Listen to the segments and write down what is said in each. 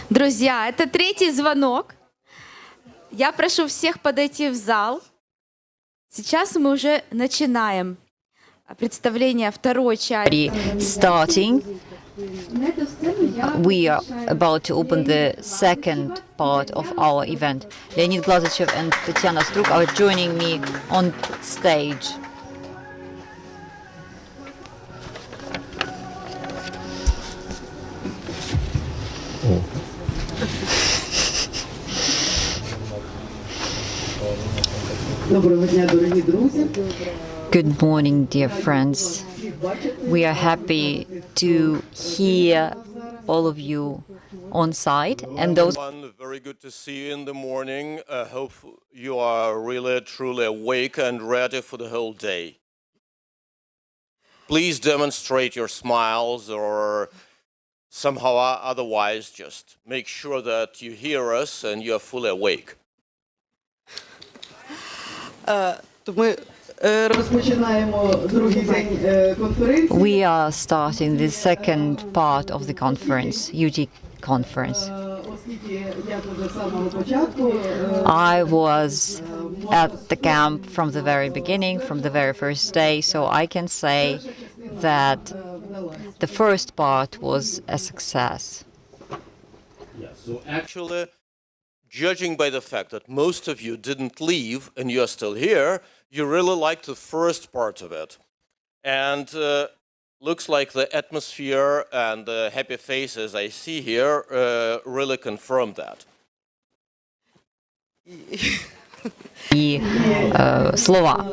Друзья, это третий звонок. Я прошу всех подойти в зал. Сейчас мы уже начинаем представление второй части. Starting, we are about to open the second part of our event. Leonid Glazachev and Tatiana Struk are joining me on stage. Good morning, dear friends. We are happy to hear all of you on site and those. Very good to see you in the morning. Hope you are really truly awake and ready for the whole day. Please demonstrate your smiles or somehow otherwise just make sure that you hear us and you are fully awake. We are starting the second part of the conference, UT conference. I was at the camp from the very beginning, from the very first day, so I can say that the first part was a success. Yeah, so actually, judging by the fact that most of you didn't leave and you're still here, you really liked the first part of it. And looks like the atmosphere and the happy faces I see here really confirm that. И слова.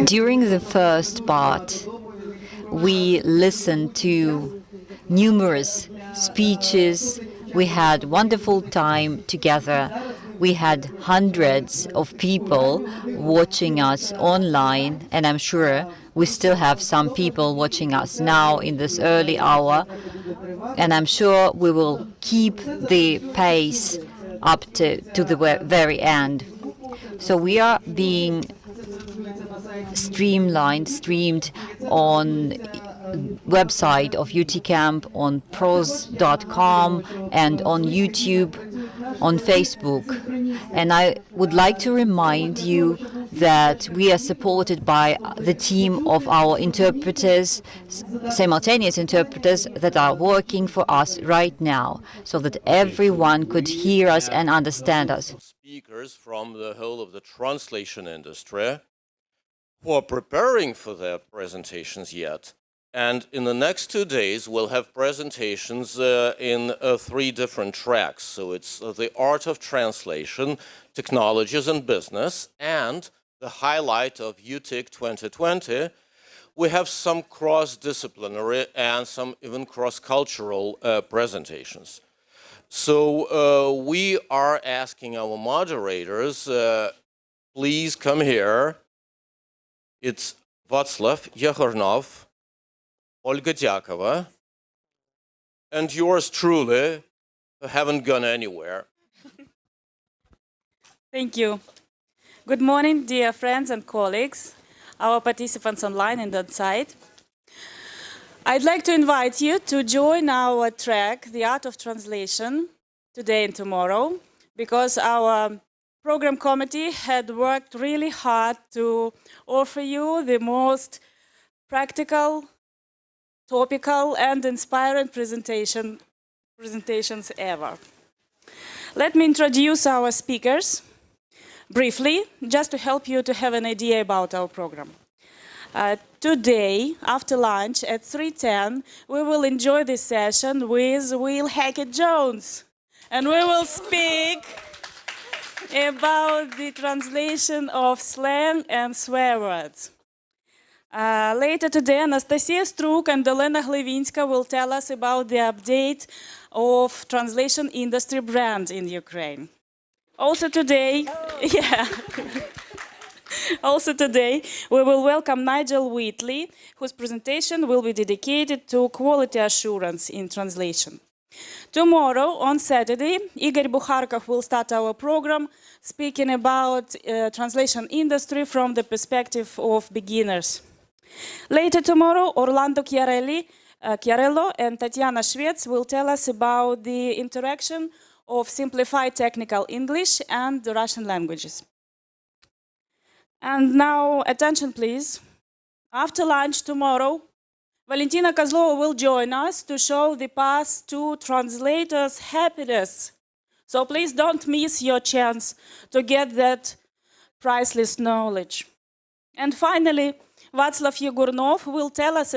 During the first part, we listened to numerous speeches. We had wonderful time together. We had hundreds of people watching us online, and I'm sure we still have some people watching us now in this early hour. And I'm sure we will keep the pace up to the very end. So we are being streamed on website of UTCamp, on pros.com, and on YouTube, on Facebook. And I would like to remind you that we are supported by the team of our interpreters, simultaneous interpreters that are working for us right now, so that everyone could hear us and understand us. Speakers from the whole of the translation industry who are preparing for their presentations yet. And in the next 2 days, we'll have presentations in 3 different tracks. So it's the art of translation, technologies and business, and the highlight of UTIC 2020. We have some cross-disciplinary and some even cross-cultural presentations. So we are asking our moderators, please come here. It's Václav Yahornov, Olga Dyakova, and yours truly, who haven't gone anywhere. Thank you. Good morning, dear friends and colleagues, our participants online and on site. I'd like to invite you to join our track, The Art of Translation, today and tomorrow, because our program committee had worked really hard to offer you the most practical, topical, and inspiring presentations ever. Let me introduce our speakers briefly, just to help you to have an idea about our program. Today, after lunch at 3:10, we will enjoy this session with Will Hackett-Jones. And we will speak about the translation of slang and swear words. Later today, Anastasia Struk and Olena Glivinska will tell us about the update of translation industry brand in Ukraine. Also today, Also today, we will welcome Nigel Wheatley, whose presentation will be dedicated to quality assurance in translation. Tomorrow, on Saturday, Igor Bukharkov will start our program speaking about translation industry from the perspective of beginners. Later tomorrow, Orlando Chiarello and Tatiana Shvets will tell us about the interaction of simplified technical English and the Russian languages. And now, attention please. After lunch tomorrow, Valentina Kozlova will join us to show the path to translators' happiness. So please don't miss your chance to get that priceless knowledge. And finally, Václav Yegornov will tell us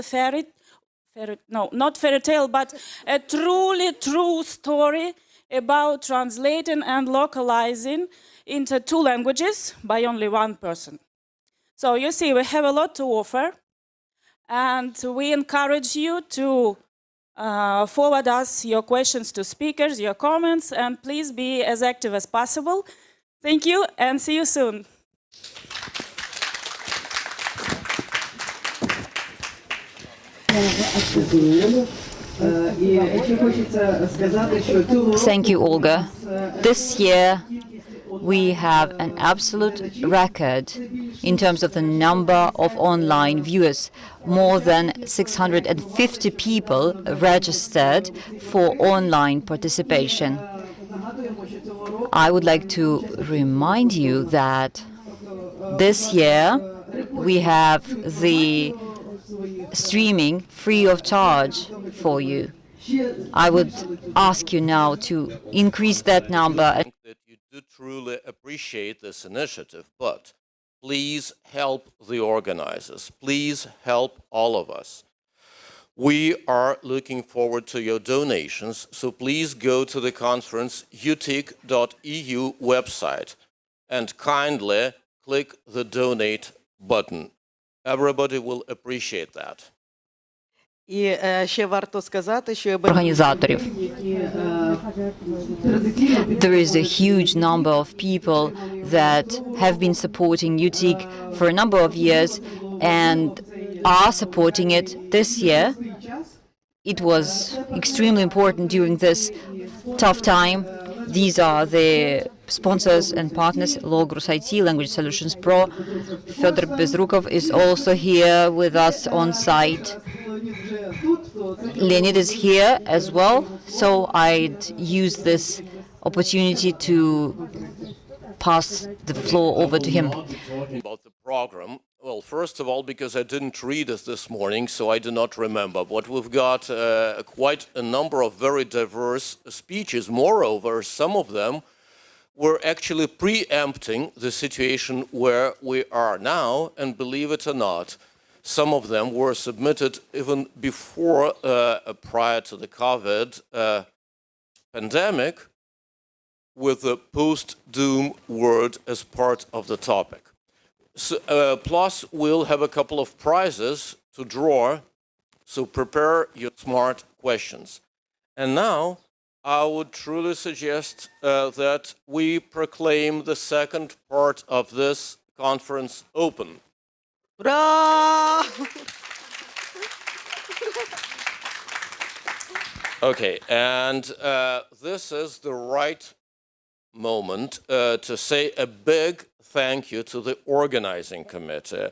not fairy tale, but a truly true story about translating and localizing into 2 languages by only 1 person. So you see, we have a lot to offer, and we encourage you to forward us your questions to speakers, your comments, and please be as active as possible. Thank you, and see you soon. Thank you, Olga. This year, we have an absolute record in terms of the number of online viewers. More than 650 people registered for online participation. I would like to remind you that this year we have the streaming free of charge for you. I would ask you now to increase that number. That you do truly appreciate this initiative, but please help the organizers. Please help all of us. We are looking forward to your donations, so please go to the conference utic.eu website and kindly click the donate button. Everybody will appreciate that. І ще варто сказати, що Організаторів. There is a huge number of people that have been supporting UTIC for a number of years and are supporting it this year. It was extremely important during this tough time. These are the sponsors and partners: Logros IT, Language Solutions Pro. Fyodor Bezrukov is also here with us on site. Leonid is here as well, so I'd use this opportunity to pass the floor over to him. About the program, well, first of all, because I didn't read it this morning, so I do not remember. But we've got quite a number of very diverse speeches. Moreover, some of them were actually preempting the situation where we are now, and believe it or not, some of them were submitted even before, prior to the COVID pandemic, with the post-doom word as part of the topic. So, plus, we'll have a couple of prizes to draw, so prepare your smart questions. And now, I would truly suggest that we proclaim the second part of this conference open. Ура! Okay, and this is the right moment to say a big thank you to the organizing committee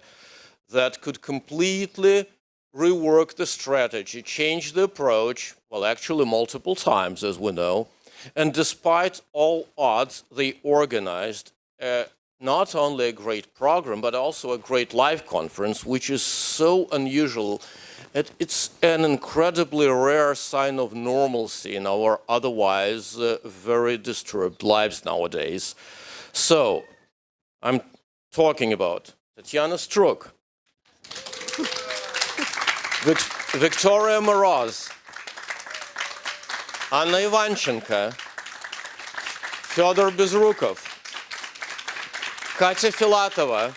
that could completely rework the strategy, change the approach, well, actually multiple times, as we know, and despite all odds, they organized a not only a great program, but also a great live conference, which is so unusual. It's an incredibly rare sign of normalcy in our otherwise very disturbed lives nowadays. So, I'm talking about Tatiana Struk, Victoria Moroz, Anna Ivanchenko, Fyodor Bezrukov, Katya Filatova,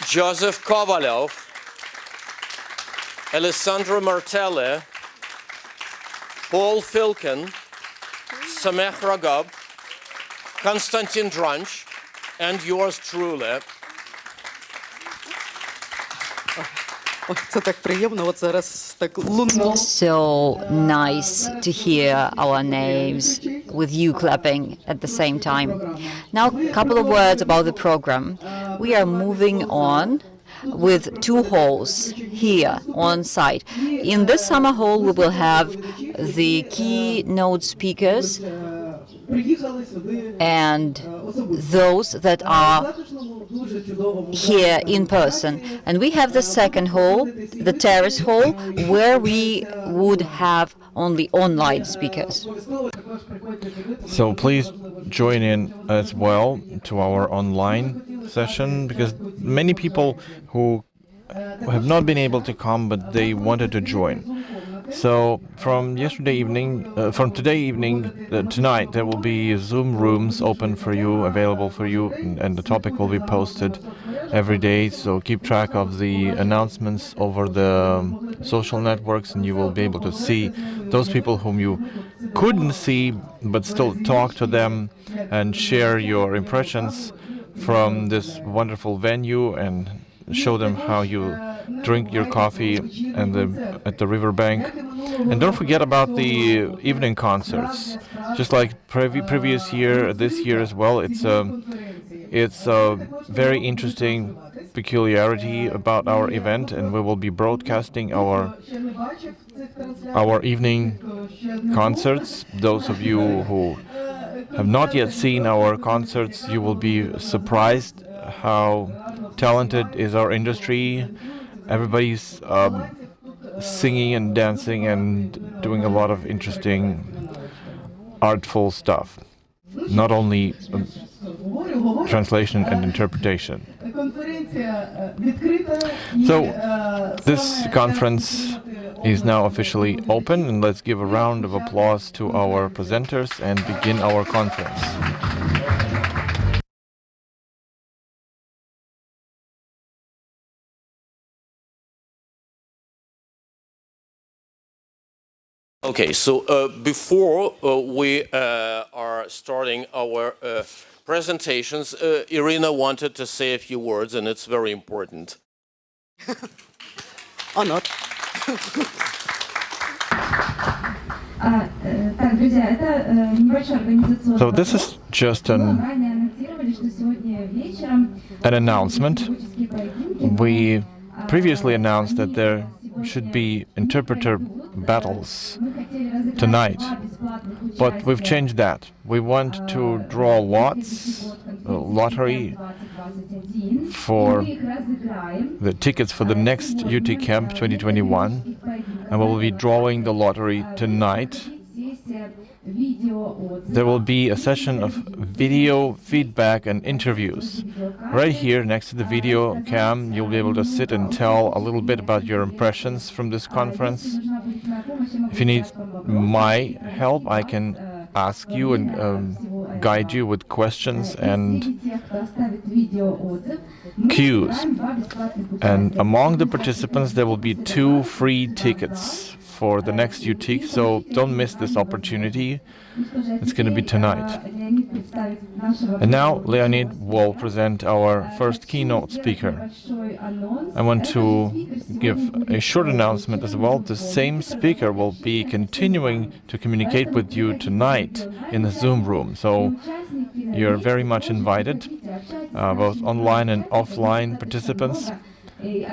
Joseph Kovalyov, Alessandra Martelli, Paul Filkin, Sameh Ragab, Konstantin Dranch, and yours truly. Ой, це так приємно, от зараз так лунно. So nice to hear our names with you clapping at the same time. Now, a couple of words about the program. We are moving on with two halls here on site. In this summer hall, we will have the keynote speakers and those that are here in person. And we have the second hall, the terrace hall, where we would have only online speakers. So please join in as well to our online session, because many people who have not been able to come, but they wanted to join. So from today evening, tonight, there will be Zoom rooms open for you, available for you, and the topic will be posted every day. So keep track of the announcements over the social networks, and you will be able to see those people whom you couldn't see, but still talk to them and share your impressions from this wonderful venue and show them how you drink your coffee at the riverbank. And don't forget about the evening concerts. Just like previous year, this year as well, it's a very interesting peculiarity about our event, and we will be broadcasting our evening concerts. Those of you who have not yet seen our concerts, you will be surprised how talented is our industry. Everybody's singing and dancing and doing a lot of interesting artful stuff, not only translation and interpretation. So this conference is now officially open, and let's give a round of applause to our presenters and begin our conference. Okay, so before we are starting our presentations, Irina wanted to say a few words, and it's very important. Or not. So this is just an announcement. We previously announced that there should be interpreter battles tonight, but we've changed that. We want to draw lots, lottery for the tickets for the next UT Camp 2021, and we will be drawing the lottery tonight. There will be a session of video feedback and interviews. Right here next to the video cam, you'll be able to sit and tell a little bit about your impressions from this conference. If you need my help, I can ask you and guide you with questions and cues. And among the participants, there will be 2 free tickets for the next UT, so don't miss this opportunity. It's going to be tonight. And now Leonid will present our first keynote speaker. I want to give a short announcement as well. The same speaker will be continuing to communicate with you tonight in the Zoom room, so you're very much invited, both online and offline participants. The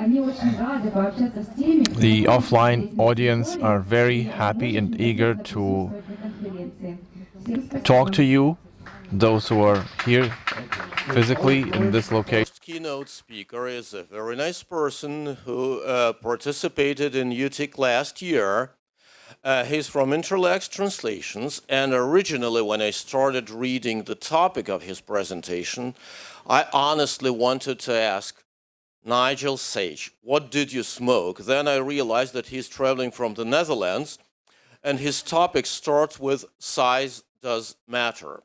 offline audience are very happy and eager to talk to you those who are here physically in this location. First keynote speaker is a very nice person who participated in UTIC last year. He's from Interlax Translations, and originally when I started reading the topic of his presentation, I honestly wanted to ask Nigel Sage, what did you smoke? Then I realized that he's traveling from the Netherlands, and his topic starts with size does matter.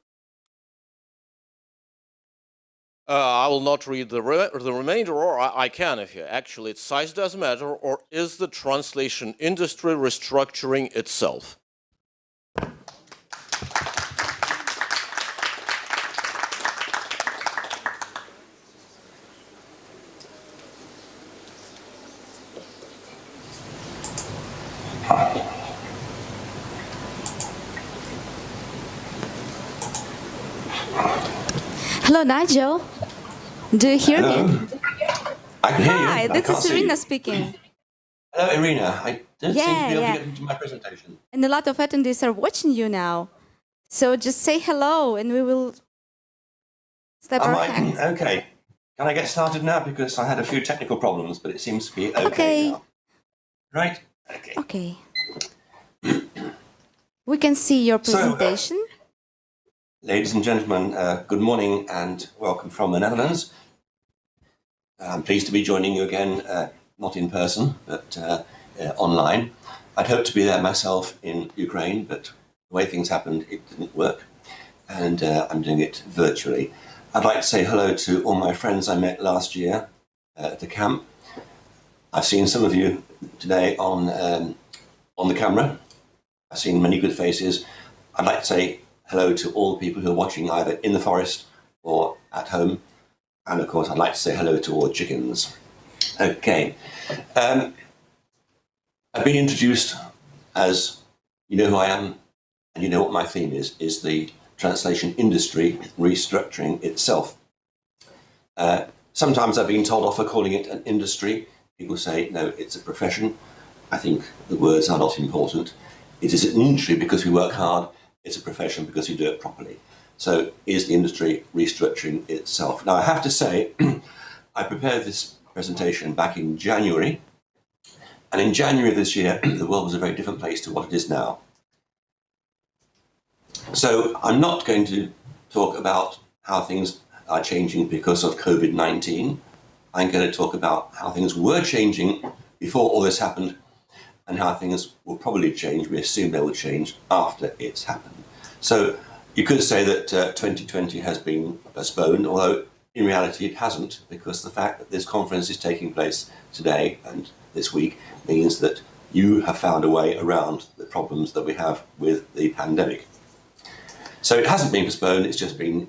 I will not read the remainder, or I can if you. Actually, it's size does matter, or is the translation industry restructuring itself? Hello, Nigel. Do you hear Hello. me? I can hear you. Hi, I this can't is see Irina you. speaking. Hello, Irina. I don't seem to be able Yeah. to get into my presentation. And a lot of attendees are watching you now. So just say hello and we will step Am our I? hands. Okay. Can I get started now? Because I had a few technical problems, but it seems to be okay, Okay. now. Right? Okay. Okay. We can see your presentation. Ladies and gentlemen, good morning and welcome from the Netherlands. I'm pleased to be joining you again, not in person, but online. I'd hoped to be there myself in Ukraine, but the way things happened, it didn't work. And I'm doing it virtually. I'd like to say hello to all my friends I met last year at the camp. I've seen some of you today on the camera. I've seen many good faces. I'd like to say hello to all the people who are watching either in the forest or at home. And of course, I'd like to say hello to all the chickens. Okay. I've been introduced as, you know who I am, and you know what my theme is the translation industry restructuring itself. Sometimes I've been told off for calling it an industry. People say, no, it's a profession. I think the words are not important. It is an industry because we work hard. It's a profession because we do it properly. So is the industry restructuring itself? Now, I have to say, I prepared this presentation back in January. And in January of this year, the world was a very different place to what it is now. So I'm not going to talk about how things are changing because of COVID-19. I'm going to talk about how things were changing before all this happened and how things will probably change. We assume they will change after it's happened. So you could say that 2020 has been postponed, although in reality it hasn't, because the fact that this conference is taking place today and this week means that you have found a way around the problems that we have with the pandemic. So it hasn't been postponed, it's just been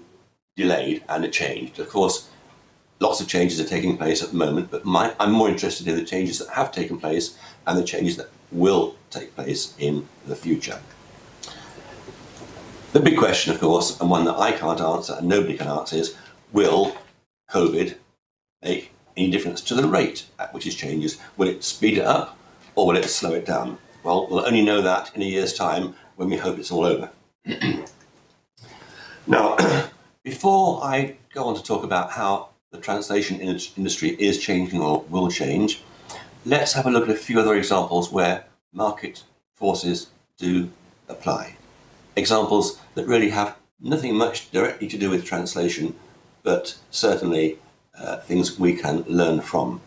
delayed and it changed. Of course, lots of changes are taking place at the moment, but I'm more interested in the changes that have taken place and the changes that will take place in the future. The big question, of course, and one that I can't answer and nobody can answer is, will COVID make any difference to the rate at which it changes? Will it speed it up or will it slow it down? Well, we'll only know that in a year's time when we hope it's all over. Now, before I go on to talk about how the translation industry is changing or will change, let's have a look at a few other examples where market forces do apply. Examples that really have nothing much directly to do with translation, but certainly things we can learn from.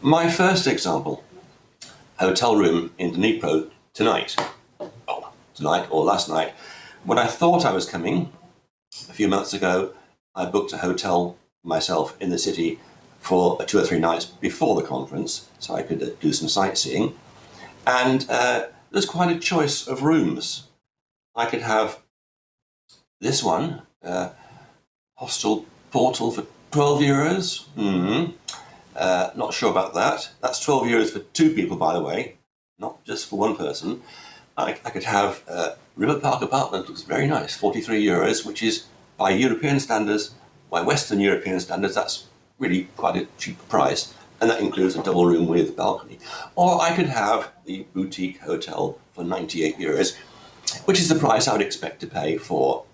My first example, hotel room in Dnipro tonight. Well, tonight or last night. When I thought I was coming, a few months ago, I booked a hotel myself in the city for 2 or 3 nights before the conference, so I could do some sightseeing. And there's quite a choice of rooms. I could have this one, Hostel Portal for 12 euros. Not sure about that. That's 12 euros for 2 people, by the way, not just for 1 person. I could have River Park Apartment, looks very nice, 43 euros, which is by European standards, by Western European standards, that's really quite a cheap price. And that includes a double room with balcony. Or I could have the boutique hotel for 98 euros, which is the price I would expect to pay for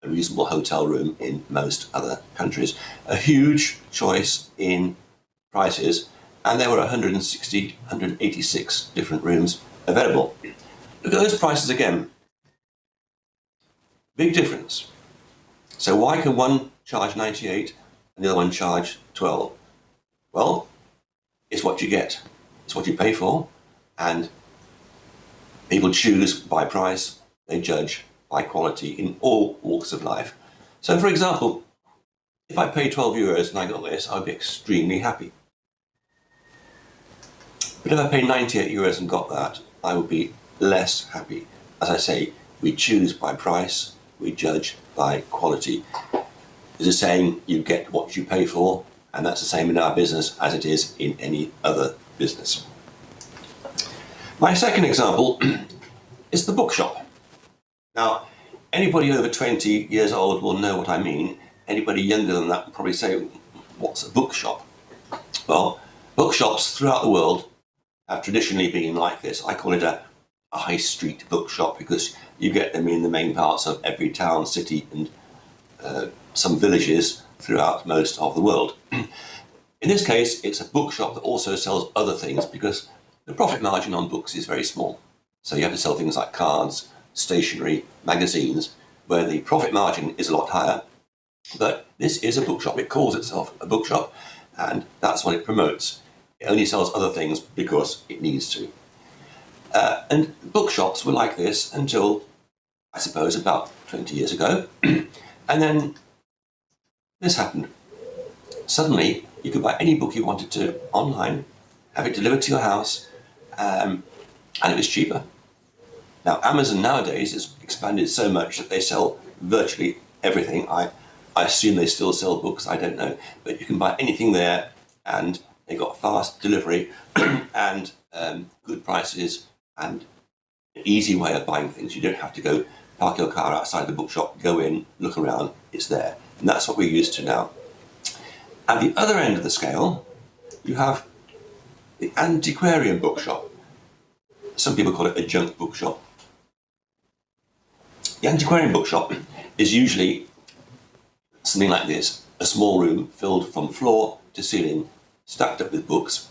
a reasonable hotel room in most other countries. A huge choice in prices, and there were 160, 186 different rooms available. Look at those prices again. Big difference. So why can one charge 98 and the other one charge 12? Well, it's what you get. It's what you pay for, and people choose by price, they judge by quality in all walks of life. So, for example, if I pay 12 euros and I got this, I'd be extremely happy. But if I pay 98 euros and got that, I would be less happy. As I say, we choose by price, we judge by quality. There's a saying, you get what you pay for, and that's the same in our business as it is in any other business. My second example is the bookshop. Now, anybody over 20 years old will know what I mean. Anybody younger than that will probably say, what's a bookshop? Well, bookshops throughout the world have traditionally been like this. I call it a high street bookshop because you get them in the main parts of every town, city, and some villages throughout most of the world. In this case, it's a bookshop that also sells other things because the profit margin on books is very small. So you have to sell things like cards, stationery, magazines, where the profit margin is a lot higher. But this is a bookshop. It calls itself a bookshop, and that's what it promotes. It only sells other things because it needs to. And bookshops were like this until, I suppose, about 20 years ago. And then this happened. Suddenly, you could buy any book you wanted to online, have it delivered to your house, and it was cheaper. Now, Amazon nowadays has expanded so much that they sell virtually everything. I assume they still sell books, I don't know. But you can buy anything there, and they got fast delivery and good prices and an easy way of buying things. You don't have to go park your car outside the bookshop, go in, look around, it's there. And that's what we're used to now. At the other end of the scale, you have the antiquarian bookshop. Some people call it a junk bookshop. The antiquarian bookshop is usually something like this, a small room filled from floor to ceiling, stacked up with books,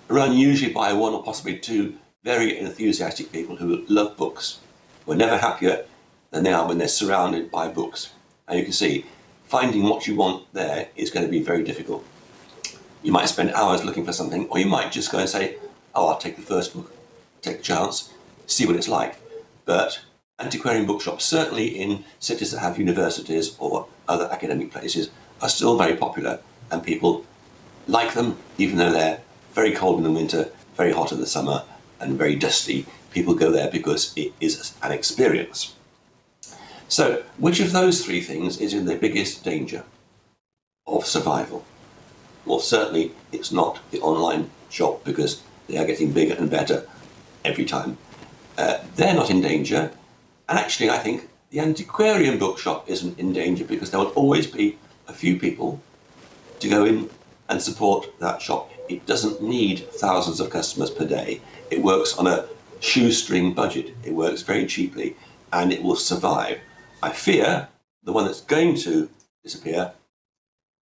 run usually by one or possibly two very enthusiastic people who love books, who are never happier than they are when they're surrounded by books. And you can see, finding what you want there is going to be very difficult. You might spend hours looking for something, or you might just go and say, oh, I'll take the first book, take a chance, see what it's like. But antiquarian bookshops, certainly in cities that have universities or other academic places, are still very popular, and people like them, even though they're very cold in the winter, very hot in the summer, and very dusty. People go there because it is an experience. So, which of those three things is in the biggest danger of survival? Well, certainly it's not the online shop because they are getting bigger and better every time. They're not in danger. And actually, I think the antiquarian bookshop isn't in danger because there will always be a few people to go in and support that shop. It doesn't need thousands of customers per day. It works on a shoestring budget. It works very cheaply and it will survive. I fear the one that's going to disappear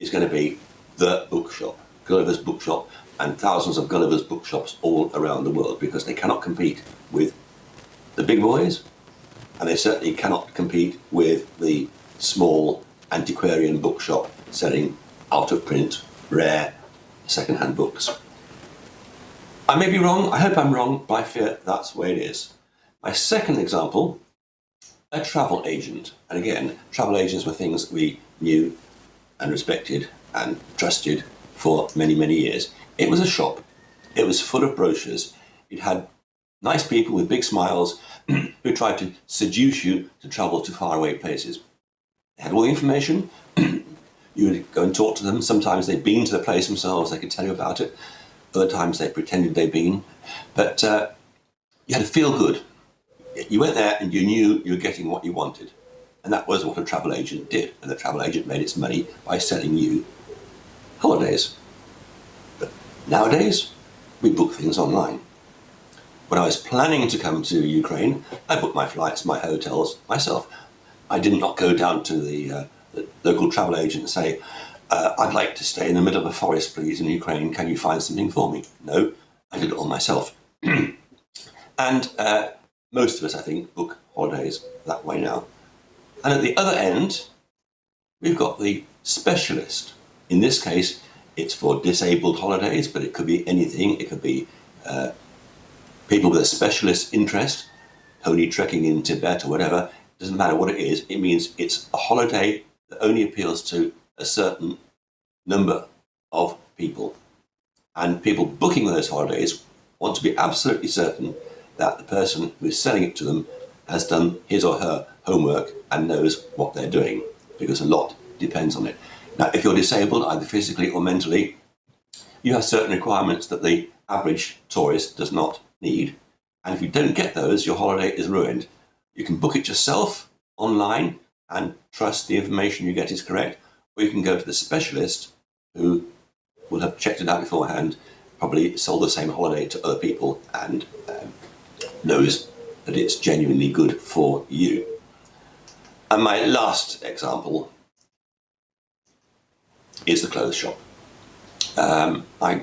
is going to be the bookshop, Gulliver's Bookshop, and thousands of Gulliver's bookshops all around the world because they cannot compete with the big boys, and they certainly cannot compete with the small antiquarian bookshop selling out-of-print, rare, second-hand books. I may be wrong, I hope I'm wrong, but I fear that's the way it is. My second example, a travel agent. And again, travel agents were things that we knew and respected and trusted for many, many years. It was a shop. It was full of brochures. It had nice people with big smiles who tried to seduce you to travel to faraway places. They had all the information. You would go and talk to them. Sometimes they'd been to the place themselves. They could tell you about it. Other times they pretended they'd been. But you had to feel good. You went there and you knew you were getting what you wanted. And that was what a travel agent did. And the travel agent made its money by selling you holidays. But nowadays, we book things online. When I was planning to come to Ukraine, I booked my flights, my hotels myself. I did not go down to the local travel agent and say, I'd like to stay in the middle of a forest, please, in Ukraine. Can you find something for me? No, I did it all myself. And most of us, I think, book holidays that way now. And at the other end, we've got the specialist. In this case, it's for disabled holidays, but it could be anything. It could be people with a specialist interest, pony trekking in Tibet or whatever. It doesn't matter what it is. It means it's a holiday that only appeals to a certain number of people. And people booking those holidays want to be absolutely certain that the person who is selling it to them has done his or her homework and knows what they're doing, because a lot depends on it. Now, if you're disabled, either physically or mentally, you have certain requirements that the average tourist does not need. And if you don't get those, your holiday is ruined. You can book it yourself online and trust the information you get is correct, or you can go to the specialist who will have checked it out beforehand, probably sold the same holiday to other people, and knows that it's genuinely good for you. And my last example is the clothes shop. I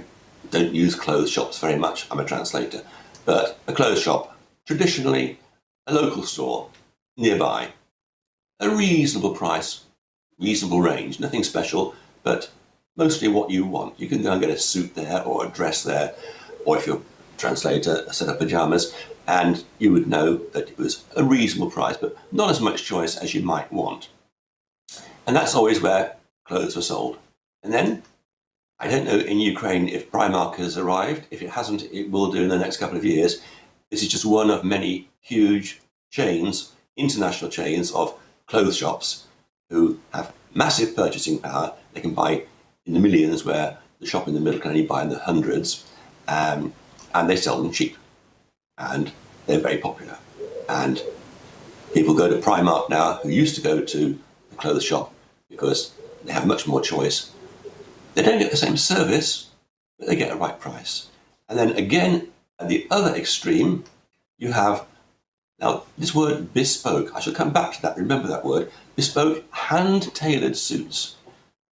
don't use clothes shops very much. I'm a translator. But a clothes shop, traditionally a local store nearby, a reasonable price, reasonable range, nothing special, but mostly what you want. You can go and get a suit there or a dress there, or if you're a translator, a set of pajamas, and you would know that it was a reasonable price, but not as much choice as you might want. And that's always where clothes were sold. And then, I don't know in Ukraine if Primark has arrived. If it hasn't, it will do in the next couple of years. This is just one of many huge chains, international chains of clothes shops who have massive purchasing power. They can buy in the millions, where the shop in the middle can only buy in the hundreds, and they sell them cheap. And they're very popular. And people go to Primark now who used to go to the clothes shop because they have much more choice. They don't get the same service, but they get a right price. And then again, at the other extreme, you have, now this word bespoke, I shall come back to that, remember that word, bespoke, hand-tailored suits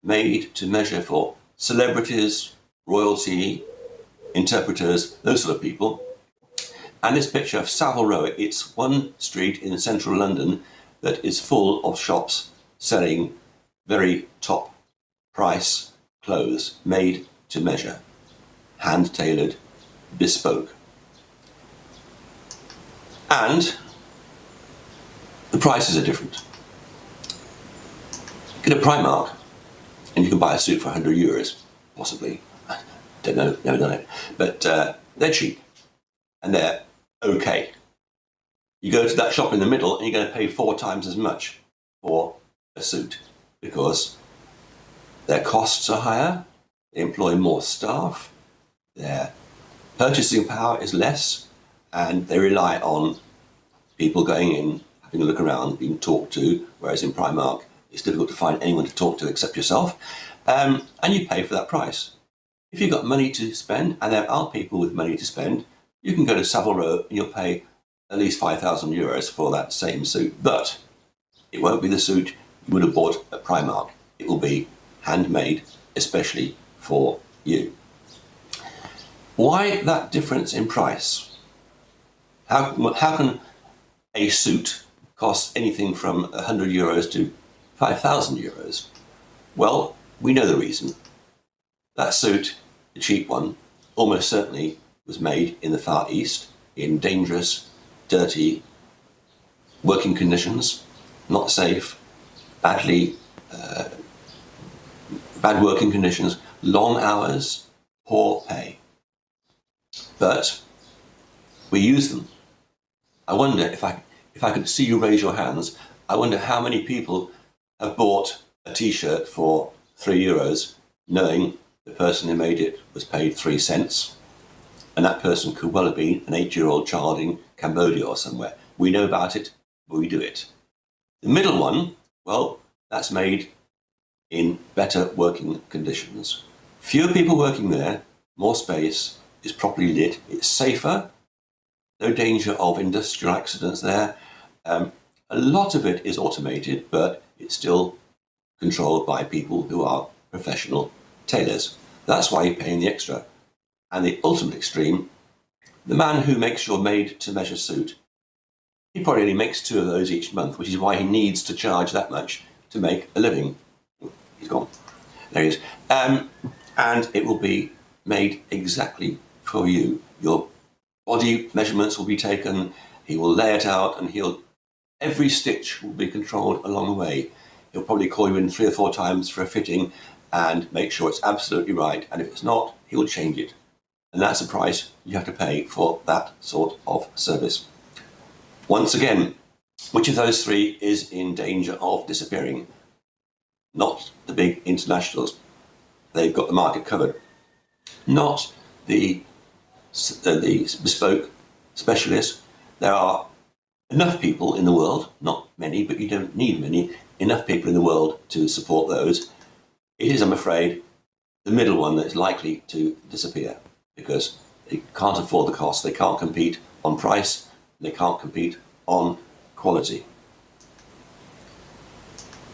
made to measure for celebrities, royalty, interpreters, those sort of people. And this picture of Savile Row, it's one street in central London that is full of shops selling very top price clothes made to measure, hand-tailored, bespoke. And the prices are different. Get a Primark and you can buy a suit for €100, possibly. I don't know, never done it. But they're cheap and they're okay. You go to that shop in the middle and you're going to pay 4 times as much for a suit because their costs are higher, they employ more staff, their purchasing power is less, and they rely on people going in, having a look around, being talked to, whereas in Primark it's difficult to find anyone to talk to except yourself, and you pay for that price. If you've got money to spend, and there are people with money to spend, you can go to Savile Row and you'll pay at least €5,000 for that same suit, but it won't be the suit you would have bought at Primark. It will be handmade, especially for you. Why that difference in price? How can a suit cost anything from €100 to €5,000? Well, we know the reason. That suit, the cheap one, almost certainly was made in the Far East in dangerous, dirty working conditions, not safe, bad working conditions, long hours, poor pay. But we use them. I wonder if I could see you raise your hands, I wonder how many people have bought a t-shirt for €3 knowing the person who made it was paid 3 cents, and that person could well have been an 8-year-old child in Cambodia or somewhere. We know about it, but we do it. The middle one, well, that's made in better working conditions. Fewer people working there, more space, is properly lit, it's safer, no danger of industrial accidents there, A lot of it is automated, but it's still controlled by people who are professional tailors. That's why you're paying the extra. And the ultimate extreme, the man who makes your made-to-measure suit, he probably only makes 2 of those each month, which is why he needs to charge that much to make a living. He's gone. There he is. And it will be made exactly for you. Your body measurements will be taken, he will lay it out, and every stitch will be controlled along the way. He'll probably call you in 3 or 4 times for a fitting and make sure it's absolutely right. And if it's not, he'll change it. And that's the price you have to pay for that sort of service. Once again, which of those 3 is in danger of disappearing? Not the big internationals. They've got the market covered. Not the bespoke specialists. There are enough people in the world, not many, but you don't need many, enough people in the world to support those. It is, I'm afraid, the middle one that's likely to disappear because they can't afford the cost, they can't compete on price, they can't compete on quality.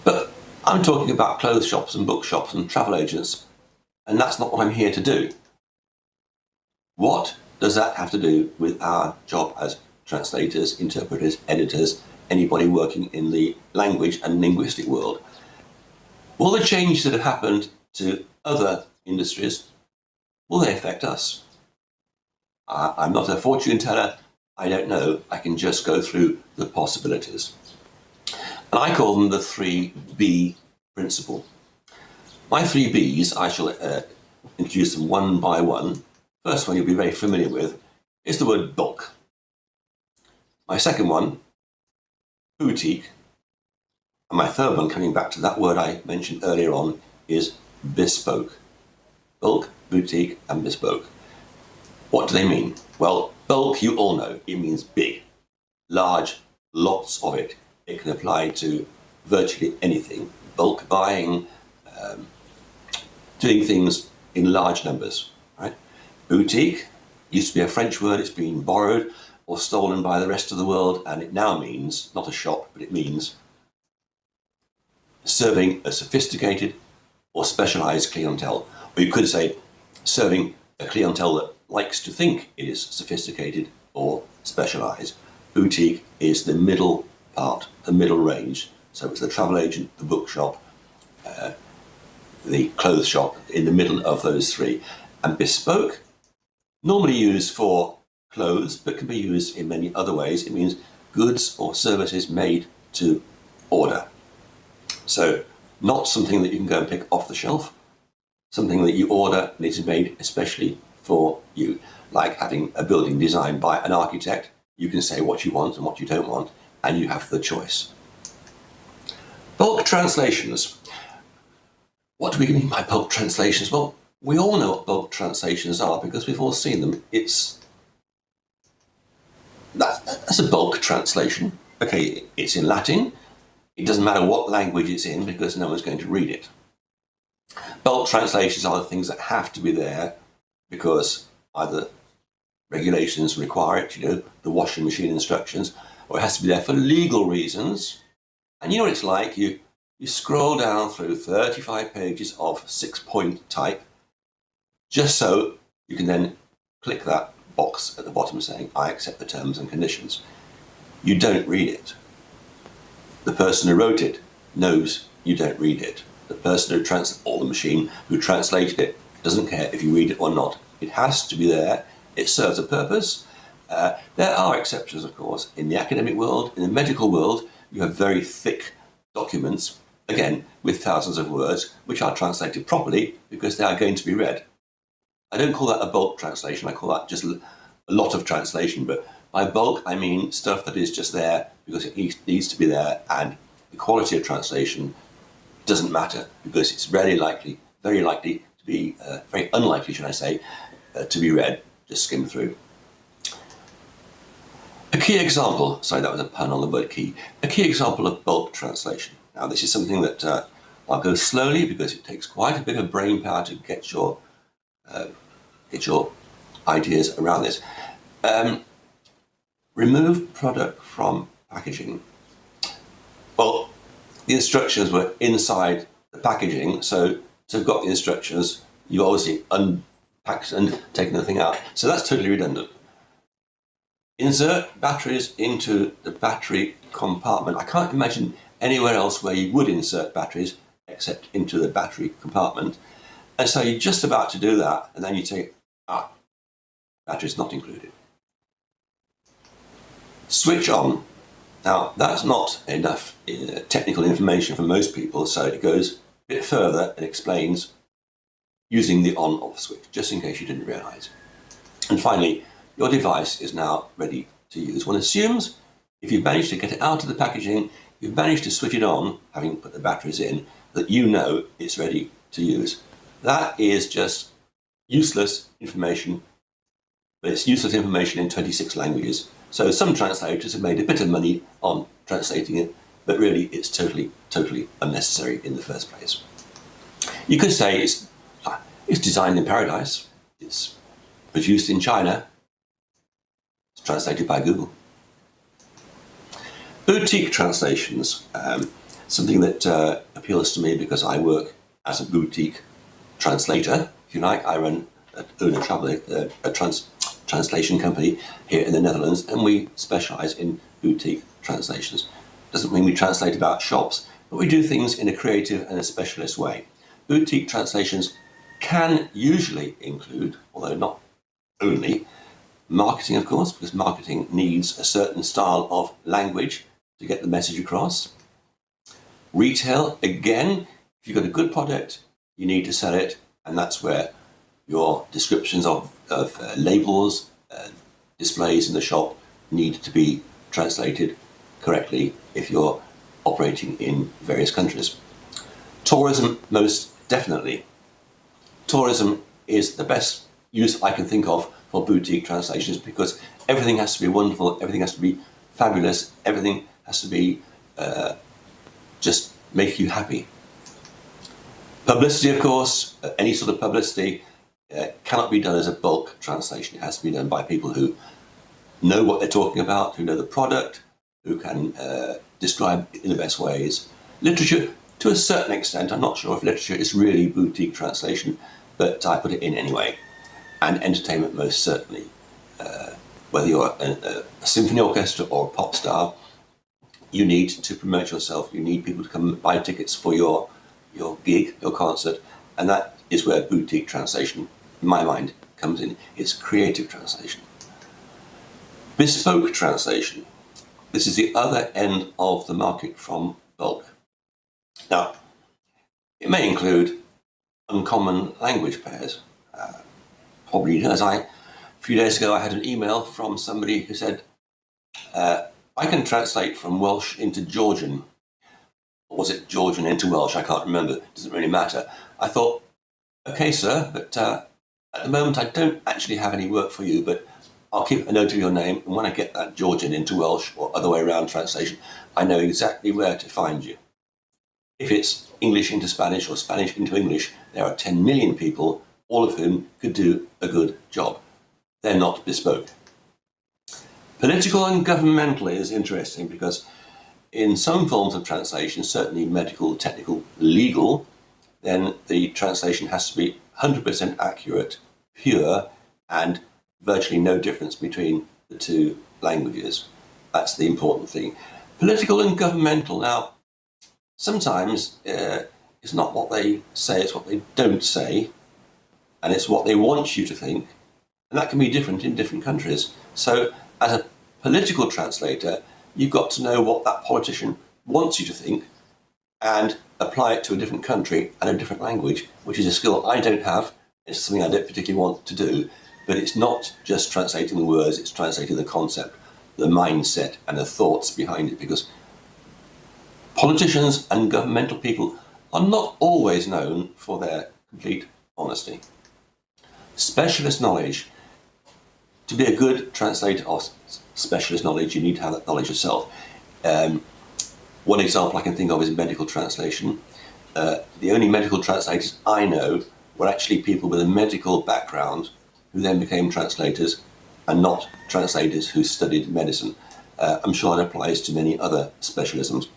But I'm talking about clothes shops and bookshops and travel agents, and that's not what I'm here to do. What does that have to do with our job as translators, interpreters, editors, anybody working in the language and linguistic world? Will the changes that have happened to other industries, will they affect us? I'm not a fortune teller. I don't know. I can just go through the possibilities. And I call them the 3B principle. My 3 Bs, I shall introduce them one by one. First one you'll be very familiar with is the word bulk. My second one, boutique. And my third one, coming back to that word I mentioned earlier on, is bespoke. Bulk, boutique, and bespoke. What do they mean? Well, bulk, you all know, it means big, large, lots of it. It can apply to virtually anything. Bulk buying, doing things in large numbers, right? Boutique used to be a French word. It's been borrowed or stolen by the rest of the world, and it now means, not a shop, but it means serving a sophisticated or specialized clientele. Or you could say serving a clientele that likes to think it is sophisticated or specialized. Boutique is the middle part, the middle range. So it's the travel agent, the bookshop, the clothes shop, in the middle of those 3. And bespoke, normally used for clothes, but can be used in many other ways. It means goods or services made to order. So not something that you can go and pick off the shelf, something that you order and it is made especially for you. Like having a building designed by an architect, you can say what you want and what you don't want, and you have the choice. Bulk translations. What do we mean by bulk translations? Well, we all know what bulk translations are because we've all seen them. That's a bulk translation. Okay, it's in Latin. It doesn't matter what language it's in because no one's going to read it. Bulk translations are the things that have to be there because either regulations require it, the washing machine instructions, or it has to be there for legal reasons. And you know what it's like? You scroll down through 35 pages of 6-point type just so you can then click that box at the bottom saying, I accept the terms and conditions. You don't read it. The person who wrote it knows you don't read it. The person or the machine who translated it doesn't care if you read it or not. It has to be there. It serves a purpose. There are exceptions, of course. In the academic world, in the medical world, you have very thick documents, again, with thousands of words, which are translated properly because they are going to be read. I don't call that a bulk translation. I call that just a lot of translation. But by bulk, I mean stuff that is just there because it needs to be there, and the quality of translation doesn't matter because it's very unlikely to be read. Just skim through. A key example, sorry, that was a pun on the word key. A key example of bulk translation. Now, this is something that I'll go slowly because it takes quite a bit of brain power to get your ideas around this. Remove product from packaging. Well, the instructions were inside the packaging, so to have got the instructions, you obviously unpacked and taken the thing out. So that's totally redundant. Insert batteries into the battery compartment. I can't imagine anywhere else where you would insert batteries except into the battery compartment. And so you're just about to do that, and then you say, batteries not included. Switch on. Now, that's not enough technical information for most people, so it goes a bit further and explains using the on-off switch, just in case you didn't realize. And finally, your device is now ready to use. One assumes if you've managed to get it out of the packaging, you've managed to switch it on, having put the batteries in, that you know it's ready to use. That is just useless information, but it's useless information in 26 languages. So some translators have made a bit of money on translating it, but really it's totally, totally unnecessary in the first place. You could say it's designed in paradise, it's produced in China, it's translated by Google. Boutique translations, something that appeals to me because I work as a boutique translator, if you like. I own a translation company here in the Netherlands, and we specialise in boutique translations. Doesn't mean we translate about shops, but we do things in a creative and a specialist way. Boutique translations can usually include, although not only, marketing, of course, because marketing needs a certain style of language to get the message across. Retail, again, if you've got a good product, you need to sell it, and that's where your descriptions of labels, displays in the shop need to be translated correctly if you're operating in various countries. Tourism, most definitely. Tourism is the best use I can think of for boutique translations because everything has to be wonderful, everything has to be fabulous, everything has to be just make you happy. Publicity, of course, any sort of publicity cannot be done as a bulk translation. It has to be done by people who know what they're talking about, who know the product, who can describe it in the best ways. Literature, to a certain extent, I'm not sure if literature is really boutique translation, but I put it in anyway. And entertainment, most certainly. Whether you're a symphony orchestra or a pop star, you need to promote yourself. You need people to come and buy tickets for your gig, your concert, and that is where boutique translation, in my mind, comes in. It's creative translation. Bespoke translation. This is the other end of the market from bulk. Now, it may include uncommon language pairs. Probably does. A few days ago I had an email from somebody who said, I can translate from Welsh into Georgian. Or was it Georgian into Welsh? I can't remember. It doesn't really matter. I thought, okay, sir, but at the moment I don't actually have any work for you, but I'll keep a note of your name, and when I get that Georgian into Welsh or other way around translation, I know exactly where to find you. If it's English into Spanish or Spanish into English, there are 10 million people, all of whom could do a good job. They're not bespoke. Political and governmental is interesting because in some forms of translation, certainly medical, technical, legal, then the translation has to be 100% accurate, pure, and virtually no difference between the two languages. That's the important thing. Political and governmental, now, sometimes it's not what they say, it's what they don't say, and it's what they want you to think, and that can be different in different countries. So as a political translator, you've got to know what that politician wants you to think and apply it to a different country and a different language, which is a skill I don't have. It's something I don't particularly want to do, but it's not just translating the words, it's translating the concept, the mindset and the thoughts behind it, because politicians and governmental people are not always known for their complete honesty. Specialist knowledge. To be a good translator of specialist knowledge, you need to have that knowledge yourself. One example I can think of is medical translation. The only medical translators I know were actually people with a medical background who then became translators and not translators who studied medicine. I'm sure that applies to many other specialisms.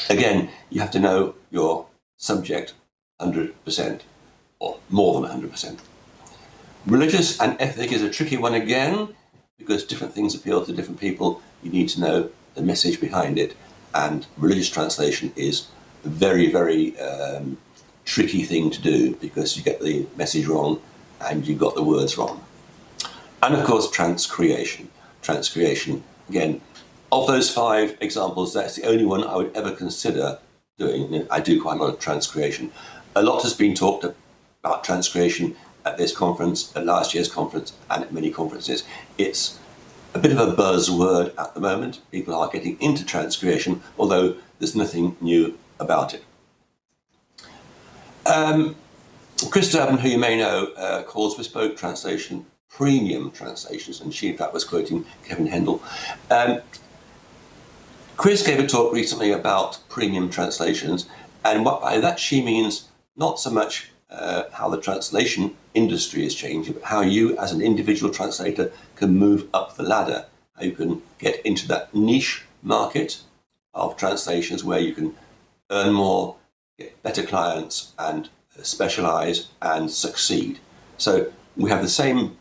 Again, you have to know your subject 100% or more than 100%. Religious and ethnic is a tricky one again, because different things appeal to different people. You need to know the message behind it, and religious translation is a very, very tricky thing to do, because you get the message wrong and you got the words wrong. And of course, transcreation. Transcreation, again, of those 5 examples, that's the only one I would ever consider doing. I do quite a lot of transcreation. A lot has been talked about transcreation at this conference, at last year's conference, and at many conferences. It's a bit of a buzzword at the moment. People are getting into transcreation, although there's nothing new about it. Chris Durbin, who you may know, calls bespoke translation premium translations, and she in fact was quoting Kevin Hendel. Chris gave a talk recently about premium translations, and by that she means not so much how the translation industry is changing, but how you as an individual translator can move up the ladder, how you can get into that niche market of translations where you can earn more, get better clients, and specialize and succeed. So we have the same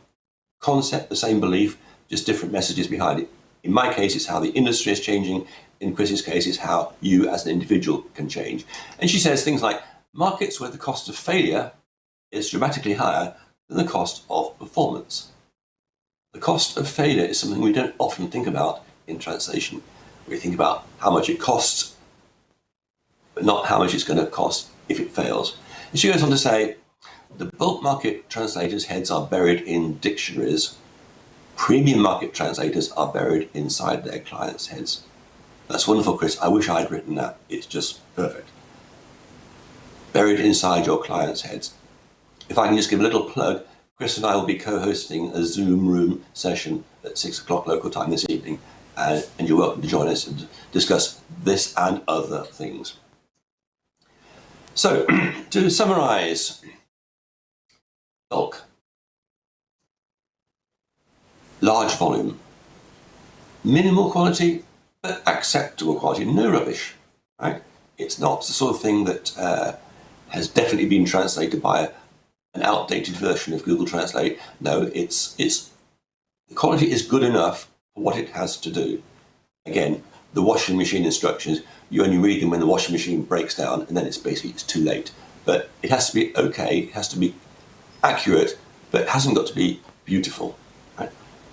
concept, the same belief, just different messages behind it. In my case, it's how the industry is changing. In Chris's case, it's how you as an individual can change. And she says things like, markets where the cost of failure is dramatically higher than the cost of performance. The cost of failure is something we don't often think about in translation. We think about how much it costs, but not how much it's going to cost if it fails. And she goes on to say, the bulk market translators' heads are buried in dictionaries. Premium market translators are buried inside their clients' heads. That's wonderful, Chris. I wish I'd written that. It's just perfect. Buried inside your clients' heads. If I can just give a little plug, Chris and I will be co-hosting a Zoom room session at 6 o'clock local time this evening, and you're welcome to join us and discuss this and other things. So, to summarize, bulk, large volume, minimal quality, but acceptable quality, no rubbish, right? It's not the sort of thing that has definitely been translated by an outdated version of Google Translate. No, the quality is good enough for what it has to do. Again, the washing machine instructions, you only read them when the washing machine breaks down, and then it's too late. But it has to be okay, it has to be accurate, but it hasn't got to be beautiful. Right?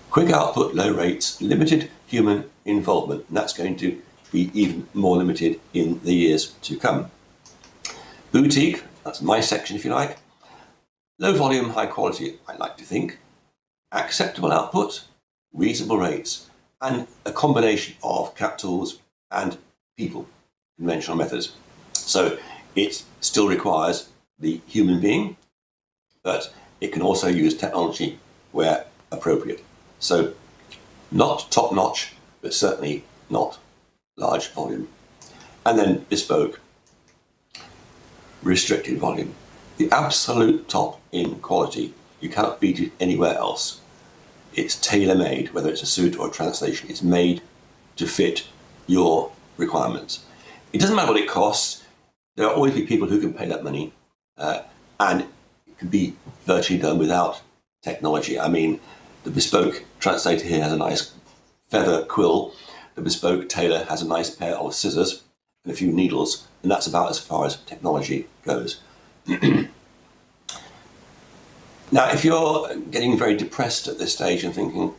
Quick output, low rates, limited human involvement, and that's going to be even more limited in the years to come. Boutique, that's my section if you like. Low volume, high quality, I like to think. Acceptable output, reasonable rates, and a combination of CAT tools and people, conventional methods. So it still requires the human being, but it can also use technology where appropriate. So not top-notch, but certainly not large volume. And then bespoke, restricted volume. The absolute top in quality. You cannot beat it anywhere else. It's tailor-made, whether it's a suit or a translation. It's made to fit your requirements. It doesn't matter what it costs. There will always be people who can pay that money, and it can be virtually done without technology. I mean, the bespoke translator here has a nice feather quill. The bespoke tailor has a nice pair of scissors and a few needles, and that's about as far as technology goes. Now, if you're getting very depressed at this stage and thinking,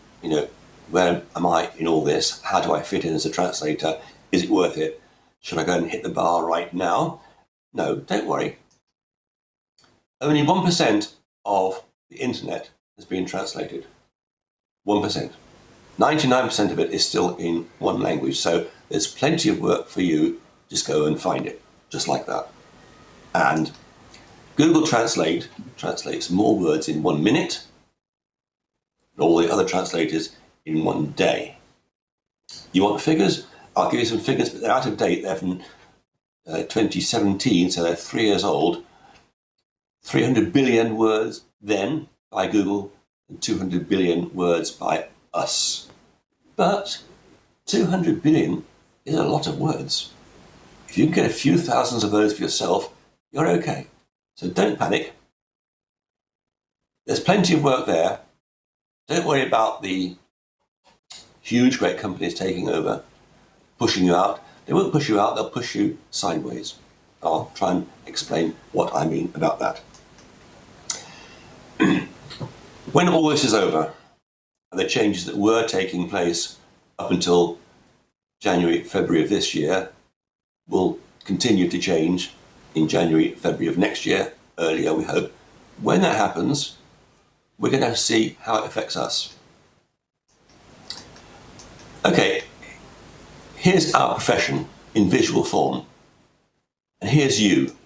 where am I in all this? How do I fit in as a translator? Is it worth it? Should I go and hit the bar right now? No, don't worry. Only 1% of the internet has been translated. 1%. 99% of it is still in one language, so there's plenty of work for you. Just go and find it, just like that. And Google Translate translates more words in 1 minute than all the other translators in 1 day. You want figures? I'll give you some figures, but they're out of date. They're from 2017, so they're 3 years old. 300 billion words then by Google, and 200 billion words by us. But 200 billion is a lot of words. If you can get a few thousands of those for yourself, you're okay. So don't panic. There's plenty of work there. Don't worry about the huge, great companies taking over, pushing you out. They won't push you out, they'll push you sideways. I'll try and explain what I mean about that. When all this is over, and the changes that were taking place up until January, February of this year will continue to change in January, February of next year, earlier we hope. When that happens, we're going to see how it affects us. Okay, here's our profession in visual form. And here's you,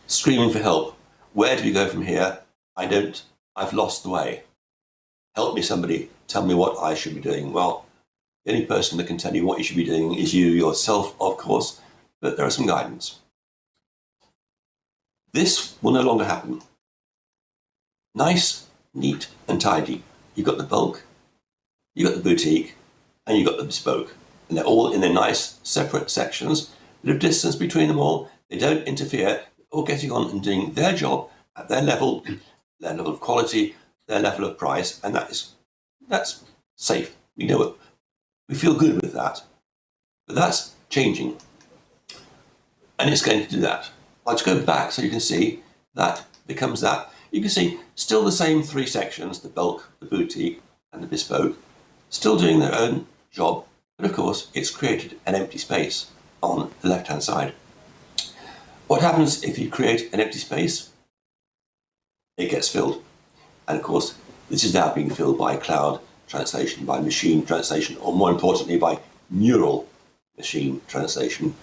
screaming for help. Where do we go from here? I've lost the way. Help me, somebody, tell me what I should be doing. Well, the only person that can tell you what you should be doing is you yourself, of course, but there are some guidance. This will no longer happen. Nice, neat, and tidy. You've got the bulk, you've got the boutique, and you've got the bespoke. And they're all in their nice, separate sections. A bit of distance between them all. They don't interfere. All getting on and doing their job at their level of quality, their level of price, and that's safe. We know it. We feel good with that. But that's changing. And it's going to do that. Let's go back so you can see that becomes that. You can see still the same three sections, the bulk, the boutique, and the bespoke, still doing their own job, but of course it's created an empty space on the left-hand side. What happens if you create an empty space? It gets filled. And of course, this is now being filled by cloud translation, by machine translation, or more importantly, by neural machine translation.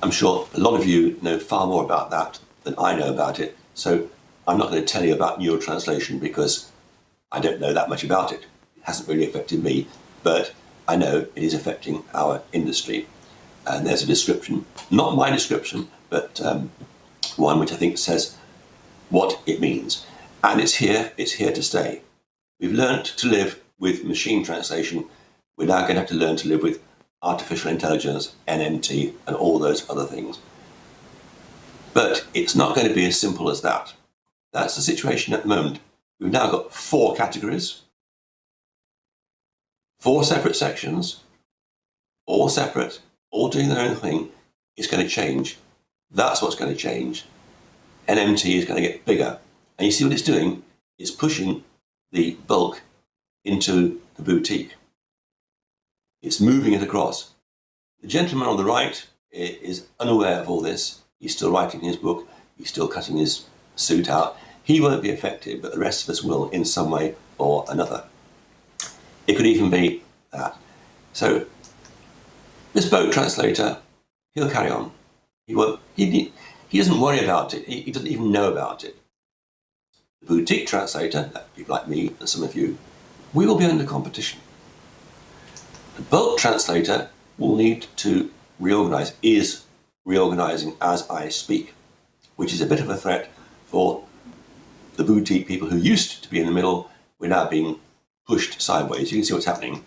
I'm sure a lot of you know far more about that than I know about it. So I'm not going to tell you about neural translation because I don't know that much about it. It hasn't really affected me, but I know it is affecting our industry. And there's a description, not my description, but one which I think says what it means. And it's here to stay. We've learned to live with machine translation. We're now going to have to learn to live with artificial intelligence, NMT, and all those other things. But it's not going to be as simple as that. That's the situation at the moment. We've now got 4 categories, 4 separate sections, all separate, all doing their own thing. It's going to change. That's what's going to change. NMT is going to get bigger. And you see what it's doing? It's pushing the bulk into the boutique. It's moving it across. The gentleman on the right is unaware of all this. He's still writing his book. He's still cutting his suit out. He won't be affected, but the rest of us will in some way or another. It could even be that. So this boat translator, he'll carry on. He doesn't worry about it. He doesn't even know about it. The boutique translator, people like me and some of you, we will be under competition. The bulk translator will need to reorganize, is reorganizing as I speak, which is a bit of a threat for the boutique people who used to be in the middle. We're now being pushed sideways. You can see what's happening.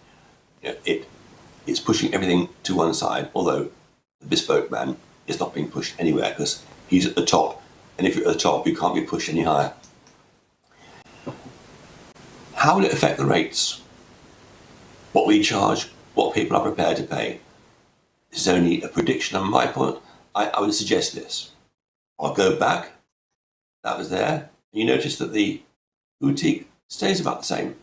It's pushing everything to one side, although the bespoke man is not being pushed anywhere because he's at the top. And if you're at the top, you can't be pushed any higher. How will it affect the rates? What we charge, what people are prepared to pay? This is only a prediction on my point. I would suggest this. I'll go back. That was there. You notice that the boutique stays about the same.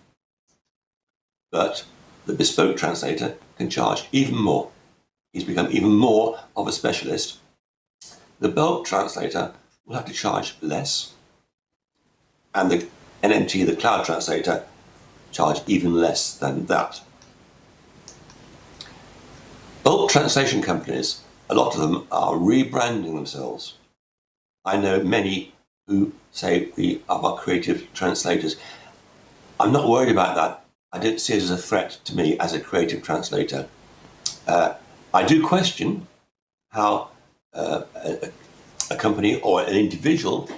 But the bespoke translator can charge even more. He's become even more of a specialist. The bulk translator will have to charge less. And the NMT, the cloud translator, charge even less than that. Bulk translation companies, a lot of them are rebranding themselves. I know many who say we are creative translators. I'm not worried about that. I don't see it as a threat to me as a creative translator. I do question how a company or an individual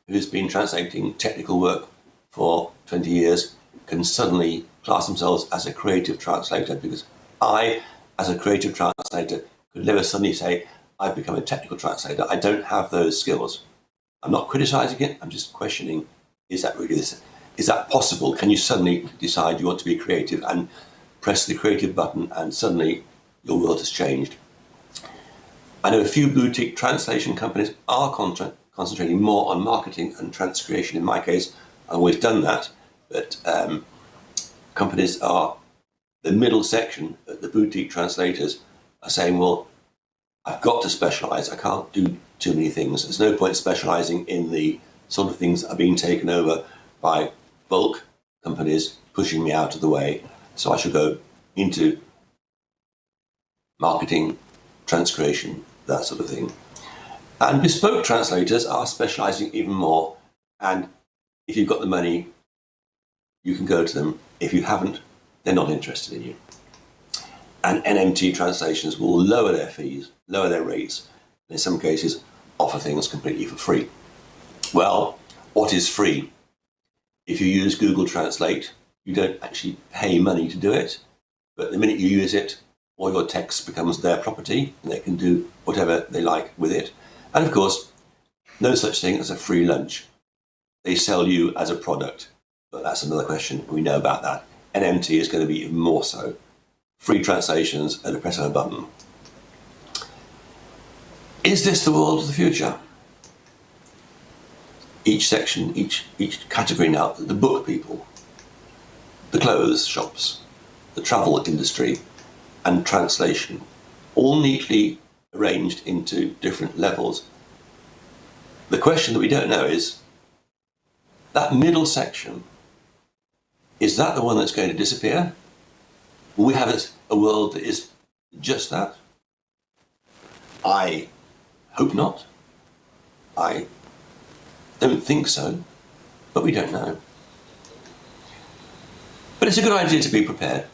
who's been translating technical work for 20 years can suddenly class themselves as a creative translator, because I, as a creative translator, could never suddenly say, I've become a technical translator. I don't have those skills. I'm not criticizing it. I'm just questioning, is that really this? Is that possible? Can you suddenly decide you want to be creative and press the creative button and suddenly your world has changed? I know a few boutique translation companies are concentrating more on marketing and transcreation. In my case, I've always done that, but companies are, the middle section, the boutique translators are saying, well, I've got to specialize. I can't do too many things. There's no point specializing in the sort of things that are being taken over by bulk companies pushing me out of the way. So I should go into marketing, transcreation, that sort of thing. And bespoke translators are specializing even more. And if you've got the money, you can go to them. If you haven't, they're not interested in you. And NMT translations will lower their fees, lower their rates, and in some cases offer things completely for free. Well, what is free? If you use Google Translate, you don't actually pay money to do it, but the minute you use it, all your text becomes their property, and they can do whatever they like with it. And of course, no such thing as a free lunch. They sell you as a product, but that's another question. We know about that. NMT is going to be even more so. Free translations at a press of a button. Is this the world of the future? Each section, each category now, the book people, the clothes shops, the travel industry, and translation, all neatly arranged into different levels. The question that we don't know is, that middle section, is that the one that's going to disappear? Will we have a world that is just that? I hope not. I don't think so, but we don't know. But it's a good idea to be prepared.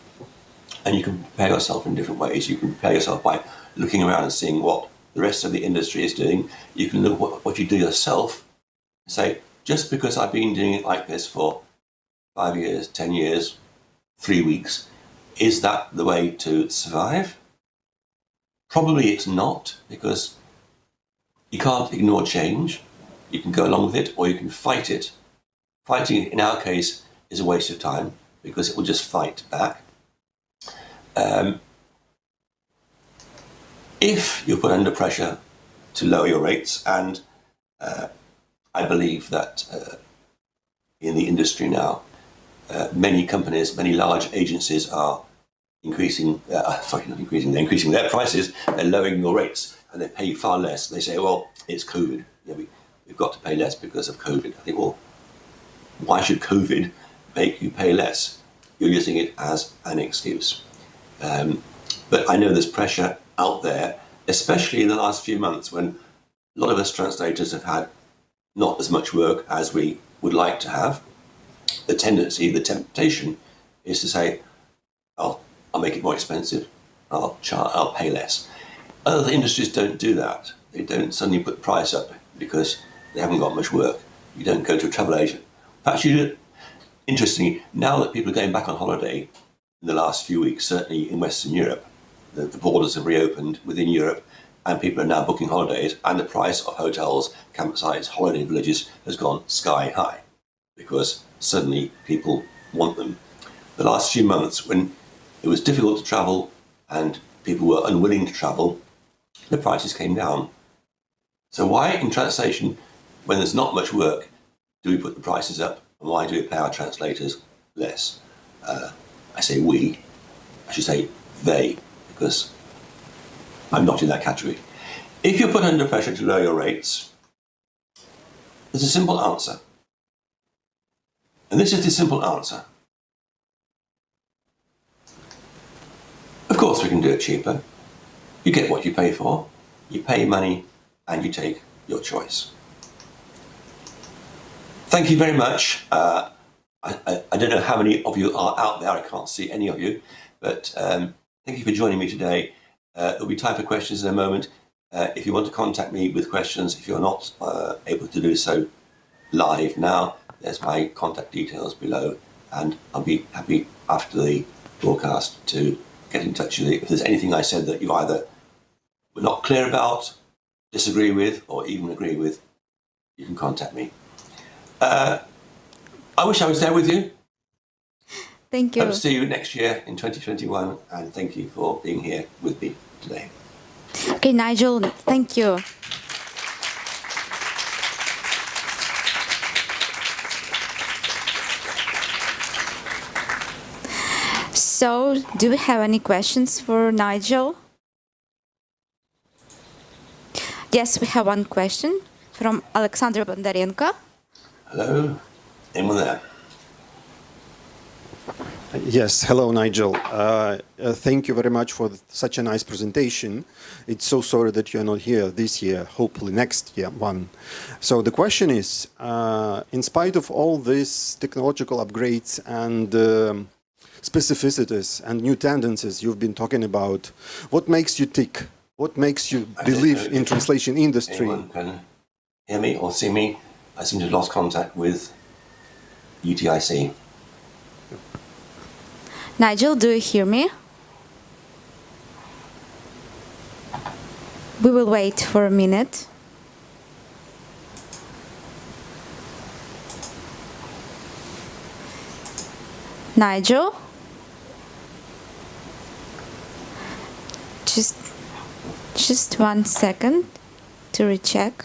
And you can prepare yourself in different ways. You can prepare yourself by looking around and seeing what the rest of the industry is doing. You can look at what you do yourself and say, just because I've been doing it like this for 5 years, 10 years, 3 weeks, is that the way to survive? Probably it's not, because you can't ignore change. You can go along with it or you can fight it. Fighting it, in our case, is a waste of time because it will just fight back. If you're put under pressure to lower your rates, and I believe that in the industry now, many companies, many large agencies are increasing, they're increasing their prices, they're lowering your rates, and they pay far less. They say, well, it's COVID. You know, we've got to pay less because of COVID. I think, well, why should COVID make you pay less? You're using it as an excuse. But I know there's pressure out there, especially in the last few months when a lot of us translators have had not as much work as we would like to have. The tendency, the temptation is to say, I'll make it more expensive, I'll pay less. Other industries don't do that. They don't suddenly put the price up because they haven't got much work. You don't go to a travel agent. Perhaps you do. Interestingly, now that people are going back on holiday in the last few weeks, certainly in Western Europe, the borders have reopened within Europe and people are now booking holidays, and the price of hotels, campsites, holiday villages has gone sky high because suddenly people want them. The last few months, when it was difficult to travel and people were unwilling to travel, the prices came down. So why in translation, when there's not much work, do we put the prices up? And why do we pay our translators less? I say we, I should say they, because I'm not in that category. If you're put under pressure to lower your rates, there's a simple answer. And this is the simple answer. Of course we can do it cheaper. You get what you pay for, you pay money, and you take your choice. Thank you very much. I don't know how many of you are out there, I can't see any of you, but thank you for joining me today. There'll be time for questions in a moment. If you want to contact me with questions, if you're not able to do so live now, there's my contact details below, and I'll be happy after the broadcast to get in touch with you. If there's anything I said that you either were not clear about, disagree with, or even agree with, you can contact me. I wish I was there with you. Thank you. Hope to see you next year in 2021, and thank you for being here with me today. Okay, Nigel, thank you. So, do we have any questions for Nigel? Yes, we have one question from Alexander Bondarenko. Hello? Anyone there? Yes, hello, Nigel. Thank you very much for such a nice presentation. It's so sorry that you're not here this year, hopefully next year one. So the question is, in spite of all these technological upgrades and specificities and new tendencies you've been talking about, what makes you tick? What makes you believe in translation industry? Anyone can hear me or see me? I seem to have lost contact with UTIC. Nigel, do you hear me? We will wait for a minute. Nigel? Just 1 second to recheck.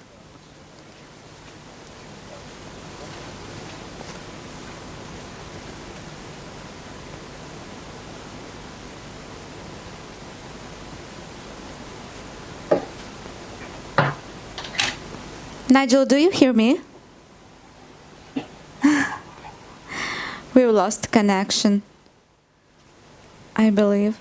Nigel, do you hear me? We lost connection, I believe.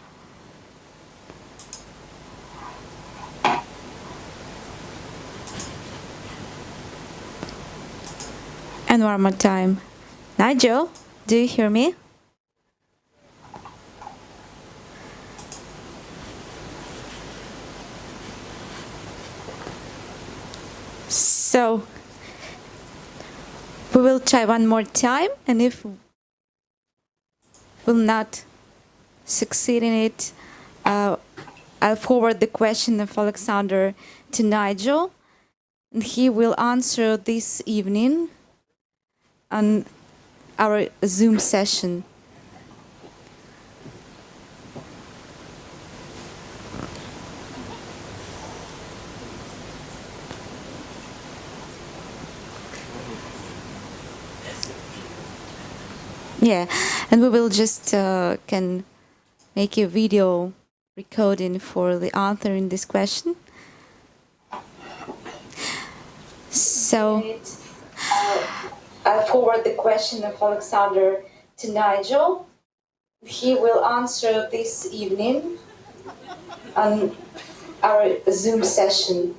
And one more time. Nigel, do you hear me? So, we will try one more time, and if we'll not succeed in it, I'll forward the question of Alexander to Nigel, and he will answer this evening on our Zoom session. Yeah, and we will just can make a video recording for the answering this question. So I'll forward the question of Alexander to Nigel. He will answer this evening on our Zoom session.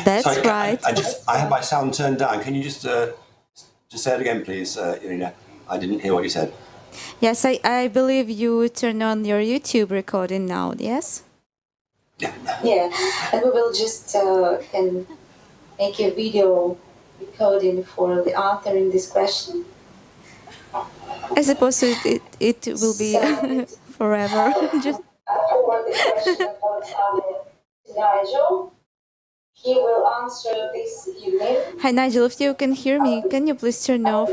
That's Sorry, right. I have my sound turned down. Can you just say it again, please, Irina? I didn't hear what you said. Yes, I believe you turn on your YouTube recording now, yes? Yeah. Yeah, and we will just can make a video recording for the answering this question. I suppose it will be forever. Just forward the question of Alexander to Nigel. He will answer this evening. Hi Nigel, if you can hear me, can you please turn off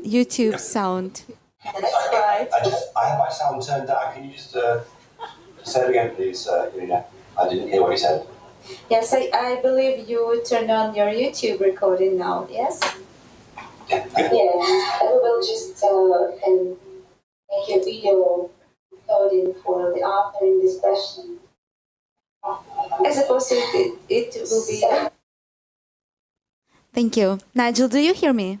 YouTube sound? That's right. I have my sound turned down. Can you just say it again, please, Irina? I didn't hear what you said. Yes, I believe you turned on your YouTube recording now, yes? Yeah. Yeah, and we will just can make a video recording for the answering this question. I suppose it will be. Thank you. Nigel, do you hear me?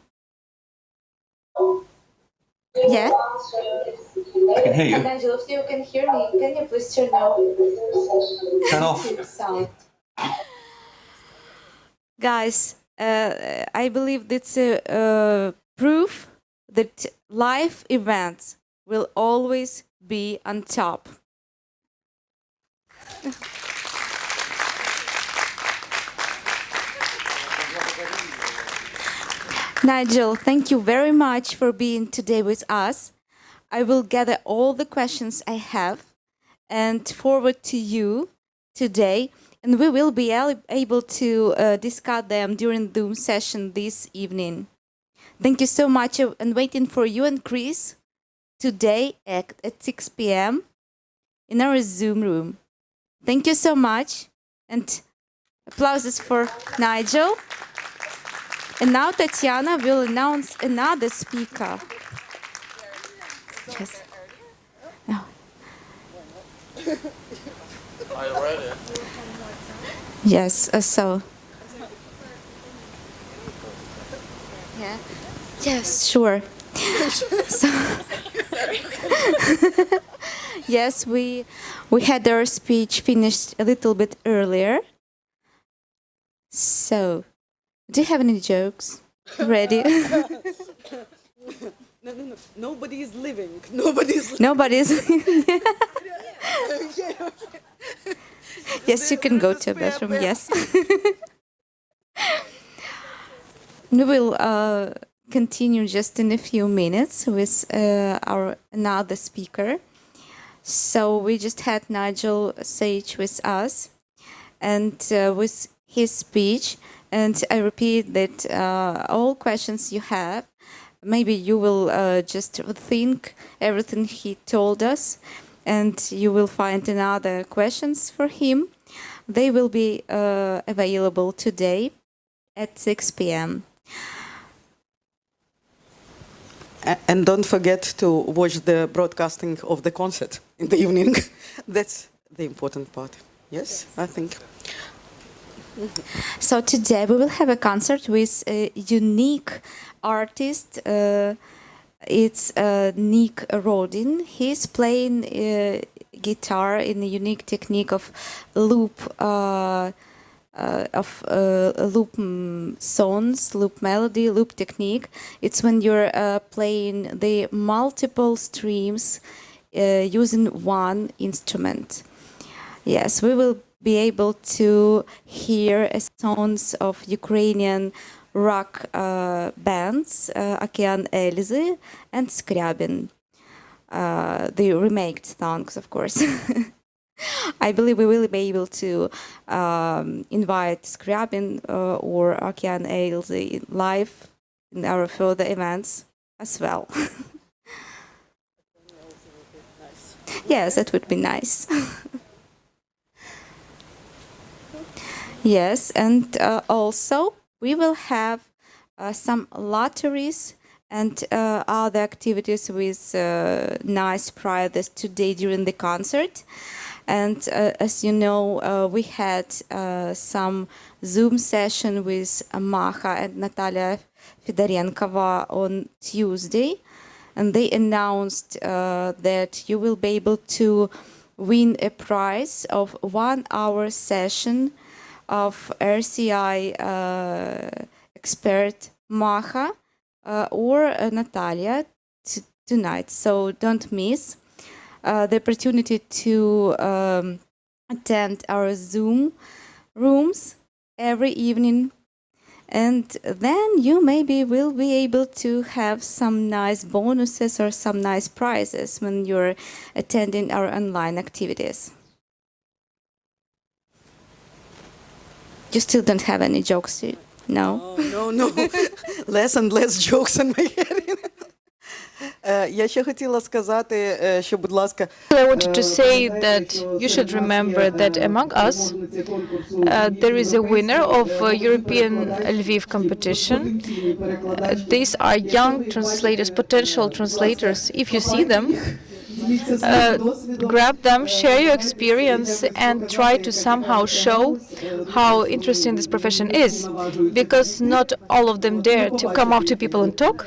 Yeah? I can hear you. Nigel, if you can hear me, can you please turn off Turn off. sound? Guys, I believe that's a proof that live events will always be on top. Nigel, thank you very much for being today with us. I will gather all the questions I have, and forward to you today, and we will be able to discuss them during the Zoom session this evening. Thank you so much, and waiting for you and Chris today at 6 p.m. in our Zoom room. Thank you so much, and applauses for Nigel. And now Tatiana will announce another speaker. Yes. No. Are you ready? Yes, so. Yeah. Yes, sure. So, yes, we had our speech finished a little bit earlier. So, do you have any jokes ready? No. Nobody is living. Nobody's. Yes, you can go to a bathroom. Yes. We will continue just in a few minutes with our another speaker. So we just had Nigel Sage with us, and with his speech. And I repeat that all questions you have, maybe you will just think everything he told us, and you will find another questions for him. They will be available today at 6 p.m. And don't forget to watch the broadcasting of the concert in the evening. That's the important part. Yes, I think. So today we will have a concert with a unique artist. It's Nick Rodin. He's playing guitar in a unique technique of loop songs, loop melody, loop technique. It's when you're playing the multiple streams using one instrument. Yes, we will be able to hear sounds of Ukrainian rock bands, Okean Elzy and Skryabin. The remade songs, of course. I believe we will be able to invite Skryabin or Okean Elzy live in our further events as well. Yes, that would be nice. Yes, and also we will have some lotteries and other activities with nice prizes today during the concert. And as you know, we had some Zoom session with Macha and Natalia Fedorenkova on Tuesday, and they announced that you will be able to win a prize of 1 hour session of RCI expert Macha or Natalia tonight. So don't miss the opportunity to attend our Zoom rooms every evening. And then you maybe will be able to have some nice bonuses or some nice prizes when you're attending our online activities. You still don't have any jokes, no? No. Less and less jokes in my head. Я ще хотіла сказати, що, будь ласка, I wanted to say that you should remember that among us, there is a winner of European Lviv competition. These are young translators, potential translators. If you see them, grab them, share your experience, and try to somehow show how interesting this profession is, because not all of them dare to come up to people and talk.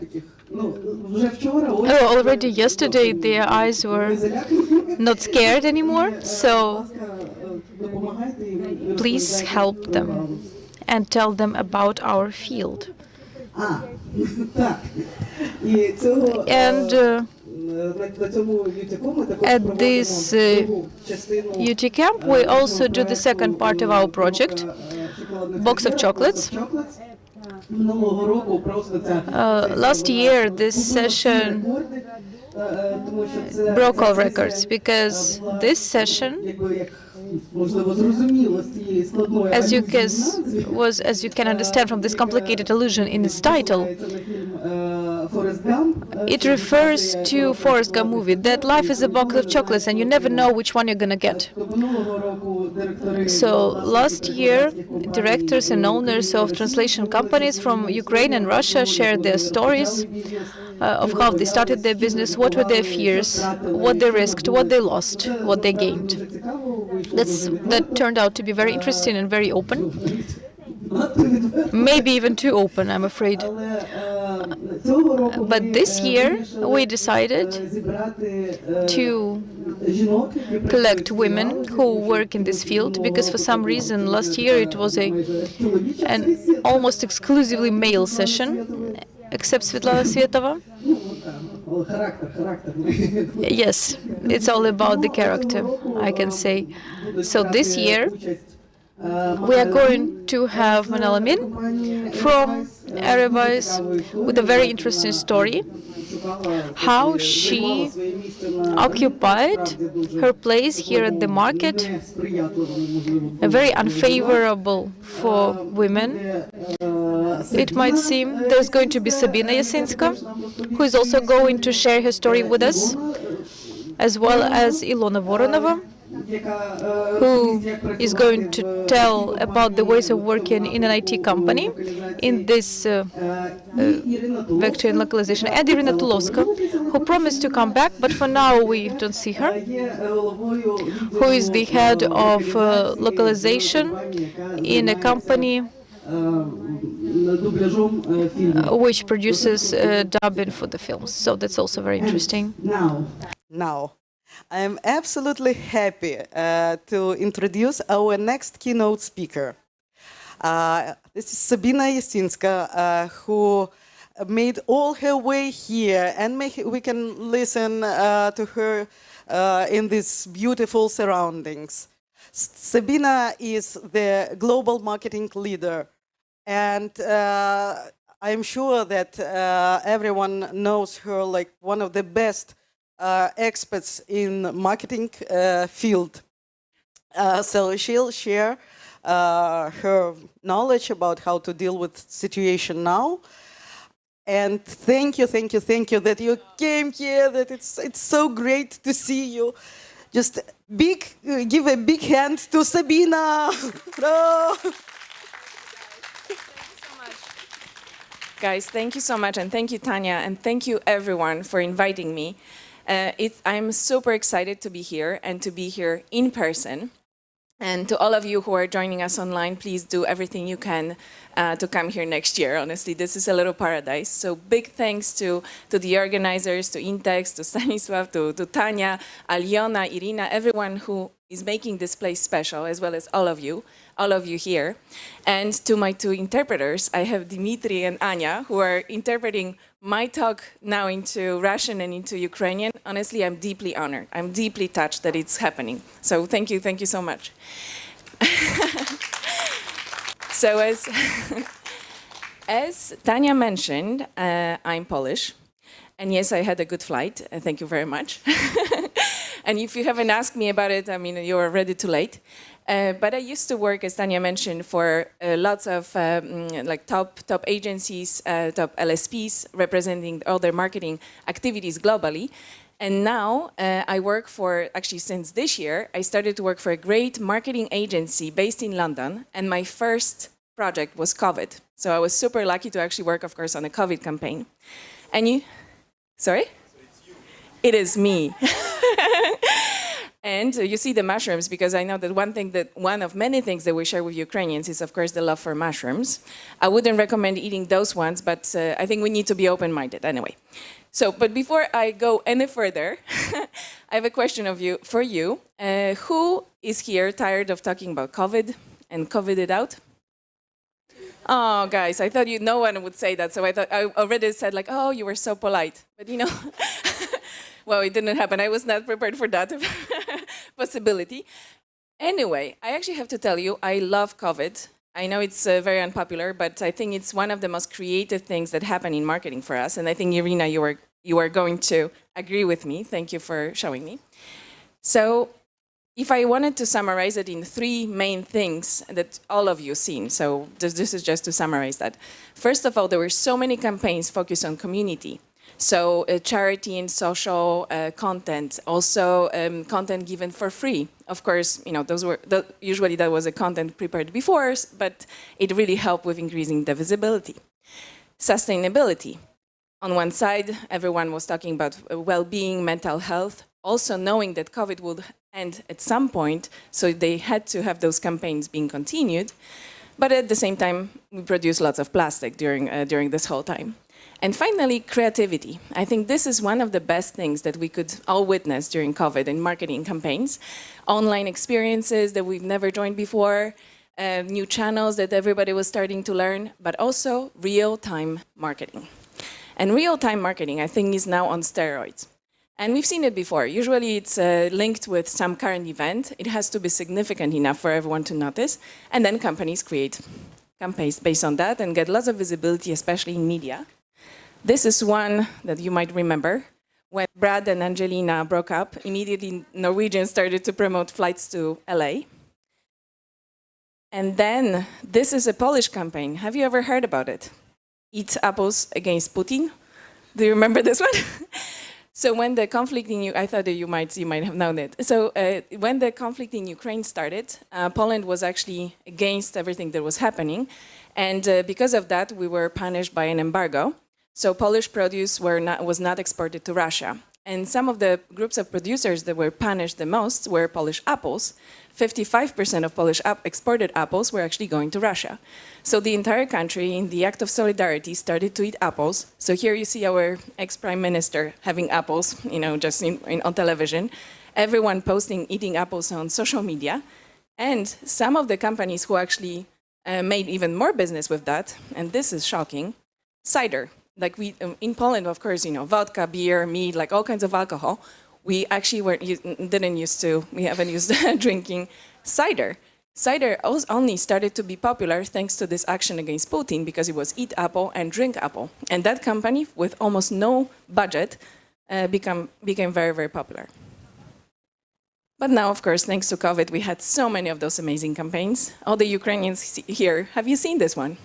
Already yesterday their eyes were not scared anymore, so please help them and tell them about our field. And at this UT camp we also do the second part of our project, Box of Chocolates. Last year, this session broke all records because this session, as you can understand from this complicated allusion in its title, it refers to Forrest Gump movie, that life is a box of chocolates and you never know which one you're gonna get. So last year, directors and owners of translation companies from Ukraine and Russia shared their stories of how they started their business, what were their fears, what they risked, what they lost, what they gained. That turned out to be very interesting and very open. Maybe even too open, I'm afraid. But this year we decided to collect women who work in this field, because for some reason last year it was an almost exclusively male session, except Svetlana Svetova. Yes, it's all about the character, I can say. So this year we are going to have Manal Amin from Erebus with a very interesting story, how she occupied her place here at the market, very unfavorable for women. It might seem. There's going to be Sabina Yasinska, who is also going to share her story with us, as well as Ilona Voronova, who is going to tell about the ways of working in an IT company in this vector and localization, and Irina Tulovska, who promised to come back, but for now we don't see her, who is the head of localization in a company which produces dubbing for the films. So that's also very interesting. Now, I am absolutely happy to introduce our next keynote speaker. This is Sabina Yasinska, who made all her way here, and we can listen to her in these beautiful surroundings. Sabina is the global marketing leader, and I'm sure that everyone knows her like one of the best experts in marketing field. So she'll share her knowledge about how to deal with situation now. And thank you that you came here, that it's so great to see you. Just give a big hand to Sabina. Guys, thank you so much, and thank you, Tanya, and thank you everyone for inviting me. I'm super excited to be here and to be here in person. And to all of you who are joining us online, please do everything you can to come here next year. Honestly, this is a little paradise. So big thanks to the organizers, to Intex, to Stanisław, to Tanya, Aliona, Irina, everyone who is making this place special, as well as all of you here. And to my two interpreters, I have Dimitri and Anya, who are interpreting my talk now into Russian and into Ukrainian. Honestly, I'm deeply honored. I'm deeply touched that it's happening. So thank you so much. So as Tanya mentioned, I'm Polish. And yes, I had a good flight. Thank you very much. And if you haven't asked me about it, I mean, you're already too late. But I used to work, as Tanya mentioned, for lots of like top agencies, top LSPs, representing all their marketing activities globally. And now I work for, actually since this year, I started to work for a great marketing agency based in London. And my first project was COVID. So I was super lucky to actually work, of course, on a COVID campaign. And you, sorry? So it's you. It is me. And you see the mushrooms, because I know that one of many things that we share with Ukrainians is, of course, the love for mushrooms. I wouldn't recommend eating those ones, but I think we need to be open-minded anyway. So, but before I go any further, I have a question for you. Who is here tired of talking about COVID and COVID it out? Oh, guys, I thought no one would say that, so I already said like, oh, you were so polite. But you know, well, it didn't happen. I was not prepared for that possibility. Anyway, I actually have to tell you, I love COVID. I know it's very unpopular, but I think it's one of the most creative things that happen in marketing for us. And I think, Irina, you you are going to agree with me. Thank you for showing me. So if I wanted to summarize it in 3 main things that all of you seen, so this is just to summarize that. First of all, there were so many campaigns focused on community. So charity and social content, also content given for free. Of course, you know, usually that was a content prepared before, but it really helped with increasing the visibility. Sustainability. On one side, everyone was talking about well-being, mental health, also knowing that COVID would end at some point, so they had to have those campaigns being continued. But at the same time, we produced lots of plastic during this whole time. And finally, creativity. I think this is one of the best things that we could all witness during COVID in marketing campaigns. Online experiences that we've never joined before, new channels that everybody was starting to learn, but also real-time marketing. And real-time marketing, I think, is now on steroids. And we've seen it before. Usually it's linked with some current event. It has to be significant enough for everyone to notice. And then companies create campaigns based on that and get lots of visibility, especially in media. This is one that you might remember. When Brad and Angelina broke up, immediately Norwegian started to promote flights to LA. And then this is a Polish campaign. Have you ever heard about it? Eat apples against Putin. Do you remember this one? So when the conflict in I thought that you might have known it. So when the conflict in Ukraine started, Poland was actually against everything that was happening. And because of that, we were punished by an embargo. So Polish produce was not exported to Russia. And some of the groups of producers that were punished the most were Polish apples. 55% of Polish exported apples were actually going to Russia. So the entire country, in the act of solidarity, started to eat apples. So here you see our ex-prime minister having apples, you know, just on television. Everyone posting eating apples on social media. And some of the companies who actually made even more business with that, and this is shocking, cider. Like in Poland, of course, you know, vodka, beer, mead, like all kinds of alcohol. We actually haven't used drinking cider. Cider only started to be popular thanks to this action against Putin because it was eat apple and drink apple. And that company, with almost no budget, became very, very popular. But now, of course, thanks to COVID, we had so many of those amazing campaigns. All the Ukrainians here, have you seen this one?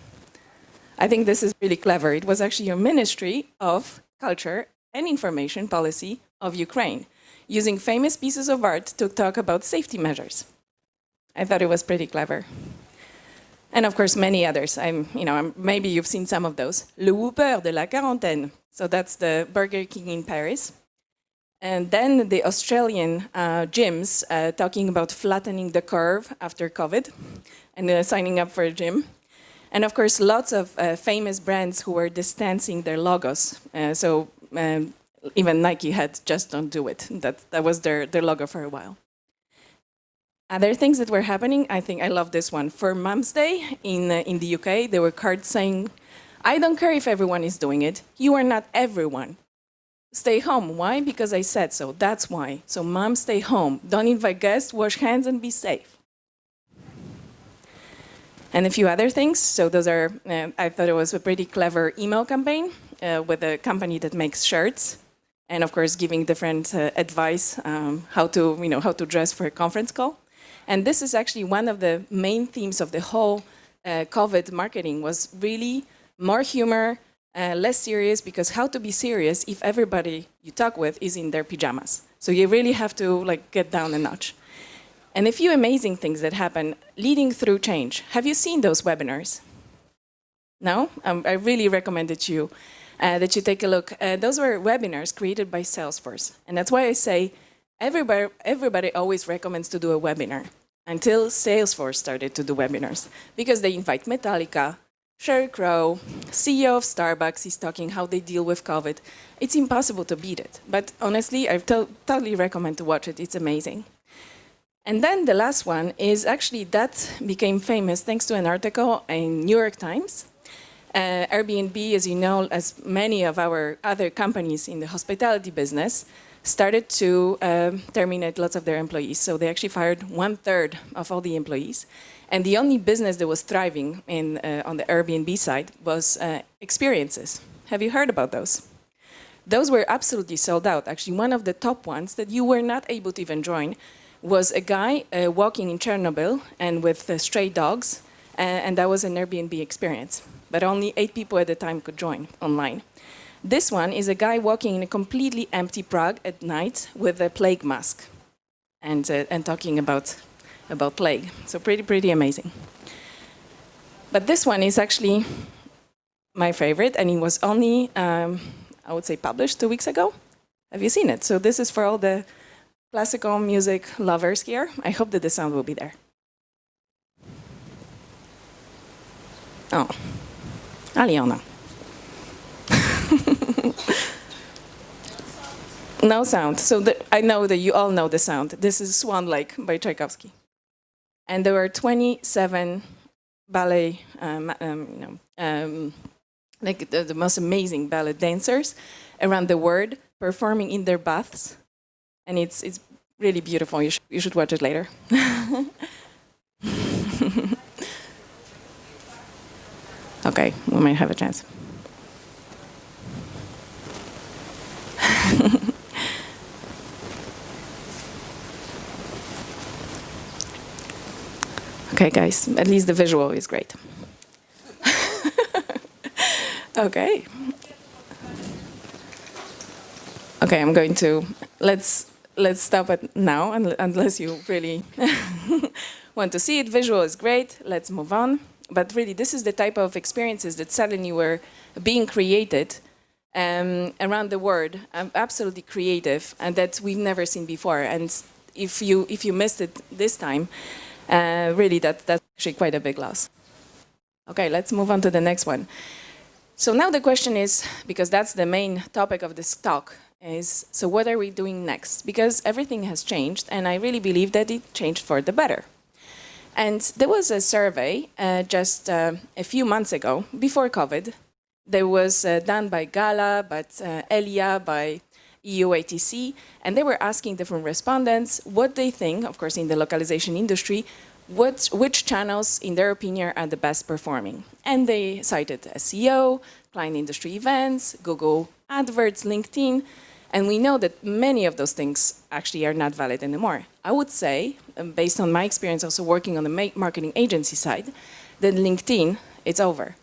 I think this is really clever. It was actually a Ministry of Culture and Information Policy of Ukraine, using famous pieces of art to talk about safety measures. I thought it was pretty clever. And of course, many others. Maybe you've seen some of those. Le Whopper de la quarantaine. So that's the Burger King in Paris. And then the Australian gyms talking about flattening the curve after COVID and signing up for a gym. And of course, lots of famous brands who were distancing their logos. Even Nike had "Just Don't Do It." That was their logo for a while. Other things that were happening, I think I love this one. For Mum's Day in the UK, there were cards saying, "I don't care if everyone is doing it. You are not everyone. Stay home." Why? Because I said so. That's why. So mom, stay home. Don't invite guests. Wash hands and be safe. And a few other things. So those are, I thought it was a pretty clever email campaign with a company that makes shirts. And of course, giving different advice how to dress for a conference call. And this is actually one of the main themes of the whole COVID marketing was really more humor, less serious, because how to be serious if everybody you talk with is in their pajamas. So you really have to get down a notch. And a few amazing things that happen leading through change. Have you seen those webinars? No? I really recommend that you take a look. Those were webinars created by Salesforce. And that's why I say everybody always recommends to do a webinar until Salesforce started to do webinars. Because they invite Metallica, Sheryl Crow, CEO of Starbucks is talking how they deal with COVID. It's impossible to beat it. But honestly, I totally recommend to watch it. It's amazing. And then the last one is actually that became famous thanks to an article in New York Times. Airbnb, as you know, as many of our other companies in the hospitality business, started to terminate lots of their employees. So they actually fired 1/3 of all the employees. And the only business that was thriving on the Airbnb side was experiences. Have you heard about those? Those were absolutely sold out. Actually, one of the top ones that you were not able to even join was a guy walking in Chernobyl and with stray dogs, and that was an Airbnb experience. But only 8 people at the time could join online. This one is a guy walking in a completely empty Prague at night with a plague mask and talking about plague. So pretty amazing. But this one is actually my favorite, and it was only, I would say, published 2 weeks ago. Have you seen it? So this is for all the classical music lovers here. I hope that the sound will be there. Oh, Aliona. No sound. So I know that you all know the sound. This is Swan Lake by Tchaikovsky. And there were 27 ballet, like the most amazing ballet dancers around the world performing in their baths. And it's really beautiful. You should watch it later. Okay, we might have a chance. Okay, guys, at least the visual is great. Okay. Okay, I'm going to, let's stop it now, unless you really want to see it. Visual is great, let's move on. But really, this is the type of experiences that suddenly were being created around the world, absolutely creative, and that we've never seen before. And if you missed it this time, really, that's actually quite a big loss. Okay, let's move on to the next one. So now the question is, because that's the main topic of this talk, is, so what are we doing next? Because everything has changed, and I really believe that it changed for the better. And there was a survey just a few months ago, before COVID, that was done by Gala, by Elia, by EUATC, and they were asking different respondents what they think, of course in the localization industry, which channels, in their opinion, are the best performing. And they cited SEO, client industry events, Google AdWords, LinkedIn, and we know that many of those things actually are not valid anymore. I would say, based on my experience also working on the marketing agency side, that LinkedIn, it's over.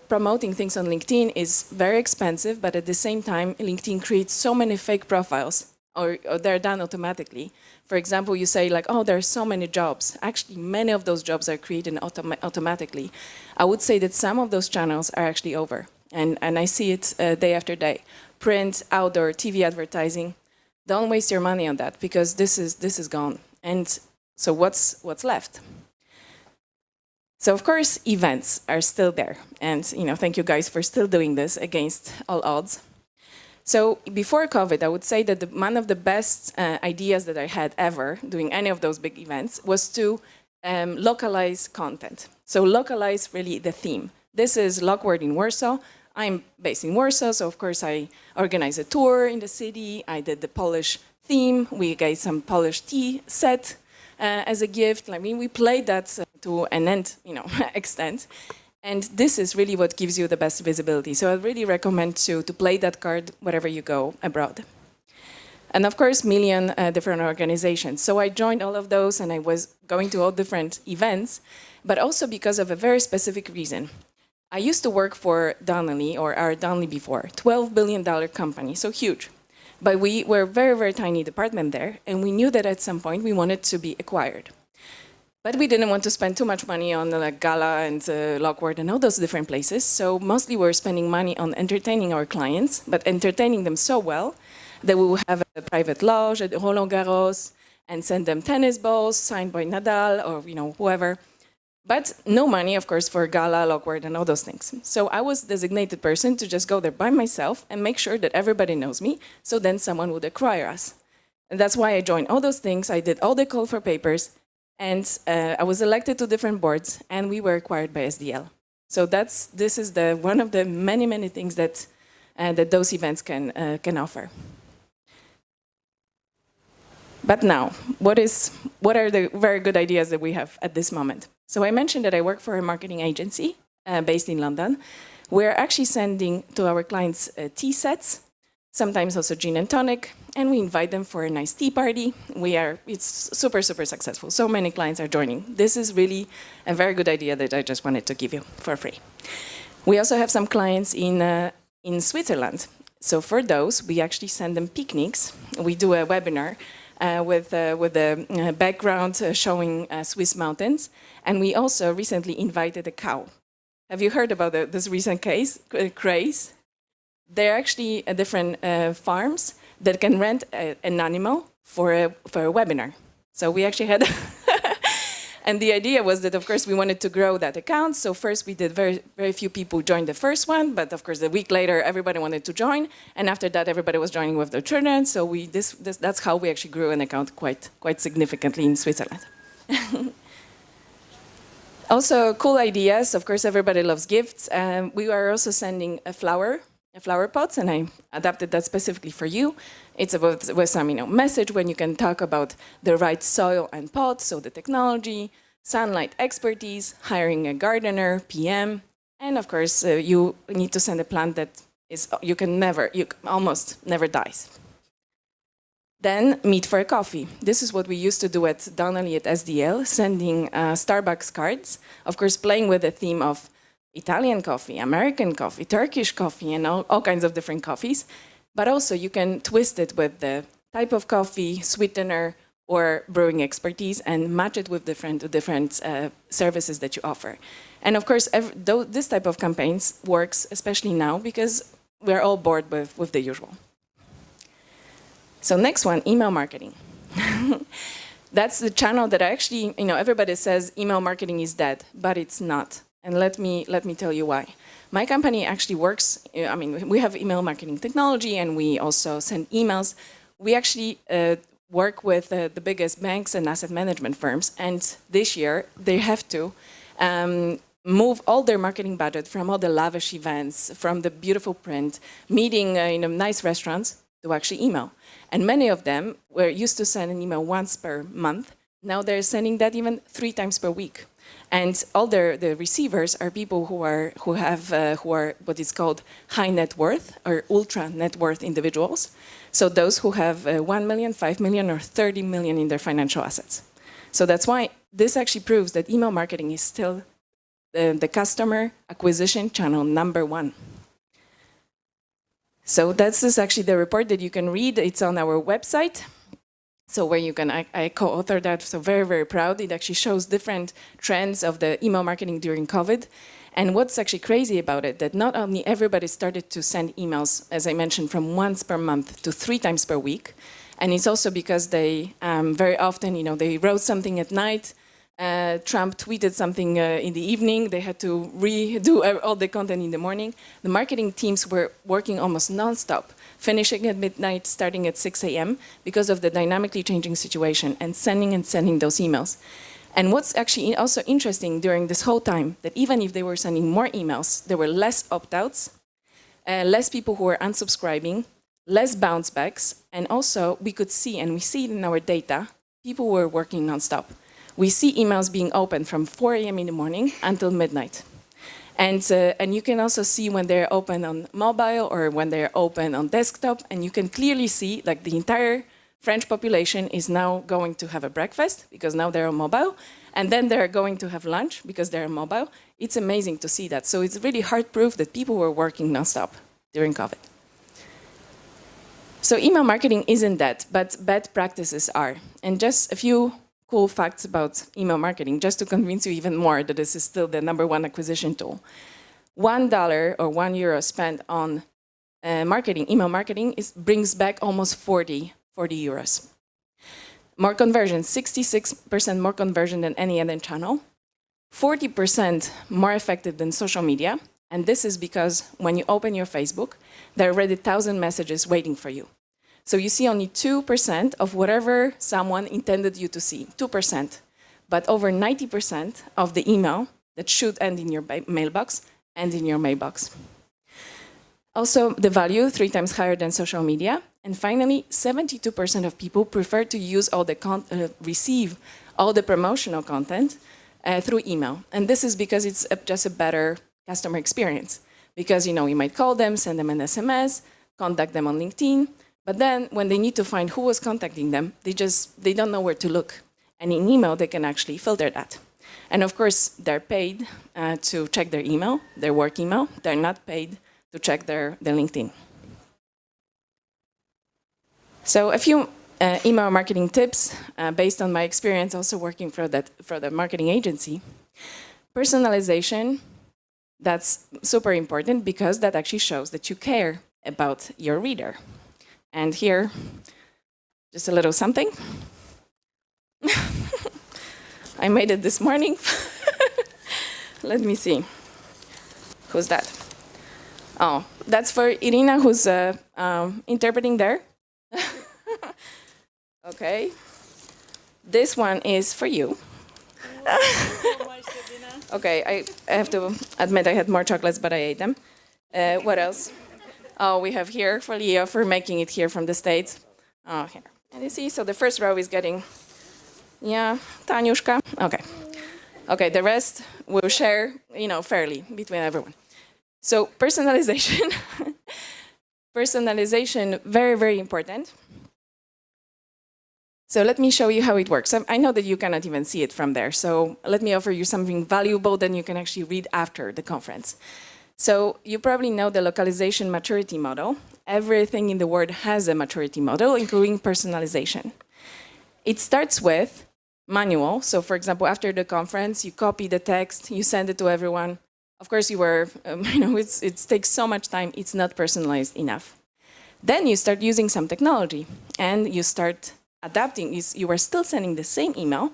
Promoting things on LinkedIn is very expensive, but at the same time, LinkedIn creates so many fake profiles, or they're done automatically. For example, you say like, oh, there are so many jobs. Actually, many of those jobs are created automatically. I would say that some of those channels are actually over, and I see it day after day. Print, outdoor, TV advertising. Don't waste your money on that, because this is gone. And so what's left? So of course, events are still there. And thank you guys for still doing this against all odds. So before COVID, I would say that one of the best ideas that I had ever doing any of those big events was to localize content. So localize really the theme. This is Lockword in Warsaw. I'm based in Warsaw, so of course I organized a tour in the city. I did the Polish theme. We gave some Polish tea set as a gift. I mean, we played that to an end, extent. And this is really what gives you the best visibility. So I really recommend to play that card wherever you go abroad. And of course, million different organizations. So I joined all of those, and I was going to all different events, but also because of a very specific reason. I used to work for Donnelley, or our Donnelley before, $12 billion company, so huge. But we were a very, very tiny department there, and we knew that at some point we wanted to be acquired. But we didn't want to spend too much money on like Gala and Lockword and all those different places, so mostly we were spending money on entertaining our clients, but entertaining them so well that we would have a private lounge at Roland Garros and send them tennis balls signed by Nadal or whoever. But no money, of course, for Gala, Lockword, and all those things. So I was designated person to just go there by myself and make sure that everybody knows me, so then someone would acquire us. And that's why I joined all those things. I did all the call for papers, and I was elected to different boards, and we were acquired by SDL. So this is one of the many, many things that those events can offer. But now, what are the very good ideas that we have at this moment? So I mentioned that I work for a marketing agency based in London. We're actually sending to our clients tea sets sometimes also gin and tonic, and we invite them for a nice tea party. It's super, super successful. So many clients are joining. This is really a very good idea that I just wanted to give you for free. We also have some clients in Switzerland. So for those, we actually send them picnics. We do a webinar with a background showing Swiss mountains. And we also recently invited a cow. Have you heard about this recent craze? They're actually different farms that can rent an animal for a webinar. So we actually had, and the idea was that, of course, we wanted to grow that account. So first we did very few people joined the first one, but of course a week later everybody wanted to join, and after that everybody was joining with their children. So that's how we actually grew an account quite significantly in Switzerland. Also, cool ideas. Of course, everybody loves gifts. We are also sending a flower pots, and I adapted that specifically for you. It's with some message when you can talk about the right soil and pots, so the technology, sunlight expertise, hiring a gardener, PM, and of course you need to send a plant that almost never dies. Then meet for a coffee. This is what we used to do at Donnelly at SDL, sending Starbucks cards, of course playing with the theme of Italian coffee, American coffee, Turkish coffee, and all kinds of different coffees. But also you can twist it with the type of coffee, sweetener, or brewing expertise and match it with different services that you offer. And of course, this type of campaigns works especially now because we're all bored with the usual. So next one, email marketing. That's the channel that actually, everybody says email marketing is dead, but it's not. And let me tell you why. My company actually works, we have email marketing technology and we also send emails. We actually work with the biggest banks and asset management firms. And this year, they have to move all their marketing budget from all the lavish events, from the beautiful print, meeting nice restaurants, to actually email. And many of them were used to send an email once per month. Now they're sending that even 3 times per week. And all the receivers are people who are what is called high net worth or ultra net worth individuals. So those who have 1 million, 5 million, or 30 million in their financial assets. So that's why this actually proves that email marketing is still the customer acquisition channel #1. So that's actually the report that you can read. It's on our website. So where you can, I co-authored that, so very, very proud. It actually shows different trends of the email marketing during COVID. And what's actually crazy about it, that not only everybody started to send emails, as I mentioned, from once per month to 3 times per week. And it's also because they very often, they wrote something at night, Trump tweeted something in the evening, they had to redo all the content in the morning. The marketing teams were working almost non-stop, finishing at midnight, starting at 6 a.m. because of the dynamically changing situation and sending those emails. And what's actually also interesting during this whole time, that even if they were sending more emails, there were less opt-outs, less people who were unsubscribing, less bounce backs, and also we could see, and we see it in our data, people were working non-stop. We see emails being opened from 4 a.m. in the morning until midnight. And you can also see when they're open on mobile or when they're open on desktop, and you can clearly see like the entire French population is now going to have a breakfast because now they're on mobile, and then they're going to have lunch because they're on mobile. It's amazing to see that. So it's really hard proof that people were working nonstop during COVID. So email marketing isn't dead, but bad practices are. And just a few cool facts about email marketing, just to convince you even more that this is still the #1 acquisition tool. $1 or €1 spent on email marketing brings back almost 40 euros. More conversion, 66% more conversion than any other channel, 40% more effective than social media. And this is because when you open your Facebook, there are already 1,000 messages waiting for you. So you see only 2% of whatever someone intended you to see, 2%. But over 90% of the email that should end in your mailbox ends in your mailbox. Also, the value, 3 times higher than social media. And finally, 72% of people prefer to use receive all the promotional content through email. And this is because it's just a better customer experience. Because, you might call them, send them an SMS, contact them on LinkedIn. But then when they need to find who was contacting them, they don't know where to look. And in email, they can actually filter that. And of course, they're paid to check their email, their work email. They're not paid to check their LinkedIn. So a few email marketing tips based on my experience also working for the marketing agency. Personalization, that's super important because that actually shows that you care about your reader. And here, just a little something. I made it this morning. Let me see. Who's that? Oh, that's for Irina, who's interpreting there. Okay. This one is for you. Okay, I have to admit I had more chocolates, but I ate them. What else? Oh, we have here for Leo for making it here from the States. Oh, here. And you see, so the first row is getting, yeah, Tanyushka. Okay. Okay, the rest we'll share, fairly between everyone. So personalization. Personalization, very, very important. So let me show you how it works. I know that you cannot even see it from there, so let me offer you something valuable that you can actually read after the conference. So you probably know the localization maturity model. Everything in the world has a maturity model, including personalization. It starts with manual. So for example, after the conference, you copy the text, you send it to everyone. Of course, it takes so much time, it's not personalized enough. Then you start using some technology, and you start adapting. You are still sending the same email,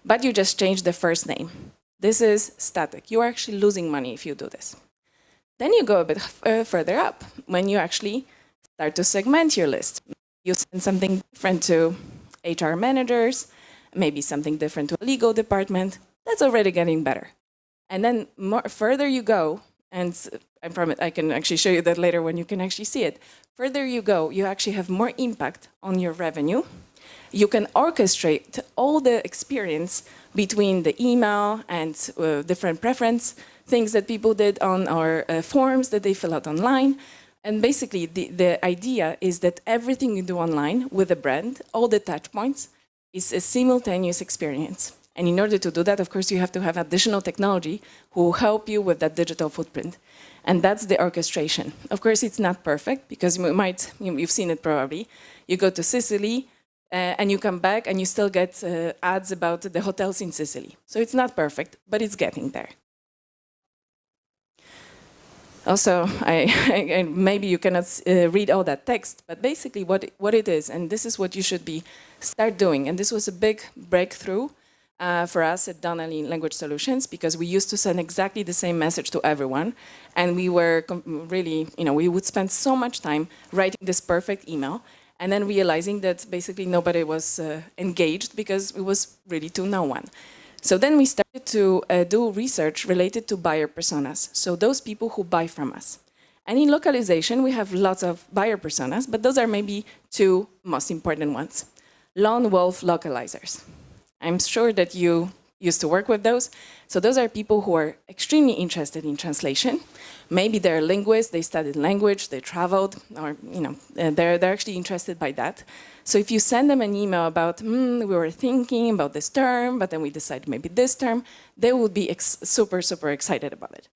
but you just change the first name. This is static. You are actually losing money if you do this. Then you go a bit further up when you actually start to segment your list. You send something different to HR managers, maybe something different to a legal department. That's already getting better. And then further you go, and I can actually show you that later when you can actually see it. Further you go, you actually have more impact on your revenue. You can orchestrate all the experience between the email and different preference, things that people did on our forms that they fill out online. And basically, the idea is that everything you do online with a brand, all the touch points, is a simultaneous experience. And in order to do that, of course, you have to have additional technology who will help you with that digital footprint. And that's the orchestration. Of course, it's not perfect because you've seen it probably. You go to Sicily, and you come back and you still get ads about the hotels in Sicily. So it's not perfect, but it's getting there. Also, maybe you cannot read all that text, but basically what it is, and this is what you should start doing, and this was a big breakthrough for us at Donnelley Language Solutions, because we used to send exactly the same message to everyone, and we were really, we would spend so much time writing this perfect email, and then realizing that basically nobody was engaged because it was really to no one. So then we started to do research related to buyer personas, so those people who buy from us. And in localization, we have lots of buyer personas, but those are maybe two most important ones. Lone wolf localizers. I'm sure that you used to work with those. So those are people who are extremely interested in translation. Maybe they're linguists, they studied language, they traveled, or they're actually interested by that. So if you send them an email about, we were thinking about this term, but then we decided maybe this term, they would be super, super excited about it.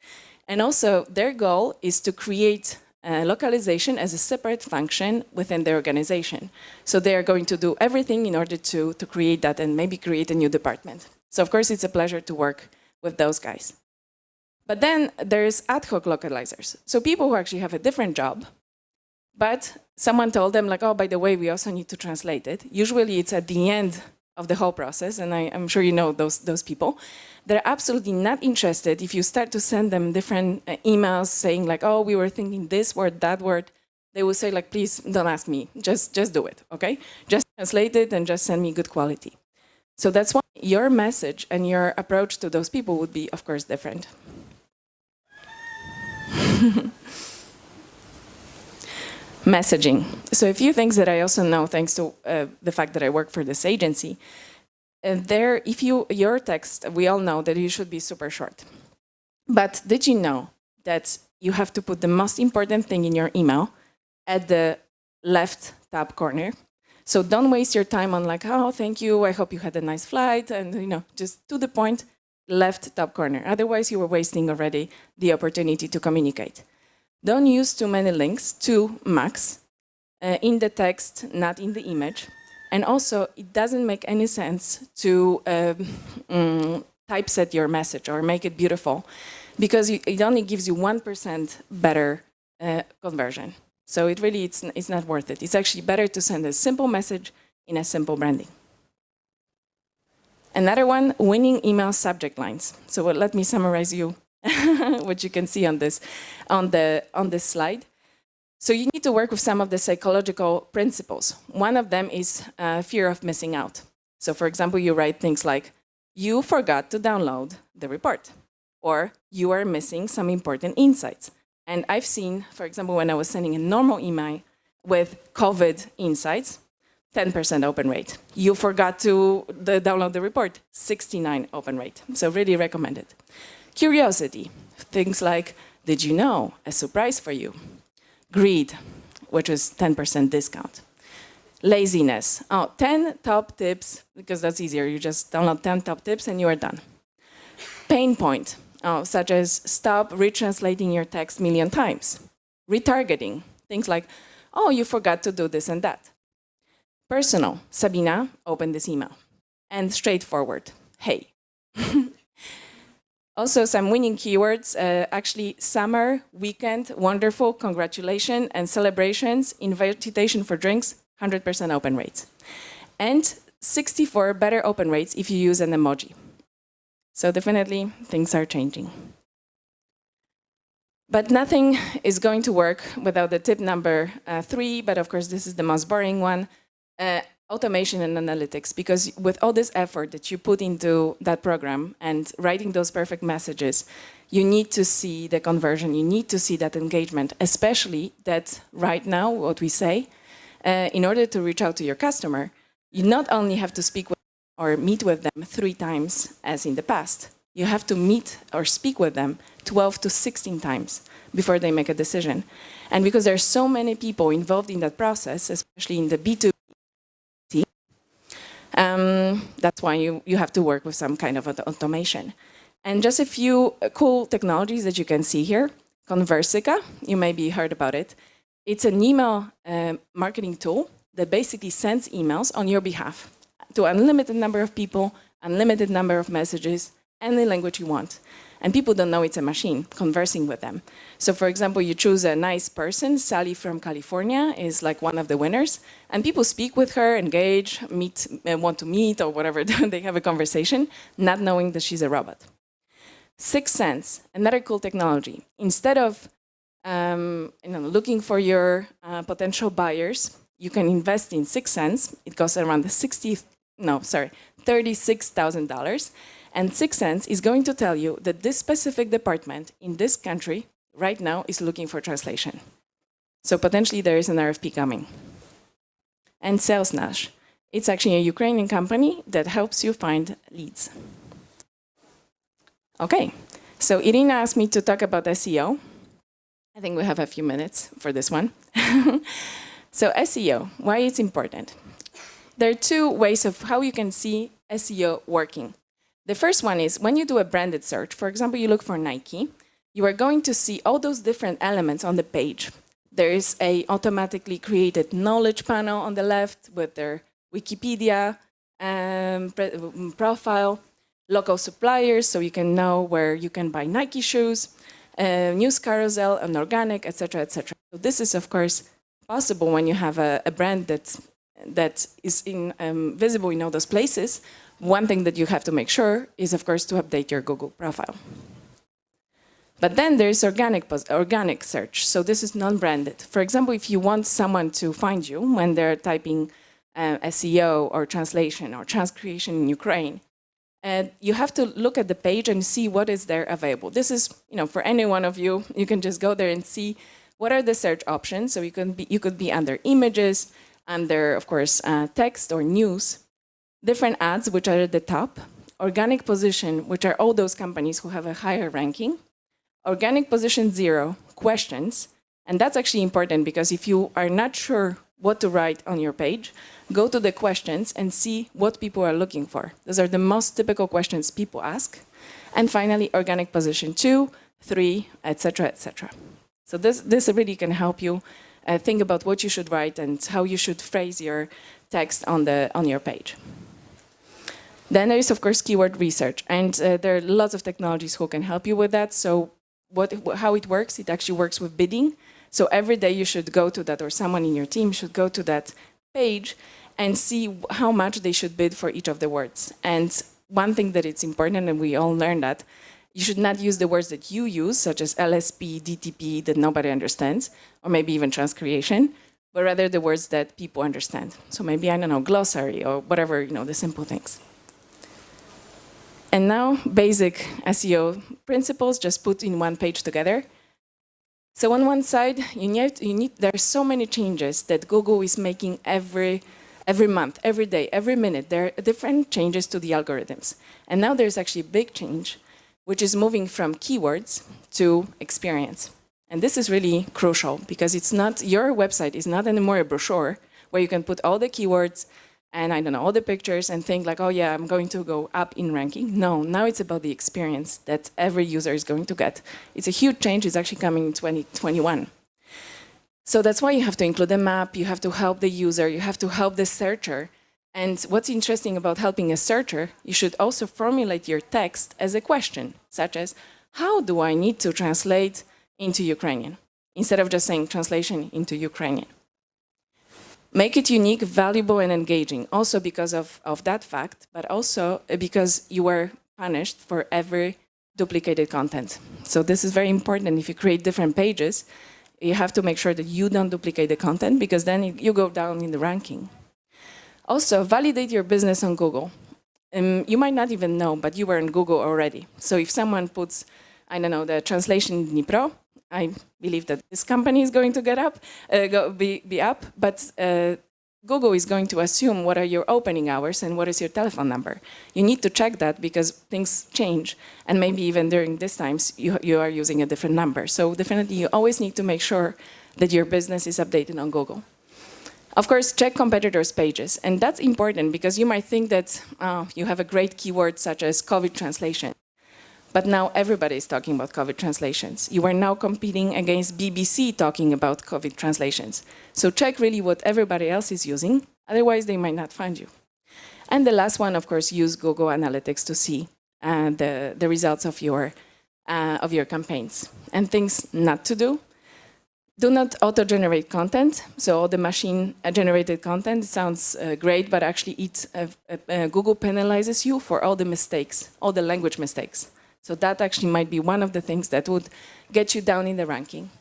And also their goal is to create localization as a separate function within their organization. So they are going to do everything in order to create that and maybe create a new department. So of course, it's a pleasure to work with those guys. But then there's ad hoc localizers. So people who actually have a different job, but someone told them like, oh, by the way, we also need to translate it. Usually it's at the end of the whole process, and I'm sure you know those people. They're absolutely not interested if you start to send them different emails saying like, oh, we were thinking this word, that word. They will say like, please don't ask me, just do it, okay? Just translate it and just send me good quality. So that's why your message and your approach to those people would be, of course, different. Messaging. So a few things that I also know, thanks to the fact that I work for this agency, your text, we all know that you should be super short. But did you know that you have to put the most important thing in your email at the left top corner. So don't waste your time on like, oh, thank you, I hope you had a nice flight, and just to the point, left top corner. Otherwise, you were wasting already the opportunity to communicate. Don't use too many links, to max, in the text, not in the image. And also, it doesn't make any sense to typeset your message or make it beautiful, because it only gives you 1% better conversion. So it's not worth it. It's actually better to send a simple message in a simple branding. Another one, winning email subject lines. So let me summarize you what you can see on this slide. So you need to work with some of the psychological principles. One of them is fear of missing out. So for example, you write things like, you forgot to download the report, or you are missing some important insights. And I've seen, for example, when I was sending a normal email with COVID insights, 10% open rate. You forgot to download the report, 69 open rate. So really recommended. Curiosity, things like, did you know, a surprise for you. Greed, which is 10% discount. Laziness, 10 top tips, because that's easier. You just download 10 top tips and you are done. Pain point, such as stop retranslating your text 1,000,000 times. Retargeting, things like, oh, you forgot to do this and that. Personal, Sabina, open this email. And straightforward, hey. Also, some winning keywords, actually, summer, weekend, wonderful, congratulations, and celebrations, invitation for drinks, 100% open rates. And 64 better open rates if you use an emoji. So definitely, things are changing. But nothing is going to work without the tip number 3, but of course, this is the most boring one. Automation and analytics, because with all this effort that you put into that program and writing those perfect messages, you need to see the conversion, you need to see that engagement, especially that right now, what we say, in order to reach out to your customer, you not only have to speak with or meet with them 3 times as in the past, you have to meet or speak with them 12 to 16 times before they make a decision. And because there are so many people involved in that process, especially in the B2B, that's why you have to work with some kind of automation. And just a few cool technologies that you can see here. Conversica, you maybe heard about it. It's an email marketing tool that basically sends emails on your behalf to unlimited number of people, unlimited number of messages, any language you want. And people don't know it's a machine conversing with them. So for example, you choose a nice person, Sally from California is like one of the winners, and people speak with her, engage, meet, want to meet or whatever, they have a conversation, not knowing that she's a robot. 6 Sense, another cool technology. Instead of looking for your potential buyers, you can invest in 6 Sense. It costs around $36,000. And 6 Sense is going to tell you that this specific department in this country right now is looking for translation. So potentially there is an RFP coming. And SalesNash, it's actually a Ukrainian company that helps you find leads. Okay, so Irina asked me to talk about SEO. I think we have a few minutes for this one. So SEO, why it's important? There are 2 ways of how you can see SEO working. The first one is when you do a branded search, for example, you look for Nike, you are going to see all those different elements on the page. There is a automatically created knowledge panel on the left with their Wikipedia profile, local suppliers, so you can know where you can buy Nike shoes, news carousel, and organic, etc., etc. So this is, of course, possible when you have a brand that is visible in all those places. One thing that you have to make sure is, of course, to update your Google profile. But then there's organic search. So this is non-branded. For example, if you want someone to find you when they're typing SEO or translation or transcreation in Ukraine, you have to look at the page and see what is there available. This is, for any one of you, you can just go there and see what are the search options. So you could be under images, under, of course, text or news. Different ads, which are at the top, organic position, which are all those companies who have a higher ranking, organic position 0, questions, And that's actually important because if you are not sure what to write on your page, go to the questions and see what people are looking for. Those are the most typical questions people ask. And finally, organic position 2, 3, etc., etc. So this really can help you think about what you should write and how you should phrase your text on your page. Then there is, of course, keyword research. And there are lots of technologies who can help you with that. So how it works, it actually works with bidding. So every day you should go to that, or someone in your team should go to that page and see how much they should bid for each of the words. And one thing that it's important, and we all learn that, you should not use the words that you use, such as LSP, DTP, that nobody understands, or maybe even transcreation, but rather the words that people understand. So maybe, I don't know, glossary or whatever, the simple things. And now, basic SEO principles, just put in one page together. So on one side, there are so many changes that Google is making every month, every day, every minute. There are different changes to the algorithms. And now there's actually a big change, which is moving from keywords to experience. And this is really crucial because your website is not anymore a brochure where you can put all the keywords and, I don't know, all the pictures and think like, oh yeah, I'm going to go up in ranking. No, now it's about the experience that every user is going to get. It's a huge change. It's actually coming in 2021. So that's why you have to include a map, you have to help the user, you have to help the searcher. And what's interesting about helping a searcher, you should also formulate your text as a question, such as, how do I need to translate into Ukrainian? Instead of just saying translation into Ukrainian. Make it unique, valuable, and engaging, also because of that fact, but also because you are punished for every duplicated content. So this is very important. If you create different pages, you have to make sure that you don't duplicate the content, because then you go down in the ranking. Also, validate your business on Google. You might not even know, but you were on Google already. So if someone puts, I don't know, the translation Dnipro, I believe that this company is going to be up, but Google is going to assume what are your opening hours and what is your telephone number. You need to check that because things change, and maybe even during these times you are using a different number. So definitely you always need to make sure that your business is updated on Google. Of course, check competitors' pages, and that's important because you might think that you have a great keyword such as COVID translation. But now everybody is talking about COVID translations. You are now competing against BBC talking about COVID translations. So check really what everybody else is using, otherwise they might not find you. And the last one, of course, use Google Analytics to see the results of your campaigns. And things not to do. Do not auto-generate content. So all the machine-generated content sounds great, but actually Google penalizes you for all the mistakes, all the language mistakes. So that actually might be one of the things that would get you down in the ranking.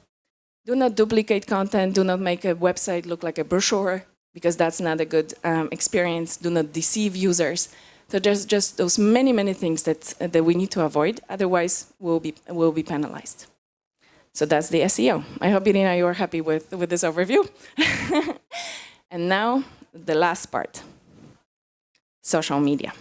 Do not duplicate content. Do not make a website look like a brochure, because that's not a good experience. Do not deceive users. So there's just those many things that we need to avoid. Otherwise, we'll be penalized. So that's the SEO. I hope, Irina, you are happy with this overview. And now, the last part, social media.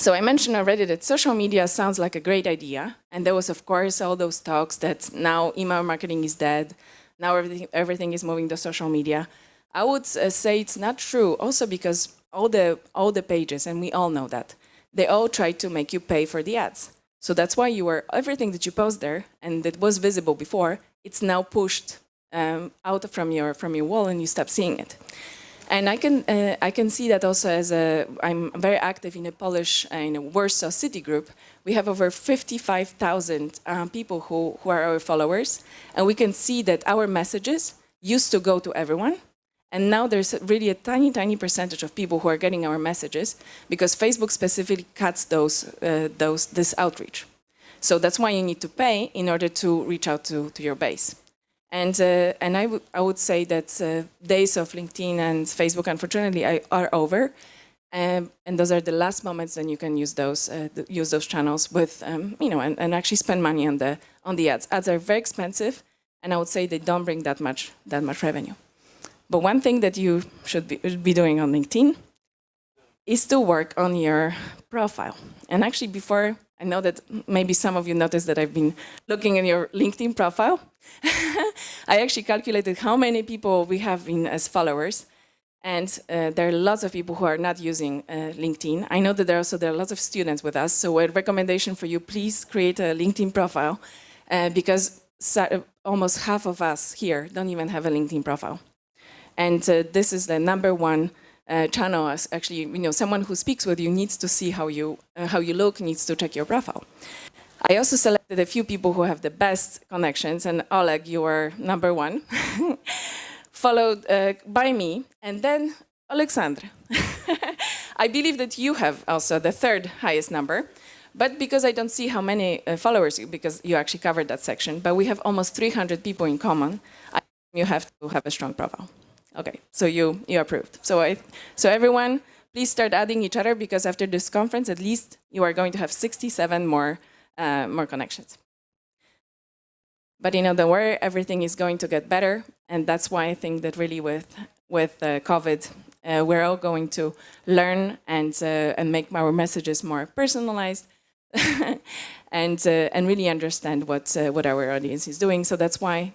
So I mentioned already that social media sounds like a great idea. And there was, of course, all those talks that now email marketing is dead. Now everything is moving to social media. I would say it's not true, also because all the pages, and we all know that, they all try to make you pay for the ads. So that's why everything that you post there and that was visible before, it's now pushed out from your wall and you stop seeing it. And I can see that also as I'm very active in a Polish, in a Warsaw City group. We have over 55,000 people who are our followers. And we can see that our messages used to go to everyone. And now there's really a tiny percentage of people who are getting our messages because Facebook specifically cuts this outreach. So that's why you need to pay in order to reach out to your base. And I would say that days of LinkedIn and Facebook, unfortunately, are over. And those are the last moments when you can use those channels with, and actually spend money on the ads. Ads are very expensive, and I would say they don't bring that much revenue. But one thing that you should be doing on LinkedIn is to work on your profile. And actually, before I know that maybe some of you noticed that I've been looking in your LinkedIn profile. I actually calculated how many people we have as followers. And there are lots of people who are not using LinkedIn. I know that there are lots of students with us. So a recommendation for you, please create a LinkedIn profile because almost half of us here don't even have a LinkedIn profile. And this is the number one channel. Actually, someone who speaks with you needs to see how you look, needs to check your profile. I also selected a few people who have the best connections, and Oleg, you are number one, followed by me, and then Alexandre. I believe that you have also the third highest number, but because I don't see how many followers, because you actually covered that section, but we have almost 300 people in common, you have to have a strong profile. Okay, so you approved. So everyone, please start adding each other, because after this conference, at least you are going to have 67 more connections. But don't worry, everything is going to get better, and that's why I think that really with COVID, we're all going to learn and make our messages more personalized, and really understand what our audience is doing. So that's why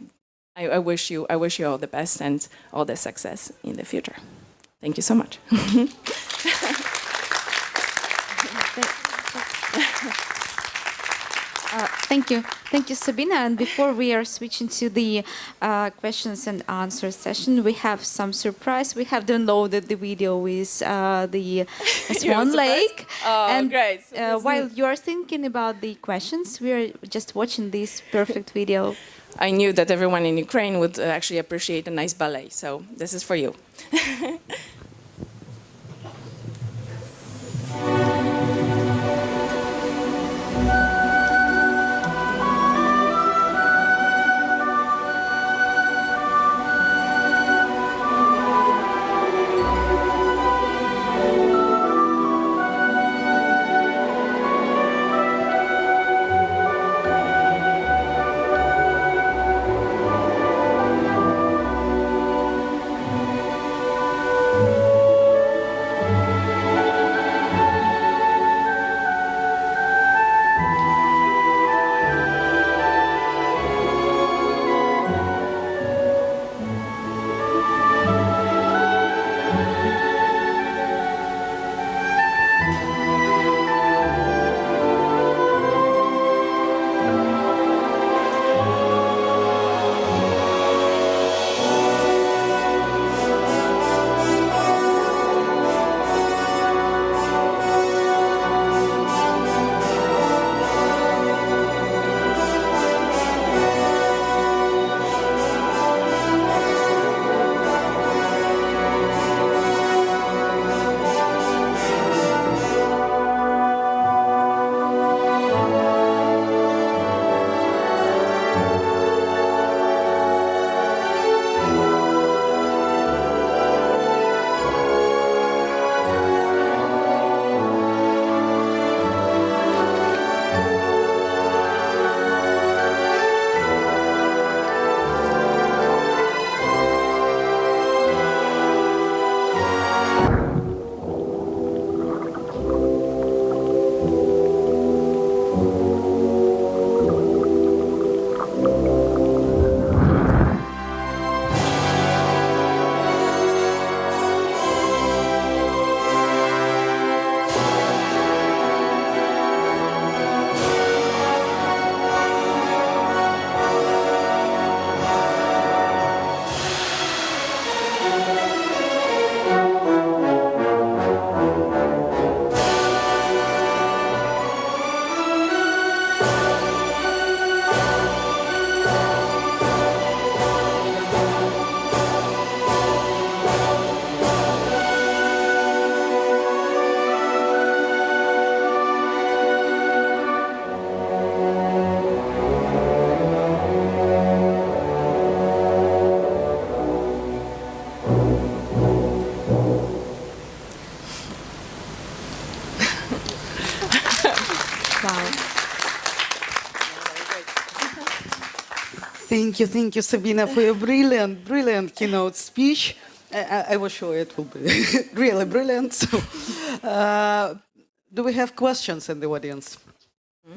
I wish you all the best and all the success in the future. Thank you so much. Thank you, Sabina. And before we are switching to the questions and answers session, we have some surprise. We have downloaded the video with the Swan Lake. Oh, and great! While you are thinking about the questions, we are just watching this perfect video. I knew that everyone in Ukraine would actually appreciate a nice ballet, so this is for you. Thank you, Sabina, for your brilliant keynote speech. I was sure it will be really brilliant. So, do we have questions in the audience? I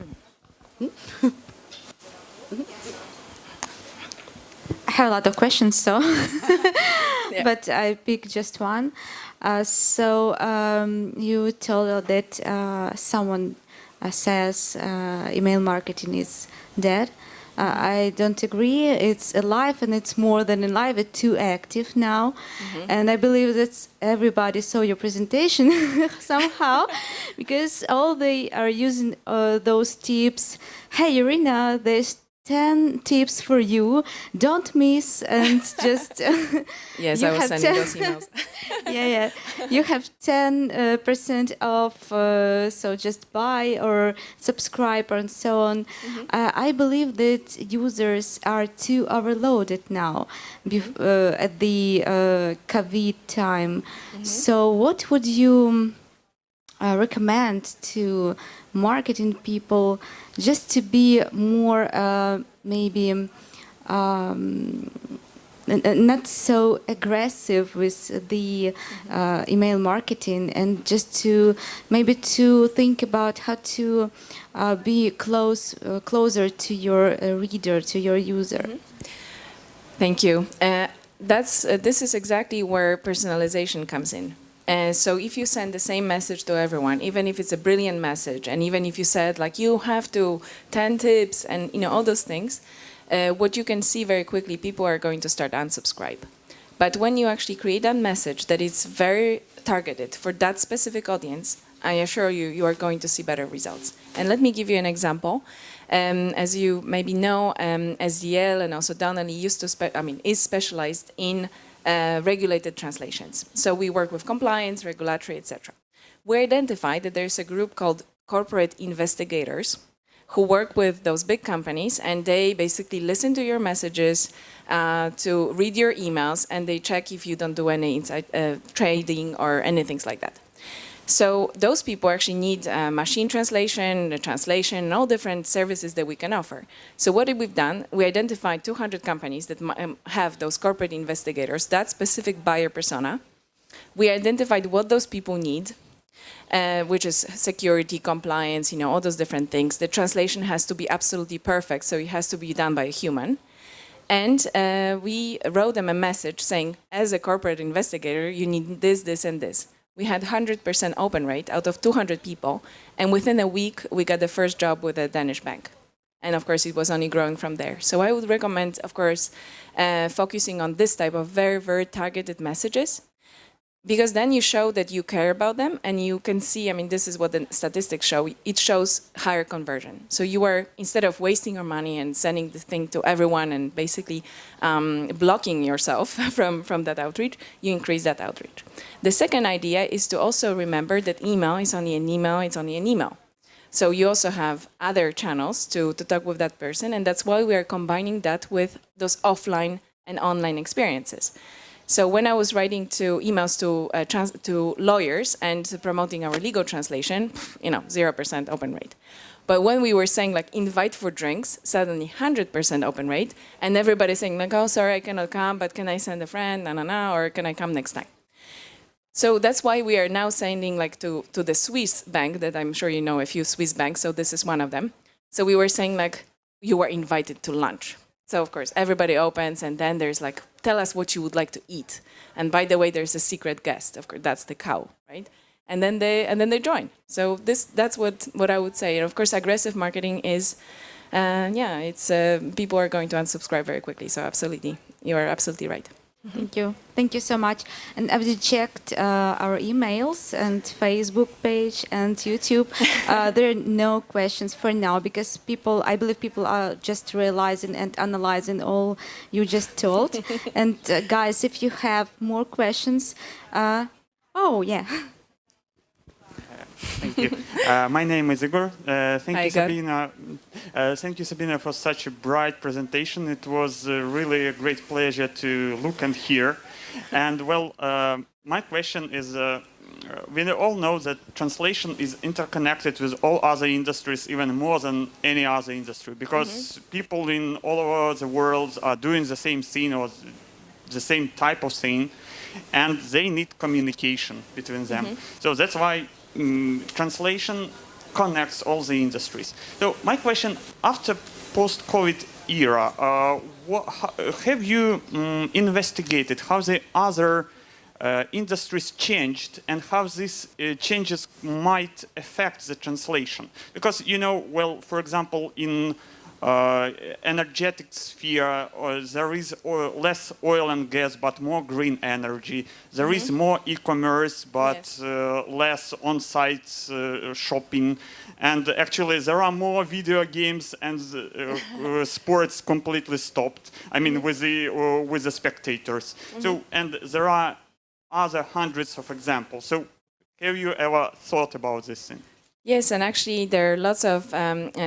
have a lot of questions, so but I pick just one. You told that someone says email marketing is dead. I don't agree. It's alive, and it's more than alive. It's too active now, and I believe that everybody saw your presentation somehow, because all they are using those tips. Hey, Irina, there's 10 tips for you. Don't miss, and just yes, I was sending those emails. yeah. You have 10% off, so just buy or subscribe and so on. I believe that users are too overloaded now at the COVID time. So what would you recommend to marketing people just to be more maybe not so aggressive with the email marketing, and just to maybe to think about how to be closer to your reader, to your user? Thank you. This is exactly where personalization comes in. So if you send the same message to everyone, even if it's a brilliant message, and even if you said like you have to 10 tips and all those things, what you can see very quickly, people are going to start unsubscribe. But when you actually create that message that is very targeted for that specific audience, I assure you, you are going to see better results. And let me give you an example. As you maybe know, SDL and also Donnelly is specialized in regulated translations. So we work with compliance, regulatory, etc. We identified that there's a group called corporate investigators who work with those big companies, and they basically listen to your messages, to read your emails, and they check if you don't do any inside trading or anything like that. So those people actually need machine translation, all different services that we can offer. So what we've done, we identified 200 companies that have those corporate investigators, that specific buyer persona. We identified what those people need, which is security, compliance, all those different things. The translation has to be absolutely perfect, so it has to be done by a human. And we wrote them a message saying, as a corporate investigator, you need this, this, and this. We had 100% open rate out of 200 people, and within a week, we got the first job with a Danish bank. And of course, it was only growing from there. So I would recommend, of course, focusing on this type of very, very targeted messages, because then you show that you care about them, and you can see, this is what the statistics show, it shows higher conversion. So you are, instead of wasting your money and sending the thing to everyone and basically blocking yourself from that outreach, you increase that outreach. The second idea is to also remember that email is only an email, it's only an email. So you also have other channels to talk with that person, and that's why we are combining that with those offline and online experiences. So when I was writing emails to lawyers and promoting our legal translation, 0% open rate. But when we were saying like invite for drinks, suddenly 100% open rate, and everybody's saying like, oh, sorry, I cannot come, but can I send a friend, or can I come next time? So that's why we are now sending like to the Swiss bank, that I'm sure you know a few Swiss banks, so this is one of them. So we were saying like, you were invited to lunch. So of course, everybody opens, and then there's like, tell us what you would like to eat. And by the way, there's a secret guest. Of course, that's the cow, right? And then they join. So that's what I would say. And of course, aggressive marketing is, people are going to unsubscribe very quickly. So absolutely, you are absolutely right. Thank you so much. And I've checked our emails and Facebook page and YouTube. There are no questions for now, because I believe people are just realizing and analyzing all you just told. And guys, if you have more questions, Thank you. My name is Igor. Thank Hi, you, Igor. Sabina. Thank you, Sabina, for such a bright presentation. It was really a great pleasure to look and hear. And well, my question is, we all know that translation is interconnected with all other industries, even more than any other industry, because people in all over the world are doing the same thing or the same type of thing, and they need communication between them. So that's why translation connects all the industries. So my question, after post-COVID era, have you investigated how the other industries changed and how these changes might affect the translation? Because, you know, well, for example, in energetic sphere, there is less oil and gas, but more green energy. There is more e-commerce, but less on-site shopping. And actually, there are more video games, and sports completely stopped. I mean, with the spectators. So, and there are other hundreds of examples. So, have you ever thought about this thing? Yes, and actually there are lots of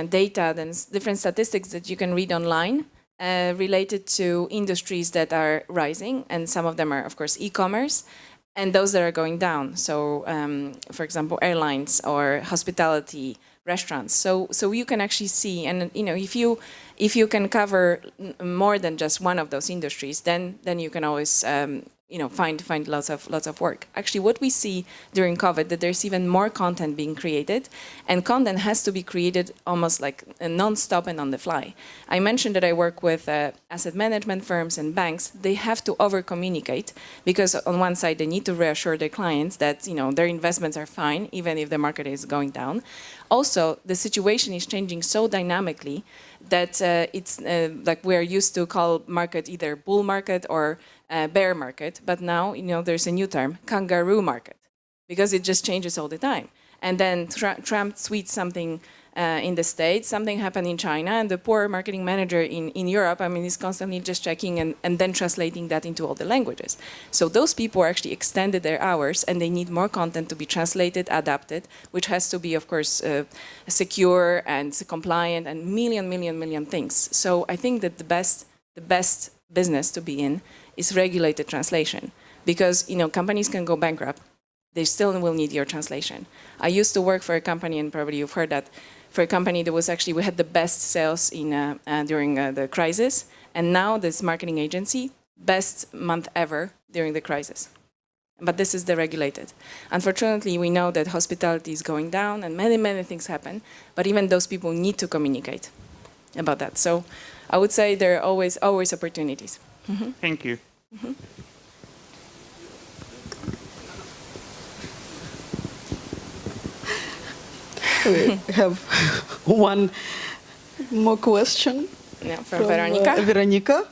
data and different statistics that you can read online related to industries that are rising, and some of them are, of course, e-commerce, and those that are going down. So, for example, airlines or hospitality, restaurants. So you can actually see, and you know, if you can cover more than just one of those industries, then you can always you know, find lots of work. Actually, what we see during COVID, that there's even more content being created, and content has to be created almost like non-stop and on the fly. I mentioned that I work with asset management firms and banks. They have to over-communicate because on one side they need to reassure their clients that, you know, their investments are fine even if the market is going down. Also, the situation is changing so dynamically that it's like we're used to call market either bull market or bear market, but now, you know, there's a new term, kangaroo market, because it just changes all the time. And then Trump tweets something in the States, something happened in China, and the poor marketing manager in Europe, I mean, is constantly just checking and then translating that into all the languages. So those people actually extended their hours, and they need more content to be translated, adapted, which has to be, of course, secure and compliant and million things. So I think that the best business to be in is regulated translation, because, you know, companies can go bankrupt. They still will need your translation. I used to work for a company, and probably you've heard that, for a company that was actually, we had the best sales in during the crisis, and now this marketing agency, best month ever during the crisis. But this is deregulated. Unfortunately, we know that hospitality is going down, and many things happen, but even those people need to communicate about that. So I would say there are always opportunities. Mm-hmm. Thank you. Mm-hmm. We have one more question from Veronica. Veronica.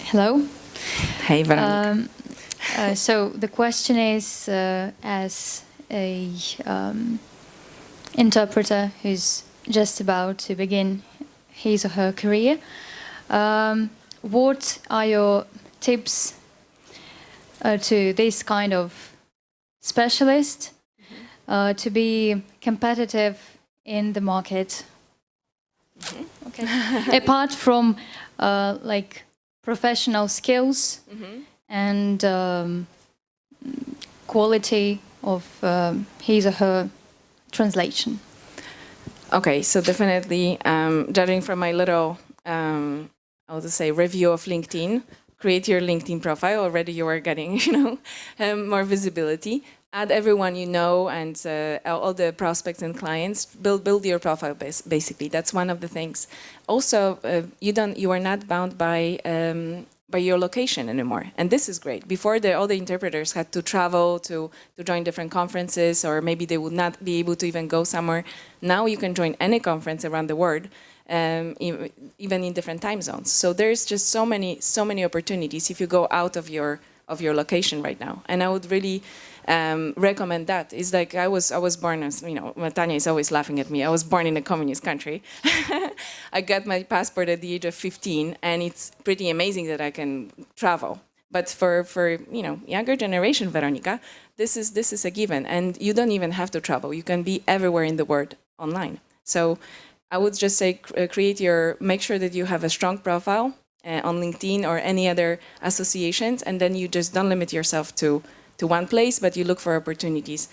Hello. Hey, Veronica. So the question is, as a interpreter who's just about to begin his or her career, what are your tips to this kind of specialist to be competitive in the market? Mm-hmm. Okay. Apart from like professional skills and quality of his or her translation. Okay, so definitely, judging from my little, I would say, review of LinkedIn, create your LinkedIn profile. Already you are getting, you know, more visibility. Add everyone you know and all the prospects and clients. Build your profile basically. That's one of the things. Also, you are not bound by your location anymore, and this is great. Before, all the interpreters had to travel to join different conferences, or maybe they would not be able to even go somewhere. Now you can join any conference around the world, even in different time zones. So there's just so many opportunities if you go out of your location right now. And I would really recommend that. It's like I was born as, you know, Tanya is always laughing at me. I was born in a communist country. I got my passport at the age of 15, and it's pretty amazing that I can travel. But for you know, younger generation, Veronica, this is a given, and you don't even have to travel. You can be everywhere in the world online. So I would just say make sure that you have a strong profile on LinkedIn or any other associations, and then you just don't limit yourself to one place, but you look for opportunities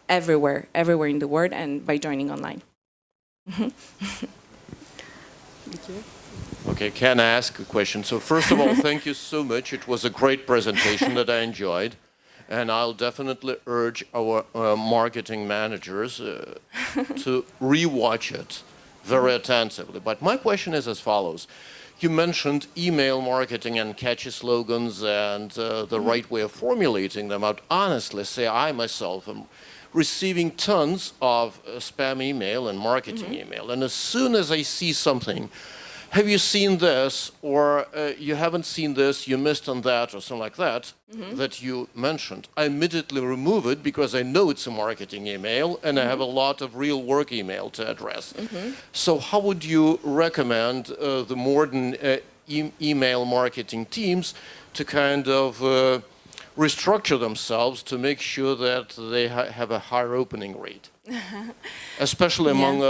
everywhere in the world, and by joining online. Okay, can I ask a question? So first of all, thank you so much. It was a great presentation that I enjoyed. and I'll definitely urge our marketing managers to rewatch it very attentively. But my question is as follows. You mentioned email marketing and catchy slogans and the right way of formulating them. I'd honestly say I myself am receiving tons of spam email and marketing email. And as soon as I see something, have you seen this, or you haven't seen this, you missed on that, or something like that, that you mentioned, I immediately remove it because I know it's a marketing email and I have a lot of real work email to address. So how would you recommend the modern email marketing teams to kind of restructure themselves to make sure that they have a higher opening rate? Especially among,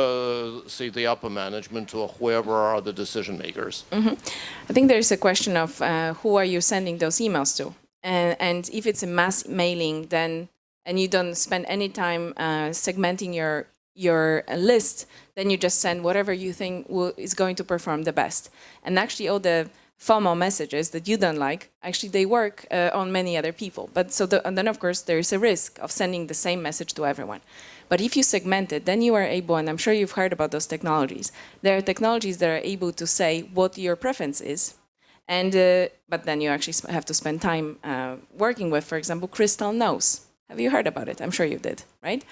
say, the upper management or whoever are the decision makers. I think there's a question of who are you sending those emails to? And if it's a mass mailing, then, and you don't spend any time segmenting your list, then you just send whatever you think is going to perform the best. And actually all the FOMO messages that you don't like, actually they work on many other people. But and then of course there is a risk of sending the same message to everyone. But if you segment it, then you are able, and I'm sure you've heard about those technologies. There are technologies that are able to say what your preference is, and but then you actually have to spend time working with, for example, Crystal Knows. Have you heard about it? I'm sure you did, right?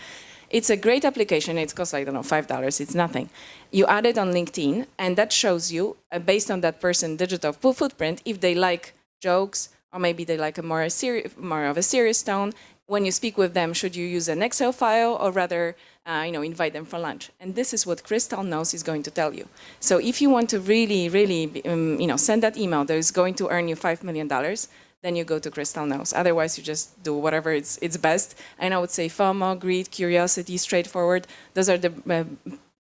It's a great application. It costs, I don't know, $5. It's nothing. You add it on LinkedIn, and that shows you, based on that person's digital footprint, if they like jokes, or maybe they like a more of a serious tone. When you speak with them, should you use an Excel file or rather, invite them for lunch? And this is what Crystal Knows is going to tell you. So if you want to really, send that email that is going to earn you $5 million, then you go to Crystal Knows. Otherwise, you just do whatever it's best. And I would say FOMO, greed, curiosity, straightforward. Those are the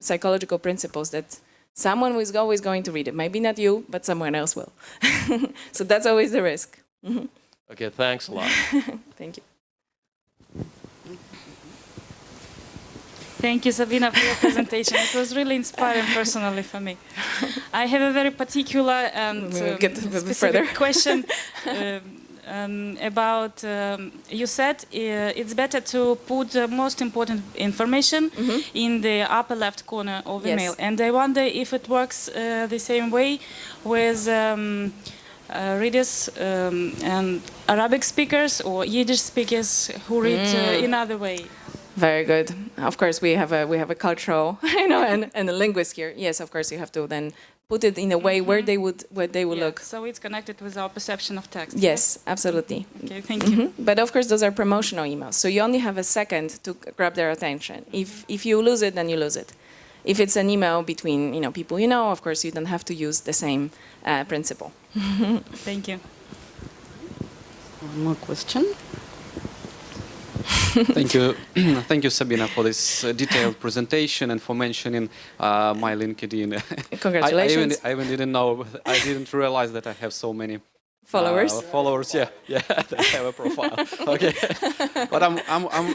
psychological principles that someone is always going to read it. Maybe not you, but someone else will. So that's always the risk. Okay, thanks a lot. Thank you. Thank you, Sabina, for your presentation. It was really inspiring personally for me. I have a very particular and specific question about, you said it's better to put the most important information in the upper left corner of email. And I wonder if it works the same way with readers and Arabic speakers or Yiddish speakers who read in other way. Very good. Of course, we have a cultural, and a linguist here. Yes, of course, you have to then put it in a way where they would look. So it's connected with our perception of text. Yes, absolutely. Okay, thank you. But of course, those are promotional emails, so you only have a second to grab their attention. If you lose it, then you lose it. If it's an email between people of course, you don't have to use the same principle. Thank you. One more question. Thank you, Sabina, for this detailed presentation and for mentioning my LinkedIn. Congratulations! I even didn't know. I didn't realize that I have so many followers. Yeah, that I have a profile. Okay, but I'm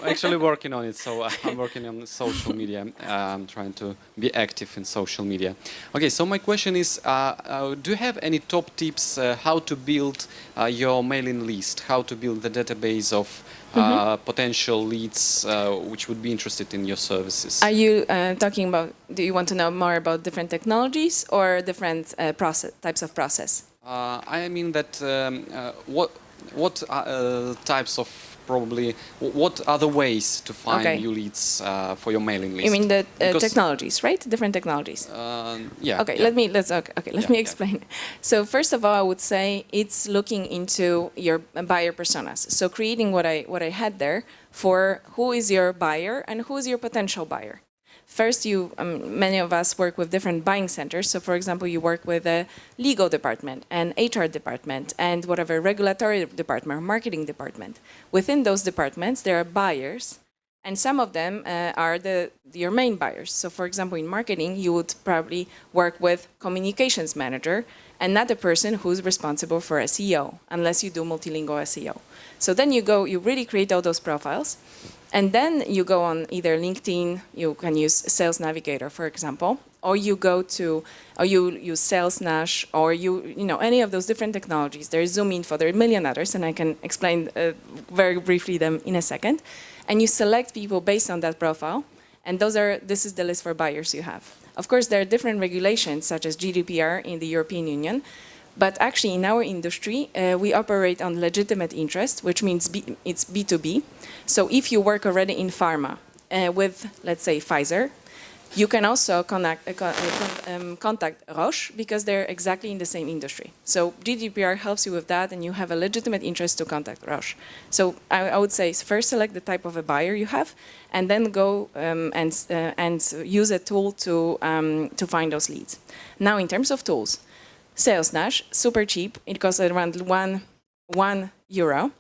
actually working on it. So I'm working on social media. I'm trying to be active in social media. Okay, so my question is, do you have any top tips how to build your mailing list? How to build the database of potential leads which would be interested in your services? Are you talking about, do you want to know more about different technologies or different types of process? I mean that what types of what other ways to find new leads for your mailing list? You mean the technologies, right? Different technologies. Yeah. Okay. Yeah. Let me explain. So first of all, I would say it's looking into your buyer personas. So creating what I had there for who is your buyer and who is your potential buyer. First, many of us work with different buying centers. So, for example, you work with a legal department, an HR department, and whatever regulatory department or marketing department. Within those departments, there are buyers, and some of them are your main buyers. So, for example, in marketing, you would probably work with communications manager and not the person who's responsible for SEO, unless you do multilingual SEO. So then you really create all those profiles, and then you go on either LinkedIn, you can use Sales Navigator, for example, or you use SalesNash, or any of those different technologies. There's ZoomInfo, there are a million others, and I can explain very briefly them in a second. And you select people based on that profile, and this is the list for buyers you have. Of course, there are different regulations, such as GDPR in the European Union, but actually in our industry, we operate on legitimate interest, which means it's B2B. So if you work already in pharma with, let's say, Pfizer, you can also contact Roche, because they're exactly in the same industry. So GDPR helps you with that, and you have a legitimate interest to contact Roche. So I would say first select the type of a buyer you have, and then go and use a tool to find those leads. Now, in terms of tools, SalesNash, super cheap. It costs around one euro.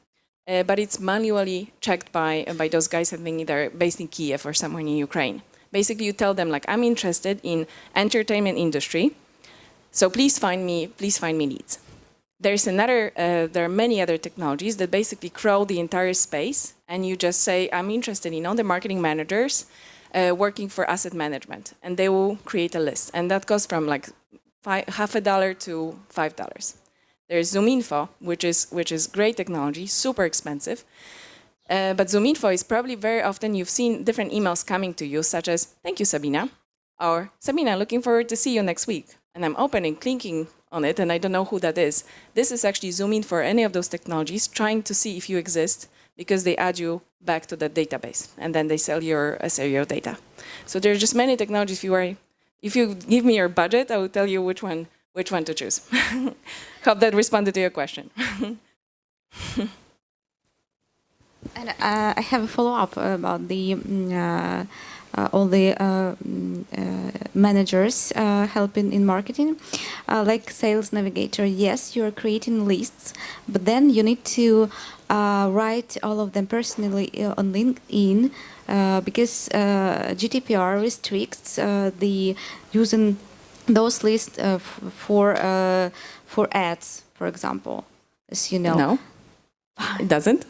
But it's manually checked by those guys, I think they're based in Kiev or somewhere in Ukraine. Basically, you tell them, like, I'm interested in entertainment industry, so please find me leads. There are many other technologies that basically crawl the entire space, and you just say, I'm interested in all the marketing managers working for asset management, and they will create a list, and that goes from like $0.50 to $5. There's ZoomInfo, which is great technology, super expensive. But ZoomInfo is probably very often you've seen different emails coming to you, such as, thank you, Sabina, or Sabina, looking forward to see you next week. And I'm opening, clicking on it, and I don't know who that is. This is actually ZoomInfo for any of those technologies, trying to see if you exist, because they add you back to the database, and then they sell your data. So there are just many technologies. If you give me your budget, I will tell you which one to choose. Hope that responded to your question. And I have a follow-up about the all the managers helping in marketing, like Sales Navigator. Yes, you are creating lists, but then you need to write all of them personally on LinkedIn, because GDPR restricts the using those lists for ads, for example, as you know. No. It doesn't.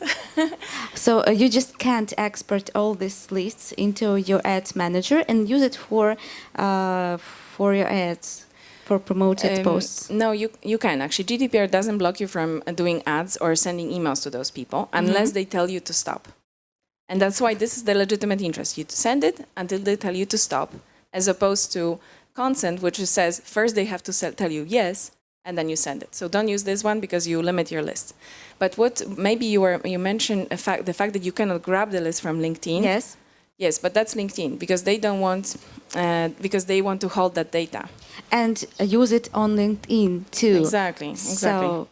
So you just can't export all these lists into your ads manager and use it for your ads, for promoted posts. No, you can. Actually, GDPR doesn't block you from doing ads or sending emails to those people unless they tell you to stop. And that's why this is the legitimate interest. You send it until they tell you to stop, as opposed to consent, which says first they have to tell you yes, and then you send it. So don't use this one because you limit your list. But what maybe you mentioned the fact that you cannot grab the list from LinkedIn. Yes. Yes, but that's LinkedIn because they don't want because they want to hold that data and use it on LinkedIn too. Exactly. So,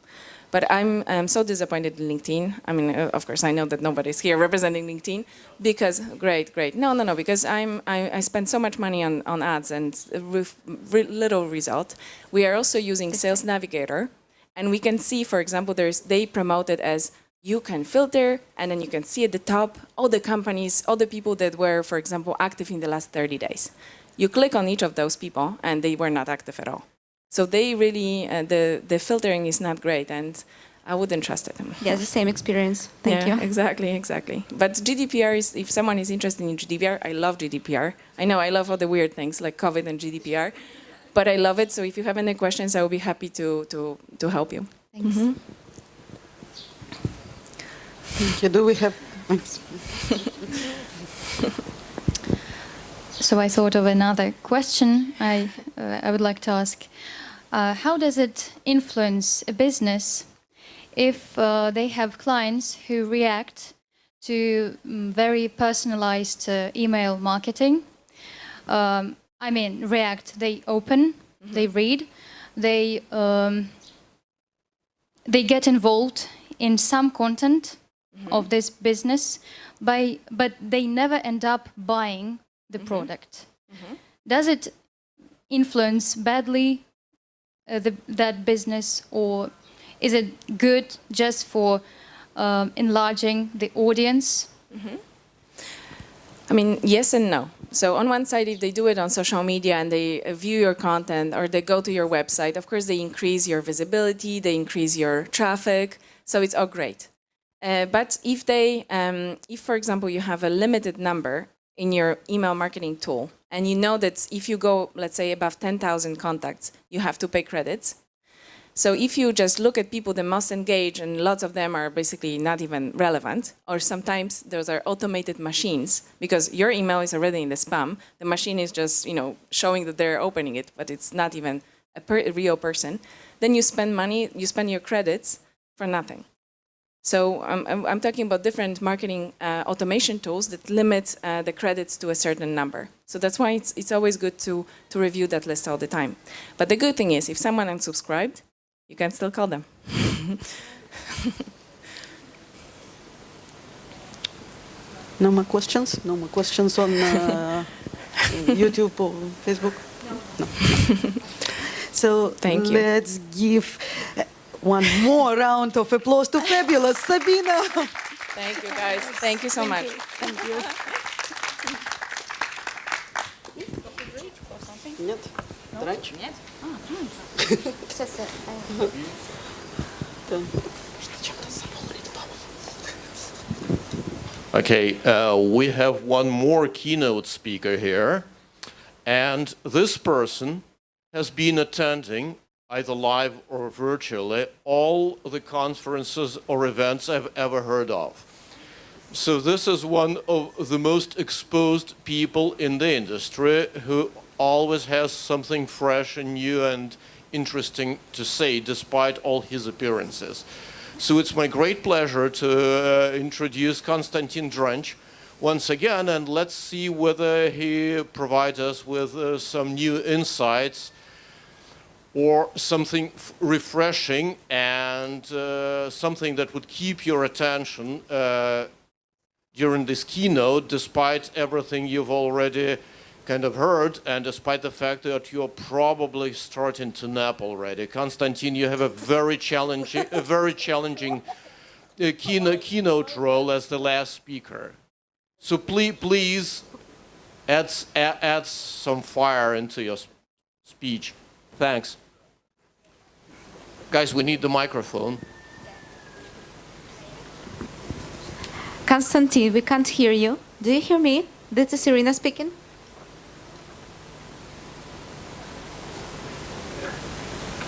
but I'm so disappointed in LinkedIn. I mean, of course, I know that nobody's here representing LinkedIn because great. No, because I spend so much money on ads and with little result. We are also using Sales Navigator, and we can see, for example, they promote it as you can filter, and then you can see at the top all the companies, all the people that were, for example, active in the last 30 days. You click on each of those people, and they were not active at all. So they really, the filtering is not great, and I wouldn't trust it. Yeah, the same experience. Thank you. Exactly. But GDPR is, if someone is interested in GDPR, I love GDPR. I know I love all the weird things like COVID and GDPR, but I love it. So if you have any questions, I will be happy to help you. Thanks. Thank you. Do we have? So I thought of another question I would like to ask. How does it influence a business if they have clients who react to very personalized email marketing? I mean, react, they open, they read, they get involved in some content of this business, but they never end up buying the product. Does it influence badly that business, or is it good just for enlarging the audience? I mean, yes and no. So on one side, if they do it on social media and they view your content or they go to your website, of course, they increase your visibility, they increase your traffic. So it's all great. But if if, for example, you have a limited number in your email marketing tool, and you know that if you go, let's say, above 10,000 contacts, you have to pay credits. So if you just look at people that most engage, and lots of them are basically not even relevant, or sometimes those are automated machines, because your email is already in the spam, the machine is just showing that they're opening it, but it's not even a real person, then you spend money, you spend your credits for nothing. So I'm talking about different marketing automation tools that limit the credits to a certain number. So that's why it's always good to review that list all the time. But the good thing is, if someone unsubscribed, you can still call them. No more questions? No more questions on YouTube or Facebook? No. So Thank you. Let's give one more round of applause to fabulous Sabina. Thank you, guys. Thank you so much. Thank you. Нет? Драч? Нет. Okay, we have one more keynote speaker here, and this person has been attending, either live or virtually, all the conferences or events I've ever heard of. So this is one of the most exposed people in the industry who always has something fresh and new and interesting to say, despite all his appearances. So it's my great pleasure to introduce Konstantin Drench once again, and let's see whether he provides us with some new insights or something refreshing and something that would keep your attention during this keynote, despite everything you've already kind of heard, and despite the fact that you're probably starting to nap already. Konstantin, you have a very challenging keynote role as the last speaker. So please add some fire into your speech. Thanks. Guys, we need the microphone. Konstantin, we can't hear you. Do you hear me? This is Irina speaking.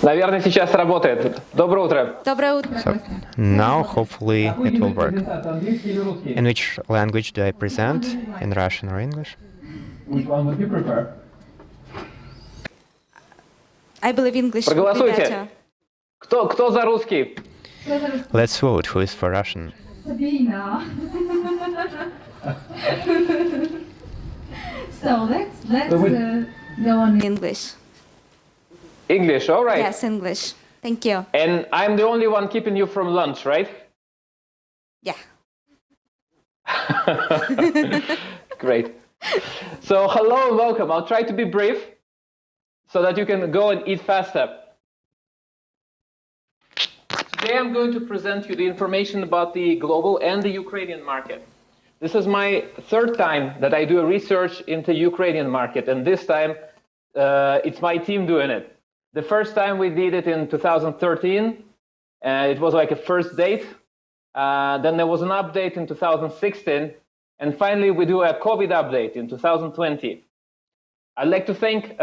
Наверное, сейчас работает. Доброе утро. Доброе утро. So now, hopefully, it will work. In which language do I present? In Russian or English? Which one would you prefer? I believe English would be Проголосуйте. better. Кто за русский? Let's vote. Who is for Russian? Sabina. So let's go on English. English, all right. Yes, English. Thank you. And I'm the only one keeping you from lunch, right? Yeah. Great. So hello and welcome. I'll try to be brief so that you can go and eat faster. Today I'm going to present you the information about the global and the Ukrainian market. This is my third time that I do a research into Ukrainian market, and this time it's my team doing it. The first time we did it in 2013, it was like a first date. Then there was an update in 2016, and finally we do a COVID update in 2020. I'd like to thank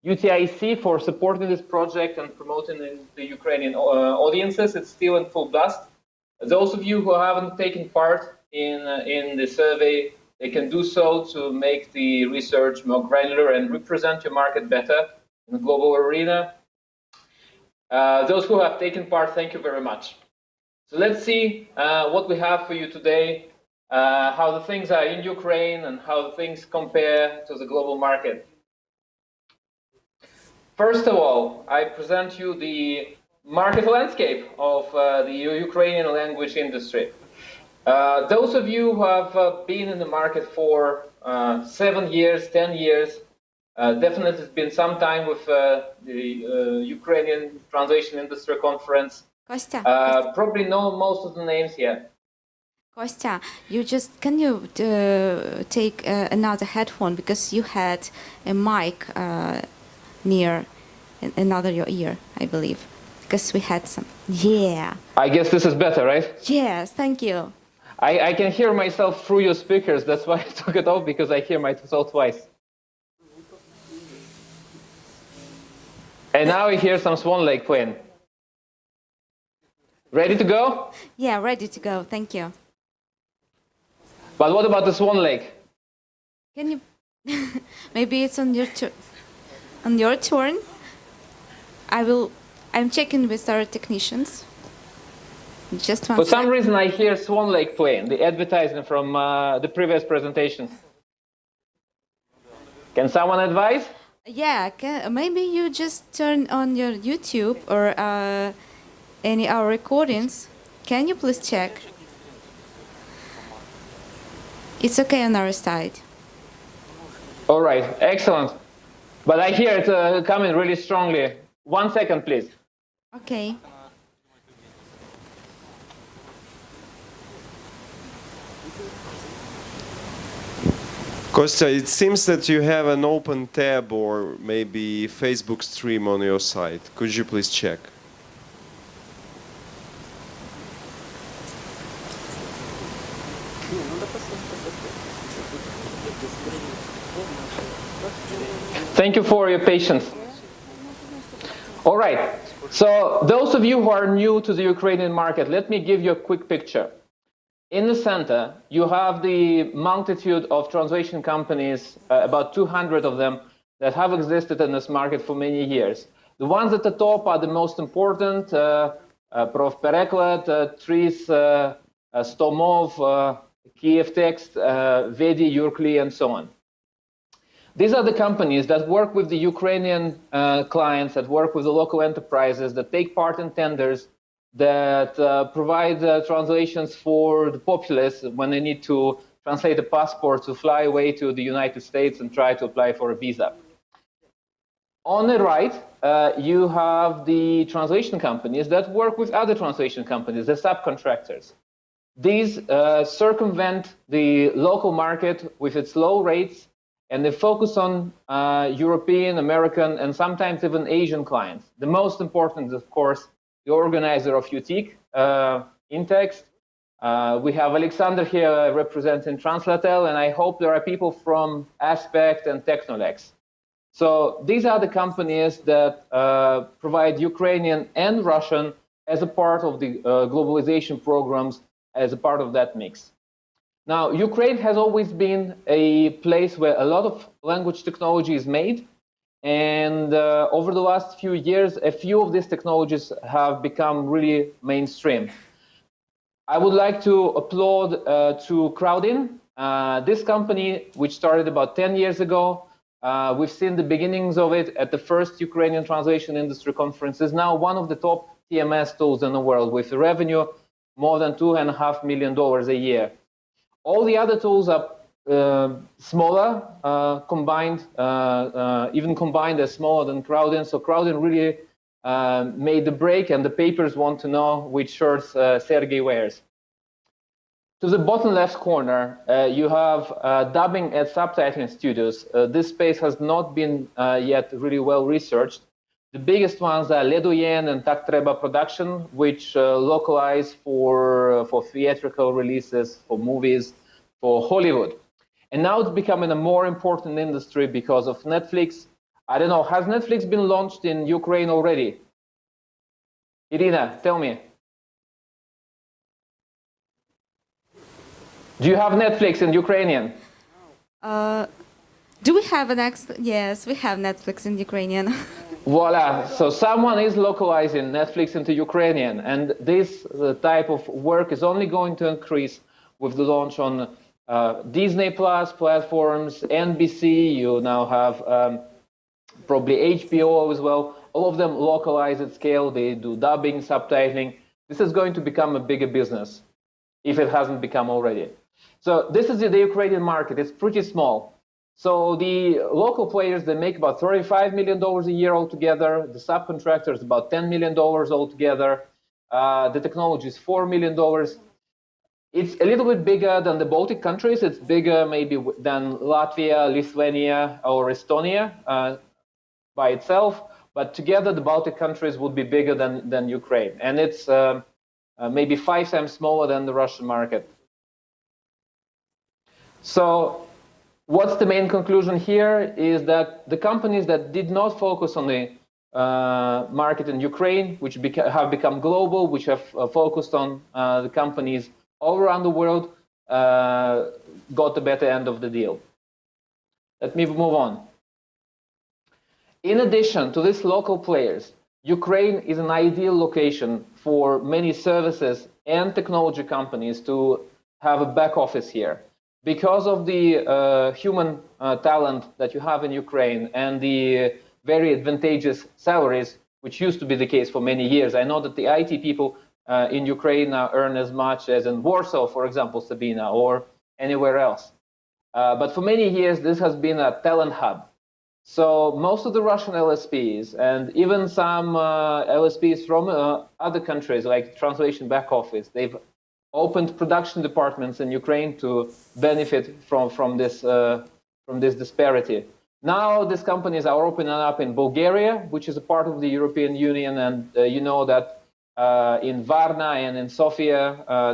UTIC for supporting this project and promoting the Ukrainian audiences. It's still in full blast. Those of you who haven't taken part in the survey, they can do so to make the research more granular and represent your market better in the global arena. Those who have taken part, thank you very much. So let's see what we have for you today, how the things are in Ukraine and how the things compare to the global market. First of all, I present you the market landscape of the Ukrainian language industry. Those of you who have been in the market for 7 years, 10 years, definitely it's been some time with the Ukrainian Translation Industry Conference. Probably know most of the names here. Kostya, can you take another headphone because you had a mic near another your ear, I believe, because we had some. Yeah. I guess this is better, right? Yes, thank you. I can hear myself through your speakers. That's why I took it off, because I hear myself twice. And now I hear some Swan Lake playing. Ready to go? Yeah, ready to go. Thank you. But what about the Swan Lake? Can you? Maybe it's on your turn. I'm checking with our technicians. Just one. For some reason, I hear Swan Lake playing, the advertisement from the previous presentation. Can someone advise? Yeah, maybe you just turn on your YouTube or any our recordings. Can you please check? It's okay on our side. All right, excellent. But I hear it coming really strongly. 1 second, please. Okay. Kostya, it seems that you have an open tab or maybe Facebook stream on your site. Could you please check? Thank you for your patience. All right, so those of you who are new to the Ukrainian market, let me give you a quick picture. In the center, you have the multitude of translation companies, about 200 of them, that have existed in this market for many years. The ones at the top are the most important, Prof. Pereklet, Tris, Stomov, Kiev Text, Vedi, Yurkli, and so on. These are the companies that work with the Ukrainian clients, that work with the local enterprises, that take part in tenders, that provide translations for the populace when they need to translate a passport to fly away to the United States and try to apply for a visa. On the right, you have the translation companies that work with other translation companies, the subcontractors. These circumvent the local market with its low rates, and they focus on European, American, and sometimes even Asian clients. The most important, of course, the organizer of UTIC, Intext. We have Alexander here representing Translatel, and I hope there are people from Aspect and Technolex. So these are the companies that provide Ukrainian and Russian as a part of the globalization programs, as a part of that mix. Now, Ukraine has always been a place where a lot of language technology is made. And over the last few years, a few of these technologies have become really mainstream. I would like to applaud to Crowdin. This company, which started about 10 years ago, we've seen the beginnings of it at the first Ukrainian translation industry conference, is now one of the top TMS tools in the world with a revenue more than $2.5 million a year. All the other tools are smaller, combined, even combined as smaller than Crowdin. So Crowdin really made the break, and the papers want to know which shirts Sergey wears. To the bottom left corner, you have dubbing and subtitling studios. This space has not been yet really well researched. The biggest ones are Ledoyen and Tak Treba Production, which localize for theatrical releases, for movies, for Hollywood. And now it's becoming a more important industry because of Netflix. I don't know, has Netflix been launched in Ukraine already? Irina, tell me. Do you have Netflix in Ukrainian? Do we have an Yes, we have Netflix in Ukrainian. Voila, so someone is localizing Netflix into Ukrainian, and this type of work is only going to increase with the launch on Disney Plus platforms, NBC, you now have probably HBO as well. All of them localize at scale, they do dubbing, subtitling. This is going to become a bigger business, if it hasn't become already. So this is the Ukrainian market, it's pretty small. So the local players, they make about $35 million a year altogether. The subcontractors, about $10 million altogether. The technology is $4 million. It's a little bit bigger than the Baltic countries. It's bigger maybe than Latvia, Lithuania, or Estonia by itself. But together, the Baltic countries would be bigger than Ukraine. And it's maybe 5 times smaller than the Russian market. So what's the main conclusion here is that the companies that did not focus on the market in Ukraine, which have become global, which have focused on the companies all around the world, got the better end of the deal. Let me move on. In addition to these local players, Ukraine is an ideal location for many services and technology companies to have a back office here. Because of the human talent that you have in Ukraine and the very advantageous salaries, which used to be the case for many years. I know that the IT people in Ukraine now earn as much as in Warsaw, for example, Sabina, or anywhere else. But for many years, this has been a talent hub. So most of the Russian LSPs and even some LSPs from other countries like Translation Back Office, they've opened production departments in Ukraine to benefit from this disparity. Now these companies are opening up in Bulgaria, which is a part of the European Union, and you know that in Varna and in Sofia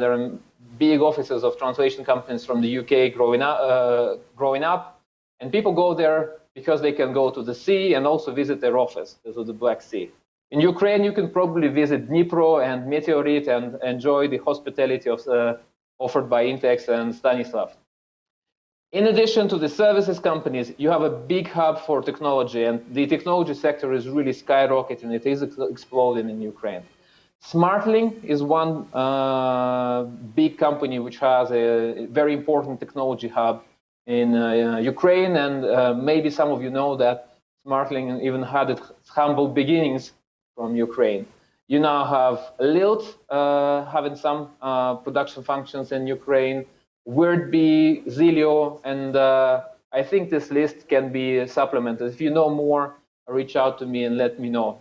there are big offices of translation companies from the UK growing up, and people go there because they can go to the sea and also visit their office, to the Black Sea. In Ukraine, you can probably visit Dnipro and Meteorit and enjoy the hospitality offered by Intex and Stanislav. In addition to the services companies, you have a big hub for technology, and the technology sector is really skyrocketing. It is exploding in Ukraine. SmartLink is one big company which has a very important technology hub in Ukraine, and maybe some of you know that SmartLink even had its humble beginnings from Ukraine. You now have Lilt having some production functions in Ukraine, WordBee, Zilio, and I think this list can be supplemented. If you know more, reach out to me and let me know.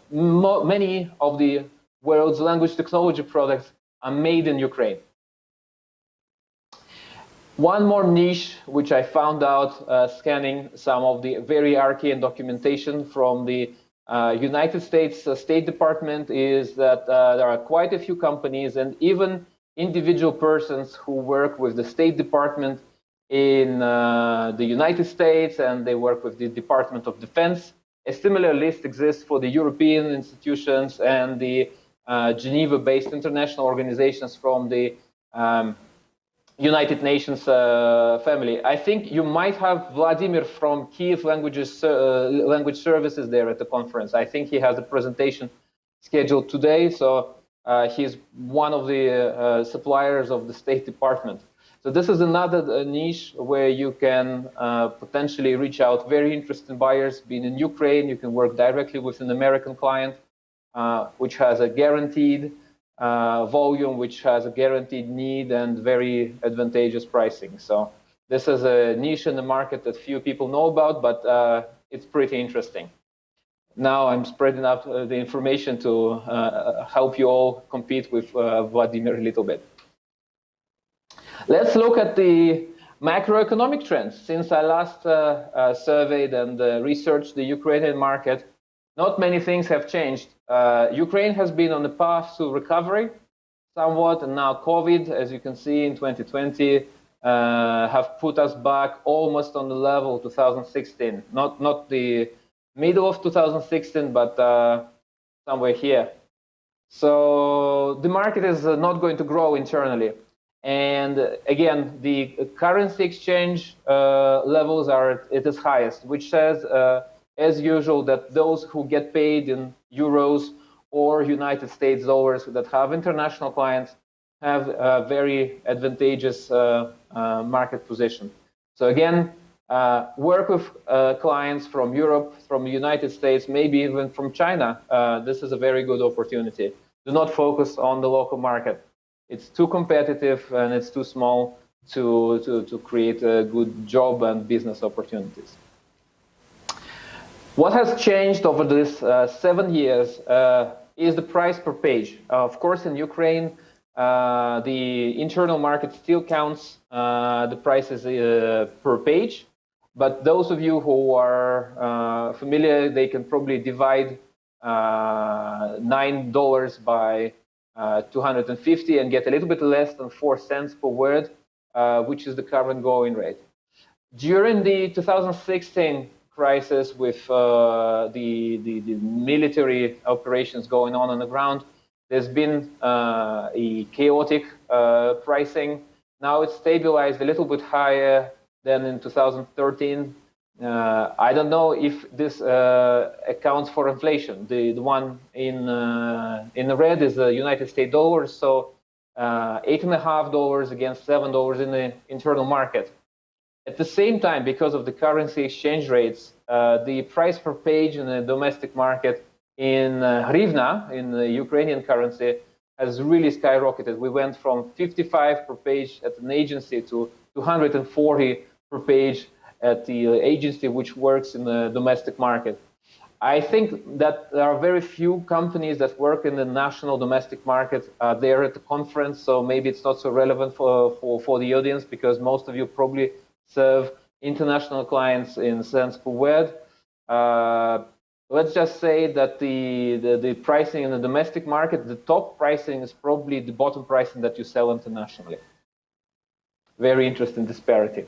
Many of the world's language technology products are made in Ukraine. One more niche, which I found out scanning some of the very arcane documentation from the United States State Department, is that there are quite a few companies and even individual persons who work with the State Department in the United States, and they work with the Department of Defense. A similar list exists for the European institutions and the Geneva-based international organizations from the United Nations family. I think you might have Vladimir from Kiev Language Services there at the conference. I think he has a presentation scheduled today, so he's one of the suppliers of the State Department. So this is another niche where you can potentially reach out very interesting buyers. Being in Ukraine, you can work directly with an American client, which has a guaranteed volume, which has a guaranteed need and very advantageous pricing. So this is a niche in the market that few people know about, but it's pretty interesting. Now I'm spreading out the information to help you all compete with Vladimir a little bit. Let's look at the macroeconomic trends. Since I last surveyed and researched the Ukrainian market, not many things have changed. Ukraine has been on the path to recovery somewhat, and now COVID, as you can see in 2020, have put us back almost on the level of 2016. Not the middle of 2016, but somewhere here. So the market is not going to grow internally. And again, the currency exchange levels are at its highest, which says, as usual, that those who get paid in euros or United States dollars that have international clients have a very advantageous market position. So again, work with clients from Europe, from the United States, maybe even from China. This is a very good opportunity. Do not focus on the local market. It's too competitive and it's too small to create a good job and business opportunities. What has changed over this 7 years is the price per page. Of course, in Ukraine, the internal market still counts the prices per page. But those of you who are familiar, they can probably divide $9 by 250 and get a little bit less than 4 cents per word, which is the current going rate. During the 2016 crisis with the military operations going on the ground, there's been a chaotic pricing. Now it's stabilized a little bit higher than in 2013. I don't know if this accounts for inflation. The one in the red is the United States dollar, so $8.50 against $7 in the internal market. At the same time, because of the currency exchange rates, the price per page in the domestic market in hryvnia, in the Ukrainian currency, has really skyrocketed. We went from 55 per page at an agency to 240 per page at the agency which works in the domestic market. I think that there are very few companies that work in the national domestic market there at the conference, so maybe it's not so relevant for the audience, because most of you probably serve international clients in cents per word. Let's just say that the pricing in the domestic market, the top pricing is probably the bottom pricing that you sell internationally. Very interesting disparity.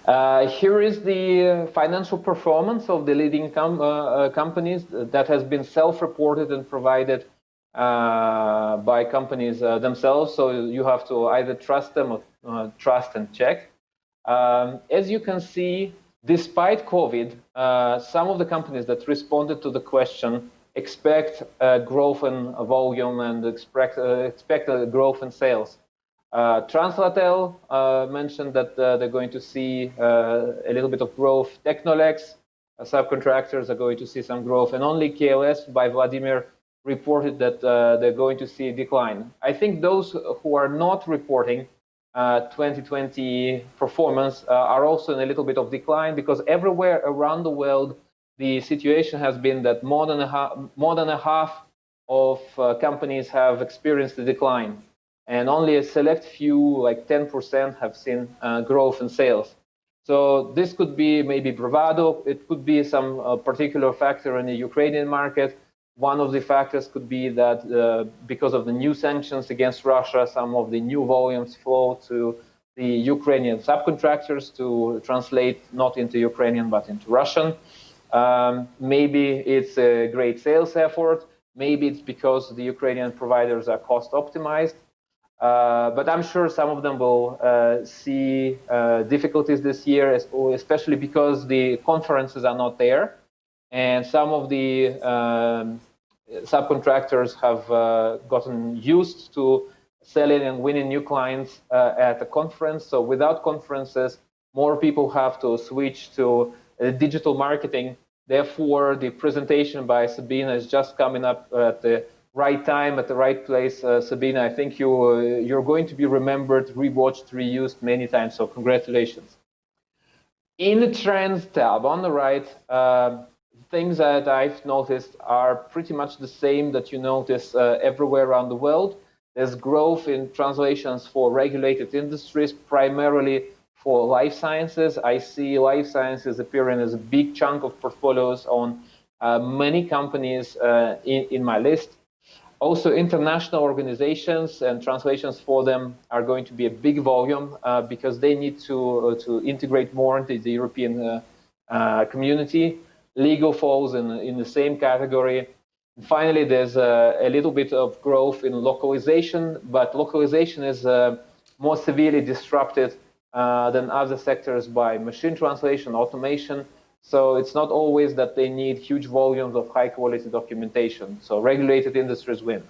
Here is the financial performance of the leading companies that has been self-reported and provided by companies themselves. So you have to either trust them or trust and check. As you can see, despite COVID, some of the companies that responded to the question expect growth in volume and expect growth in sales. Translatel mentioned that they're going to see a little bit of growth. Technolex, subcontractors, are going to see some growth. And only KLS by Vladimir reported that they're going to see a decline. I think those who are not reporting 2020 performance are also in a little bit of decline, because everywhere around the world the situation has been that more than a half of companies have experienced a decline, and only a select few, like 10%, have seen growth in sales. So this could be maybe bravado. It could be some particular factor in the Ukrainian market. One of the factors could be that because of the new sanctions against Russia, some of the new volumes flow to the Ukrainian subcontractors to translate not into Ukrainian but into Russian. Maybe it's a great sales effort. Maybe it's because the Ukrainian providers are cost optimized. But I'm sure some of them will see difficulties this year, especially because the conferences are not there. And some of the subcontractors have gotten used to selling and winning new clients at the conference. So without conferences, more people have to switch to digital marketing. Therefore, the presentation by Sabina is just coming up at the right time, at the right place. Sabina, I think you're going to be remembered, rewatched, reused many times, so congratulations. In the trends tab on the right, things that I've noticed are pretty much the same that you notice everywhere around the world. There's growth in translations for regulated industries, primarily for life sciences. I see life sciences appearing as a big chunk of portfolios on many companies in my list. Also, international organizations and translations for them are going to be a big volume because they need to integrate more into the European community. Legal falls in the same category. And finally, there's a little bit of growth in localization, but localization is more severely disrupted than other sectors by machine translation, automation. So it's not always that they need huge volumes of high-quality documentation. So regulated industries win.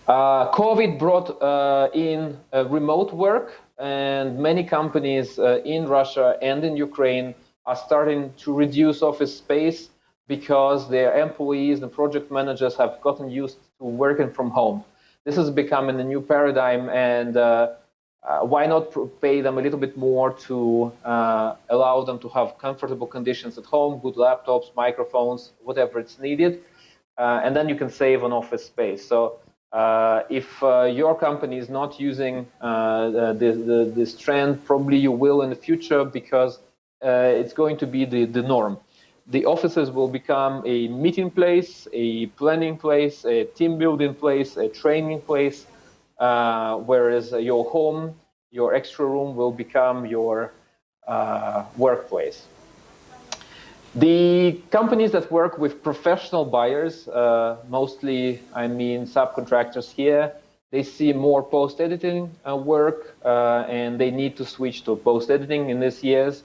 COVID brought in remote work, and many companies in Russia and in Ukraine are starting to reduce office space because their employees and project managers have gotten used to working from home. This is becoming a new paradigm, and why not pay them a little bit more to allow them to have comfortable conditions at home, good laptops, microphones, whatever it's needed, and then you can save on office space. So If your company is not using this trend, probably you will in the future, because it's going to be the norm. The offices will become a meeting place, a planning place, a team building place, a training place, whereas your home, your extra room will become your workplace. The companies that work with professional buyers, mostly, I mean, subcontractors here, they see more post-editing work, and they need to switch to post-editing in these years,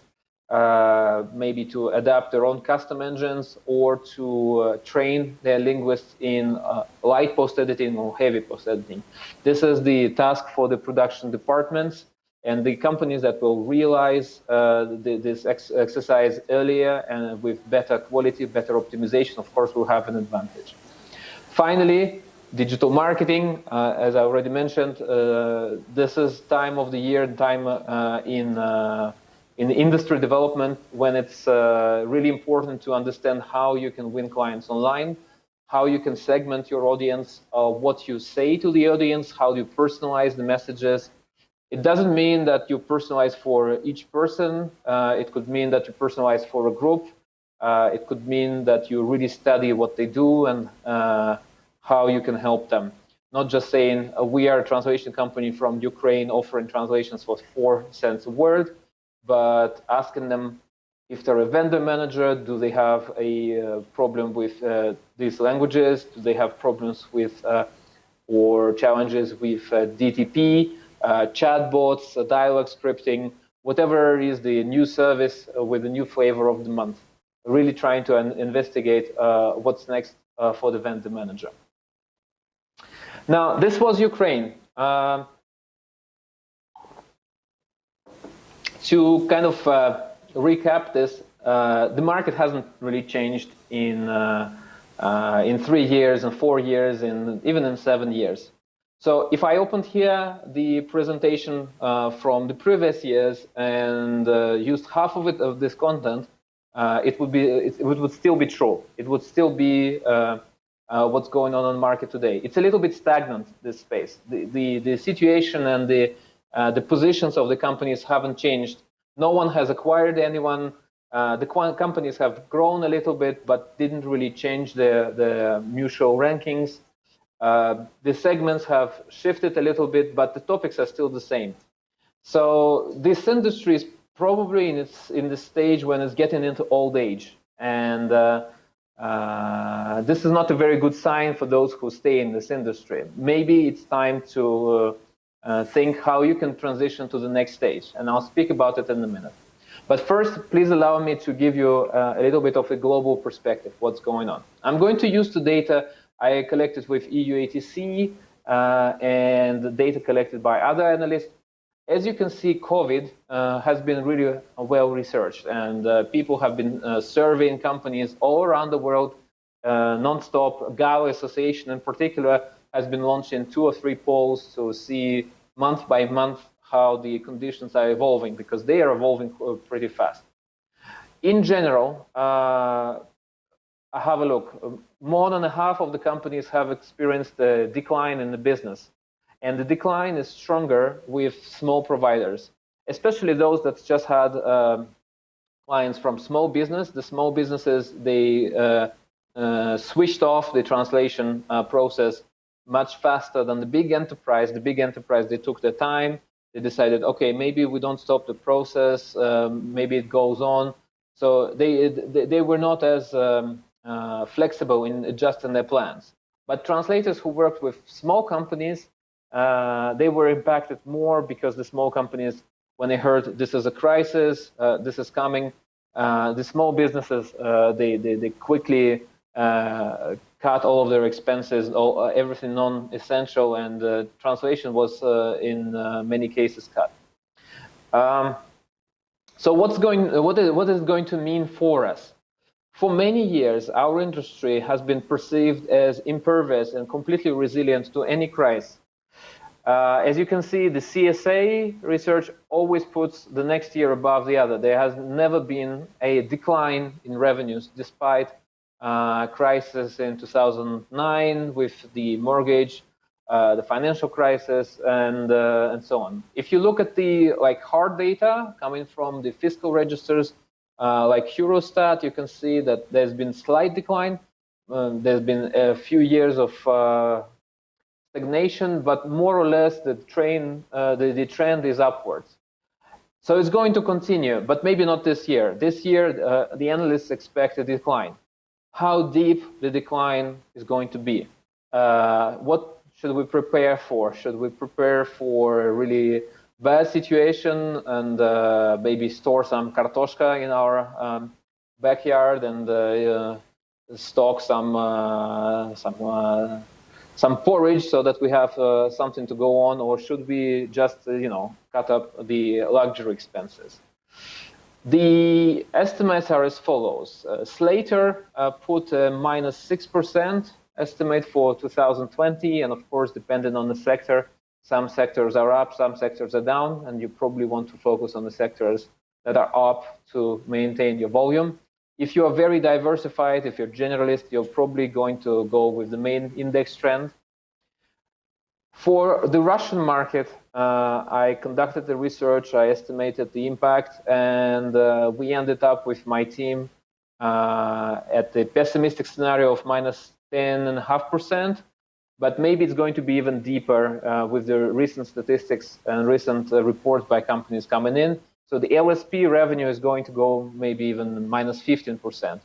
maybe to adapt their own custom engines or to train their linguists in light post-editing or heavy post-editing. This is the task for the production departments. And the companies that will realize this exercise earlier and with better quality, better optimization, of course, will have an advantage. Finally, digital marketing. As I already mentioned, this is time of the year, time in industry development when it's really important to understand how you can win clients online, how you can segment your audience, what you say to the audience, how you personalize the messages. It doesn't mean that you personalize for each person. It could mean that you personalize for a group. It could mean that you really study what they do and how you can help them. Not just saying, we are a translation company from Ukraine offering translations for 4 cents a word, but asking them if they're a vendor manager, do they have a problem with these languages? Do they have problems with or challenges with DTP? Chatbots, dialogue scripting, whatever is the new service with the new flavor of the month. Really trying to investigate what's next for the vendor manager. Now, this was Ukraine. To kind of recap this, the market hasn't really changed in 3 years, and 4 years, and even in 7 years. So if I opened here the presentation from the previous years and used half of it of this content, it would still be true. It would still be what's going on the market today. It's a little bit stagnant, this space. The situation and the positions of the companies haven't changed. No one has acquired anyone. The companies have grown a little bit, but didn't really change their mutual rankings. The segments have shifted a little bit, but the topics are still the same. So this industry is probably in the stage when it's getting into old age, and this is not a very good sign for those who stay in this industry. Maybe it's time to think how you can transition to the next stage, and I'll speak about it in a minute. But first, please allow me to give you a little bit of a global perspective, what's going on. I'm going to use the data I collected with EUATC and the data collected by other analysts. As you can see, COVID has been really well researched, and people have been surveying companies all around the world non-stop. GAO Association in particular has been launching 2 or 3 polls to see month by month how the conditions are evolving, because they are evolving pretty fast. In general, have a look. More than half of the companies have experienced a decline in the business. And the decline is stronger with small providers, especially those that just had clients from small business. The small businesses, they switched off the translation process much faster than the big enterprise. The big enterprise, they took their time. They decided, okay, maybe we don't stop the process. Maybe it goes on. So they were not as flexible in adjusting their plans. But translators who worked with small companies, they were impacted more, because the small companies, when they heard this is a crisis, this is coming, the small businesses, they quickly cut all of their expenses, everything non-essential, and translation was in many cases cut. So what is going to mean for us? For many years, our industry has been perceived as impervious and completely resilient to any crisis. As you can see, the CSA research always puts the next year above the other. There has never been a decline in revenues, despite crisis in 2009 with the mortgage, the financial crisis, and so on. If you look at the hard data coming from the fiscal registers, like Eurostat, you can see that there's been slight decline. There's been a few years of stagnation, but more or less the trend is upwards. So it's going to continue, but maybe not this year. This year, the analysts expect a decline. How deep the decline is going to be? What should we prepare for? Should we prepare for a really bad situation and maybe store some kartoshka in our backyard and stock some porridge so that we have something to go on, or should we just cut up the luxury expenses? The estimates are as follows. Slater put a -6% estimate for 2020, and of course, depending on the sector, some sectors are up, some sectors are down, and you probably want to focus on the sectors that are up to maintain your volume. If you are very diversified, if you're generalist, you're probably going to go with the main index trend. For the Russian market, I conducted the research, I estimated the impact, and we ended up with my team at the pessimistic scenario of -10.5%, but maybe it's going to be even deeper with the recent statistics and recent reports by companies coming in. So the LSP revenue is going to go maybe even -15%,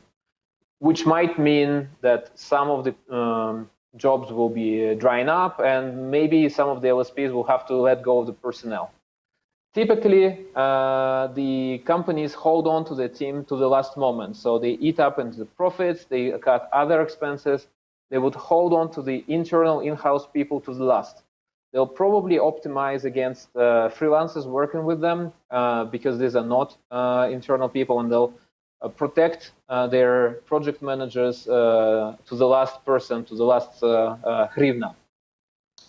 which might mean that some of the jobs will be drying up, and maybe some of the LSPs will have to let go of the personnel. Typically, the companies hold on to the team to the last moment. So they eat up into the profits, they cut other expenses, they would hold on to the internal in-house people to the last. They'll probably optimize against freelancers working with them because these are not internal people, and they'll protect their project managers to the last person, to the last hryvnia.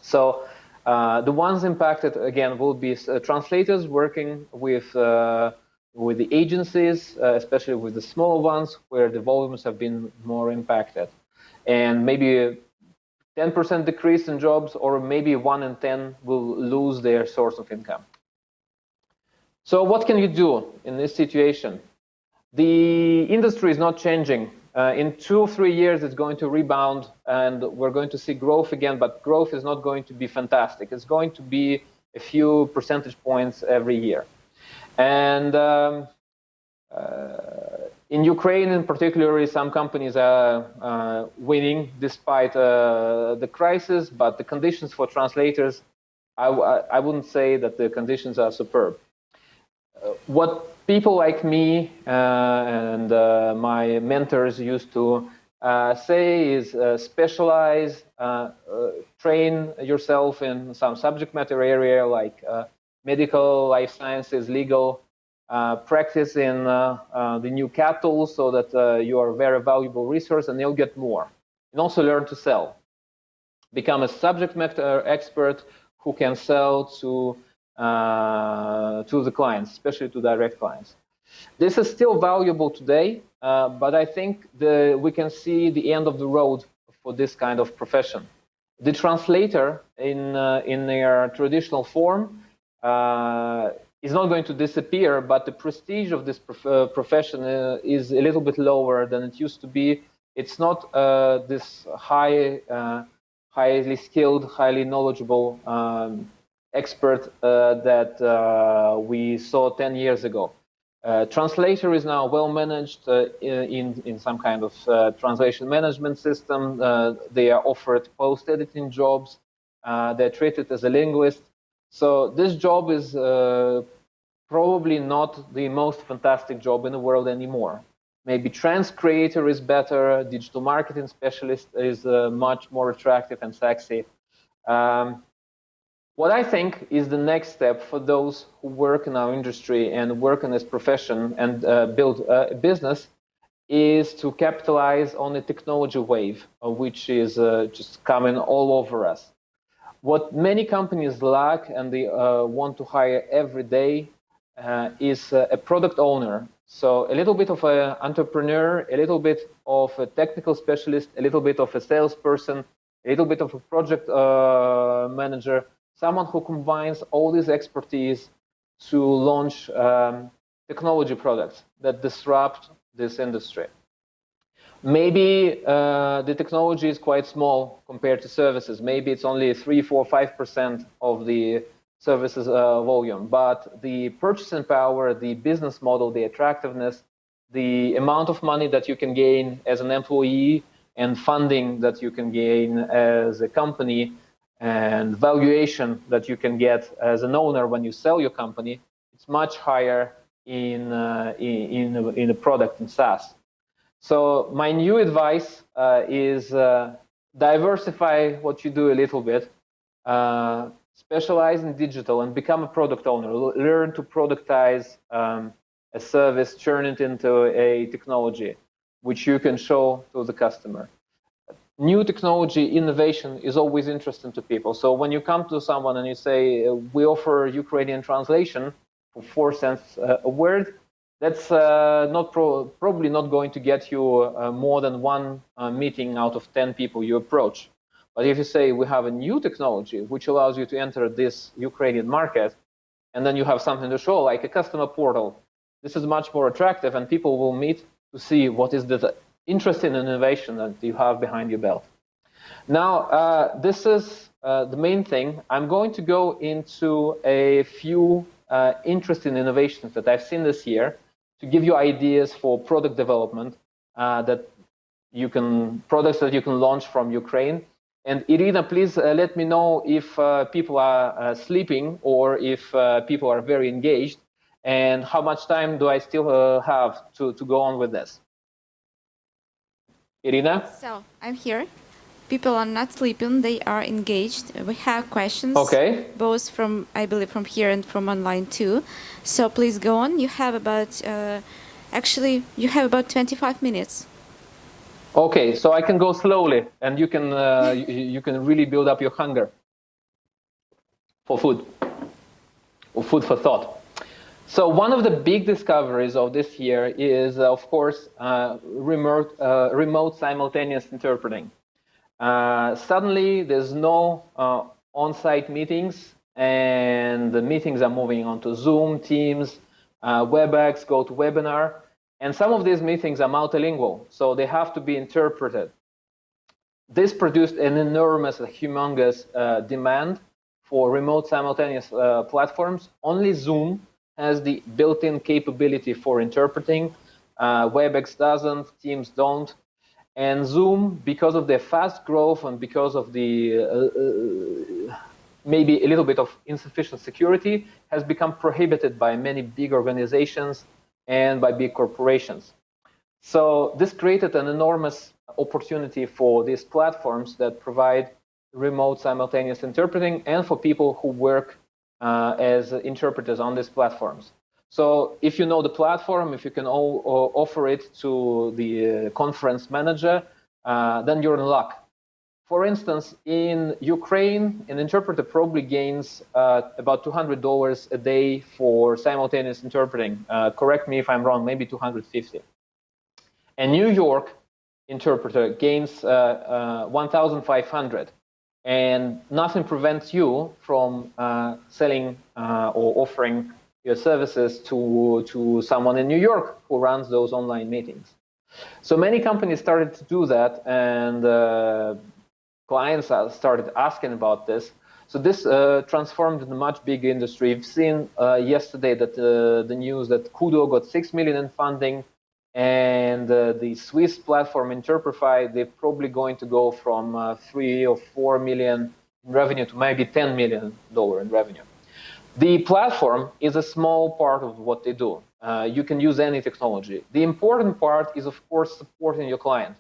So the ones impacted, again, will be translators working with the agencies, especially with the small ones, where the volumes have been more impacted. And maybe 10% decrease in jobs, or maybe 1 in 10 will lose their source of income. So what can you do in this situation? The industry is not changing. In 2 or 3 years, it's going to rebound, and we're going to see growth again, but growth is not going to be fantastic. It's going to be a few percentage points every year. And in Ukraine, in particular, some companies are winning despite the crisis, but the conditions for translators, I wouldn't say that the conditions are superb. What people like me and my mentors used to say is specialize, train yourself in some subject matter area like medical, life sciences, legal, practice in the new cattle so that you are a very valuable resource and you'll get more. And also learn to sell. Become a subject matter expert who can sell to the clients, especially to direct clients. This is still valuable today, but I think we can see the end of the road for this kind of profession. The translator in their traditional form is not going to disappear, but the prestige of this profession is a little bit lower than it used to be. It's not this highly skilled, highly knowledgeable expert that we saw 10 years ago. Translator is now well managed in some kind of translation management system. They are offered post-editing jobs. They're treated as a linguist. So this job is probably not the most fantastic job in the world anymore. Maybe trans creator is better. Digital marketing specialist is much more attractive and sexy. What I think is the next step for those who work in our industry and work in this profession and build a business is to capitalize on the technology wave, which is just coming all over us. What many companies lack and they want to hire every day is a product owner. So a little bit of an entrepreneur, a little bit of a technical specialist, a little bit of a salesperson, a little bit of a project manager, someone who combines all this expertise to launch technology products that disrupt this industry. Maybe the technology is quite small compared to services. Maybe it's only 3, 4, 5% of the services volume, but the purchasing power, the business model, the attractiveness, the amount of money that you can gain as an employee and funding that you can gain as a company and valuation that you can get as an owner when you sell your company, it's much higher in a product in SaaS. So my new advice is diversify what you do a little bit, specialize in digital and become a product owner. Learn to productize a service, turn it into a technology which you can show to the customer. New technology innovation is always interesting to people. So when you come to someone and you say, we offer Ukrainian translation for 4 cents a word, that's probably not going to get you more than one meeting out of 10 people you approach. But if you say we have a new technology which allows you to enter this Ukrainian market, and then you have something to show, like a customer portal, this is much more attractive, and people will meet to see what is the interesting innovation that you have behind your belt. Now, this is the main thing. I'm going to go into a few interesting innovations that I've seen this year to give you ideas for product development products that you can launch from Ukraine. And Irina, please let me know if people are sleeping or if people are very engaged, and how much time do I still have to go on with this? Irina? So, I'm here. People are not sleeping, they are engaged. We have questions, both from, I believe, from here and from online too. So please go on. You have about, actually, you have about 25 minutes. Okay, so I can go slowly, and you can really build up your hunger for food, or food for thought. So one of the big discoveries of this year is, of course, remote simultaneous interpreting. Suddenly, there's no on-site meetings, and the meetings are moving on to Zoom, Teams, WebEx, GoToWebinar. And some of these meetings are multilingual, so they have to be interpreted. This produced an enormous, humongous demand for remote simultaneous platforms. Only Zoom has the built-in capability for interpreting. WebEx doesn't, Teams don't. And Zoom, because of their fast growth and because of the maybe a little bit of insufficient security, has become prohibited by many big organizations and by big corporations. So this created an enormous opportunity for these platforms that provide remote simultaneous interpreting and for people who work as interpreters on these platforms. So if you know the platform, if you can offer it to the conference manager, then you're in luck. For instance, in Ukraine, an interpreter probably gains about $200 a day for simultaneous interpreting. Correct me if I'm wrong, maybe 250. A New York interpreter gains 1,500. And nothing prevents you from selling or offering your services to someone in New York who runs those online meetings. So many companies started to do that, and clients started asking about this. So this transformed a much bigger industry. We've seen yesterday that the news that Kudo got 6 million in funding, and the Swiss platform Interprefy, they're probably going to go from 3 or 4 million in revenue to maybe $10 million in revenue. The platform is a small part of what they do. You can use any technology. The important part is, of course, supporting your client.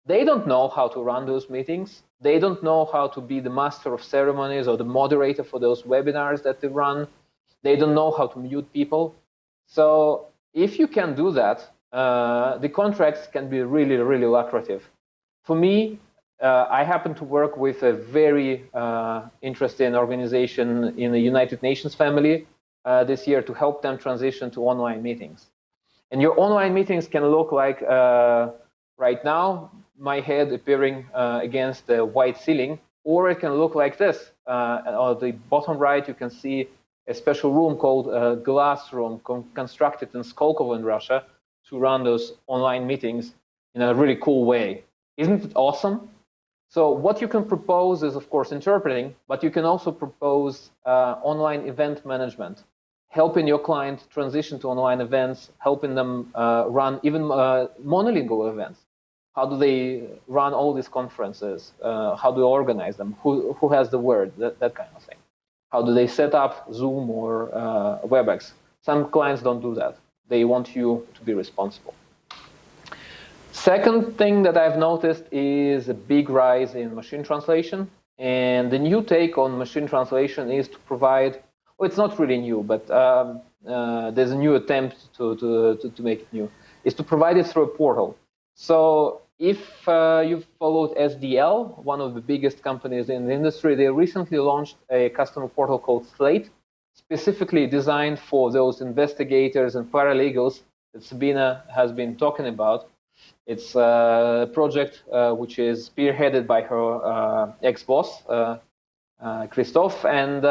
They don't know how to run those meetings. They don't know how to be the master of ceremonies or the moderator for those webinars that they run. They don't know how to mute people. So if you can do that, the contracts can be really, really lucrative. For me, I happen to work with a very interesting organization in the United Nations family this year to help them transition to online meetings. And your online meetings can look like right now, my head appearing against the white ceiling, or it can look like this. On the bottom right, you can see a special room called Glass Room, constructed in Skolkovo in Russia to run those online meetings in a really cool way. Isn't it awesome? So what you can propose is, of course, interpreting, but you can also propose online event management, helping your client transition to online events, helping them run even monolingual events. How do they run all these conferences? How do they organize them? Who has the word? That kind of thing. How do they set up Zoom or WebEx? Some clients don't do that. They want you to be responsible. Second thing that I've noticed is a big rise in machine translation. And the new take on machine translation is to provide, well, it's not really new, but there's a new attempt to make it new, is to provide it through a portal. So if you've followed SDL, one of the biggest companies in the industry, they recently launched a customer portal called Slate, specifically designed for those investigators and paralegals that Sabina has been talking about. It's a project which is spearheaded by her ex-boss, Christoph. And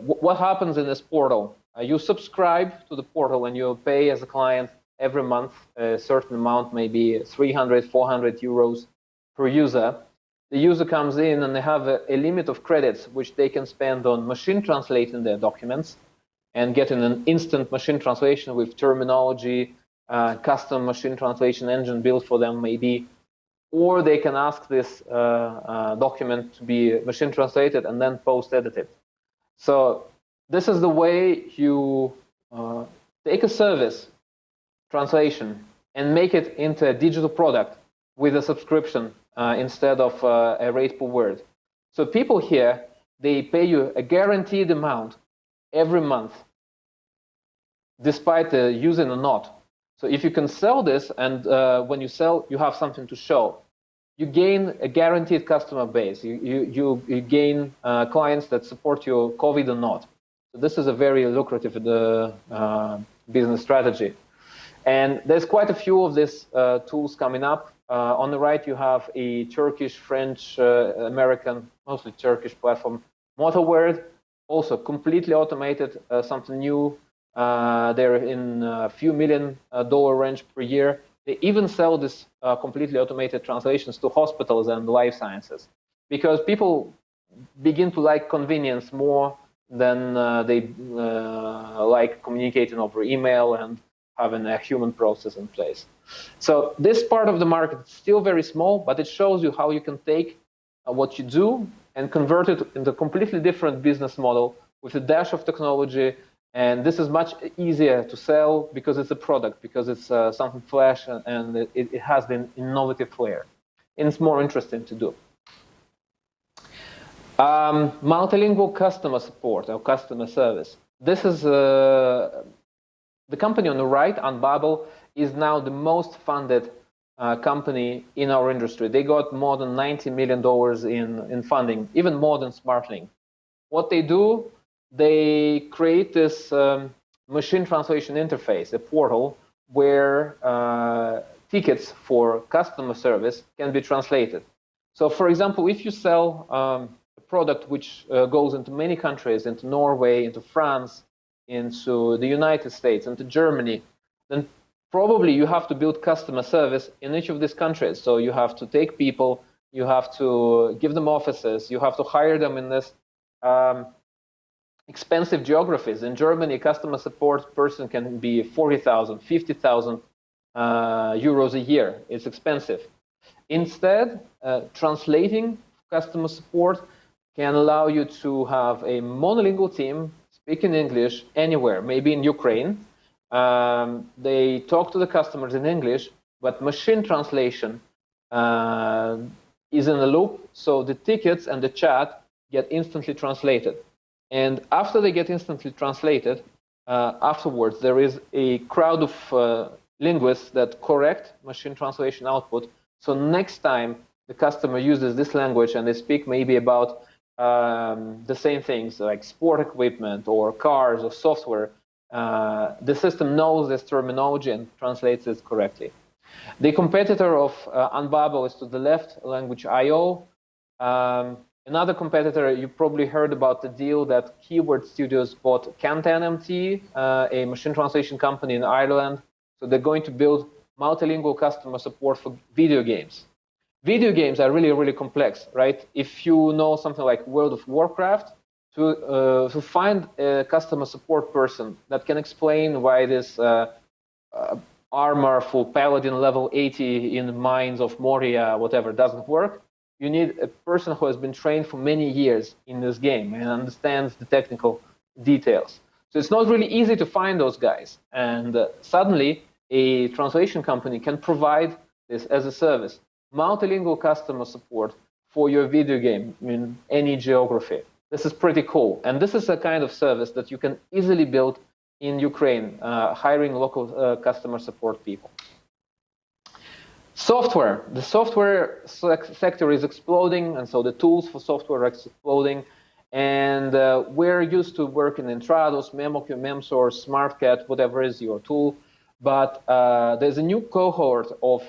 what happens in this portal? You subscribe to the portal and you pay as a client every month a certain amount, maybe 300, 400 euros per user. The user comes in and they have a limit of credits which they can spend on machine translating their documents and getting an instant machine translation with terminology, custom machine translation engine built for them maybe, or they can ask this document to be machine translated and then post-edited. So this is the way you take a service, translation, and make it into a digital product with a subscription instead of a rate per word. So people here, they pay you a guaranteed amount every month, despite the using or not. So if you can sell this, and when you sell, you have something to show, you gain a guaranteed customer base. You gain clients that support your COVID or not. So this is a very lucrative business strategy. And there's quite a few of these tools coming up. On the right, you have a Turkish, French, American, mostly Turkish platform, MotoWord, also completely automated, something new. They're in a few $1 million range per year. They even sell this completely automated translations to hospitals and life sciences, because people begin to like convenience more than they like communicating over email and having a human process in place. So this part of the market is still very small, but it shows you how you can take what you do and convert it into a completely different business model with a dash of technology. And this is much easier to sell because it's a product, because it's something flash and it has the innovative flair. And it's more interesting to do. Multilingual customer support or customer service. This is the company on the right, Unbabel, is now the most funded company in our industry. They got more than $90 million in funding, even more than SmartLink. What they do, they create this machine translation interface, a portal where tickets for customer service can be translated. So, for example, if you sell a product which goes into many countries, into Norway, into France, into the United States, into Germany, then probably you have to build customer service in each of these countries. So you have to take people, you have to give them offices, you have to hire them in this expensive geographies. In Germany, a customer support person can be 40,000, 50,000 euros a year. It's expensive. Instead, translating customer support can allow you to have a monolingual team speaking English anywhere, maybe in Ukraine. They talk to the customers in English, but machine translation is in the loop, so the tickets and the chat get instantly translated. And after they get instantly translated, afterwards there is a crowd of linguists that correct machine translation output. So next time the customer uses this language and they speak maybe about the same things like sport equipment or cars or software, the system knows this terminology and translates it correctly. The competitor of Unbabel is to the left, Language.io. Another competitor, you probably heard about the deal that Keyword Studios bought CanTNMT, a machine translation company in Ireland. So they're going to build multilingual customer support for video games. Video games are really, really complex, right? If you know something like World of Warcraft, to find a customer support person that can explain why this armor for Paladin level 80 in Mines of Moria, whatever, doesn't work, you need a person who has been trained for many years in this game and understands the technical details. So it's not really easy to find those guys. And suddenly, a translation company can provide this as a service, multilingual customer support for your video game in any geography. This is pretty cool. And this is a kind of service that you can easily build in Ukraine, hiring local customer support people. Software. The software sector is exploding, and so the tools for software are exploding. And we're used to working in Trados, MemoQ, MemSource, SmartCat, whatever is your tool. But there's a new cohort of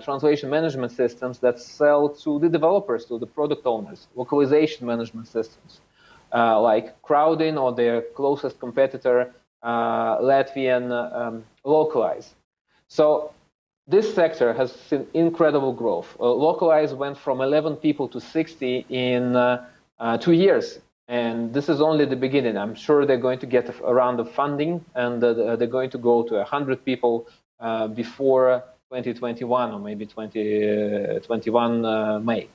translation management systems that sell to the developers, to the product owners, localization management systems, like Crowdin or their closest competitor, Latvian Localize. So this sector has seen incredible growth. Localize went from 11 people to 60 in 2 years. And this is only the beginning. I'm sure they're going to get a round of funding, and they're going to go to 100 people before 2021 or maybe 2021 May.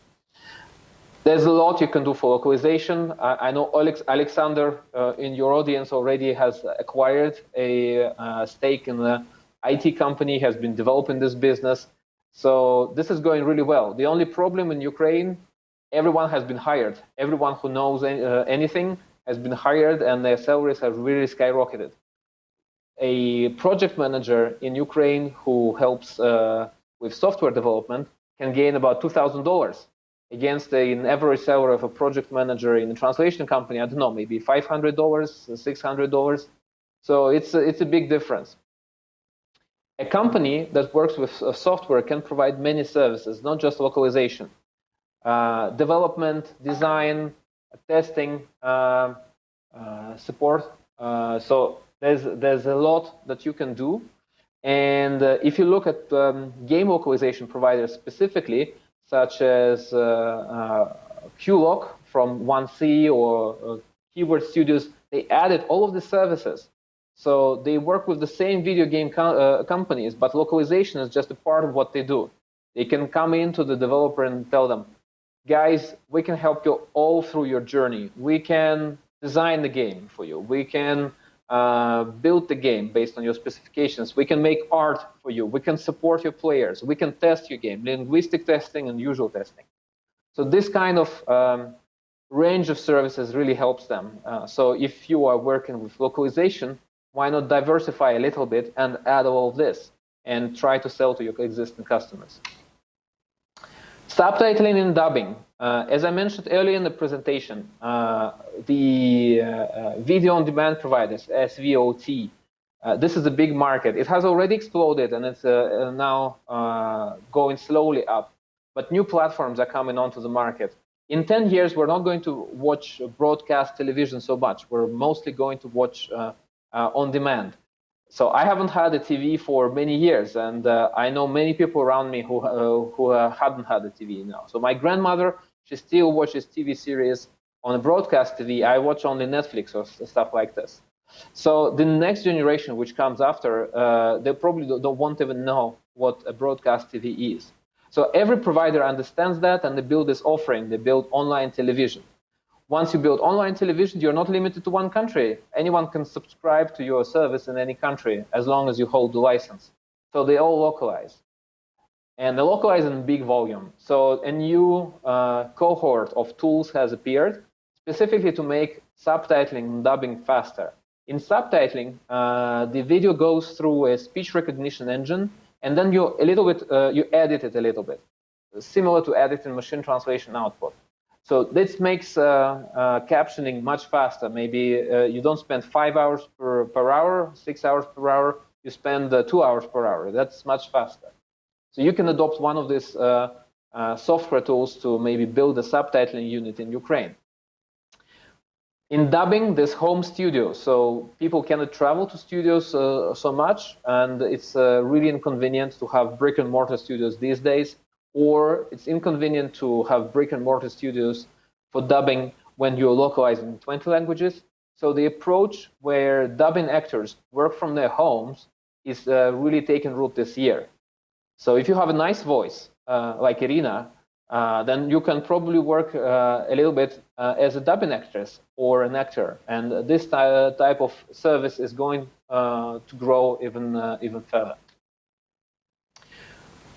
There's a lot you can do for localization. I know Alexander in your audience already has acquired a stake in the IT company, has been developing this business. So this is going really well. The only problem in Ukraine, everyone has been hired. Everyone who knows anything has been hired, and their salaries have really skyrocketed. A project manager in Ukraine who helps with software development can gain about $2,000 against an average salary of a project manager in a translation company, I don't know, maybe $500, $600. So it's a big difference. A company that works with software can provide many services, not just localization. Development, design, testing, support. So there's a lot that you can do. And if you look at game localization providers specifically, such as QLoc from 1C or Keyword Studios, they added all of the services. So they work with the same video game companies, but localization is just a part of what they do. They can come into the developer and tell them, guys, we can help you all through your journey. We can design the game for you. We can build the game based on your specifications. We can make art for you. We can support your players. We can test your game, linguistic testing and usual testing. So this kind of range of services really helps them. So if you are working with localization, why not diversify a little bit and add all of this and try to sell to your existing customers? Subtitling and dubbing. As I mentioned earlier in the presentation, the video on demand providers, SVOD, this is a big market. It has already exploded, and it's now going slowly up. But new platforms are coming onto the market. In 10 years, we're not going to watch broadcast television so much. We're mostly going to watch on demand. So I haven't had a TV for many years, and I know many people around me who haven't had a TV now. So my grandmother, she still watches TV series on a broadcast TV. I watch only Netflix or stuff like this. So the next generation, which comes after, they probably won't even know what a broadcast TV is. So every provider understands that, and they build this offering. They build online television. Once you build online television, you're not limited to one country. Anyone can subscribe to your service in any country as long as you hold the license. So they all localize. And they localize in big volume. So a new cohort of tools has appeared, specifically to make subtitling and dubbing faster. In subtitling, the video goes through a speech recognition engine, and then you edit it a little bit, similar to editing machine translation output. So this makes captioning much faster. Maybe you don't spend 5 hours per hour, 6 hours per hour. You spend 2 hours per hour. That's much faster. So you can adopt one of these software tools to maybe build a subtitling unit in Ukraine. In dubbing, there's home studio, so people cannot travel to studios so much, and it's really inconvenient to have brick-and-mortar studios these days, or it's inconvenient to have brick-and-mortar studios for dubbing when you're localized in 20 languages. So the approach where dubbing actors work from their homes is really taking root this year. So if you have a nice voice, like Irina, then you can probably work a little bit as a dubbing actress or an actor, and this type of service is going to grow even further.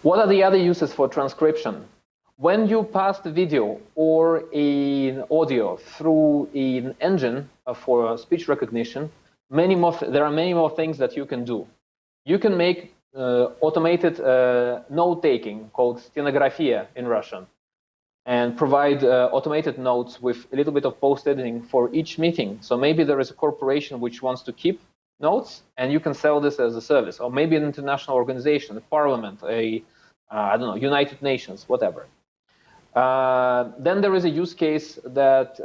What are the other uses for transcription? When you pass the video or an audio through an engine for speech recognition, there are many more things that you can do. You can make automated note-taking called stenografia in Russian, and provide automated notes with a little bit of post-editing for each meeting. So maybe there is a corporation which wants to keep notes, and you can sell this as a service, or maybe an international organization, a parliament, I don't know, United Nations, whatever. Then there is a use case that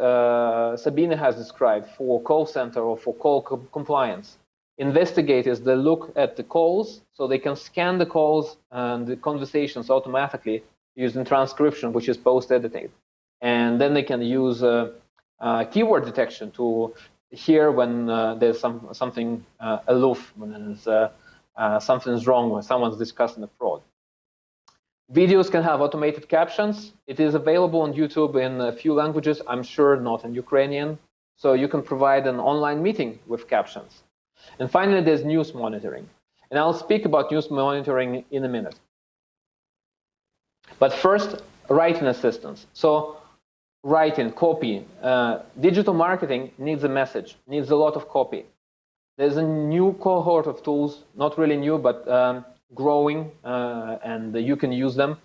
Sabine has described for call center or for call compliance. Investigators, they look at the calls, so they can scan the calls and the conversations automatically using transcription, which is post-edited. And then they can use keyword detection to hear when there's something aloof, when there's something's wrong, when someone's discussing a fraud. Videos can have automated captions. It is available on YouTube in a few languages, I'm sure not in Ukrainian. So you can provide an online meeting with captions. And finally, there's news monitoring. And I'll speak about news monitoring in a minute. But first, writing assistance. So writing, copy. Digital marketing needs a message, needs a lot of copy. There's a new cohort of tools, not really new, but growing, and you can use them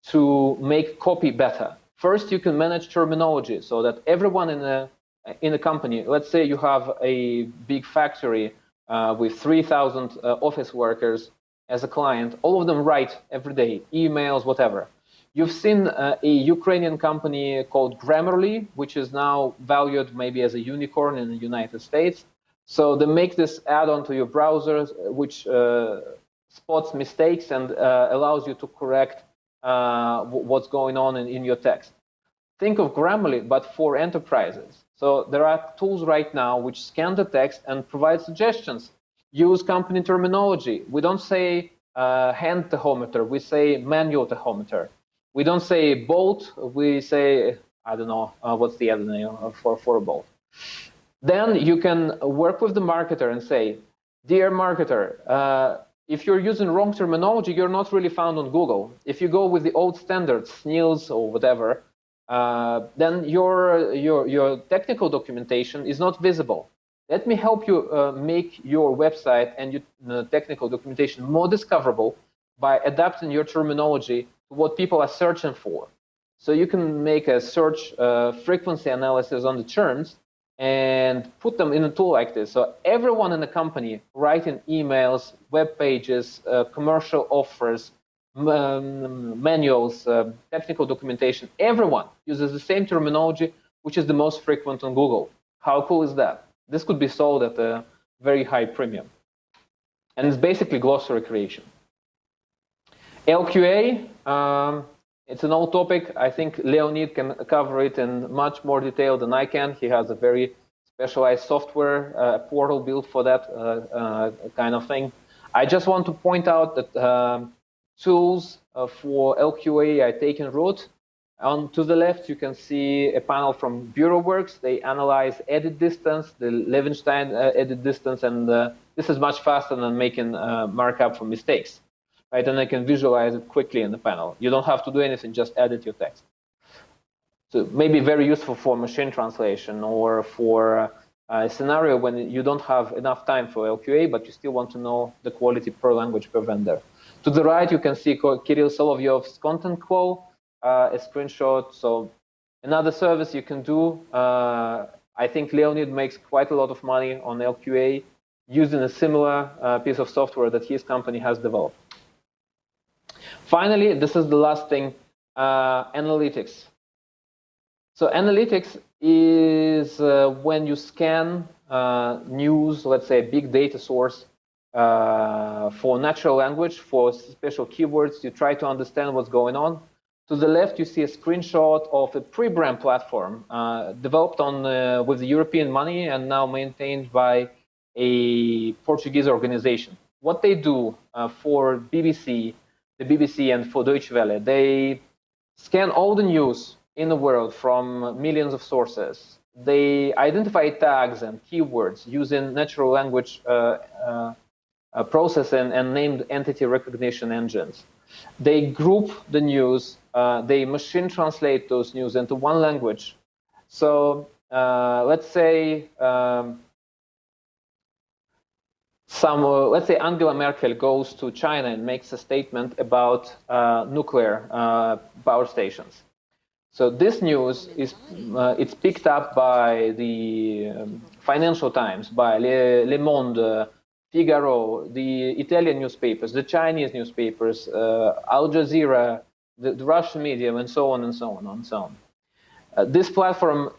to make copy better. First, you can manage terminology so that everyone in a company, let's say you have a big factory with 3,000 office workers as a client, all of them write every day, emails, whatever. You've seen a Ukrainian company called Grammarly, which is now valued maybe as a unicorn in the United States. So they make this add-on to your browser, which spots mistakes and allows you to correct what's going on in your text. Think of Grammarly, but for enterprises. So there are tools right now which scan the text and provide suggestions. Use company terminology. We don't say hand tachometer, we say manual tachometer. We don't say bolt, we say, I don't know, what's the other name for a bolt. Then you can work with the marketer and say, dear marketer, if you're using wrong terminology, you're not really found on Google. If you go with the old standards, SNILS or whatever, then your technical documentation is not visible. Let me help you make your website and your technical documentation more discoverable by adapting your terminology to what people are searching for. So you can make a search frequency analysis on the terms and put them in a tool like this. So everyone in the company writing emails, web pages, commercial offers, manuals, technical documentation, everyone uses the same terminology, which is the most frequent on Google. How cool is that? This could be sold at a very high premium. And it's basically glossary creation. LQA, it's an old topic. I think Leonid can cover it in much more detail than I can. He has a very specialized software portal built for that kind of thing. I just want to point out that tools for LQA are taking root. To the left, you can see a panel from BureauWorks. They analyze edit distance, the Levenstein edit distance, and this is much faster than making markup for mistakes. Right, and I can visualize it quickly in the panel. You don't have to do anything, just edit your text. So maybe very useful for machine translation or for a scenario when you don't have enough time for LQA, but you still want to know the quality per language per vendor. To the right, you can see Kirill Solovyov's Content Quo, a screenshot. So another service you can do. I think Leonid makes quite a lot of money on LQA using a similar piece of software that his company has developed. Finally, this is the last thing, analytics. So analytics is when you scan news, let's say a big data source for natural language, for special keywords, you try to understand what's going on. To the left, you see a screenshot of a pre-brand platform developed on with the European money and now maintained by a Portuguese organization. What they do for BBC, the BBC and for Deutsche Welle, they scan all the news in the world from millions of sources. They identify tags and keywords using natural language processing and named entity recognition engines. They group the news, they machine translate those news into one language. So let's say let's say Angela Merkel goes to China and makes a statement about nuclear power stations. So this news is it's picked up by the Financial Times, by Le Monde, Figaro, the Italian newspapers, the Chinese newspapers, Al Jazeera, the Russian media, and so on and so on and so on. This platform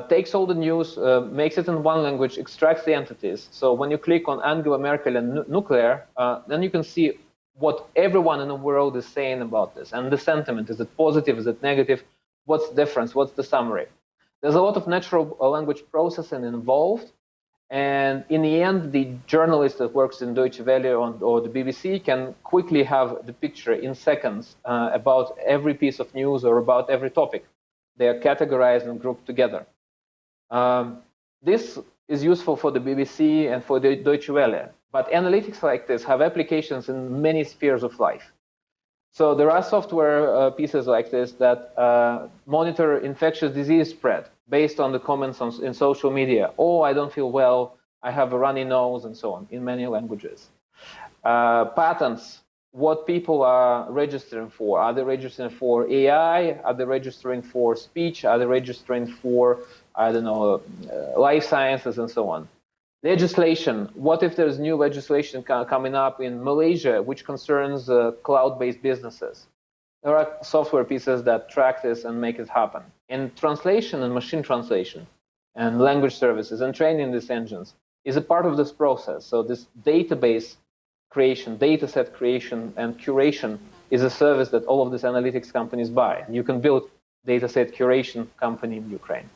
takes all the news, makes it in one language, extracts the entities. So when you click on Angela Merkel and nuclear, then you can see what everyone in the world is saying about this. And the sentiment, is it positive, is it negative? What's the difference? What's the summary? There's a lot of natural language processing involved. And in the end, the journalist that works in Deutsche Welle or the BBC can quickly have the picture in seconds about every piece of news or about every topic. They are categorized and grouped together. This is useful for the BBC and for the Deutsche Welle. But analytics like this have applications in many spheres of life. So there are software pieces like this that monitor infectious disease spread based on the comments in social media. Oh, I don't feel well, I have a runny nose, and so on, in many languages. Patents, what people are registering for. Are they registering for AI? Are they registering for speech? Are they registering for, I don't know, life sciences, and so on? Legislation, what if there's new legislation coming up in Malaysia which concerns cloud-based businesses? There are software pieces that track this and make it happen. And translation and machine translation and language services and training these engines is a part of this process. So this database creation, data set creation and curation is a service that all of these analytics companies buy. You can build data set curation company in Ukraine.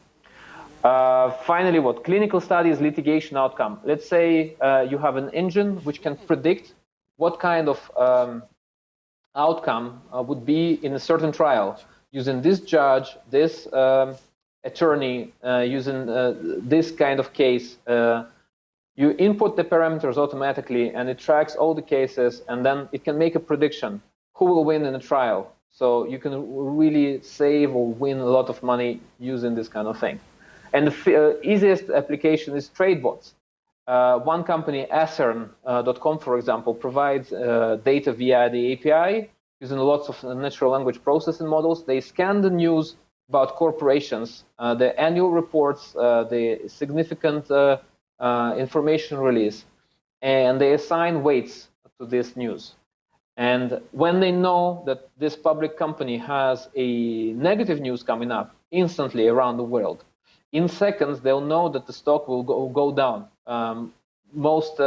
Finally, what? Clinical studies, litigation outcome. Let's say you have an engine which can predict what kind of outcome would be in a certain trial using this judge, this attorney, using this kind of case. You input the parameters automatically and it tracks all the cases, and then it can make a prediction who will win in a trial. So you can really save or win a lot of money using this kind of thing. And the easiest application is TradeBots. One company, Acern.com, for example, provides data via the API using lots of natural language processing models. They scan the news about corporations, the annual reports, the significant information release, and they assign weights to this news. And when they know that this public company has a negative news coming up instantly around the world, in seconds, they'll know that the stock will go down. Most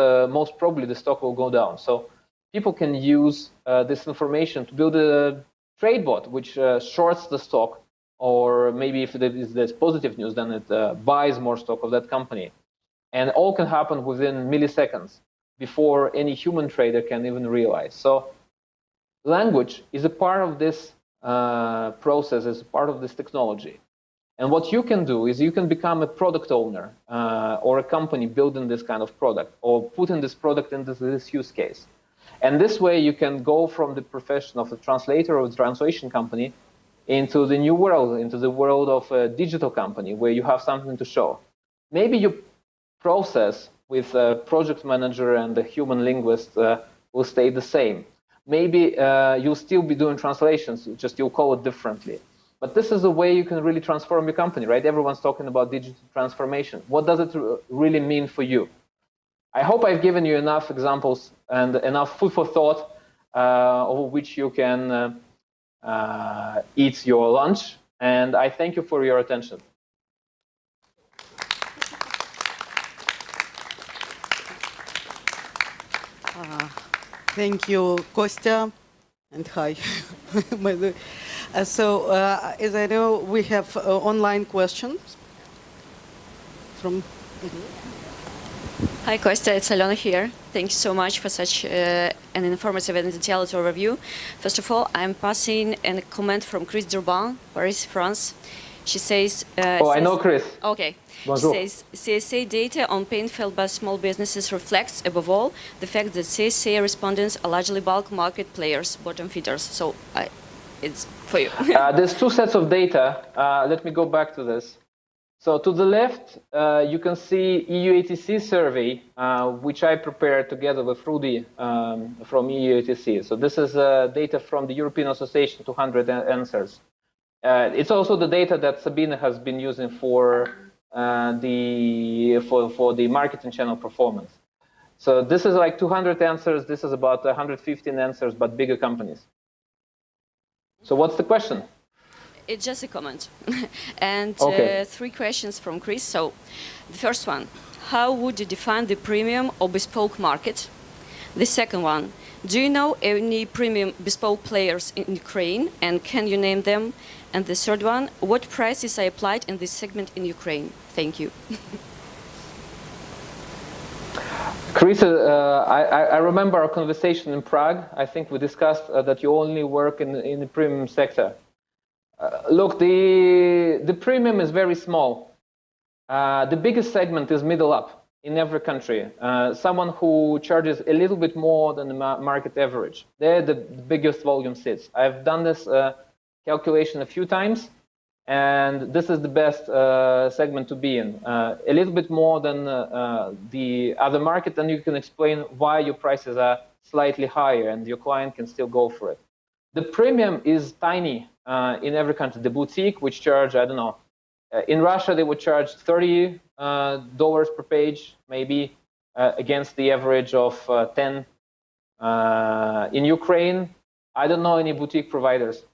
probably, the stock will go down. So people can use this information to build a trade bot, which shorts the stock, or maybe if there's positive news, then it buys more stock of that company. And all can happen within milliseconds before any human trader can even realize. So language is a part of this process, is a part of this technology. And what you can do is you can become a product owner or a company building this kind of product or putting this product into this use case. And this way you can go from the profession of a translator or a translation company into the new world, into the world of a digital company where you have something to show. Maybe your process with a project manager and a human linguist will stay the same. Maybe you'll still be doing translations, just you'll call it differently. But this is a way you can really transform your company, right? Everyone's talking about digital transformation. What does it really mean for you? I hope I've given you enough examples and enough food for thought over which you can eat your lunch. And I thank you for your attention. Thank you, Kostya, and hi. By the way. As I know, we have online questions from. Hi, Kostya, it's Alena here. Thank you so much for such an informative and detailed overview. First of all, I'm passing a comment from Chris Durban, Paris, France. She says... I know Chris. Okay. Bonjour. She says, CSA data on pain felt by small businesses reflects, above all, the fact that CSA respondents are largely bulk market players, bottom feeders. So it's for you. There's two sets of data. Let me go back to this. So to the left, you can see EU-ATC survey, which I prepared together with Rudy from EU-ATC. So this is data from the European Association 200 Answers. It's also the data that Sabine has been using for the marketing channel performance. So this is like 200 answers. This is about 115 answers, but bigger companies. So what's the question? It's just a comment. And okay. 3 questions from Chris. So the first one, how would you define the premium or bespoke market? The second one, do you know any premium bespoke players in Ukraine, and can you name them? And the third one, what prices are applied in this segment in Ukraine? Thank you. Chris, I remember our conversation in Prague. I think we discussed that you only work in the premium sector. Look, the premium is very small. The biggest segment is middle up in every country. Someone who charges a little bit more than the market average. There the biggest volume sits. I've done this calculation a few times, and this is the best segment to be in. A little bit more than the other market, and you can explain why your prices are slightly higher and your client can still go for it. The premium is tiny in every country. The boutique, which charge, I don't know, in Russia they would charge $30 per page, maybe, against the average of 10. In Ukraine, I don't know any boutique providers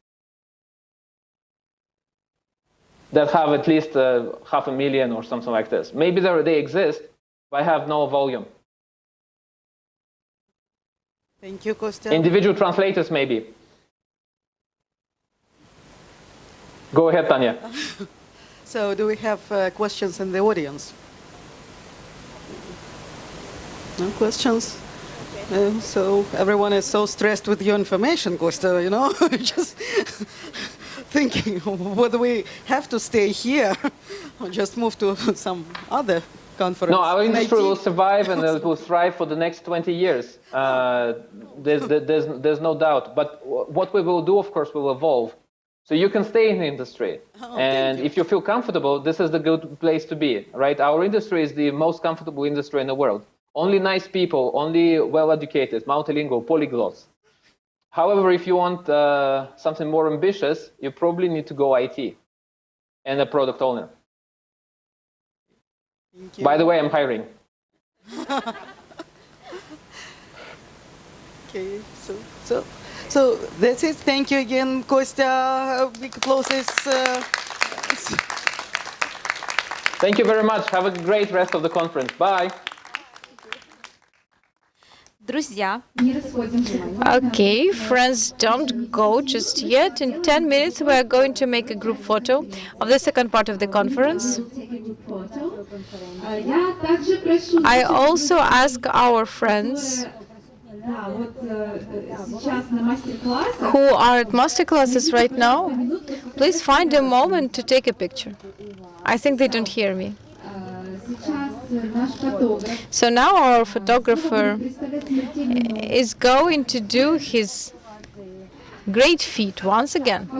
that have at least 500,000 or something like this. Maybe they exist, but have no volume. Thank you, Kostya. Individual translators, maybe. Go ahead, Tanya. So do we have questions in the audience? No questions? So everyone is so stressed with your information, Kostya, you know, just thinking whether we have to stay here or just move to some other conference. No, our industry will survive and it will thrive for the next 20 years. There's no doubt. But what we will do, of course, will evolve. So you can stay in the industry. And if you feel comfortable, this is the good place to be, right? Our industry is the most comfortable industry in the world. Only nice people, only well-educated, multilingual, polyglots. However, if you want something more ambitious, you probably need to go IT and a product owner. By the way, I'm hiring. Okay, so that's it. Thank you again, Kostya. Big applauses. Thank you very much. Have a great rest of the conference. Bye. Okay, friends, don't go just yet. In 10 minutes, we are going to make a group photo of the second part of the conference. I also ask our friends who are at masterclasses right now, please find a moment to take a picture. I think they don't hear me. So now our photographer is going to do his great feat once again.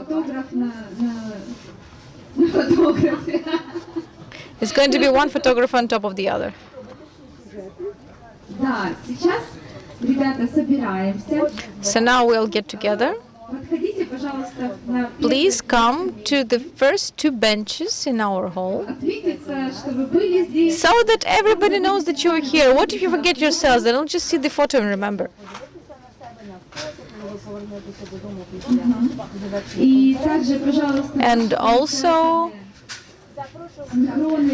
It's going to be one photographer on top of the other. So now we'll get together. Please come to the first 2 benches in our hall so that everybody knows that you're here. What if you forget yourselves? Then I'll just see the photo and remember. And also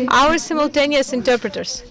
our simultaneous interpreters.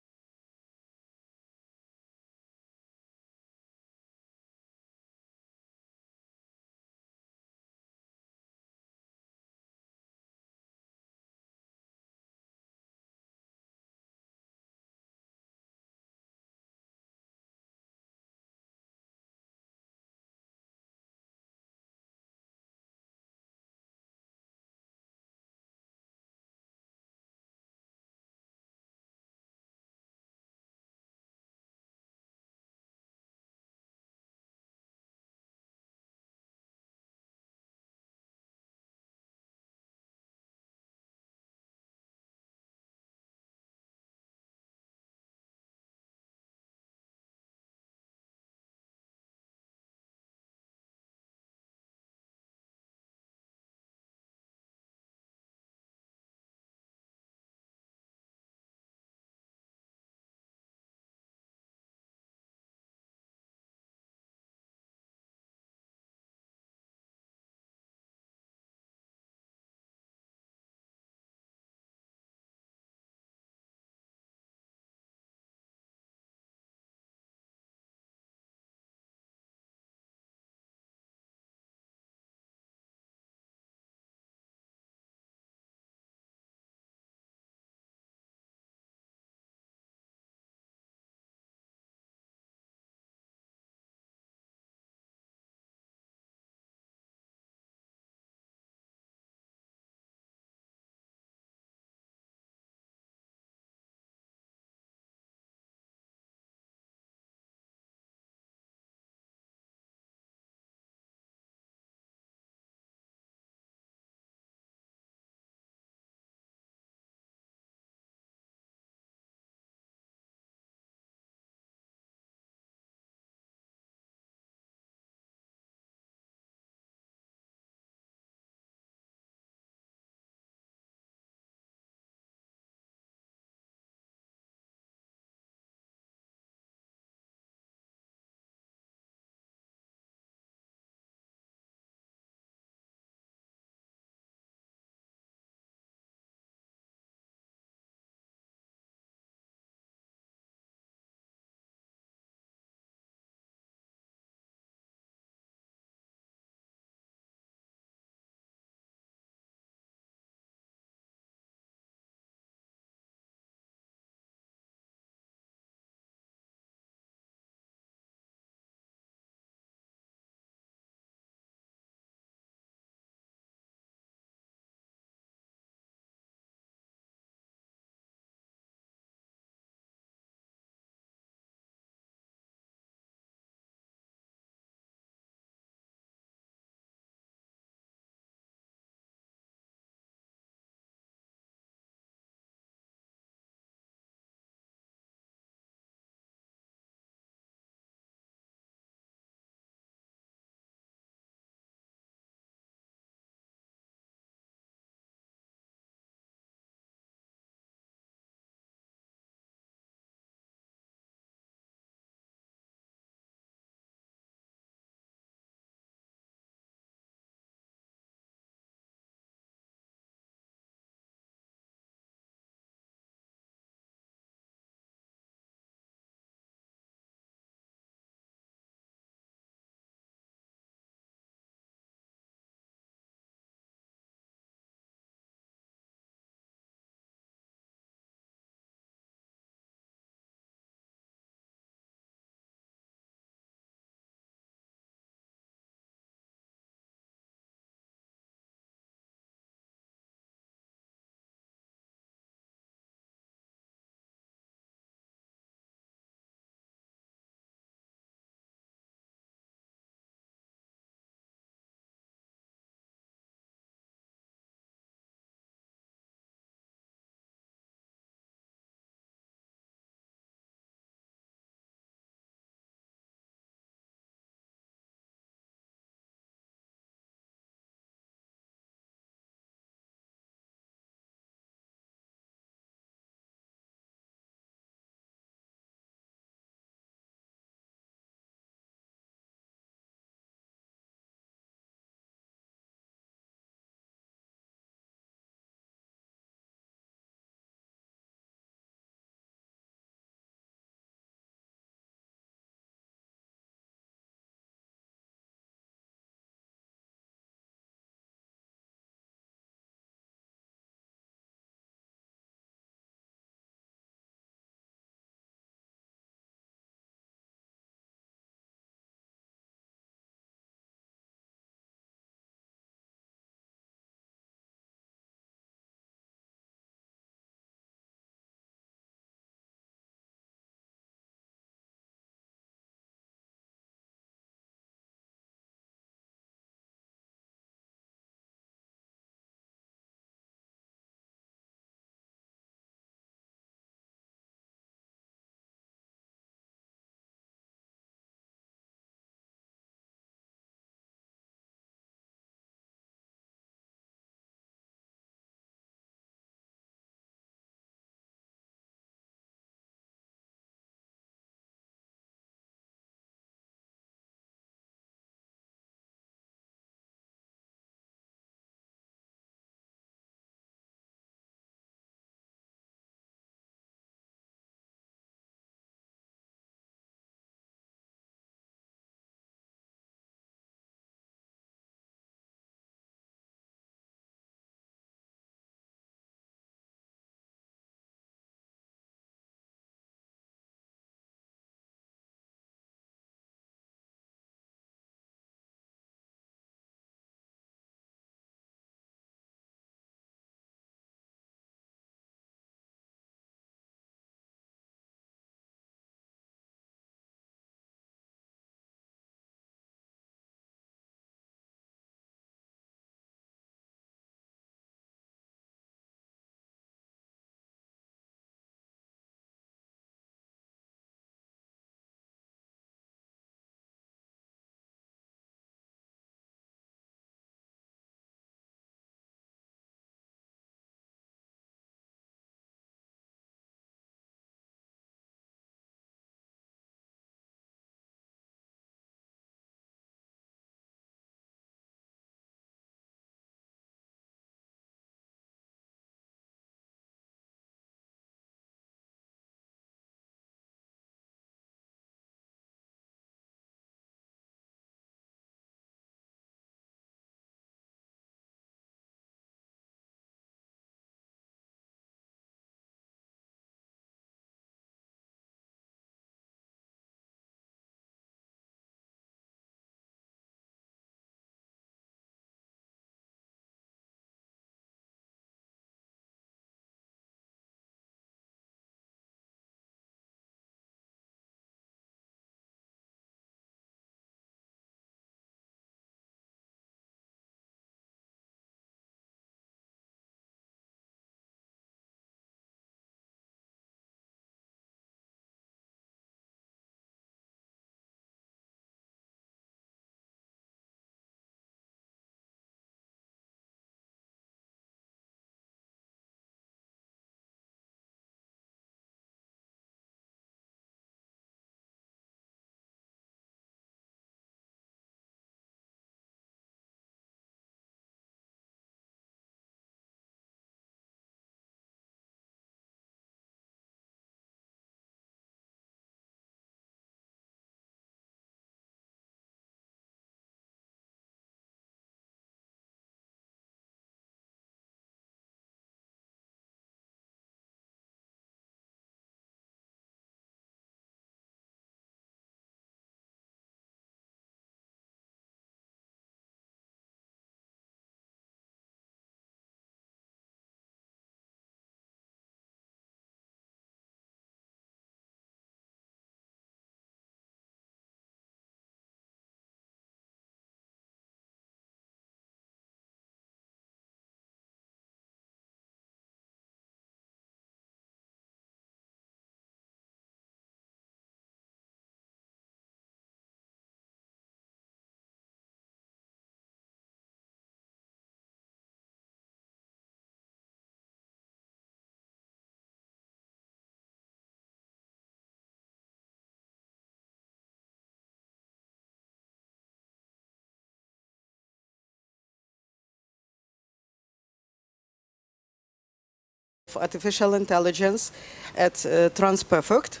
artificial intelligence at TransPerfect.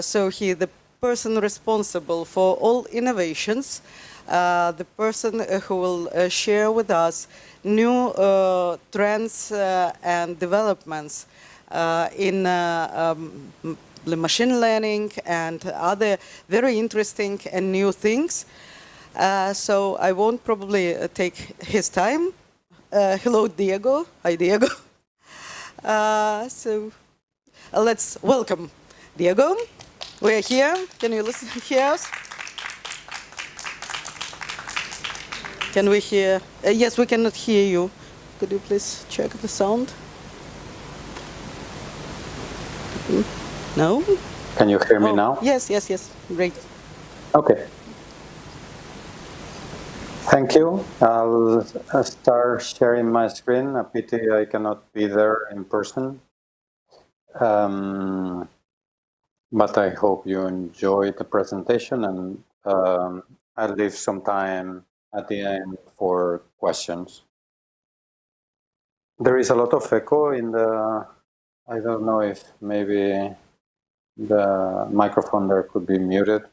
So he, the person responsible for all innovations, the person who will share with us new trends and developments in the machine learning and other very interesting and new things. So I won't probably take his time. Hello, Diego. Hi, Diego. So let's welcome Diego. We're here. Can you listen? Hear us? Can we hear? Yes, we cannot hear you. Could you please check the sound? No? Can you hear me now? Yes, yes, yes. Great. Okay. Thank you. I'll start sharing my screen. A pity I cannot be there in person. But I hope you enjoyed the presentation, and I'll leave some time at the end for questions. There is a lot of echo in the, I don't know if maybe the microphone there could be muted.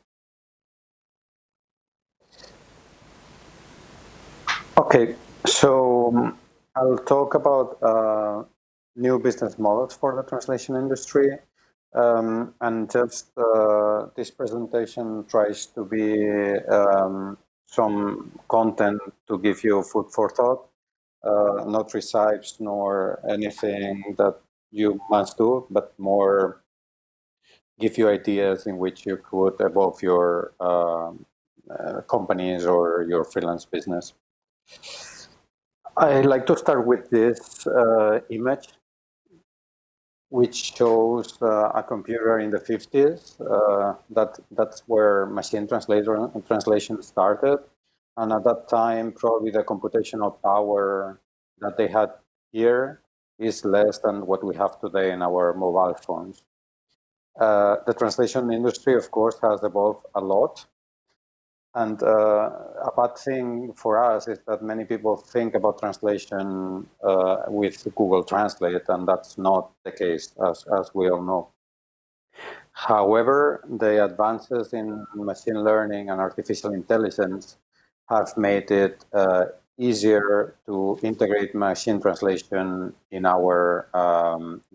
Okay, so I'll talk about new business models for the translation industry. And just this presentation tries to be some content to give you food for thought, not recipes nor anything that you must do, but more give you ideas in which you could evolve your companies or your freelance business. I like to start with this image, which shows a computer in the 50s. That's where machine translation started. And at that time, probably the computational power that they had here is less than what we have today in our mobile phones. The translation industry, of course, has evolved a lot. And a bad thing for us is that many people think about translation with Google Translate, and that's not the case, as we all know. However, the advances in machine learning and artificial intelligence have made it easier to integrate machine translation in our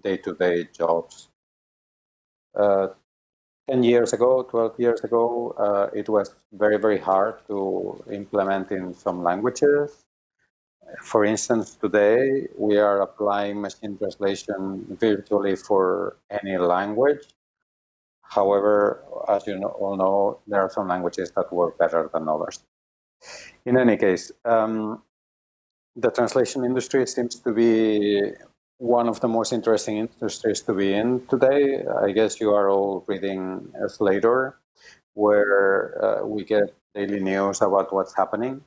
day-to-day jobs. 10 years ago, 12 years ago, it was very, very hard to implement in some languages. For instance, today, we are applying machine translation virtually for any language. However, as you all know, there are some languages that work better than others. In any case, the translation industry seems to be one of the most interesting industries to be in today. I guess you are all reading Slator, where we get daily news about what's happening.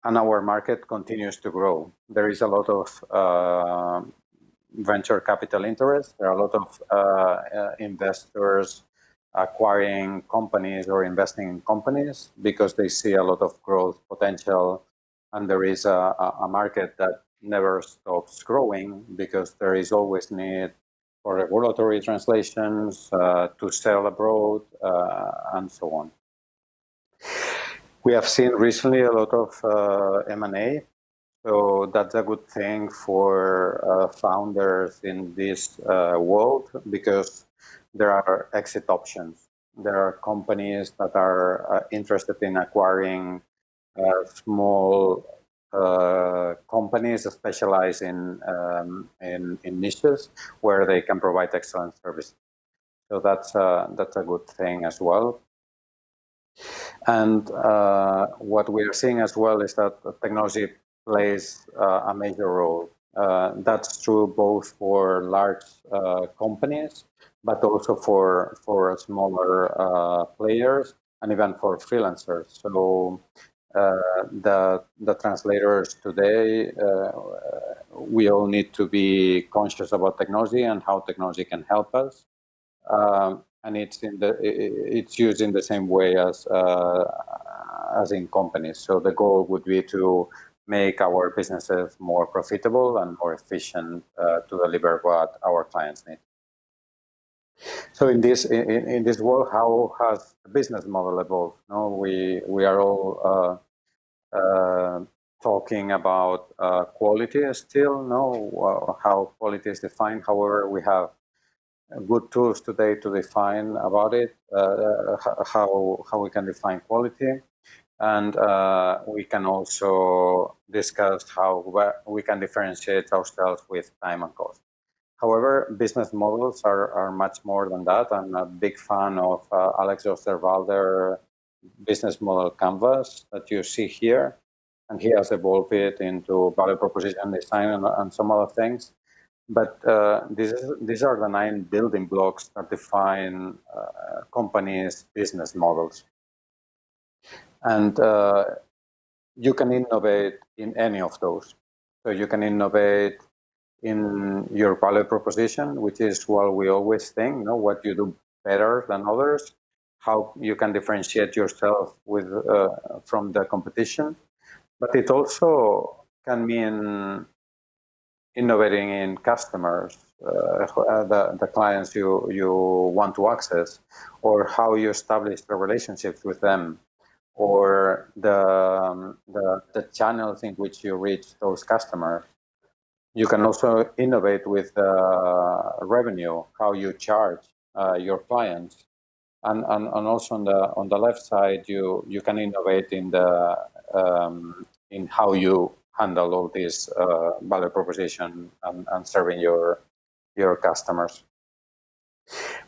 And our market continues to grow. There is a lot of venture capital interest. There are a lot of investors acquiring companies or investing in companies because they see a lot of growth potential. And there is a market that never stops growing because there is always need for regulatory translations, to sell abroad, and so on. We have seen recently a lot of M&A, so that's a good thing for founders in this world because there are exit options. There are companies that are interested in acquiring small companies that specialize in niches where they can provide excellent service. So that's a good thing as well. And what we are seeing as well is that technology plays a major role. That's true both for large companies, but also for smaller players and even for freelancers. So the translators today, we all need to be conscious about technology and how technology can help us. And it's used in the same way as in companies. So the goal would be to make our businesses more profitable and more efficient to deliver what our clients need. So in this world, how has the business model evolved? No, we are all talking about quality still. No, how quality is defined. However, we have good tools today to define about it, how we can define quality, and we can also discuss how we can differentiate ourselves with time and cost. However, business models are much more than that. I'm a big fan of Alex Osterwalder business model canvas that you see here, and he has evolved it into value proposition design and some other things. But these are the 9 building blocks that define companies' business models. And you can innovate in any of those. So you can innovate in your value proposition, which is what we always think, what you do better than others, how you can differentiate yourself from the competition. But it also can mean innovating in customers, the clients you want to access, or how you establish the relationships with them, or the channels in which you reach those customers. You can also innovate with revenue, how you charge your clients, and also on the left side, you can innovate in how you handle all this value proposition and serving your customers.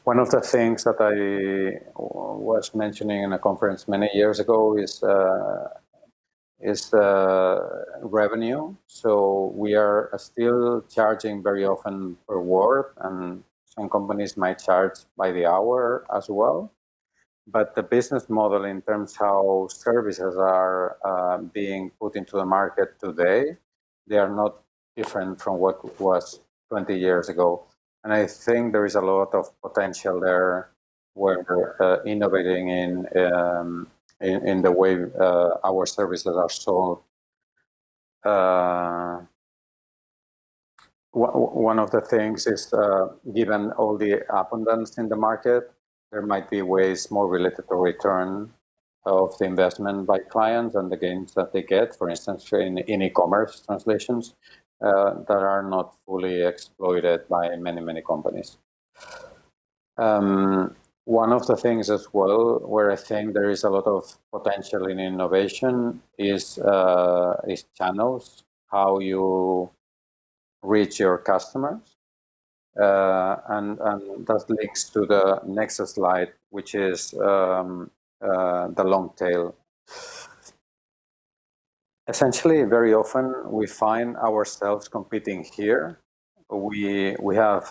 One of the things that I was mentioning in a conference many years ago is revenue. So we are still charging very often per word, and some companies might charge by the hour as well. But the business model in terms how services are being put into the market today, they are not different from what was 20 years ago. And I think there is a lot of potential there where we're innovating in the way our services are sold. One of the things is, given all the abundance in the market, there might be ways more related to return of the investment by clients and the gains that they get, for instance, in e-commerce translations that are not fully exploited by many companies. One of the things as well where I think there is a lot of potential in innovation is channels, how you reach your customers. And that links to the next slide, which is the long tail. Essentially, very often we find ourselves competing here. We have,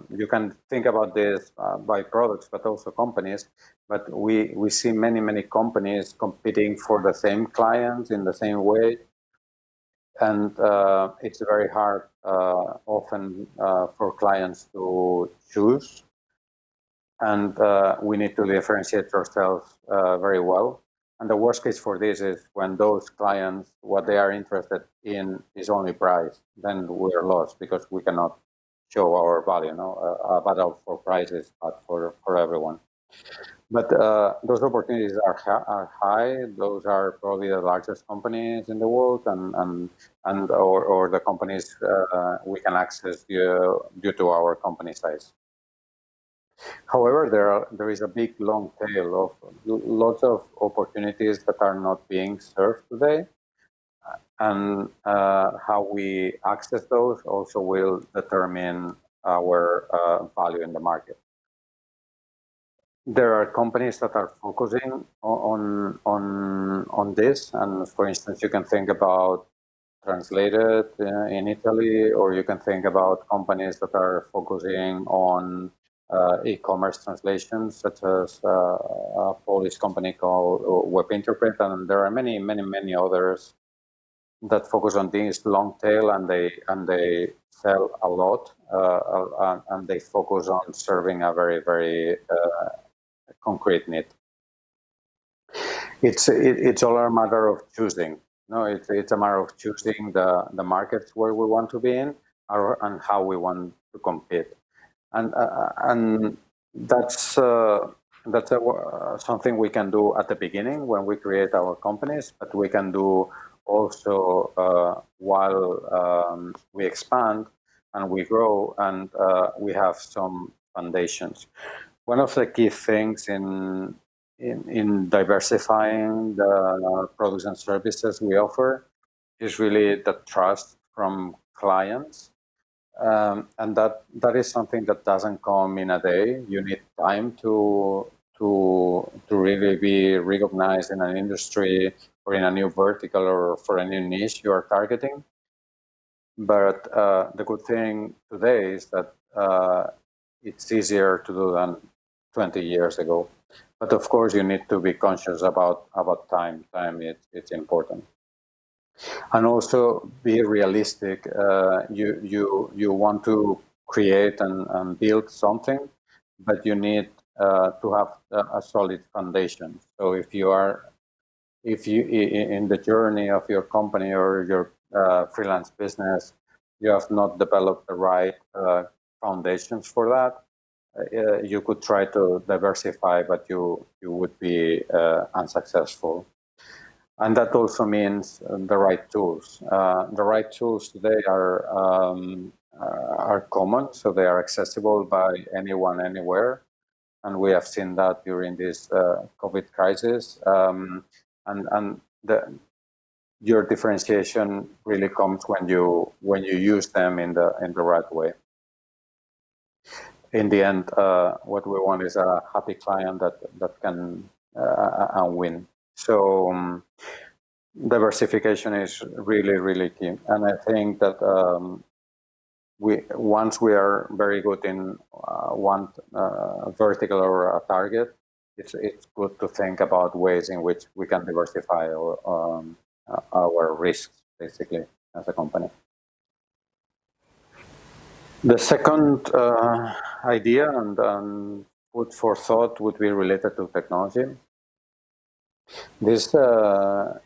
you can think about this by products, but also companies, but we see many companies competing for the same clients in the same way. And it's very hard often for clients to choose. And we need to differentiate ourselves very well. And the worst case for this is when those clients, what they are interested in is only price, then we're lost because we cannot show our value. A battle for prices, but for everyone. But those opportunities are high. Those are probably the largest companies in the world, or the companies we can access due to our company size. However, there is a big long tail of lots of opportunities that are not being served today, and how we access those also will determine our value in the market. There are companies that are focusing on this, and for instance, you can think about Translated in Italy, or you can think about companies that are focusing on e-commerce translations, such as a Polish company called WebInterpret, and there are many others that focus on this long tail, and they sell a lot, and they focus on serving a very concrete need. It's all a matter of choosing. No, it's a matter of choosing the markets where we want to be in and how we want to compete. And that's something we can do at the beginning when we create our companies, but we can do also while we expand and we grow and we have some foundations. One of the key things in diversifying the products and services we offer is really the trust from clients. And that is something that doesn't come in a day. You need time to really be recognized in an industry or in a new vertical or for a new niche you are targeting. But the good thing today is that it's easier to do than 20 years ago. But of course, you need to be conscious about time. Time it's important. And also be realistic. You want to create and build something, but you need to have a solid foundation. So if you in the journey of your company or your freelance business, you have not developed the right foundations for that, you could try to diversify, but you would be unsuccessful. And that also means the right tools. The right tools today are common, so they are accessible by anyone, anywhere. And we have seen that during this COVID crisis. And your differentiation really comes when you use them in the right way. In the end, what we want is a happy client that can win. So diversification is really, really key. And I think that once we are very good in one vertical or a target, it's good to think about ways in which we can diversify our risks, basically, as a company. The second idea and food for thought would be related to technology. This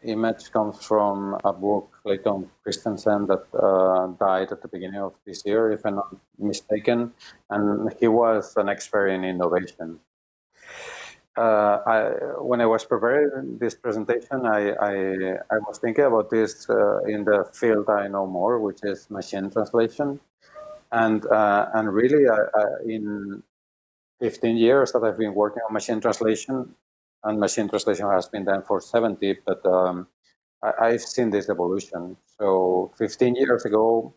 image comes from a book, Clayton Christensen, that died at the beginning of this year, if I'm not mistaken, and he was an expert in innovation. When I was preparing this presentation, I was thinking about this in the field I know more, which is machine translation. And really, in 15 years that I've been working on machine translation, and machine translation has been done for 70, but I've seen this evolution. So 15 years ago,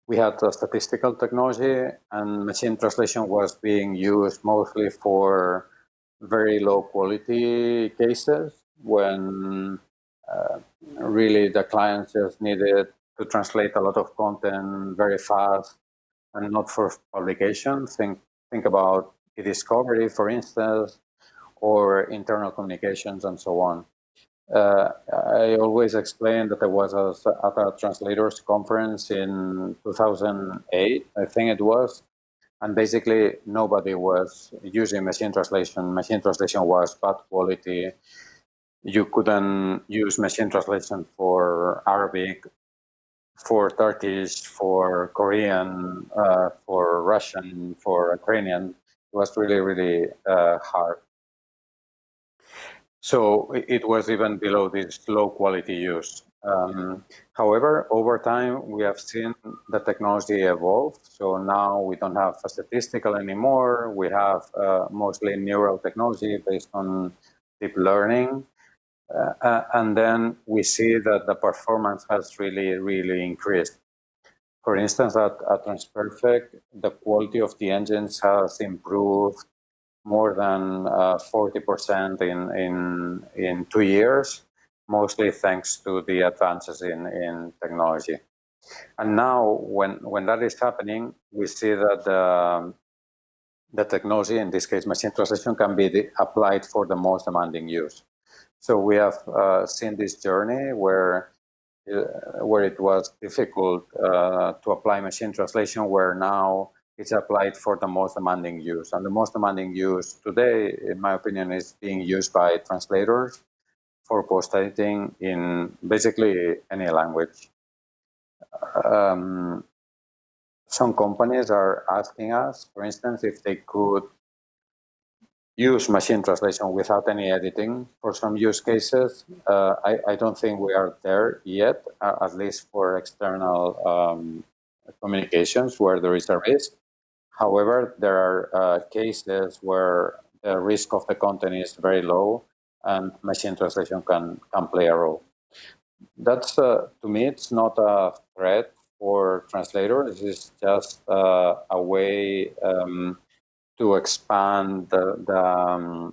we had a statistical technology, and machine translation was being used mostly for very low quality cases when really the clients just needed to translate a lot of content very fast and not for publication. Think about e-discovery, for instance, or internal communications and so on. I always explain that I was at a translators conference in 2008, I think it was, and basically nobody was using machine translation. Machine translation was bad quality. You couldn't use machine translation for Arabic, for Turkish, for Korean, for Russian, for Ukrainian. It was really, really hard. So it was even below this low quality use. However, over time, we have seen the technology evolve. So now we don't have a statistical anymore. We have mostly neural technology based on deep learning. And then we see that the performance has really, really increased. For instance, at Transperfect, the quality of the engines has improved more than 40% in 2 years, mostly thanks to the advances in technology. And now, when that is happening, we see that the technology, in this case machine translation, can be applied for the most demanding use. So we have seen this journey where it was difficult to apply machine translation, where now it's applied for the most demanding use. And the most demanding use today, in my opinion, is being used by translators for post-editing in basically any language. Some companies are asking us, for instance, if they could use machine translation without any editing for some use cases. I don't think we are there yet, at least for external communications where there is a risk. However, there are cases where the risk of the content is very low and machine translation can play a role. That's, to me, it's not a threat for translators. It's just a way to expand the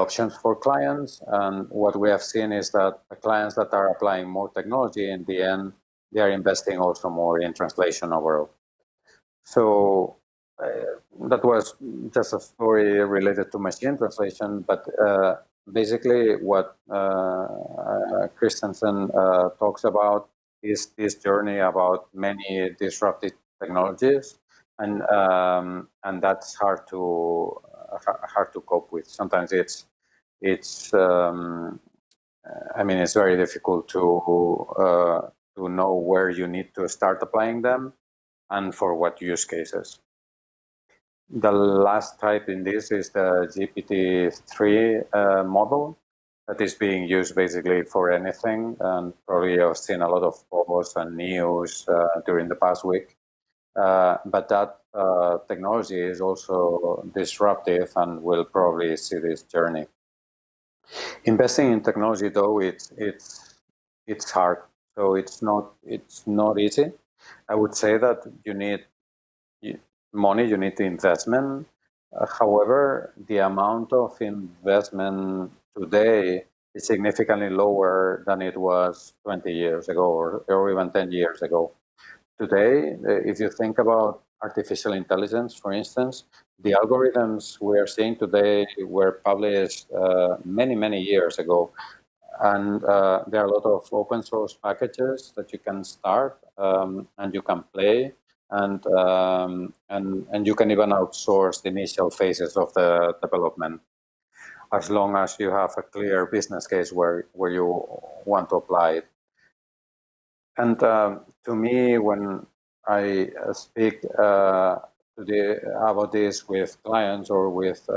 options for clients. And what we have seen is that the clients that are applying more technology, in the end, they are investing also more in translation overall. So that was just a story related to machine translation, but basically what Christensen talks about is this journey about many disruptive technologies, and that's hard to cope with. Sometimes it's I mean, it's very difficult to know where you need to start applying them and for what use cases. The last type in this is the GPT-3 model that is being used basically for anything, and probably I've seen a lot of posts and news during the past week. But that technology is also disruptive and will probably see this journey. Investing in technology, though, it's hard. So it's not easy. I would say that you need money, you need the investment. However, the amount of investment today is significantly lower than it was 20 years ago or even 10 years ago. Today, if you think about artificial intelligence, for instance, the algorithms we are seeing today were published many, many years ago. And there are a lot of open source packages that you can start and you can play, and you can even outsource the initial phases of the development, as long as you have a clear business case where you want to apply it. And to me, when I speak about this with clients or with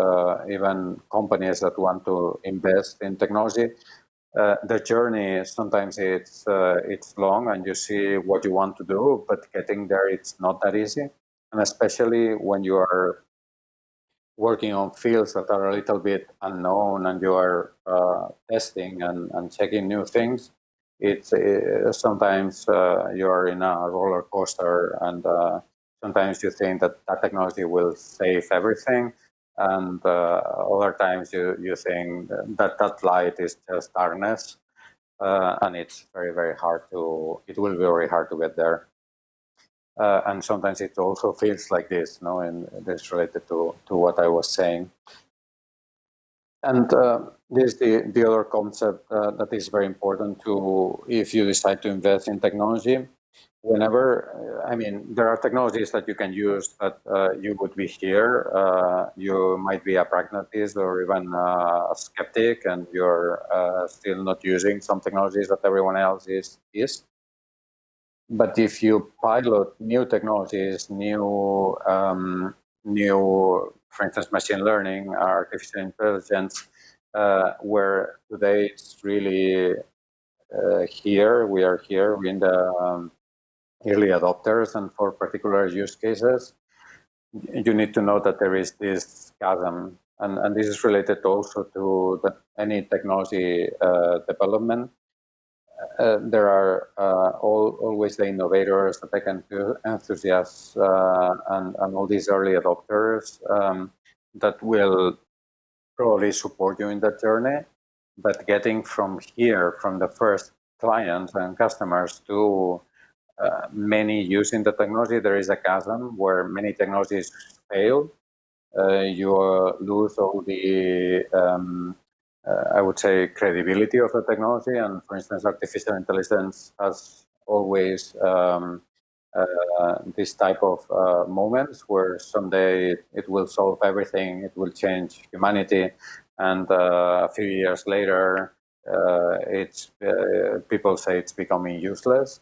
even companies that want to invest in technology, the journey sometimes it's long, and you see what you want to do, but getting there it's not that easy, and especially when you are working on fields that are a little bit unknown and you are testing and checking new things. It's sometimes you are in a roller coaster, and sometimes you think that technology will save everything. And other times you think that light is just darkness, and it's very, very hard it will be very hard to get there. And sometimes it also feels like this, no? And this related to what I was saying. And this is the other concept that is very important to, if you decide to invest in technology. Whenever, I mean, there are technologies that you can use that you would be here. You might be a pragmatist or even a skeptic, and you're still not using some technologies that everyone else is. But if you pilot new technologies, new, for instance, machine learning, artificial intelligence, where today it's really here, we are here, we're in the early adopters, and for particular use cases, you need to know that there is this chasm, and this is related also to any technology development. There are always the innovators, the tech enthusiasts, and all these early adopters that will probably support you in that journey. But getting from here, from the first clients and customers to many using the technology, there is a chasm where many technologies fail. You lose all the I would say, credibility of the technology. And for instance, artificial intelligence has always this type of moments where someday it will solve everything, it will change humanity, and a few years later, people say it's becoming useless.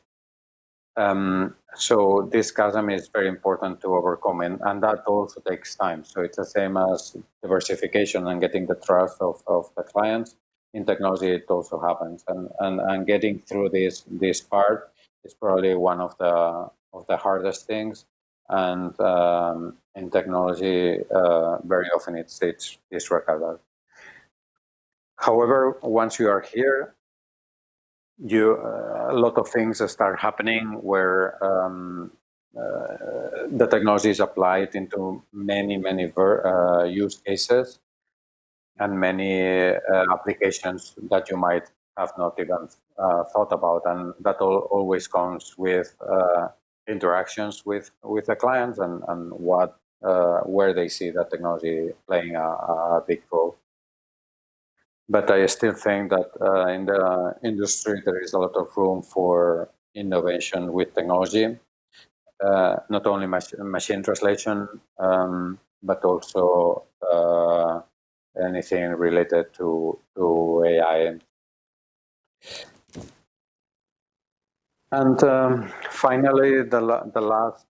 So this chasm is very important to overcome, and that also takes time. So it's the same as diversification and getting the trust of the clients. In technology, it also happens, and getting through this part is probably one of the hardest things. And in technology, very often it's disregarded. However, once you are here, a lot of things start happening where the technology is applied into many use cases and many applications that you might have not even thought about, and that always comes with interactions with the clients and where they see that technology playing a big role. But I still think that in the industry there is a lot of room for innovation with technology, not only machine translation, but also anything related to AI. And finally, the last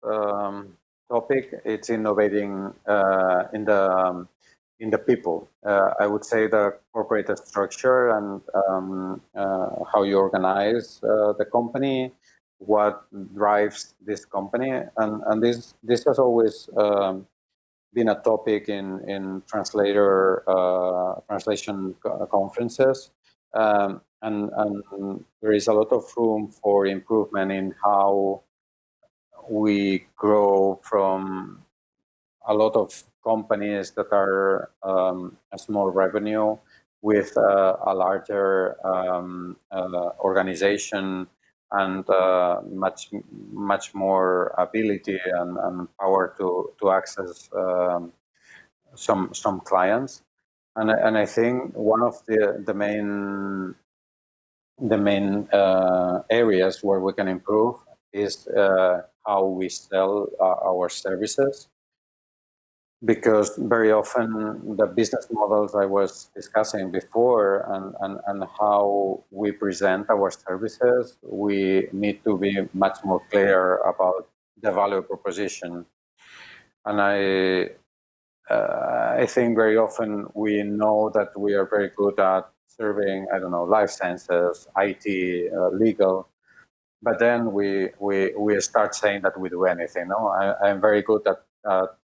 topic, it's innovating in the people. I would say the corporate structure and how you organize the company, what drives this company, and this has always been a topic in translation conferences, and there is a lot of room for improvement in how we grow from a lot of companies that are a small revenue with a larger organization and much more ability and power to access some clients. And I think one of the main areas where we can improve is how we sell our services. Because very often the business models I was discussing before and how we present our services, we need to be much more clear about the value proposition. And I think very often we know that we are very good at serving, I don't know, life sciences, IT, legal, but then we start saying that we do anything. No, I'm very good at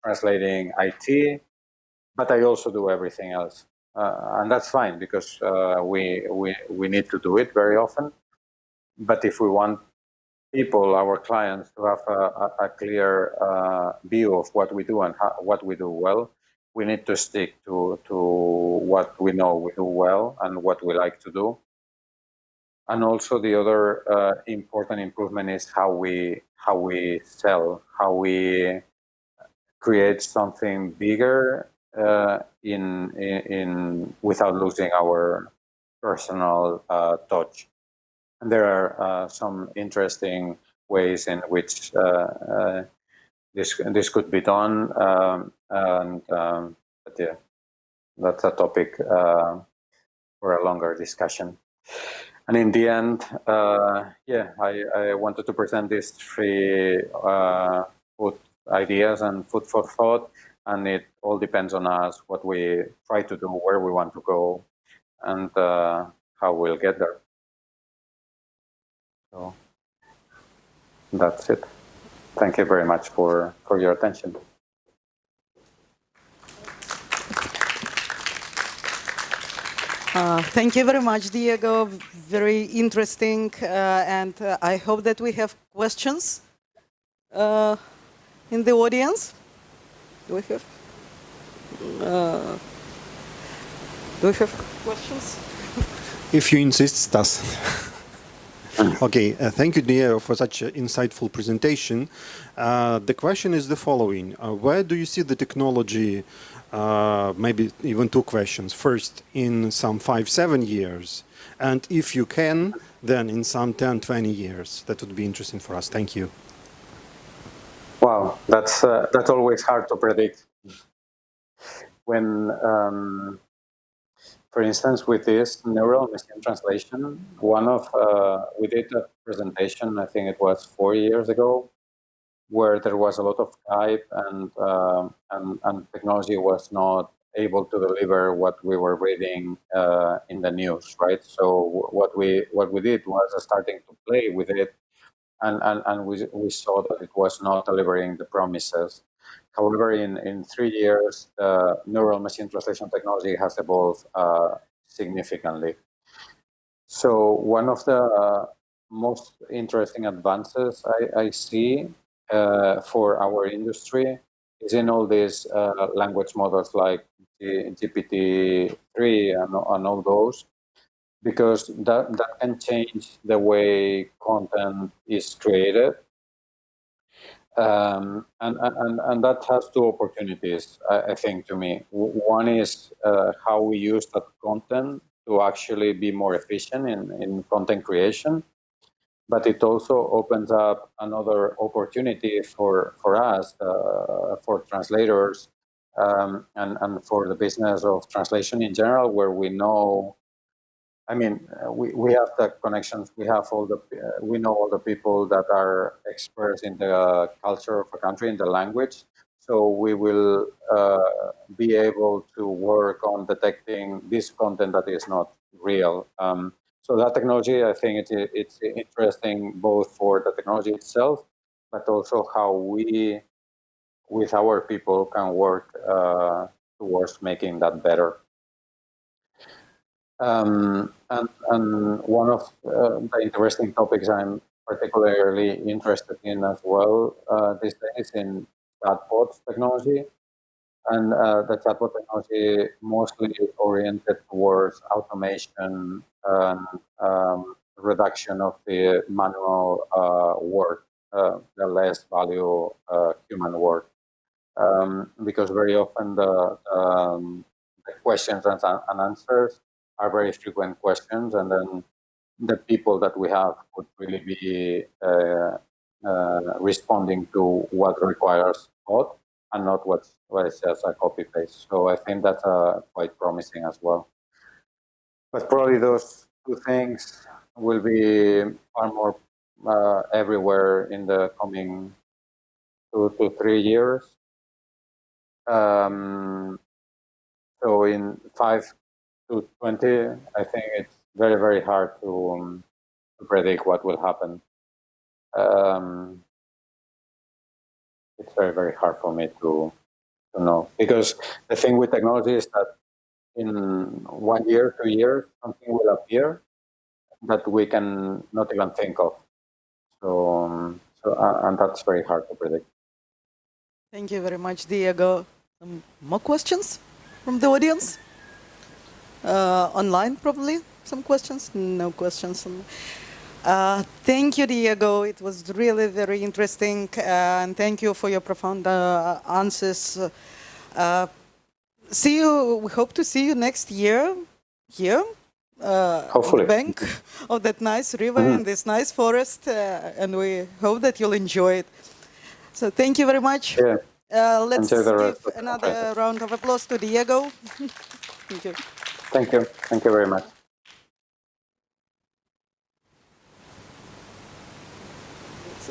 translating IT, but I also do everything else, and that's fine because we need to do it very often. But if we want people, our clients, to have a clear view of what we do and what we do well, we need to stick to what we know we do well and what we like to do. And also the other important improvement is how we sell, how we create something bigger in without losing our personal touch. And there are some interesting ways in which this could be done, but yeah, that's a topic for a longer discussion. And in the end, I wanted to present these three food ideas and food for thought, and it all depends on us what we try to do, where we want to go, and how we'll get there. So that's it. Thank you very much for your attention. Thank you very much, Diego. Very interesting, and I hope that we have questions in the audience. Do we have questions? If you insist, Stas. Okay, thank you, Diego, for such an insightful presentation. The question is the following. Where do you see the technology, maybe even two questions. First, in some 5-7 years, and if you can, then in some 10-20 years. That would be interesting for us. Thank you. Wow, that's always hard to predict. When For instance, with this neural machine translation, we did a presentation, I think it was 4 years ago, where there was a lot of hype and technology was not able to deliver what we were reading in the news, right? So what we did was starting to play with it, and we saw that it was not delivering the promises. However, in 3 years, the neural machine translation technology has evolved significantly. So one of the most interesting advances I see for our industry is in all these language models like GPT-3 and all those, because that can change the way content is created. And that has two opportunities, I think, to me. One is how we use that content to actually be more efficient in content creation. But it also opens up another opportunity for us, for translators, and for the business of translation in general, where we know, I mean, we have the connections, we know all the people that are experts in the culture of a country, in the language. So we will be able to work on detecting this content that is not real. So that technology, I think it's interesting both for the technology itself, but also how we, with our people, can work towards making that better. And one of the interesting topics I'm particularly interested in as well these days in chatbot technology. And the chatbot technology mostly oriented towards automation and reduction of the manual work, the less value human work. Because very often the questions and answers are very frequent questions, and then the people that we have would really be responding to what requires thought and not what is just a copy paste. So I think that's quite promising as well. But probably those two things will be far more everywhere in the coming 2 to 3 years. So in 5 to 20, I think it's very, very hard to predict what will happen. It's very, very hard for me to know, because the thing with technology is that in 1 year, 2 years, something will appear that we can not even think of. So and that's very hard to predict. Thank you very much, Diego. Some more questions from the audience? Online, probably, some questions? No questions. Thank you, Diego. It was really very interesting, and thank you for your profound answers. See you. We hope to see you next year here, on the bank of that nice river in this nice forest, and we hope that you'll enjoy it. So thank you very much. Yeah. Let's give another round of applause to Diego. Thank you. Thank you. Thank you very much. That's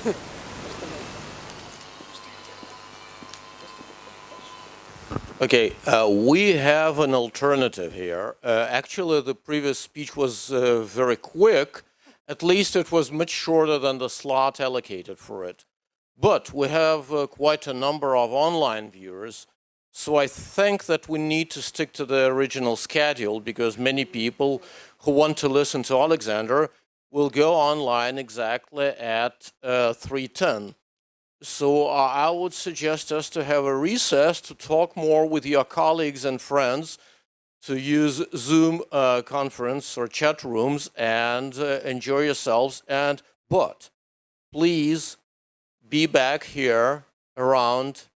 it. Okay, we have an alternative here. Actually, the previous speech was very quick. At least it was much shorter than the slot allocated for it. But we have quite a number of online viewers, so I think that we need to stick to the original schedule, because many people who want to listen to Alexander will go online exactly at 3:10. So I would suggest us to have a recess to talk more with your colleagues and friends, to use Zoom conference or chat rooms and enjoy yourselves. But please be back here around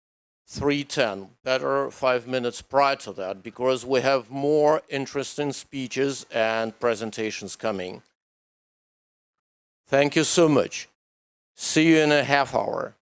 3:10, better 5 minutes prior to that, because we have more interesting speeches and presentations coming. Thank you so much. See you in a half hour.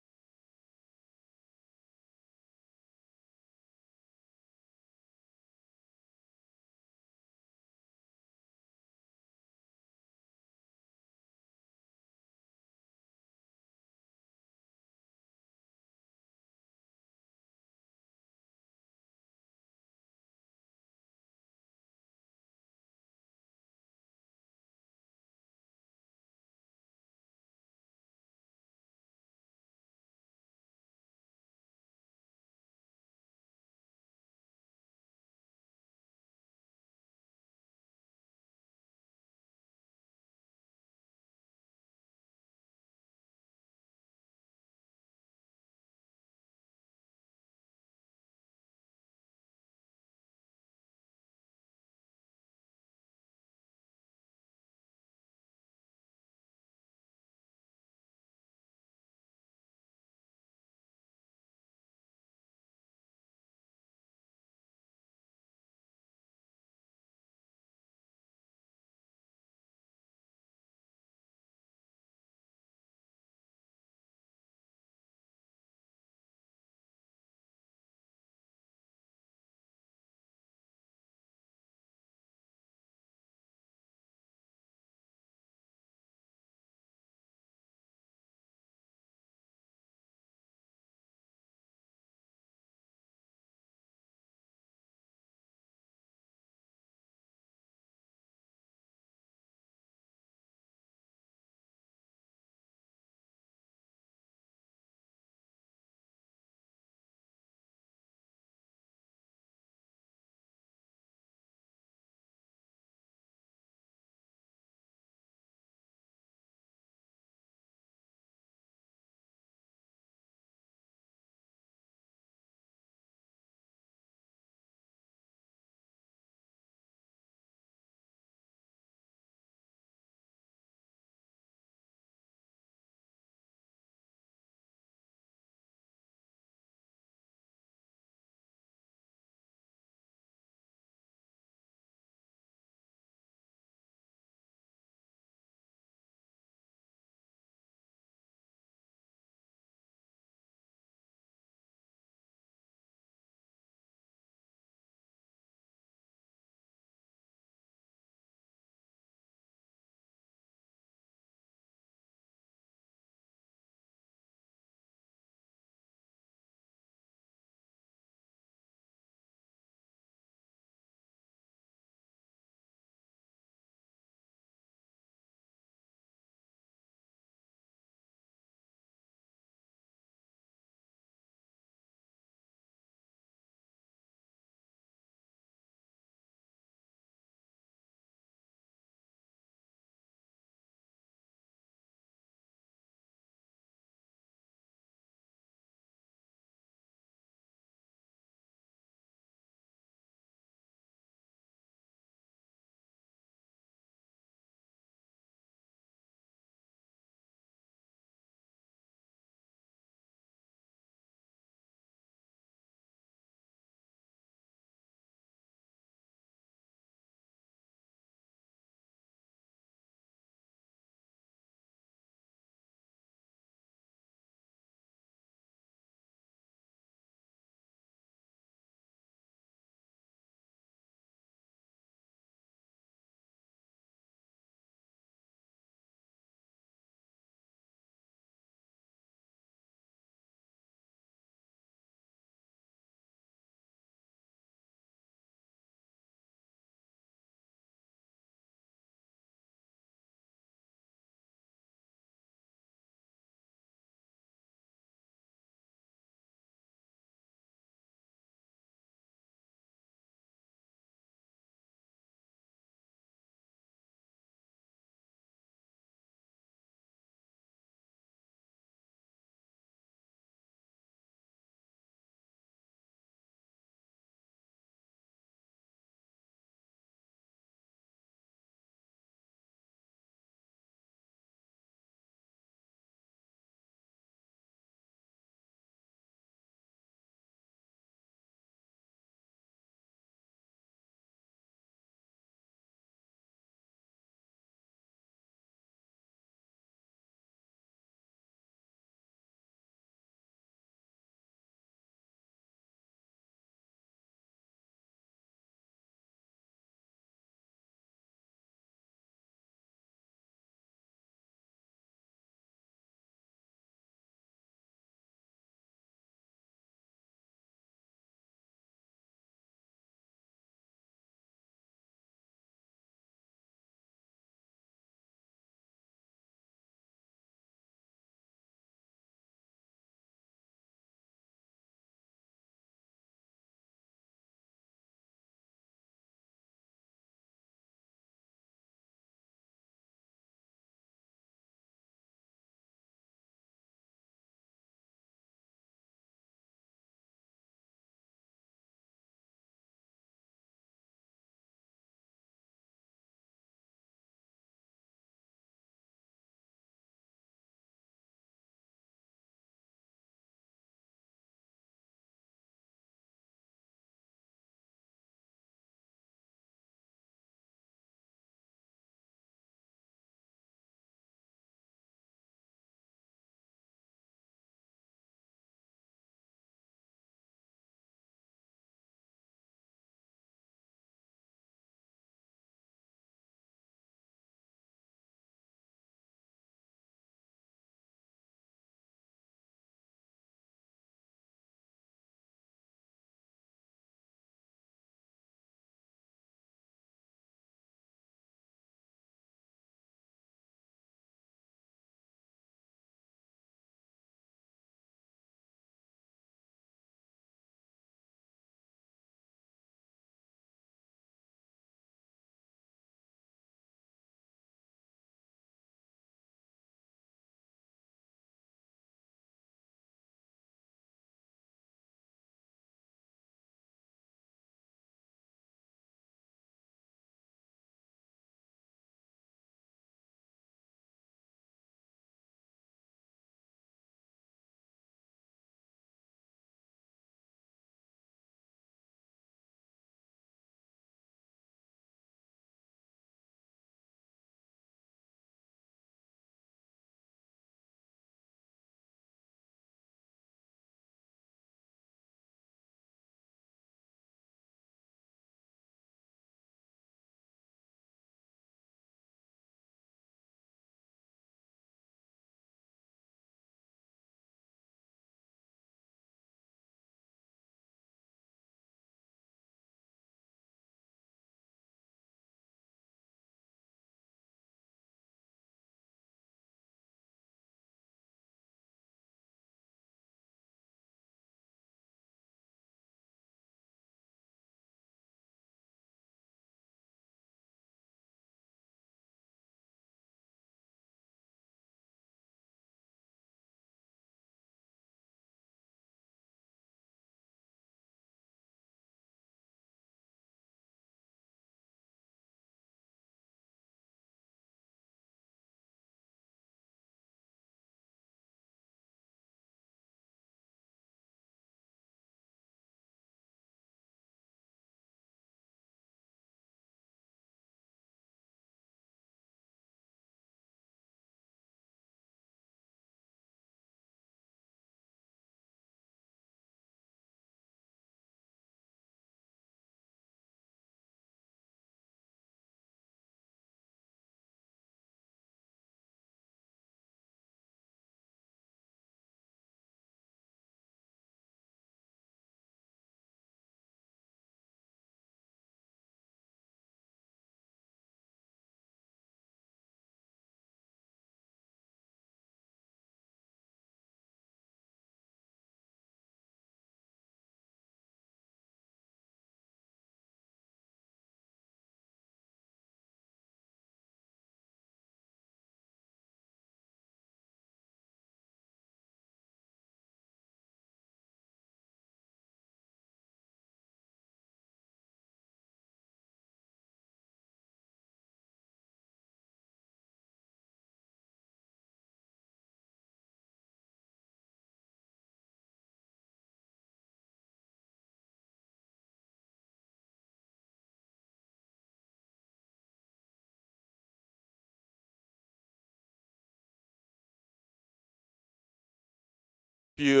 you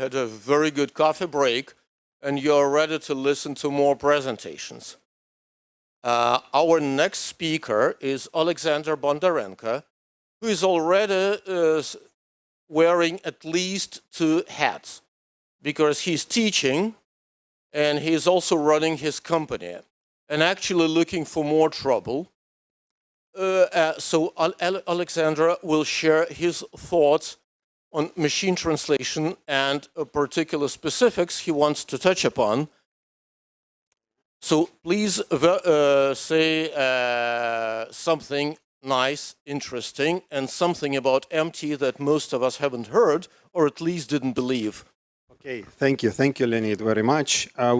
had a very good coffee break and you're ready to listen to more presentations. Our next speaker is Alexander Bondarenko, who is already wearing at least 2 hats, because he's teaching and he's also running his company and actually looking for more trouble. So Alexander will share his thoughts on machine translation and particular specifics he wants to touch upon. So please say something nice, interesting, and something about MT that most of us haven't heard, or at least didn't believe. Okay, thank you, Leonid, very much.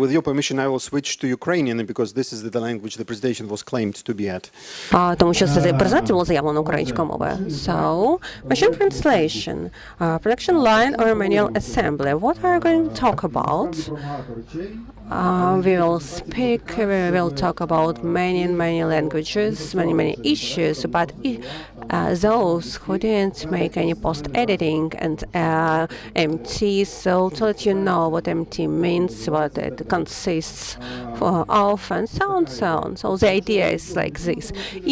With your permission, I will switch to Ukrainian because this is the language the presentation was claimed to be at. Тому що це презентація була заявлена українською мовою. So, machine translation, production line or manual assembly. What are we going to talk about? We will talk about many languages, many issues, but those who didn't make any post-editing and MT, so to let you know what MT means, what it consists of, and so on. So the idea is like this.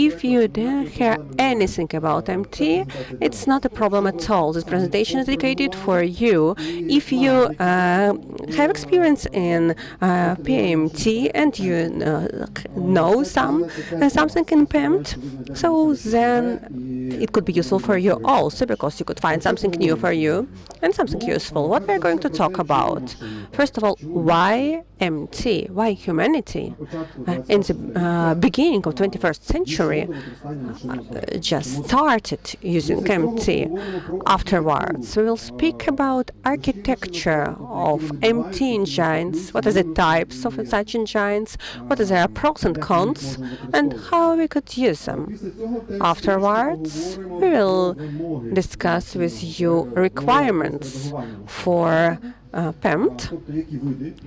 If you didn't hear anything about MT, it's not a problem at all. This presentation is dedicated for you. If you have experience in PMT and you know something in PEMT, so then it could be useful for you also, because you could find something new for you and something useful. What we're going to talk about? First of all, why MT? Why humanity? In the beginning of 21st century, just started using MT. Afterwards, we will speak about architecture of MT engines, what are the types of such engines, what are their pros and cons, and how we could use them. Afterwards, we will discuss with you requirements for PEMT.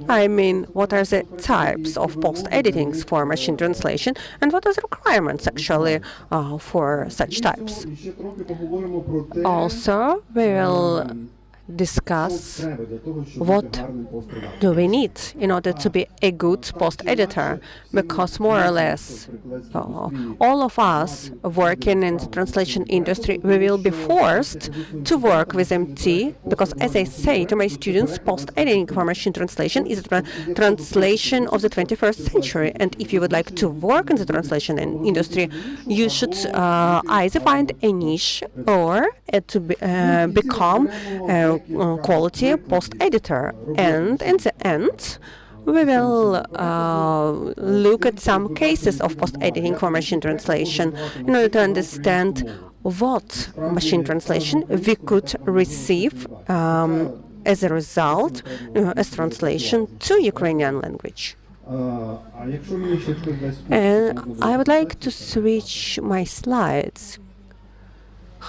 I mean, what are the types of post-editings for machine translation, and what are the requirements actually for such types. Also, we will discuss what do we need in order to be a good post-editor, because more or less all of us working in the translation industry, we will be forced to work with MT, because as I say to my students, post-editing for machine translation is a translation of the 21st century, and if you would like to work in the translation industry, you should either find a niche or to become quality post-editor. And in the end, we will look at some cases of post-editing for machine translation in order to understand what machine translation we could receive as a result as translation to Ukrainian language. And I would like to switch my slides.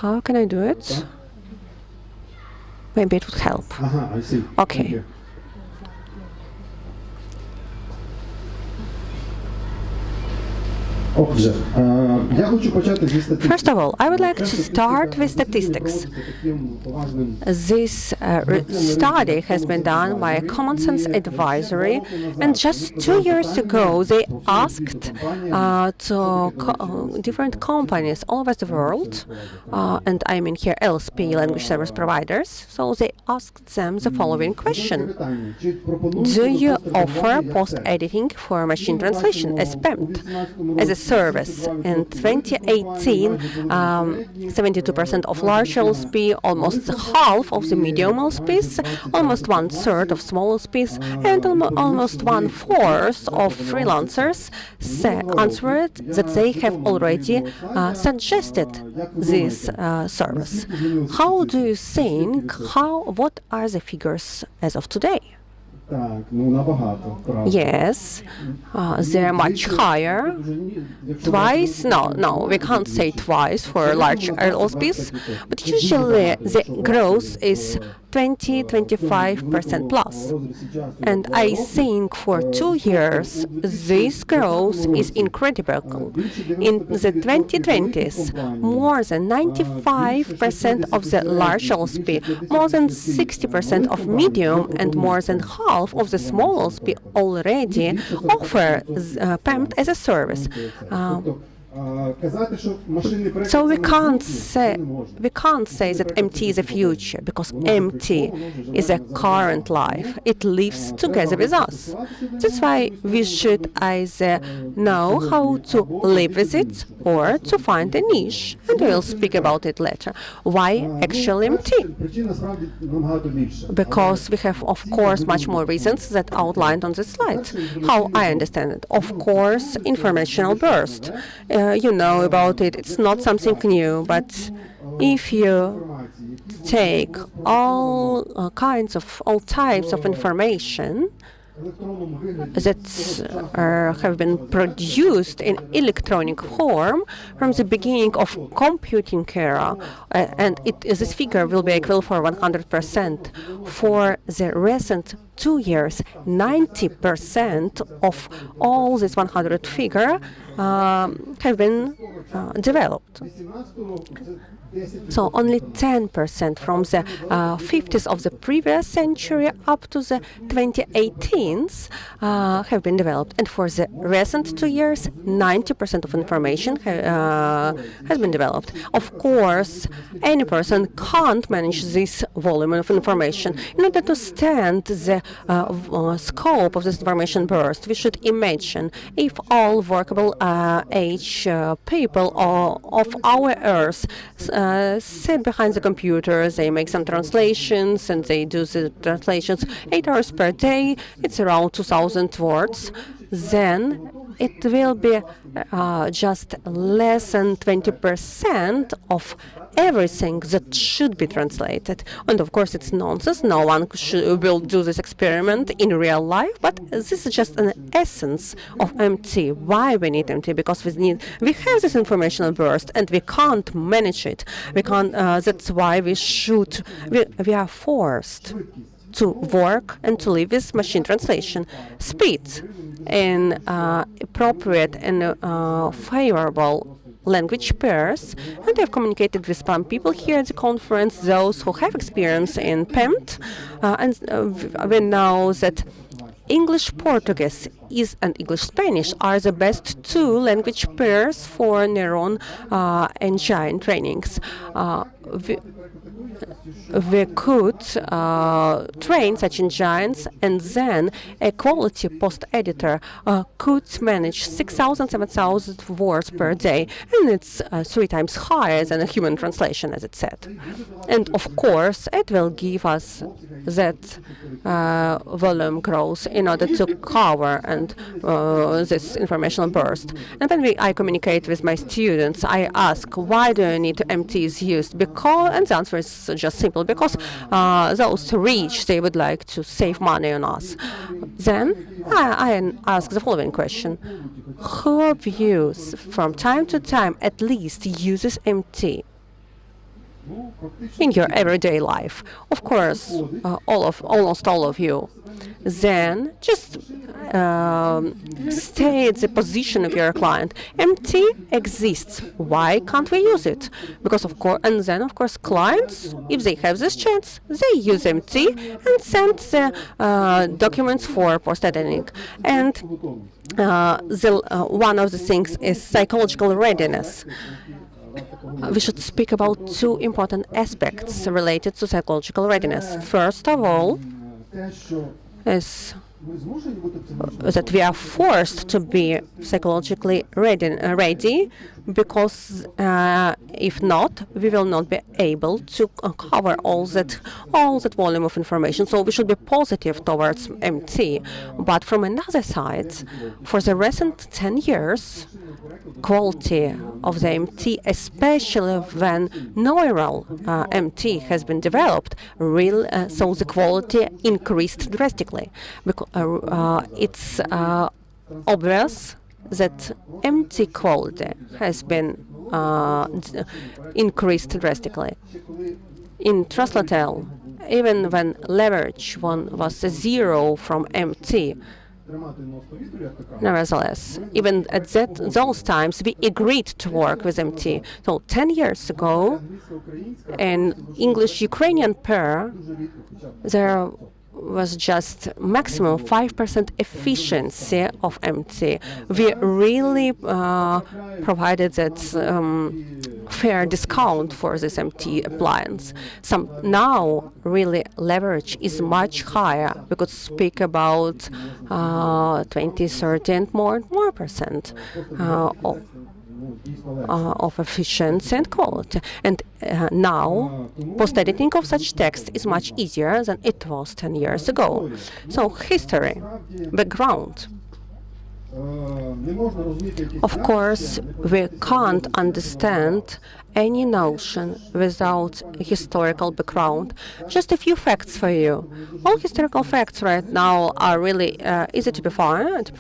How can I do it? Maybe it would help. I see. Okay. First of all, I would like to start with statistics. This study has been done by a Common Sense Advisory, and just 2 years ago they asked to different companies all over the world, and I mean here LSP, language service providers, so they asked them the following question: do you offer post-editing for machine translation as PEMT, as a service? In 2018, 72% of large LSP, almost half of the medium LSPs, almost 1/3 of small LSPs, and almost 1/4 of freelancers answered that they have already suggested this service. How do you think? What are the figures as of today? Yes, they're much higher. Twice? No, we can't say twice for large LSPs, but usually the growth is 20-25% plus. And I think for 2 years, this growth is incredible. In the 2020s, more than 95% of the large LSP, more than 60% of medium, and more than half of the small LSP already offer PEMT as a service. So we can't say that MT is a future, because MT is a current life. It lives together with us. That's why we should either know how to live with it or to find a niche, and we'll speak about it later. Why actually MT? Because we have, of course, much more reasons that outlined on this slide. How I understand it, of course, informational burst. You know about it, it's not something new, but if you take all types of information that have been produced in electronic form from the beginning of computing era, and this figure will be equal for 100%. For the recent 2 years, 90% of all this 100 figure have been developed. So only 10% from the 50s of the previous century up to the 2018s have been developed. And for the recent 2 years, 90% of information has been developed. Of course, any person can't manage this volume of information. In order to stand the scope of this information burst, we should imagine if all workable age people of our Earth sit behind the computers, they make some translations, and they do the translations 8 hours per day. It's around 2,000 words. Then it will be just less than 20% of everything that should be translated. And of course, it's nonsense. No one will do this experiment in real life, but this is just an essence of MT. Why we need MT? Because we have this informational burst and we can't manage it. We can't. That's why we are forced to work and to live with machine translation. Speed in appropriate and favorable language pairs, and I've communicated with some people here at the conference, those who have experience in PEMT, and we know that English-Portuguese and English-Spanish are the best 2 language pairs for neuron engine trainings. We could train such engines, and then a quality post editor could manage 6,000, 7,000 words per day, and it's 3 times higher than a human translation, as it said. And of course, it will give us that volume growth in order to cover and this informational burst. And when I communicate with my students, I ask, why do you need MTs used? And the answer is just simple, because those rich, they would like to save money on us. Then I ask the following question: who of you from time to time at least uses MT in your everyday life? Of course, almost all of you. Then just stay at the position of your client. MT exists. Why can't we use it? Because of course, and then of course, clients, if they have this chance, they use MT and send the documents for post editing. And one of the things is psychological readiness. We should speak about 2 important aspects related to psychological readiness. First of all, is that we are forced to be psychologically ready, because if not, we will not be able to cover all that volume of information. So we should be positive towards MT. But from another side, for the recent 10 years, quality of the MT, especially when neural MT has been developed, so the quality increased drastically. Because it's obvious that MT quality has been increased drastically. In Translatel even when leverage one was 0 from MT. Nevertheless, even at those times, we agreed to work with MT. So 10 years ago, in English-Ukrainian pair, there was just maximum 5% efficiency of MT. We really provided that fair discount for this MT appliance. Now, really, leverage is much higher. We could speak about 20, 30, and more percent of efficiency and quality. And now, post-editing of such text is much easier than it was 10 years ago. So, history, background. Of course, we can't understand any notion without historical background. Just a few facts for you. All historical facts right now are really easy to be found.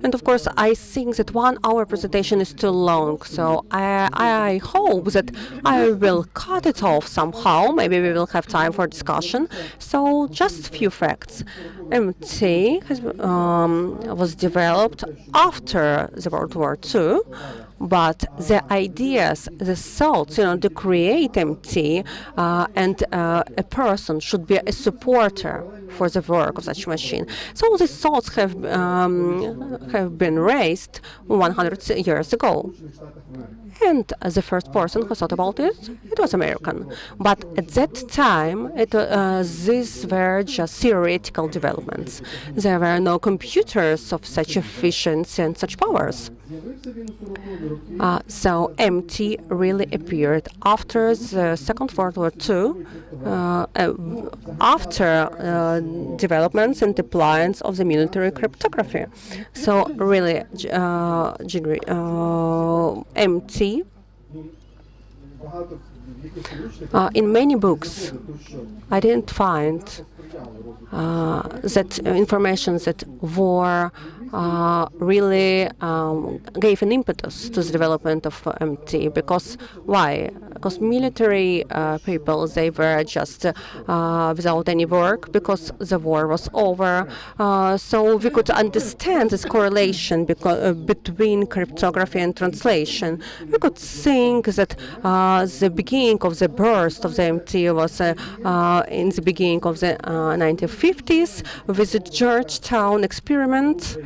And of course, I think that 1 hour presentation is too long. So I hope that I will cut it off somehow. Maybe we will have time for discussion. So just a few facts. MT was developed after the World War II. But the ideas, the thoughts, to create MT and a person should be a supporter for the work of such machine. So these thoughts have been raised 100 years ago. And the first person who thought about it was American. But at that time, these were just theoretical developments. There were no computers of such efficiency and such powers. So MT really appeared after the Second World War II, after developments and appliance of the military cryptography. So really, MT in many books, I didn't find that information that war really gave an impetus to the development of MT. Because why? Because military people, they were just without any work because the war was over. So we could understand this correlation between cryptography and translation. We could think that the beginning of the burst of the MT was in the beginning of the 1950s with the Georgetown experiment.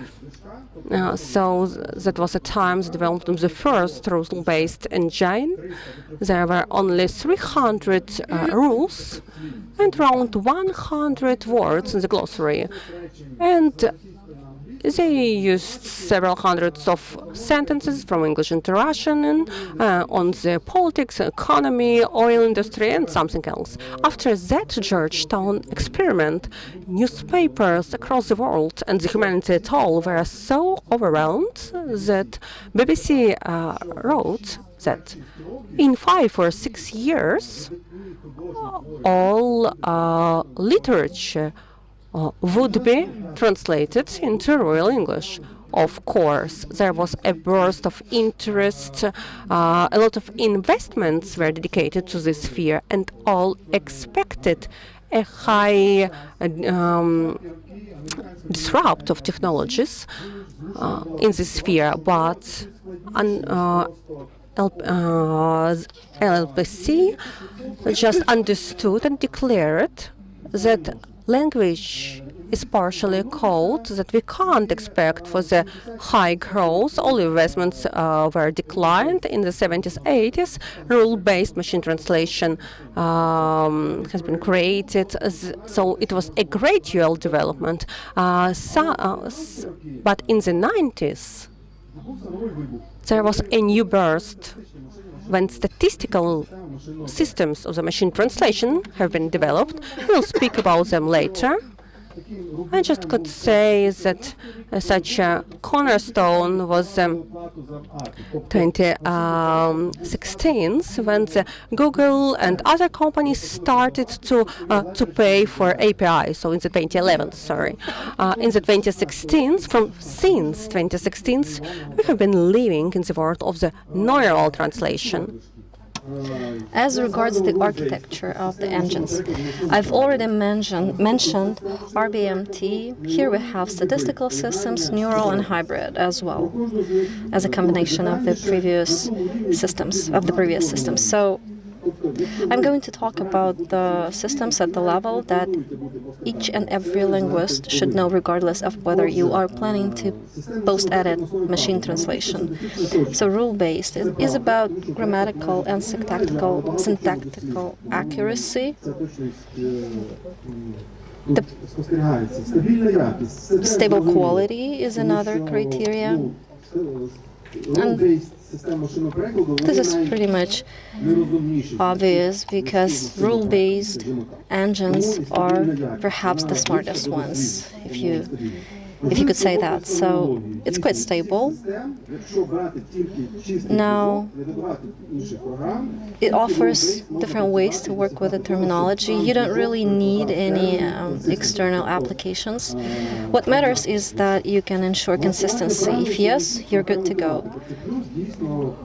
So that was a time the development of the first rule-based engine. There were only 300 rules and around 100 words in the glossary. And they used several hundreds of sentences from English into Russian and, on the politics, economy, oil industry, and something else. After that Georgetown experiment, newspapers across the world and the humanity at all were so overwhelmed that BBC wrote that in 5 or 6 years, all literature would be translated into Royal English. Of course, there was a burst of interest, a lot of investments were dedicated to this sphere, and all expected a high disrupt of technologies in this sphere, but LPC just understood and declared that language is partially code that we can't expect for the high growth. All investments were declined in the 70s, 80s. Rule-based machine translation has been created. So it was a gradual development. But in the 90s, there was a new burst when statistical systems of the machine translation have been developed. We'll speak about them later. I just could say that such a cornerstone was 2016 when the Google and other companies started to pay for API. So in the 2011, sorry, in the 2016, since 2016, we have been living in the world of the neural translation. As regards the architecture of the engines, I've already mentioned RBMT. Here we have statistical systems, neural and hybrid as well, as a combination of the previous systems, So I'm going to talk about the systems at the level that each and every linguist should know, regardless of whether you are planning to post-edit machine translation. So rule-based is about grammatical and syntactical accuracy. The stable quality is another criteria. And this is pretty much obvious because rule-based engines are perhaps the smartest ones, if you could say that. So it's quite stable. Now, it offers different ways to work with the terminology. You don't really need any external applications. What matters is that you can ensure consistency. If yes, you're good to go.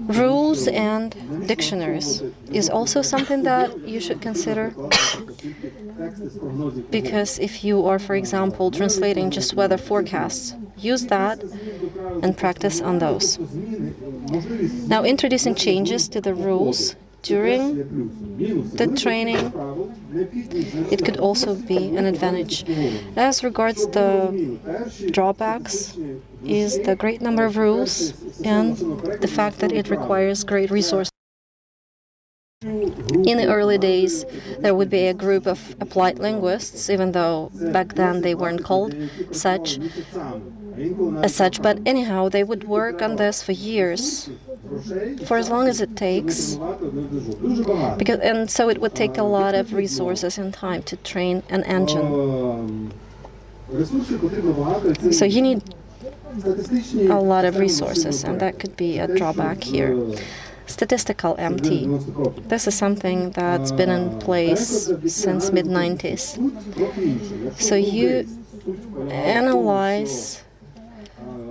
Rules and dictionaries is also something that you should consider, because if you are, for example, translating just weather forecasts, use that and practice on those. Now, introducing changes to the rules during the training, it could also be an advantage. As regards the drawbacks is the great number of rules and the fact that it requires great resources. In the early days, there would be a group of applied linguists, even though back then they weren't called as such, but anyhow, they would work on this for years, for as long as it takes, and so it would take a lot of resources and time to train an engine. So you need a lot of resources, and that could be a drawback here. Statistical MT. This is something that's been in place since mid-90s. So you analyze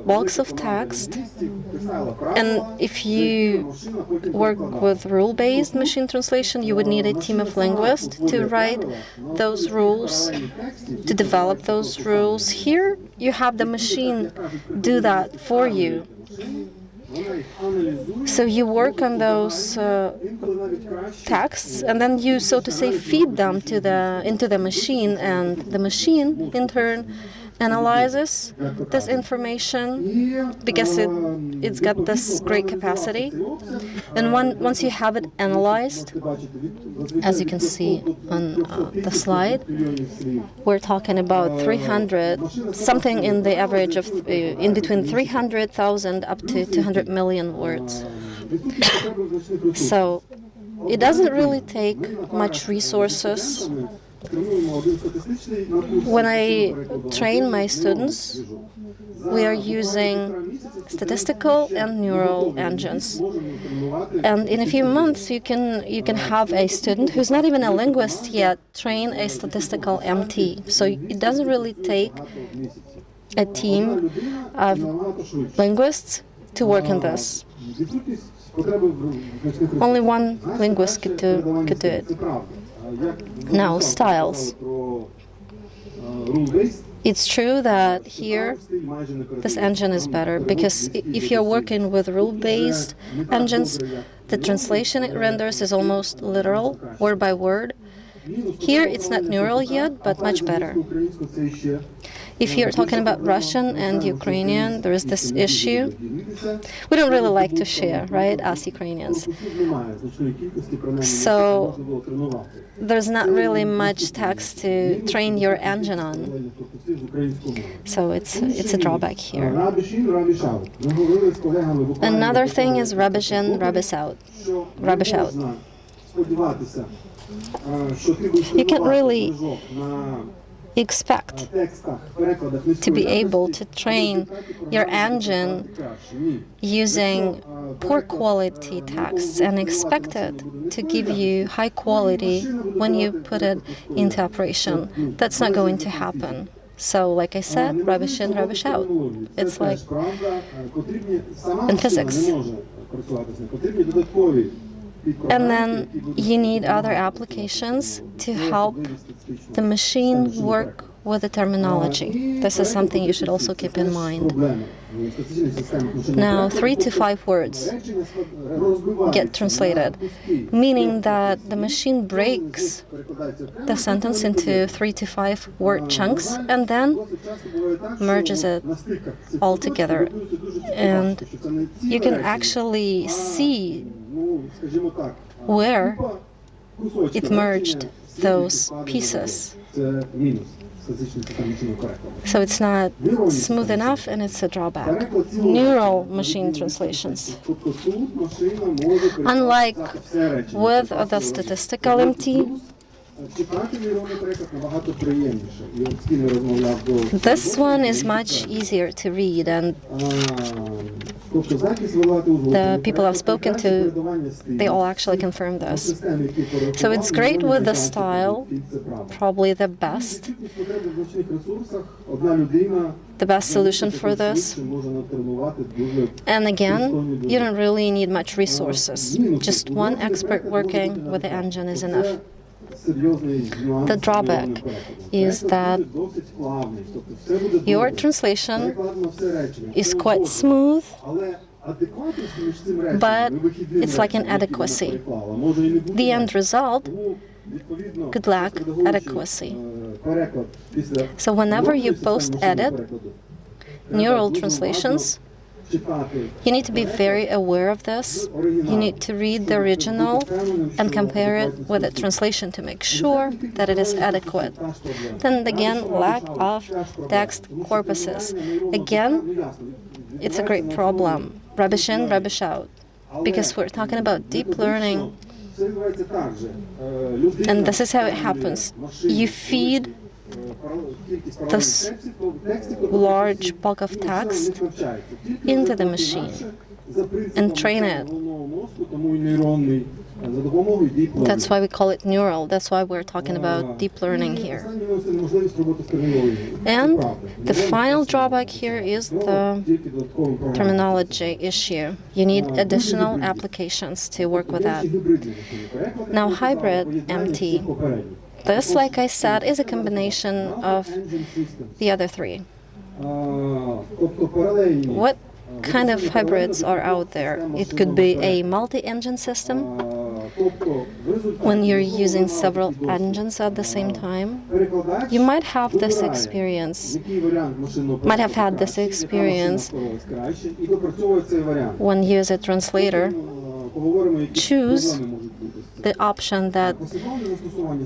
blocks of text, and if you work with rule-based machine translation, you would need a team of linguists to write those rules, to develop those rules. Here, you have the machine do that for you. So you work on those texts, and then you, so to say, feed them into the machine, and the machine, in turn, analyzes this information because it's got this great capacity. And once you have it analyzed, as you can see on the slide, we're talking about 300, something in the average of in between 300,000 up to 200 million words. So it doesn't really take much resources. When I train my students, we are using statistical and neural engines. And in a few months, you can have a student who's not even a linguist yet train a statistical MT. So it doesn't really take a team of linguists to work on this. Only one linguist could do it. Now, styles. It's true that here this engine is better, because if you're working with rule-based engines, the translation it renders is almost literal, word by word. Here it's not neural yet, but much better. If you're talking about Russian and Ukrainian, there is this issue. We don't really like to share, right, us Ukrainians. So there's not really much text to train your engine on. So it's a drawback here. Another thing is rubbish in, rubbish out. Rubbish out. You can't really expect to be able to train your engine using poor quality texts and expect it to give you high quality when you put it into operation. That's not going to happen. So, like I said, rubbish in, rubbish out. It's like in physics. And then you need other applications to help the machine work with the terminology. This is something you should also keep in mind. Now, 3 to 5 words get translated, meaning that the machine breaks the sentence into 3 to 5 word chunks and then merges it all together. And you can actually see where it merged those pieces. So it's not smooth enough, and it's a drawback. Neural machine translations. Unlike with the statistical MT, this one is much easier to read, and the people I've spoken to, they all actually confirm this. So it's great with the style, probably the best solution for this. And again, you don't really need much resources. Just one expert working with the engine is enough. The drawback is that your translation is quite smooth, but it's like an adequacy. The end result could lack adequacy. So whenever you post-edit neural translations, you need to be very aware of this. You need to read the original and compare it with the translation to make sure that it is adequate. Then again, lack of text corpuses. Again, it's a great problem. Rubbish in, rubbish out. Because we're talking about deep learning. And this is how it happens. You feed this large bulk of text into the machine and train it. That's why we call it neural. That's why we're talking about deep learning here. And the final drawback here is the terminology issue. You need additional applications to work with that. Now, hybrid MT. This, like I said, is a combination of the other three. What kind of hybrids are out there? It could be a multi-engine system, when you're using several engines at the same time. You might have this experience, when you as a translator choose the option that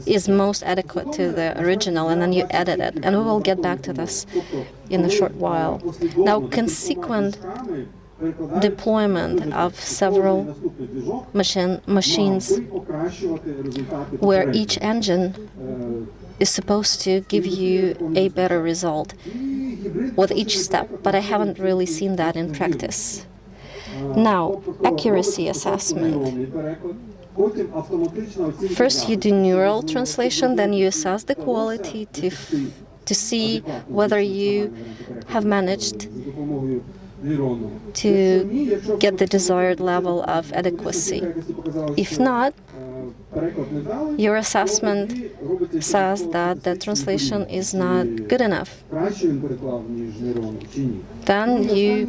is most adequate to the original, and then you edit it. And we will get back to this in a short while. Now, consequent deployment of several machines where each engine is supposed to give you a better result with each step, but I haven't really seen that in practice. Now, accuracy assessment. First, you do neural translation, then you assess the quality to see whether you have managed to get the desired level of adequacy. If not, your assessment says that the translation is not good enough. Then you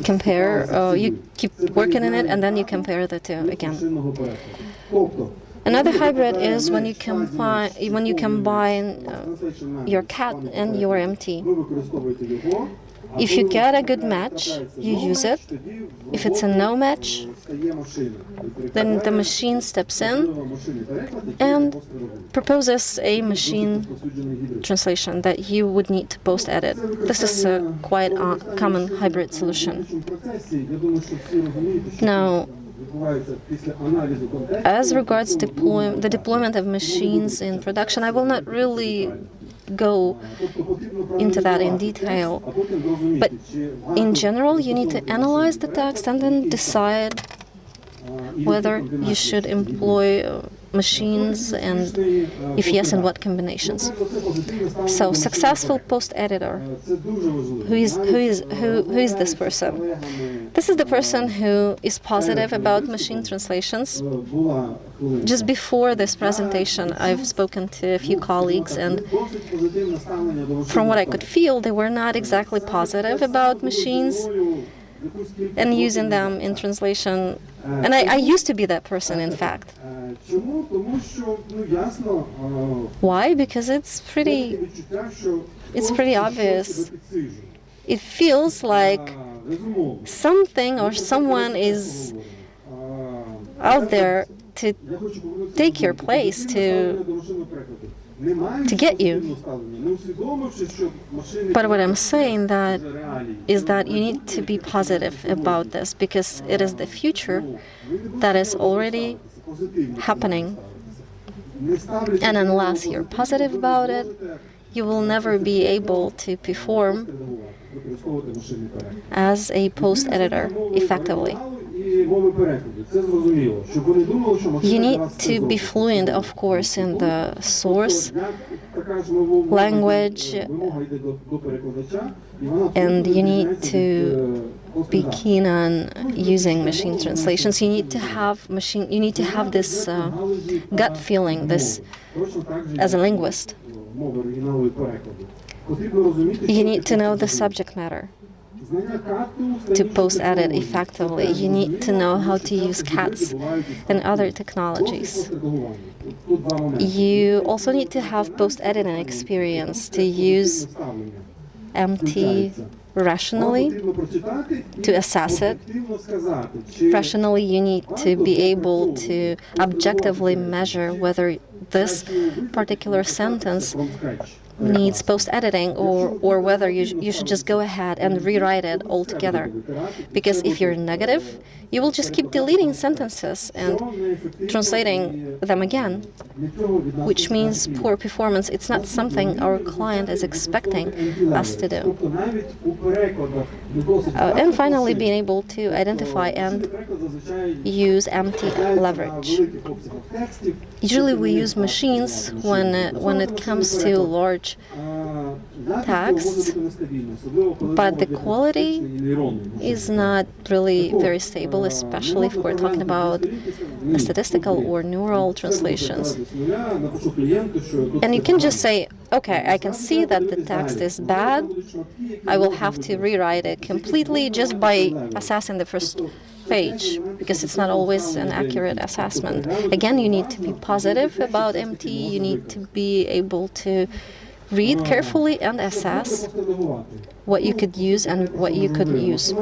compare, you keep working on it, and then you compare the two again. Another hybrid is when you combine your CAT and your MT. If you get a good match, you use it. If it's a no match, then the machine steps in and proposes a machine translation that you would need to post-edit. This is a quite common hybrid solution. Now, as regards the deployment of machines in production, I will not really go into that in detail, but in general, you need to analyze the text and then decide whether you should employ machines, and if yes, in what combinations. So, successful post-editor. Who is this person? This is the person who is positive about machine translations. Just before this presentation, I've spoken to a few colleagues, and from what I could feel, they were not exactly positive about machines and using them in translation. And I used to be that person, in fact. Why? Because it's pretty obvious. It feels like something or someone is out there to take your place, to get you. But what I'm saying is that you need to be positive about this, because it is the future that is already happening. And unless you're positive about it, you will never be able to perform as a post-editor effectively. You need to be fluent, of course, in the source language, and you need to be keen on using machine translations. You need to have this gut feeling, this as a linguist. You need to know the subject matter to post-edit effectively. You need to know how to use CATs and other technologies. You also need to have post-editing experience to use MT rationally, to assess it. Rationally, you need to be able to objectively measure whether this particular sentence needs post-editing, or whether you should just go ahead and rewrite it altogether. Because if you're negative, you will just keep deleting sentences and translating them again, which means poor performance. It's not something our client is expecting us to do. And finally, being able to identify and use empty leverage. Usually we use machines when it comes to large texts, but the quality is not really very stable, especially if we're talking about statistical or neural translations. And you can just say, okay, I can see that the text is bad. I will have to rewrite it completely just by assessing the first page, because it's not always an accurate assessment. Again, you need to be positive about MT. You need to be able to read carefully and assess what you could use and what you couldn't use.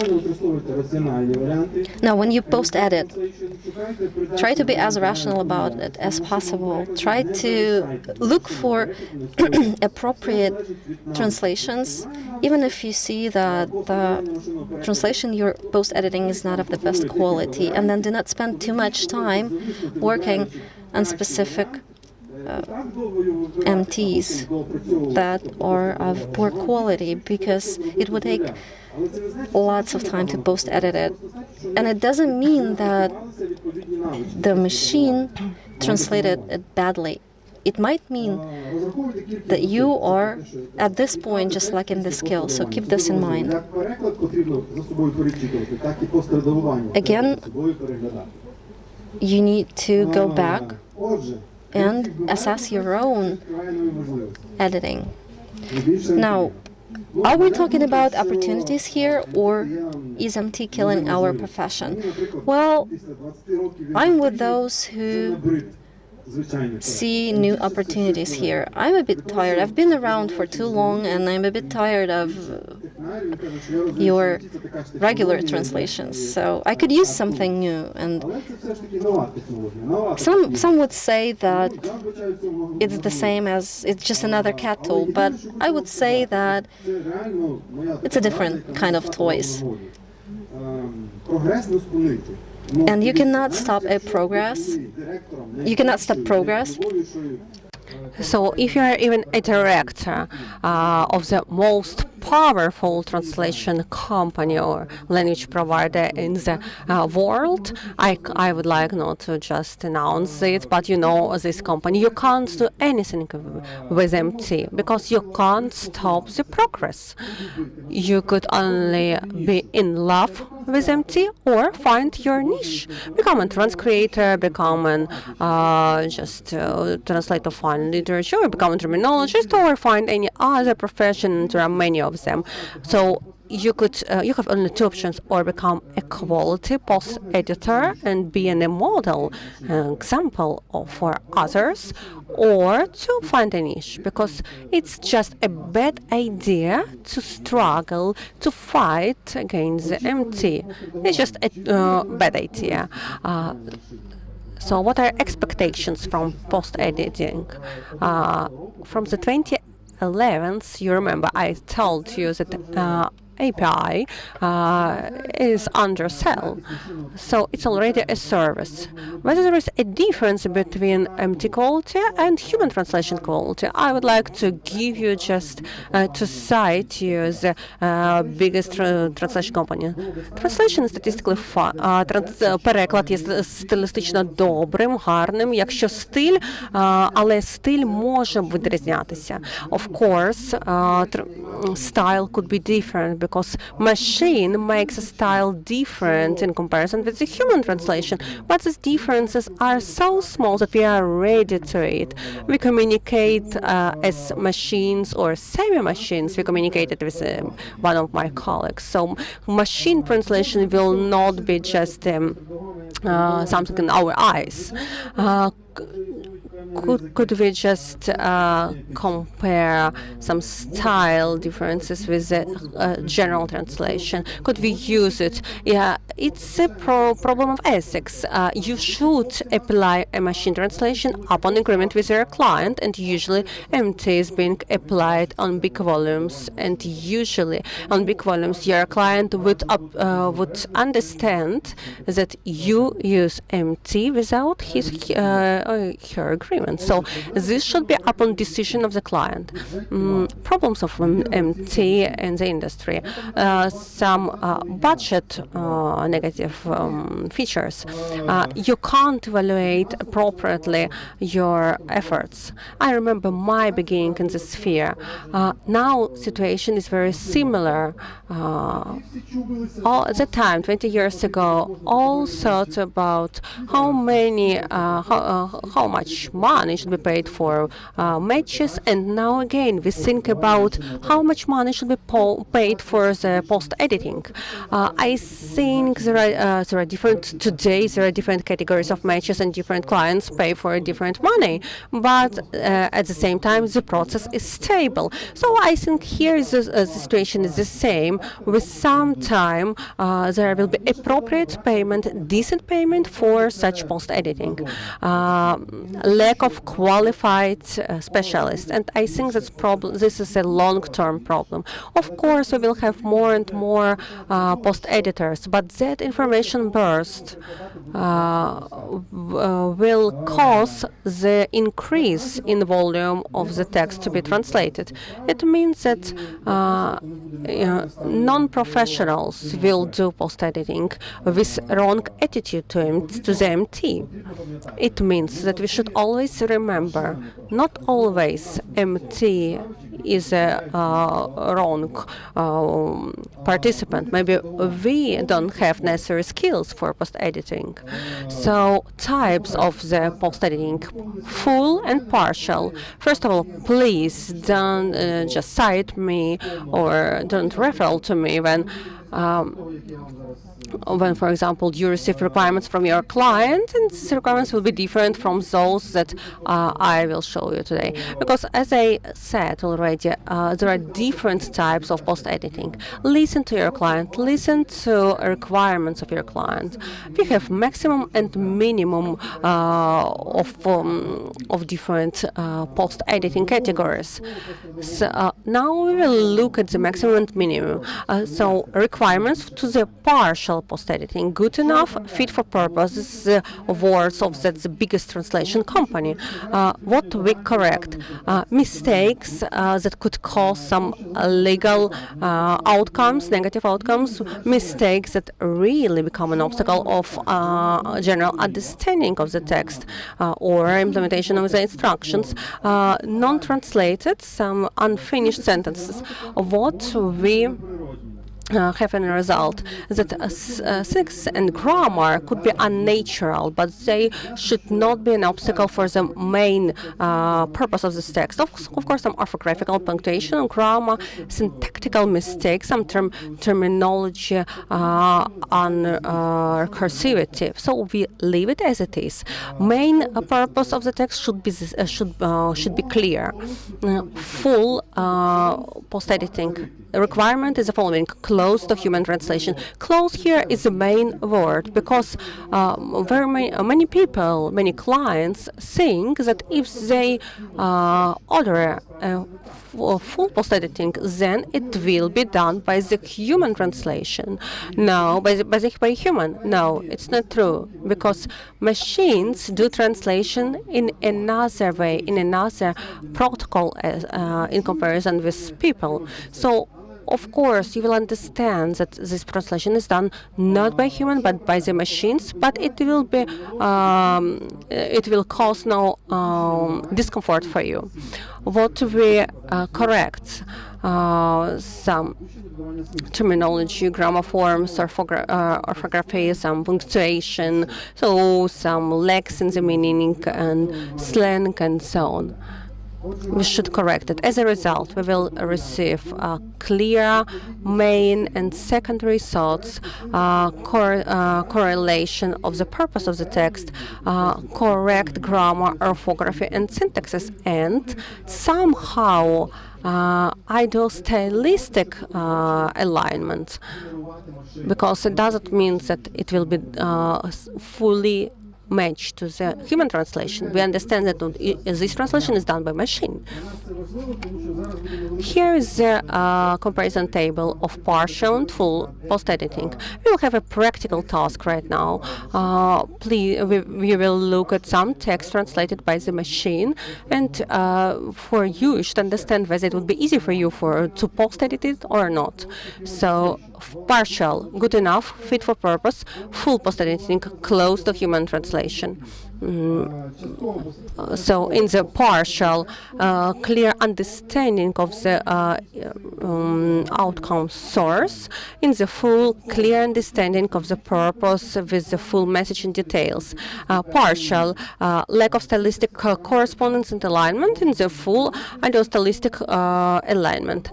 Now, when you post-edit, try to be as rational about it as possible. Try to look for appropriate translations, even if you see that the translation you're post-editing is not of the best quality. And then do not spend too much time working on specific MTs that are of poor quality, because it would take lots of time to post-edit it. And it doesn't mean that the machine translated it badly. It might mean that you are at this point just lacking the skill, so keep this in mind. Again, you need to go back and assess your own editing. Now, are we talking about opportunities here, or is MT killing our profession? Well, I'm with those who see new opportunities here. I'm a bit tired. I've been around for too long, and I'm a bit tired of your regular translations. So I could use something new. And some would say that it's the same as it's just another CAT tool, but I would say that it's a different kind of toys. And you cannot stop a progress. You cannot stop progress. So if you are even a director of the most powerful translation company or language provider in the world. I would like not to just announce it, but you know this company. You can't do anything with MT because you can't stop the progress. You could only be in love with MT or find your niche. Become a transcreator, become an translate of foreign literature, or become a terminologist, or find any other profession. There are many of them. So you have only two options: or become a quality post editor and be a model, an example for others, or to find a niche, because it's just a bad idea to struggle to fight against the MT. It's just a bad idea. So what are expectations from post-editing? From the 2011th, you remember I told you that API is under sale, so it's already a service. Whether there is a difference between MT quality and human translation quality, I would like to give you just to cite you the biggest translation company. Translation statistically переклад є стилістично добрим, гарним, якщо стиль, але стиль може відрізнятися. Of course, style could be different because machine makes a style different in comparison with the human translation, but these differences are so small that we are ready to it. We communicate as machines or semi-machines. We communicated with one of my colleagues. So machine translation will not be just something in our eyes. Could we just compare some style differences with the general translation? Could we use it? Yeah, it's a problem of ethics. You should apply a machine translation upon agreement with your client, and usually MT is being applied on big volumes, and usually on big volumes your client would understand that you use MT without his her agreement. So this should be upon decision of the client. Problems of MT in the industry, some budget negative features. You can't evaluate appropriately your efforts. I remember my beginning in this sphere. Now situation is very similar. At the time, 20 years ago, all thought about how much money should be paid for matches, and now again we think about how much money should be paid for the post-editing. I think there are different categories of matches, and different clients pay for different money, but at the same time the process is stable. So I think here the situation is the same. With some time there will be appropriate payment, decent payment for such post-editing. Lack of qualified specialists, and I think this is a long-term problem. Of course, we will have more and more post-editors, but that information burst will cause the increase in the volume of the text to be translated. It means that non-professionals will do post-editing with wrong attitude to the MT. It means that we should always remember, not always MT is a wrong participant. Maybe we don't have necessary skills for post-editing. So types of the post-editing: full and partial. First of all, please don't just cite me or don't refer to me when, for example, you receive requirements from your client, and these requirements will be different from those that I will show you today. Because, as I said already, there are different types of post-editing. Listen to your client, listen to requirements of your client. We have maximum and minimum of different post-editing categories. So now we will look at the maximum and minimum. So requirements requirements to the partial post-editing. Good enough, fit for purpose. This is the words of the biggest translation company. What we correct? Mistakes that could cause some legal outcomes, negative outcomes, mistakes that really become an obstacle of general understanding of the text or implementation of the instructions, non-translated, some unfinished sentences. What we have a result that syntax and grammar could be unnatural, but they should not be an obstacle for the main purpose of this text. Of course, some orthographical, punctuation, grammar, syntactical mistakes, some terminology on recursivity. So we leave it as it is. Main purpose of the text should be clear. Full post-editing requirement is the following: close to human translation. Close here is the main word because very many people, many clients think that if they order full post-editing, then it will be done by the human translation. No, by human. No, it's not true, because machines do translation in another way, in another protocol in comparison with people. So of course, you will understand that this translation is done not by human but by the machines, but it will be it will cause no discomfort for you. What we correct? Some terminology, grammar forms, orthography, some punctuation, so some lacks in the meaning and slang and so on. We should correct it. As a result, we will receive clear main and secondary thoughts, correlation of the purpose of the text, correct grammar, orthography, and syntaxes, and somehow ideal stylistic alignment, because it doesn't mean that it will be fully match to the human translation. We understand that this translation is done by machine. Here is the comparison table of partial and full post-editing. We will have a practical task right now. We will look at some text translated by the machine, and for you, you should understand whether it would be easy for you to post-edit it or not. So partial, good enough, fit for purpose; full post-editing, close to human translation. So in the partial, clear understanding of the outcome source; in the full, clear understanding of the purpose with the full message and details. Partial, lack of stylistic correspondence and alignment; in the full, ideal stylistic alignment.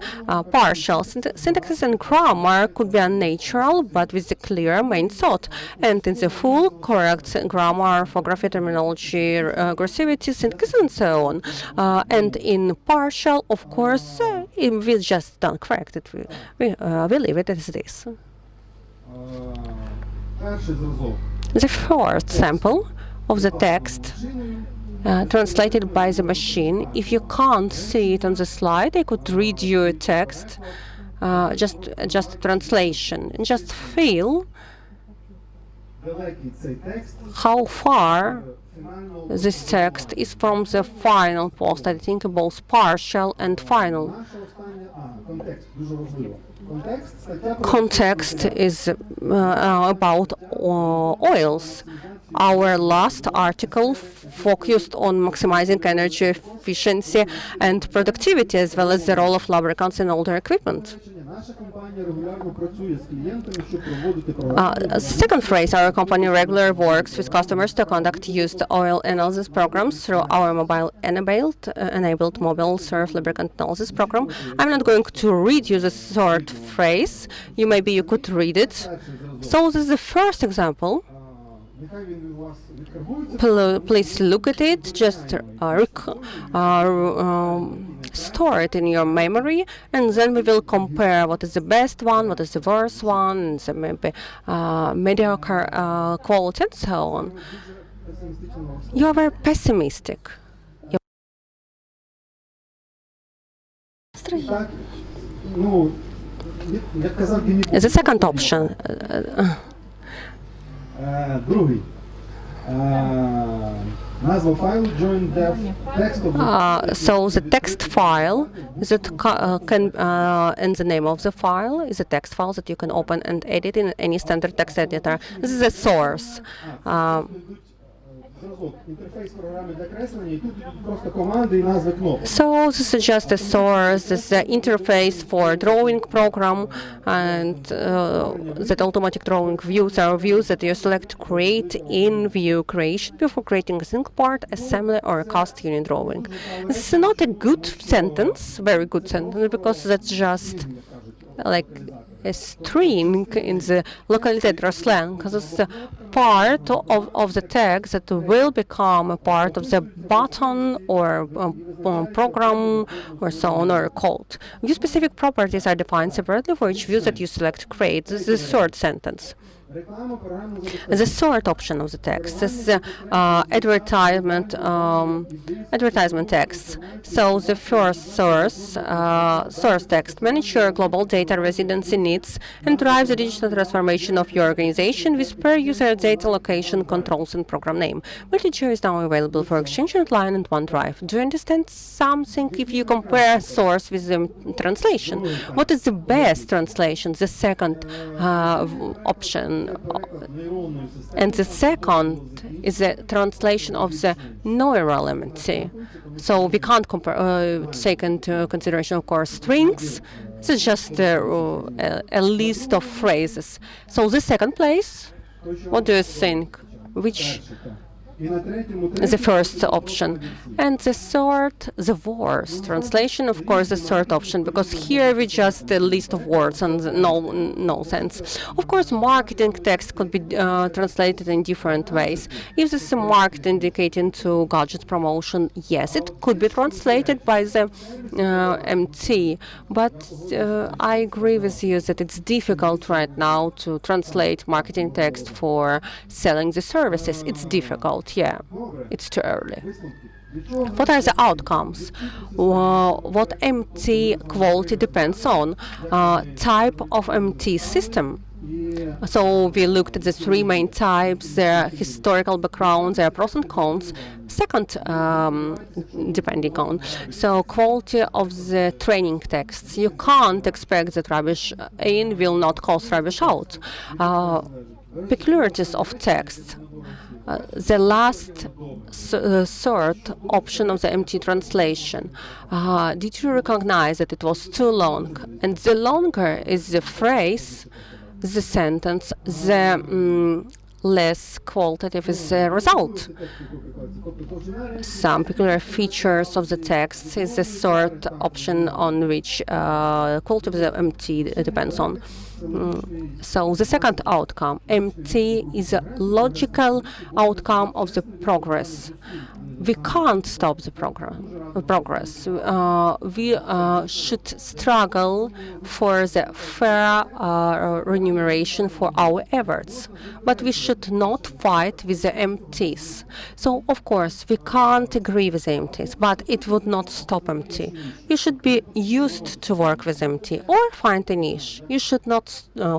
Partial, syntaxes and grammar could be unnatural, but with the clear main thought; and in the full, correct grammar, orthography, terminology, aggressivity, syntax, and so on. And in partial, of course, we just don't correct it. We leave it as it is. The first sample of the text translated by the machine. If you can't see it on the slide, I could read you a text, just a translation, and just feel how far this text is from the final post-editing, both partial and final. Context is about oils. Our last article focused on maximizing energy efficiency and productivity, as well as the role of lubricants in older equipment. Second phrase, our company regularly works with customers to conduct used oil analysis programs through our mobile-enabled mobile surf lubricant analysis program. I'm not going to read you the third phrase. Maybe you could read it. So this is the first example. Please look at it, just store it in your memory, and then we will compare what is the best one, what is the worst one, and so maybe mediocre quality, and so on. You are very pessimistic. The second option. So the text file that can and the name of the file is a text file that you can open and edit in any standard text editor. This is a source. So this is just a source, this is an interface for drawing program, and that automatic drawing views are views that you select create in view creation before creating a single part, assembly, or a cast unit drawing. This is not a good sentence, very good sentence, because that's just like a string in the localizer slang, because it's a part of the text that will become a part of the button or program or so on, or code. View specific properties are defined separately for each view that you select create. This is the third sentence. The third option of the text is advertisement text. So the first source text: manage your global data residency needs and drive the digital transformation of your organization with per user data location controls and program name. Multi-geo is now available for Exchange Online and OneDrive. Do you understand something if you compare source with the translation? What is the best translation? The second option. And the second is the translation of the neural MT. So we can't take into consideration, of course, strings. It's just a list of phrases. So the second place, what do you think? Which the first option? And the third, the worst translation, of course, the third option, because here we just a list of words and no sense. Of course, marketing text could be translated in different ways. If this is a market indicating to gadget promotion, yes, it could be translated by the MT, but I agree with you that it's difficult right now to translate marketing text for selling the services. It's difficult. Yeah, it's too early. What are the outcomes? What MT quality depends on? Type of MT system. So we looked at the three main types, their historical background, their pros and cons. Second, depending on. So quality of the training texts. You can't expect that rubbish in will not cause rubbish out. Peculiarities of text. The last third option of the MT translation. Did you recognize that it was too long? And the longer is the phrase, the sentence, the less qualitative is the result. Some peculiar features of the text is the third option on which quality of the MT depends on. So the second outcome, MT, is a logical outcome of the progress. We can't stop the progress. We should struggle for the fair remuneration for our efforts, but we should not fight with the MTs. So, of course, we can't agree with the MTs, but it would not stop MT. You should be used to work with MT or find a niche. You should not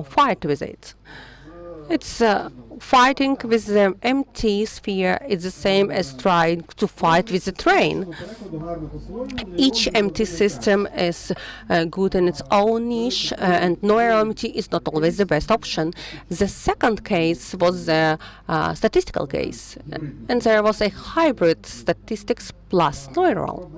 fight with it. It's fighting with the MT sphere is the same as trying to fight with the train. Each MT system is good in its own niche, and neural MT is not always the best option. The second case was the statistical case, and there was a hybrid statistics plus neural.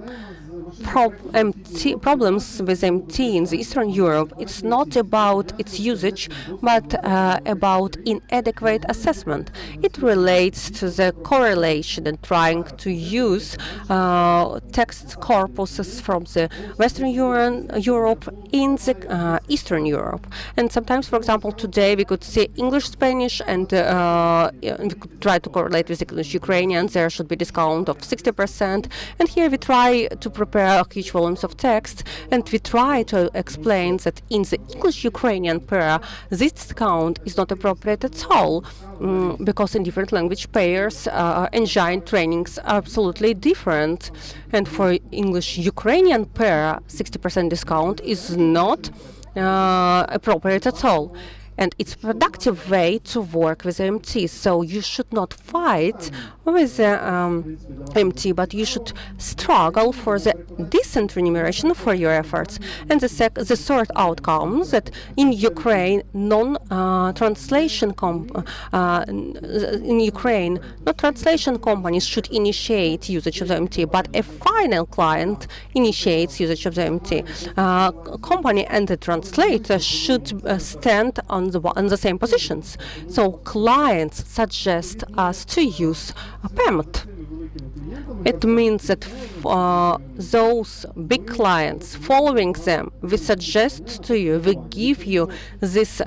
Problems with MT in the Eastern Europe, it's not about its usage, but about inadequate assessment. It relates to the correlation and trying to use text corpuses from the Western Europe in the Eastern Europe. And sometimes, for example, today we could see English, Spanish, and we could try to correlate with English, Ukrainian. There should be discount of 60%. And here we try to prepare huge volumes of text, and we try to explain that in the English-Ukrainian pair, this discount is not appropriate at all, because in different language pairs, engine trainings are absolutely different. And for English-Ukrainian pair, 60% discount is not appropriate at all. And it's a productive way to work with MT. So you should not fight with MT, but you should struggle for the decent remuneration for your efforts. And the third outcome is that in Ukraine, non-translation companies should initiate usage of the MT, but a final client initiates usage of the MT. Company and the translator should stand on the same positions. So clients suggest us to use a PEMT. It means that those big clients, following them, we suggest to you, we give you this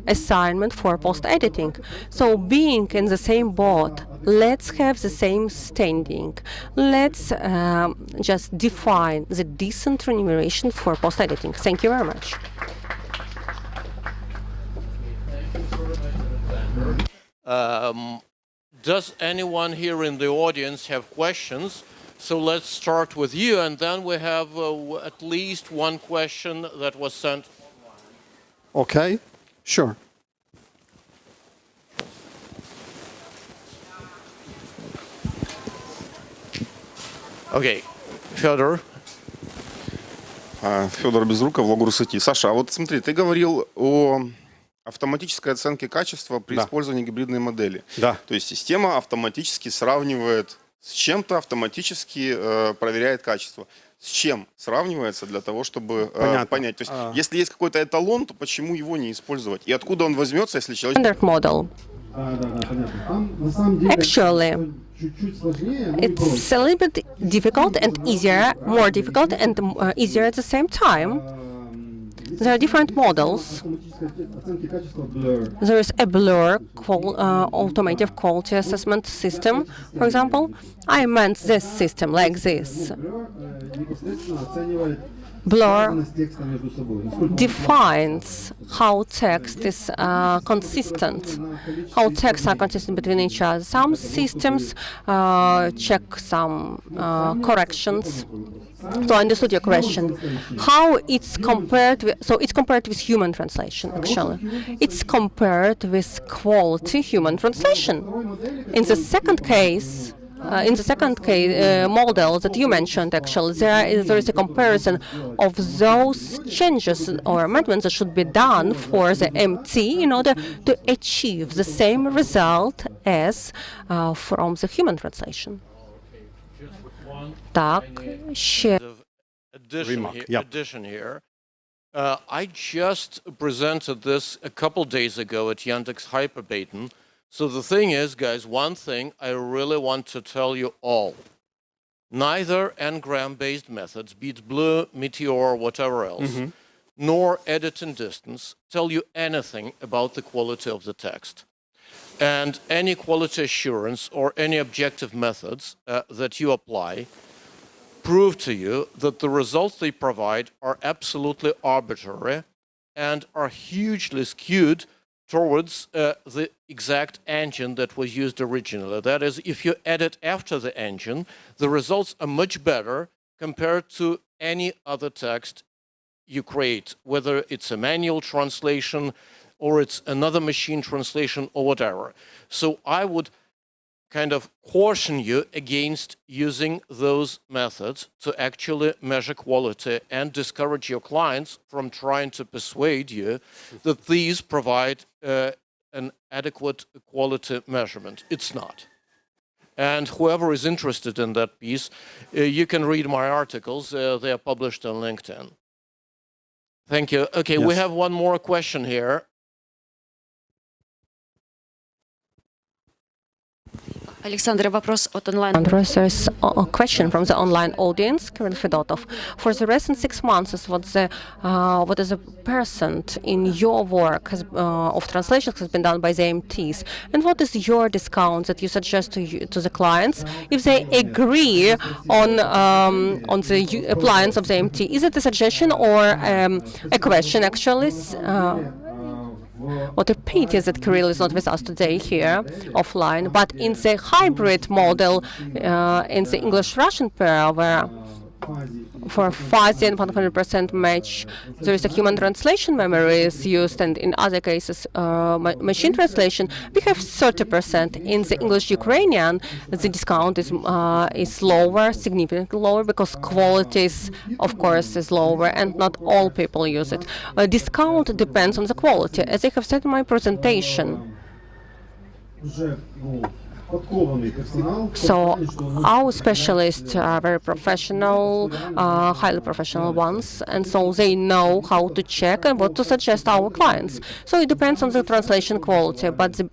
assignment for post-editing. So being in the same boat, let's have the same standing. Let's just define the decent remuneration for post-editing. Thank you very much. Does anyone here in the audience have questions? So let's start with you, and then we have at least one question that was sent. Okay, sure. Okay, Федор. Федор Безруков, Логрус.IT. Саша, а вот смотри, ты говорил о автоматической оценке качества при использовании гибридной модели. Да. То есть система автоматически сравнивает с чем-то, автоматически проверяет качество. С чем сравнивается для того, чтобы понять? То есть если есть какой-то эталон, то почему его не использовать? И откуда он возьмется, если человек... Model. Actually, it's a little bit difficult and easier, more difficult and easier at the same time. There are different models. There is a Blur automated quality assessment system, for example. I meant this system like this. Blur defines how text is consistent, how texts are consistent between each other. Some systems check some corrections. So I understood your question. How it's compared with, so it's compared with human translation, actually. It's compared with quality human translation. In the second case, model that you mentioned, actually, there is a comparison of those changes or amendments that should be done for the MT in order to achieve the same result as from the human translation. Addition here. I just presented this a couple days ago at Yandex Hyperbeten. So the thing is, guys, one thing I really want to tell you all. Neither n-gram-based methods, be it Blur, Meteor, or whatever else, nor edit and distance tell you anything about the quality of the text. And any quality assurance or any objective methods that you apply prove to you that the results they provide are absolutely arbitrary and are hugely skewed towards the exact engine that was used originally. That is, if you edit after the engine, the results are much better compared to any other text you create, whether it's a manual translation or it's another machine translation or whatever. So I would kind of caution you against using those methods to actually measure quality and discourage your clients from trying to persuade you that these provide an adequate quality measurement. It's not. And whoever is interested in that piece, you can read my articles. They are published on LinkedIn. Thank you. Okay, we have one more question here. Alexander, вопрос от онлайн. There's a question from the online audience, Kirill Fedotov. For the recent 6 months, what is the percent in your work of translations has been done by the MTs, and what is your discount that you suggest to the clients if they agree on the appliance of the MT? Is it a suggestion or a question, actually? What a pity is that Kirill is not with us today here offline, but in the hybrid model, in the English-Russian pair, where for fuzzy and 100% match, there is a human translation memory is used, and in other cases, machine translation, we have 30%. In the English-Ukrainian, the discount is lower, significantly lower, because quality, of course, is lower, and not all people use it. Discount depends on the quality. As I have said in my presentation, so our specialists are very professional, highly professional ones, and so they know how to check and what to suggest our clients. So it depends on the translation quality, but the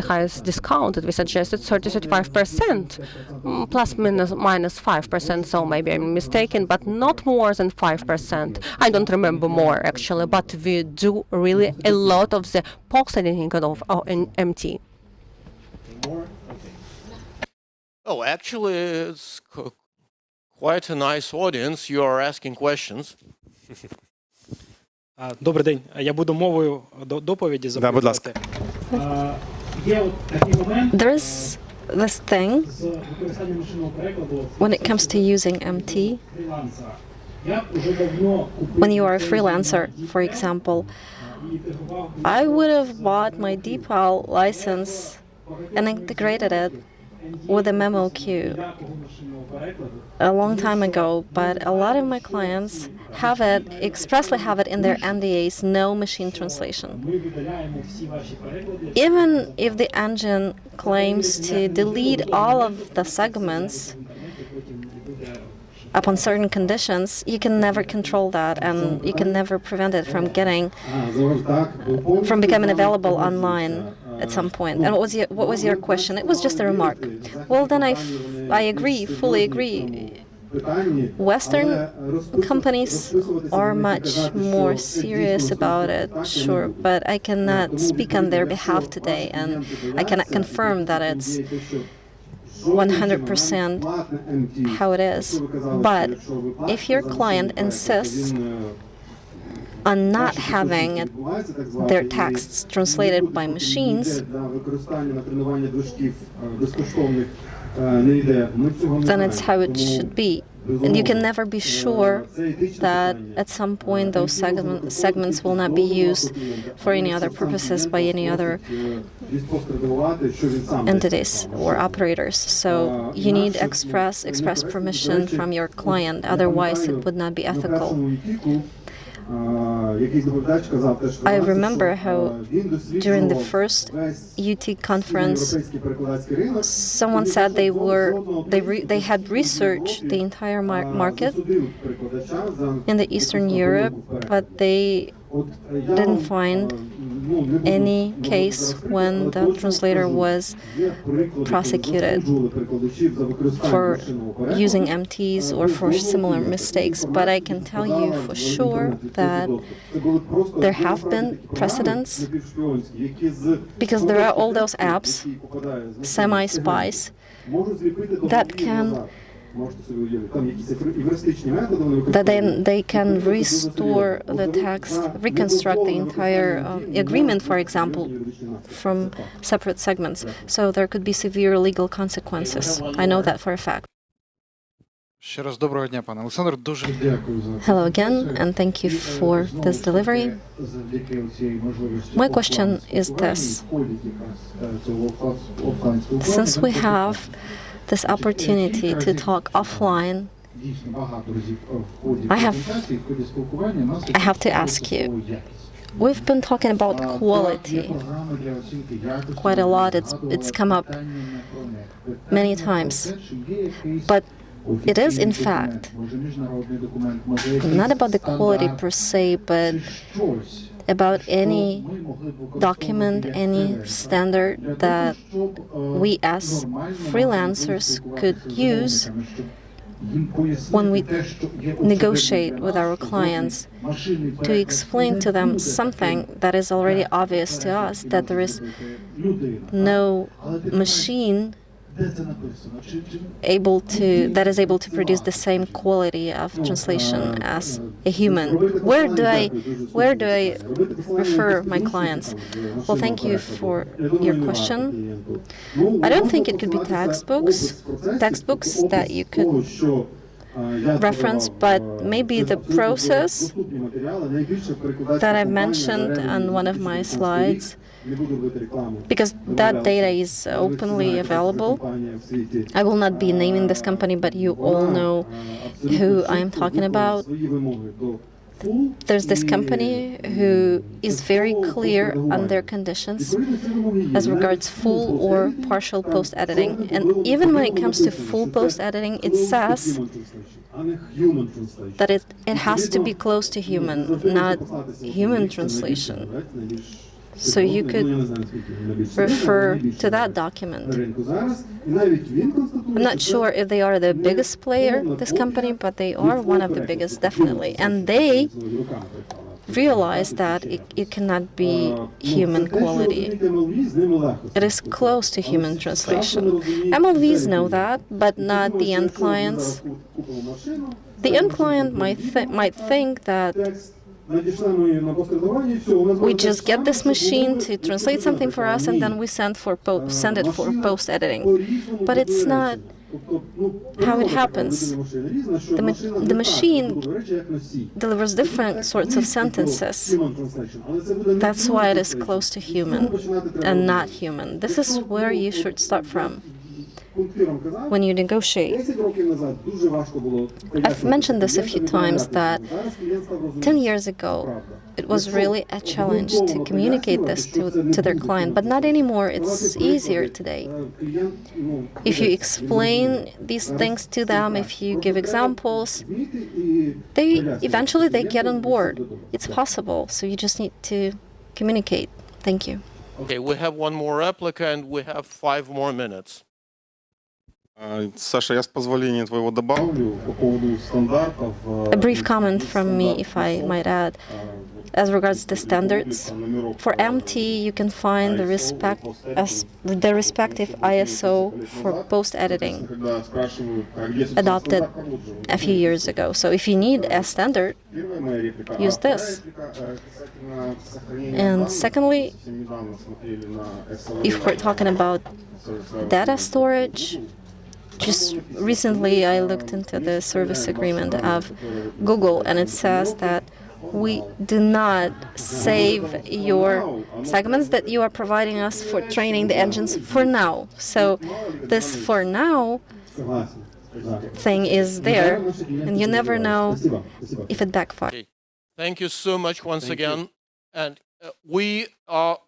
highest discount that we suggested, 30-35%, plus minus 5%, so maybe I'm mistaken, but not more than 5%. I don't remember more, actually, but we do really a lot of the POX editing of MT. Oh, actually, it's quite a nice audience. You are asking questions. Добрий день. Я буду мовою доповіді запитувати. There's this thing when it comes to using MT. When you are a freelancer, for example, I would have bought my DeepL license and integrated it with a memo queue a long time ago, but a lot of my clients expressly have it in their NDAs, no machine translation. Even if the engine claims to delete all of the segments upon certain conditions, you can never control that, and you can never prevent it from becoming available online at some point. And what was your question? It was just a remark. Well, then I agree, fully agree. Western companies are much more serious about it, sure, but I cannot speak on their behalf today, and I cannot confirm that it's 100% how it is. But if your client insists on not having their texts translated by machines, then it's how it should be. And you can never be sure that at some point those segments will not be used for any other purposes by any other entities or operators. So you need express permission from your client, otherwise it would not be ethical. I remember how during the first UT conference, someone said they had researched the entire market in the Eastern Europe, but they didn't find any case when the translator was prosecuted for using MTs or for similar mistakes. But I can tell you for sure that there have been precedents, because there are all those apps, semi-spies, that can they can restore the text, reconstruct the entire agreement, for example, from separate segments. So there could be severe legal consequences. I know that for a fact. Hello again, and thank you for this delivery. My question is this. Since we have this opportunity to talk offline, I have to ask you. We've been talking about quality quite a lot. It's come up many times. But it is, in fact, not about the quality per se, but about any document, any standard that we as freelancers could use when we negotiate with our clients, to explain to them something that is already obvious to us, that there is no machine that is able to produce the same quality of translation as a human. Where do I refer my clients? Well, thank you for your question. I don't think it could be textbooks that you could reference, but maybe the process that I mentioned on one of my slides, because that data is openly available. I will not be naming this company, but you all know who I am talking about. There's this company who is very clear on their conditions as regards full or partial post-editing. And even when it comes to full post-editing, it says that it has to be close to human, not human translation. So you could refer to that document. I'm not sure if they are the biggest player, this company, but they are one of the biggest, definitely. And they realize that it cannot be human quality. It is close to human translation. MLVs know that, but not the end clients. The end client might think that we just get this machine to translate something for us, and then we send it for post-editing. But it's not how it happens. The machine delivers different sorts of sentences. That's why it is close to human and not human. This is where you should start from when you negotiate. I've mentioned this a few times that 10 years ago, it was really a challenge to communicate this to their client, but not anymore. It's easier today. If you explain these things to them, if you give examples, eventually they get on board. It's possible, so you just need to communicate. Thank you. Okay, we have one more applicant. We have 5 more minutes. Саша, я с позволения твоего добавлю по поводу стандартов. A brief comment from me, if I might add, as regards the standards. For MT, you can find the respective ISO for post-editing adopted a few years ago. So if you need a standard, use this. And secondly, if we're talking about data storage, just recently I looked into the service agreement of Google, and it says that we do not save your segments that you are providing us for training the engines for now. So this for now thing is there, and you never know if it backfires. Okay. Thank you so much once again. And we are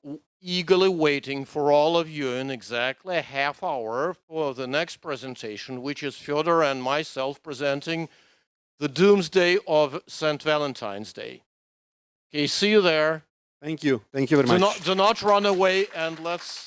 eagerly waiting for all of you in exactly a half hour for the next presentation, which is Fyodor and myself presenting the Doomsday of St. Valentine's Day. Okay, see you there. Thank you. Thank you very much. Do not run away, and let's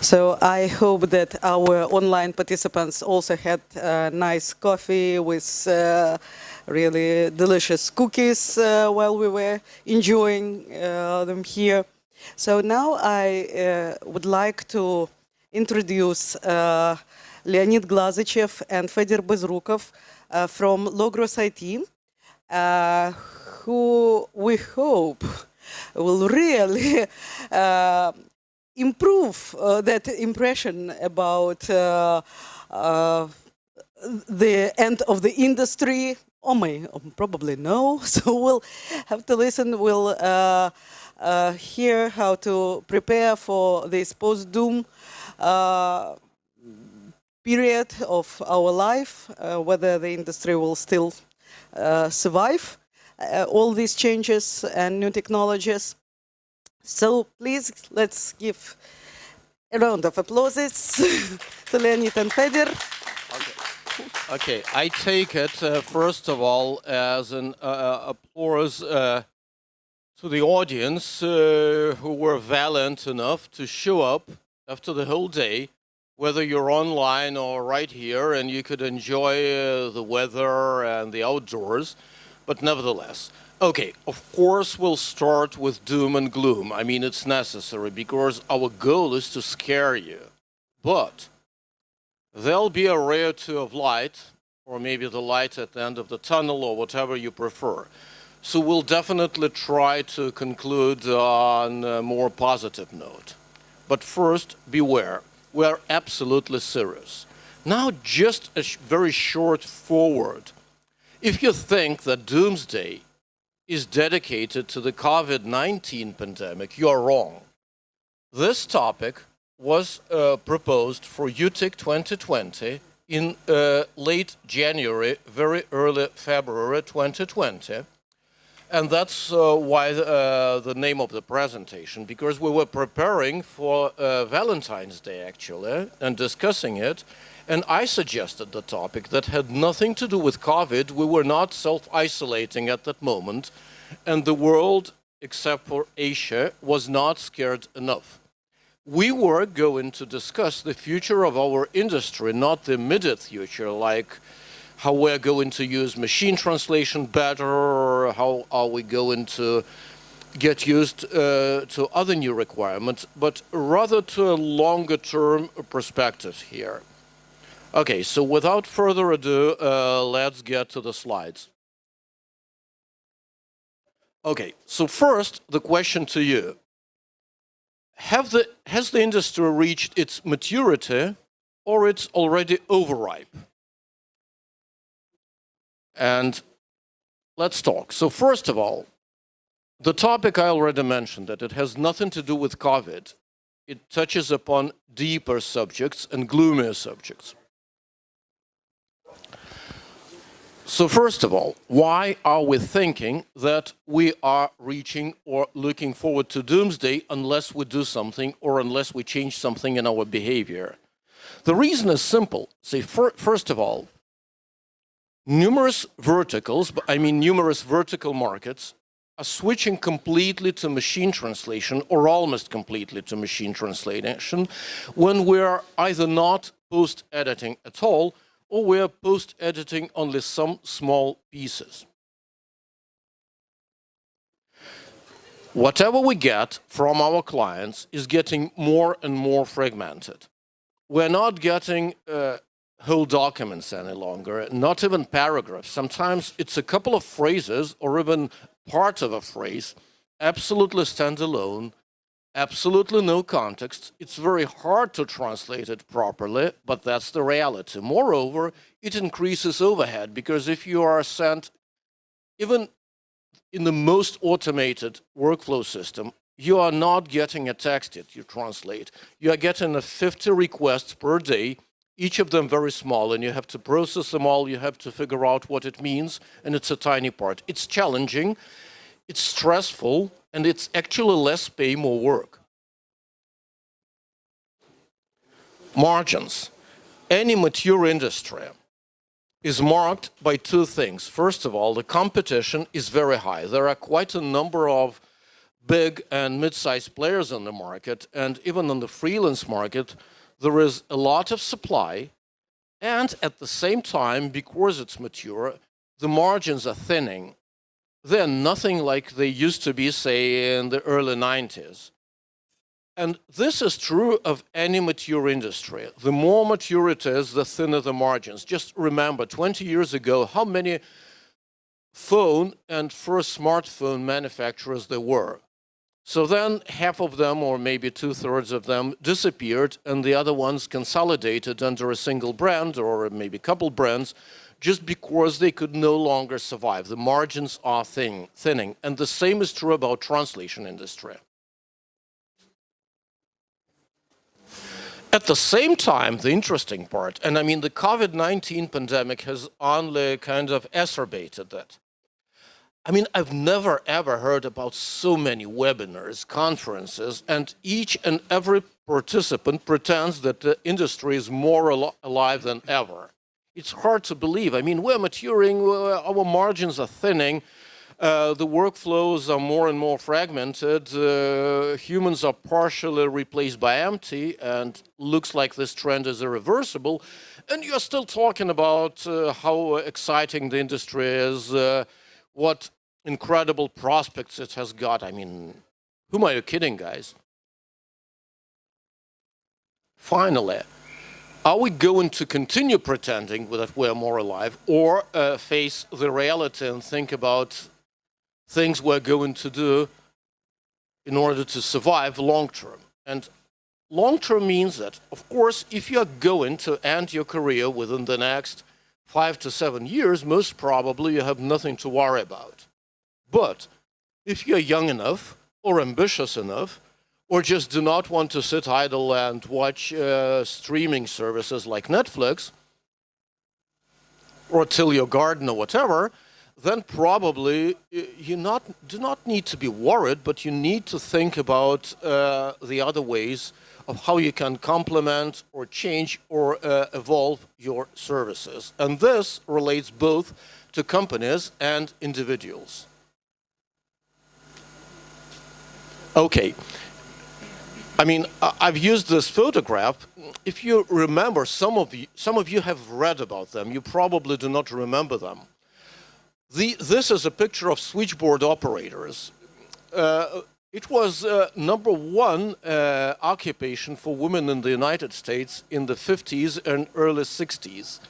So I hope that our online participants also had nice coffee with really delicious cookies while we were enjoying them here. So now I would like to introduce Leonid Glazychev and Fedor Bezrukov from Logros IT, who we hope will really improve that impression about the end of the industry. Probably no. So we'll have to listen. We'll hear how to prepare for this post-doom period of our life, whether the industry will still survive all these changes and new technologies. So please, let's give a round of applause to Leonid and Fedor. Okay, I take it, first of all, as an applause to the audience who were valiant enough to show up after the whole day, whether you're online or right here, and you could enjoy the weather and the outdoors, but nevertheless. Okay, of course we'll start with doom and gloom. I mean, it's necessary because our goal is to scare you. But there'll be a ray or two of light, or maybe the light at the end of the tunnel, or whatever you prefer. So we'll definitely try to conclude on a more positive note. But first, beware. We're absolutely serious. Now, just a very short forward. If you think that Doomsday is dedicated to the COVID-19 pandemic, you are wrong. This topic was proposed for UTIC 2020 in late January, very early February 2020. And that's why the name of the presentation, because we were preparing for Valentine's Day, actually, and discussing it. And I suggested the topic that had nothing to do with COVID. We were not self-isolating at that moment. And the world, except for Asia, was not scared enough. We were going to discuss the future of our industry, not the immediate future, like how we're going to use machine translation better, or how are we going to get used to other new requirements, but rather to a longer-term perspective here. Okay, so without further ado, let's get to the slides. Okay, so first, the question to you. Has the industry reached its maturity, or it's already overripe? And let's talk. So first of all, the topic I already mentioned, that it has nothing to do with COVID. It touches upon deeper subjects and gloomier subjects. So first of all, why are we thinking that we are reaching or looking forward to doomsday unless we do something or unless we change something in our behavior? The reason is simple. Say, first of all, numerous verticals, numerous vertical markets are switching completely to machine translation or almost completely to machine translation when we're either not post-editing at all or we're post-editing only some small pieces. Whatever we get from our clients is getting more and more fragmented. We're not getting whole documents any longer, not even paragraphs. Sometimes it's a couple of phrases or even part of a phrase, absolutely standalone, absolutely no context. It's very hard to translate it properly, but that's the reality. Moreover, it increases overhead because if you are sent, even in the most automated workflow system, you are not getting a text that you translate. You are getting 50 requests per day, each of them very small, and you have to process them all, you have to figure out what it means, and it's a tiny part. It's challenging, it's stressful, and it's actually less pay, more work. Margins. Any mature industry is marked by two things. First of all, the competition is very high. There are quite a number of big and mid-sized players on the market, and even on the freelance market, there is a lot of supply, and at the same time, because it's mature, the margins are thinning. They're nothing like they used to be, say, in the early 90s. And this is true of any mature industry. The more mature it is, the thinner the margins. Just remember, 20 years ago, how many phone and first smartphone manufacturers there were. So then half of them, or maybe 2/3 of them, disappeared, and the other ones consolidated under a single brand, or maybe a couple brands, just because they could no longer survive. The margins are thinning. And the same is true about translation industry. At the same time, the interesting part, and I mean the COVID-19 pandemic has only kind of exacerbated that. I mean, I've never ever heard about so many webinars, conferences, and each and every participant pretends that the industry is more alive than ever. It's hard to believe. I mean, we're maturing, our margins are thinning, the workflows are more and more fragmented, humans are partially replaced by empty, and looks like this trend is irreversible, and you're still talking about how exciting the industry is, what incredible prospects it has got. I mean, whom are you kidding, guys? Finally, are we going to continue pretending that we're more alive, or face the reality and think about things we're going to do in order to survive long term? And long term means that, of course, if you're going to end your career within the next 5 to 7 years, most probably you have nothing to worry about. But if you're young enough or ambitious enough, or just do not want to sit idle and watch streaming services like Netflix, or till your garden or whatever, then probably you do not need to be worried, but you need to think about the other ways of how you can complement or change or evolve your services. And this relates both to companies and individuals. Okay. I mean, I've used this photograph. If you remember, some of you have read about them. You probably do not remember them. This is a picture of switchboard operators. It was #1 occupation for women in the United States in the 50s and early 60s.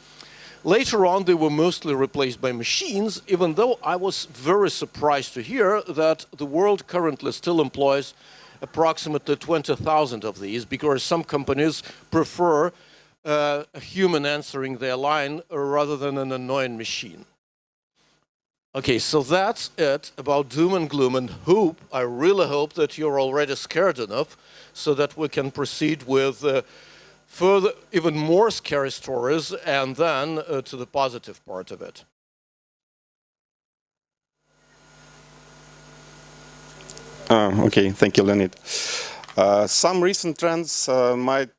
Later on, they were mostly replaced by machines, even though I was very surprised to hear that the world currently still employs approximately 20,000 of these, because some companies prefer a human answering their line rather than an annoying machine. Okay, so that's it about doom and gloom and hope. I really hope that you're already scared enough so that we can proceed with further, even more scary stories, and then to the positive part of it. Okay, thank you, Leonid. Some recent trends might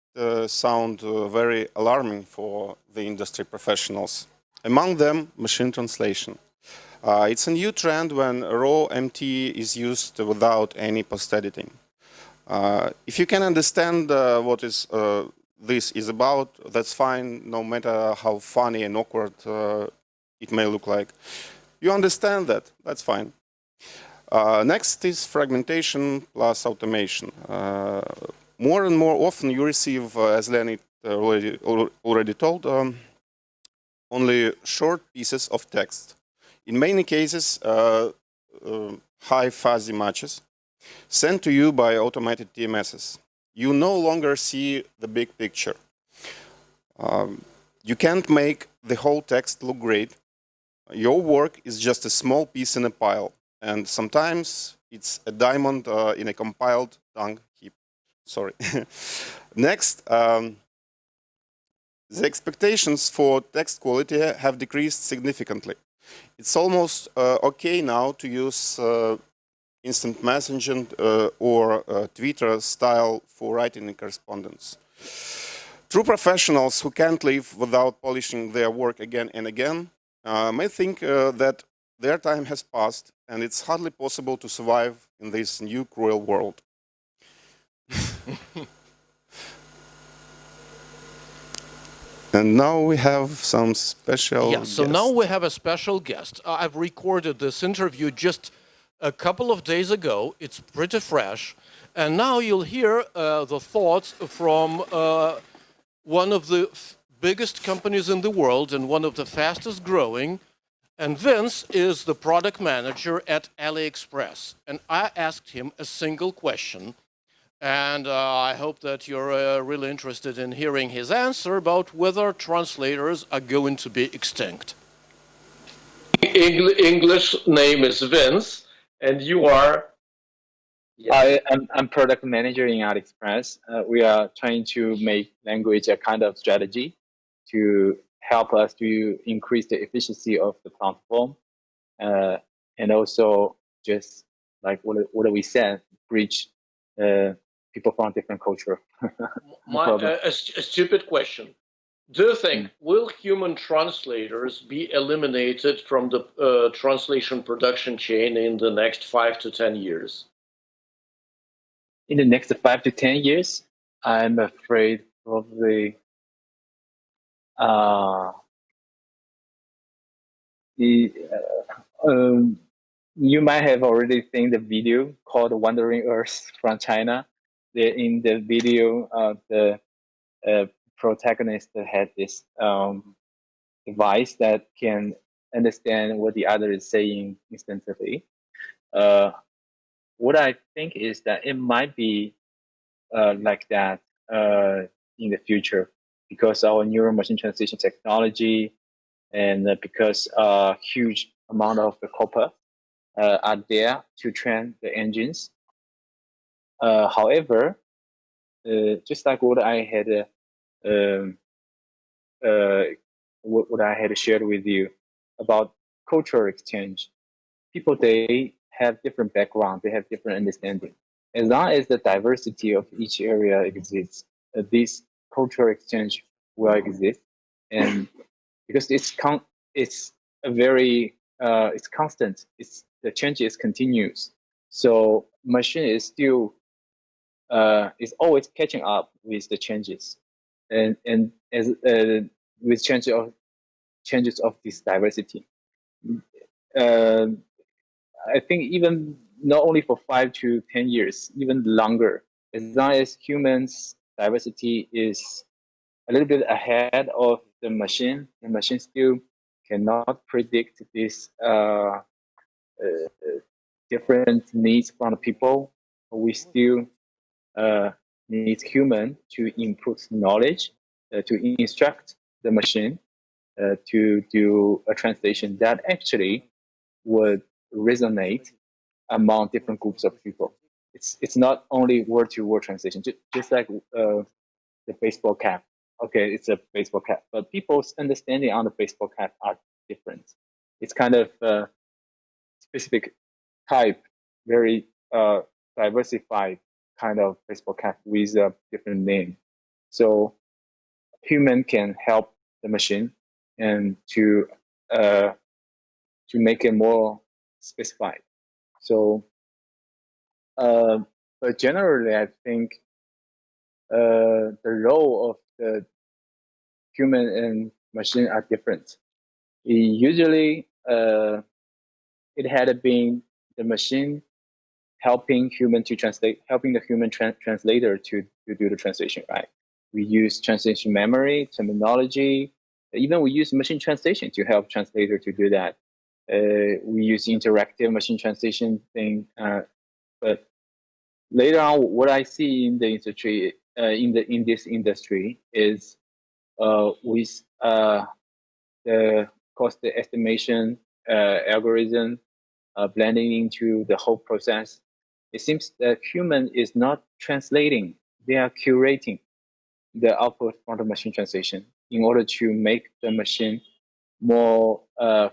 sound very alarming for the industry professionals. Among them, machine translation. It's a new trend when raw MT is used without any post-editing. If you can understand what this is about, that's fine, no matter how funny and awkward it may look like. You understand that, that's fine. Next is fragmentation plus automation. More and more often you receive, as Leonid already told, only short pieces of text. In many cases, high fuzzy matches sent to you by automated TMSs. You no longer see the big picture. You can't make the whole text look great. Your work is just a small piece in a pile. And sometimes it's a diamond in a compiled dung heap. Sorry. Next, the expectations for text quality have decreased significantly. It's almost okay now to use instant messaging or Twitter style for writing and correspondence. True professionals who can't live without polishing their work again and again may think that their time has passed and it's hardly possible to survive in this new cruel world. And now we have some special guest. So now we have a special guest. I've recorded this interview just a couple of days ago. It's pretty fresh. And now you'll hear the thoughts from one of the biggest companies in the world and one of the fastest growing. And Vince is the product manager at AliExpress. And I asked him a single question. And I hope that you're really interested in hearing his answer about whether translators are going to be extinct. English name is Vince, and you are? I'm product manager in AliExpress. We are trying to make language a kind of strategy to help us to increase the efficiency of the platform, and also just like what we said, bridge people from different culture. A stupid question. Do you think, will human translators be eliminated from the translation production chain in the next 5 to 10 years? In the next 5 to 10 years, I'm afraid probably you might have already seen the video called Wandering Earth from China. In the video, the protagonist had this device that can understand what the other is saying instantly. What I think is that it might be like that in the future, because our neural machine translation technology and because a huge amount of the copper are there to train the engines. However, just like what I had shared with you about cultural exchange, people, they have different background, they have different understanding. As long as the diversity of each area exists, this cultural exchange will exist, and because it's constant, the change is continuous. So machine is still is always catching up with the changes, and as with changes of this diversity. I think even not only for 5 to 10 years, even longer, as long as humans' diversity is a little bit ahead of the machine still cannot predict this different needs from the people. We still need human to input knowledge, to instruct the machine to do a translation that actually would resonate among different groups of people. It's not only word-to-word translation, just like the baseball cap. Okay, it's a baseball cap, but people's understanding on the baseball cap are different. It's kind of specific type, very diversified kind of baseball cap with a different name. So human can help the machine and to make it more specified. So, but generally, I think the role of the human and machine are different. Usually, it had been the machine helping human to translate, helping the human translator to do the translation, right? We use translation memory, terminology, even we use machine translation to help translator to do that. We use interactive machine translation thing, but later on, what I see in the industry, in this industry, is with the cost estimation algorithm blending into the whole process. It seems that human is not translating; they are curating the output from the machine translation in order to make the machine more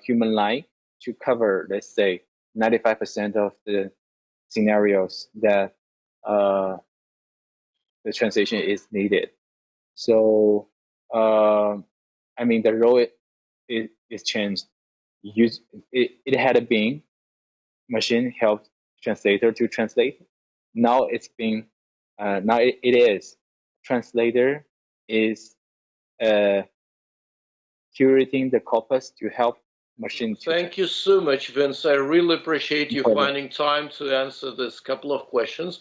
human-like, to cover, let's say, 95% of the scenarios that the translation is needed. So, I mean, the role is changed. It had been machine helps translator to translate. Now it's been, now it is. Translator is curating the corpus to help machine. Thank you so much, Vince. I really appreciate you finding time to answer this couple of questions.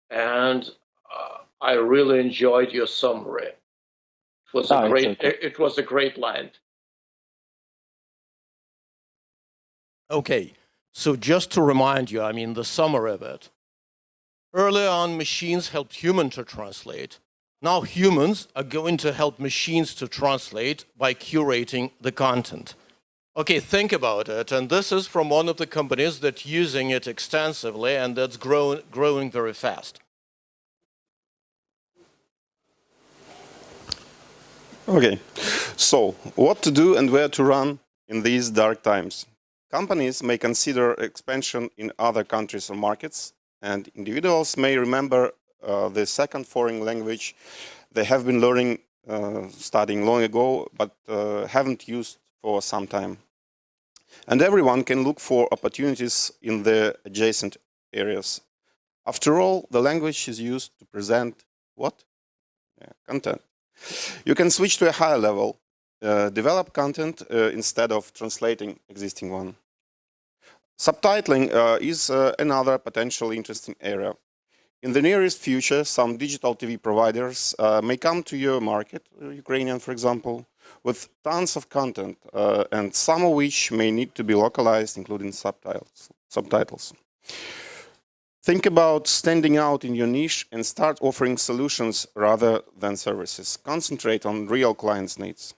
And I really enjoyed your summary. It was a great line. Okay, so just to remind you, I mean, the summary of it. Earlier on, machines helped humans to translate. Now humans are going to help machines to translate by curating the content. Okay, think about it. And this is from one of the companies that's using it extensively and that's growing very fast. Okay, so what to do and where to run in these dark times? Companies may consider expansion in other countries or markets, and individuals may remember the second foreign language they have been learning, studying long ago, but haven't used for some time. And everyone can look for opportunities in the adjacent areas. After all, the language is used to present what? Content. You can switch to a higher level, develop content instead of translating existing one. Subtitling is another potentially interesting area. In the nearest future, some digital TV providers may come to your market, Ukrainian for example, with tons of content, and some of which may need to be localized, including subtitles. Think about standing out in your niche and start offering solutions rather than services. Concentrate on real clients' needs.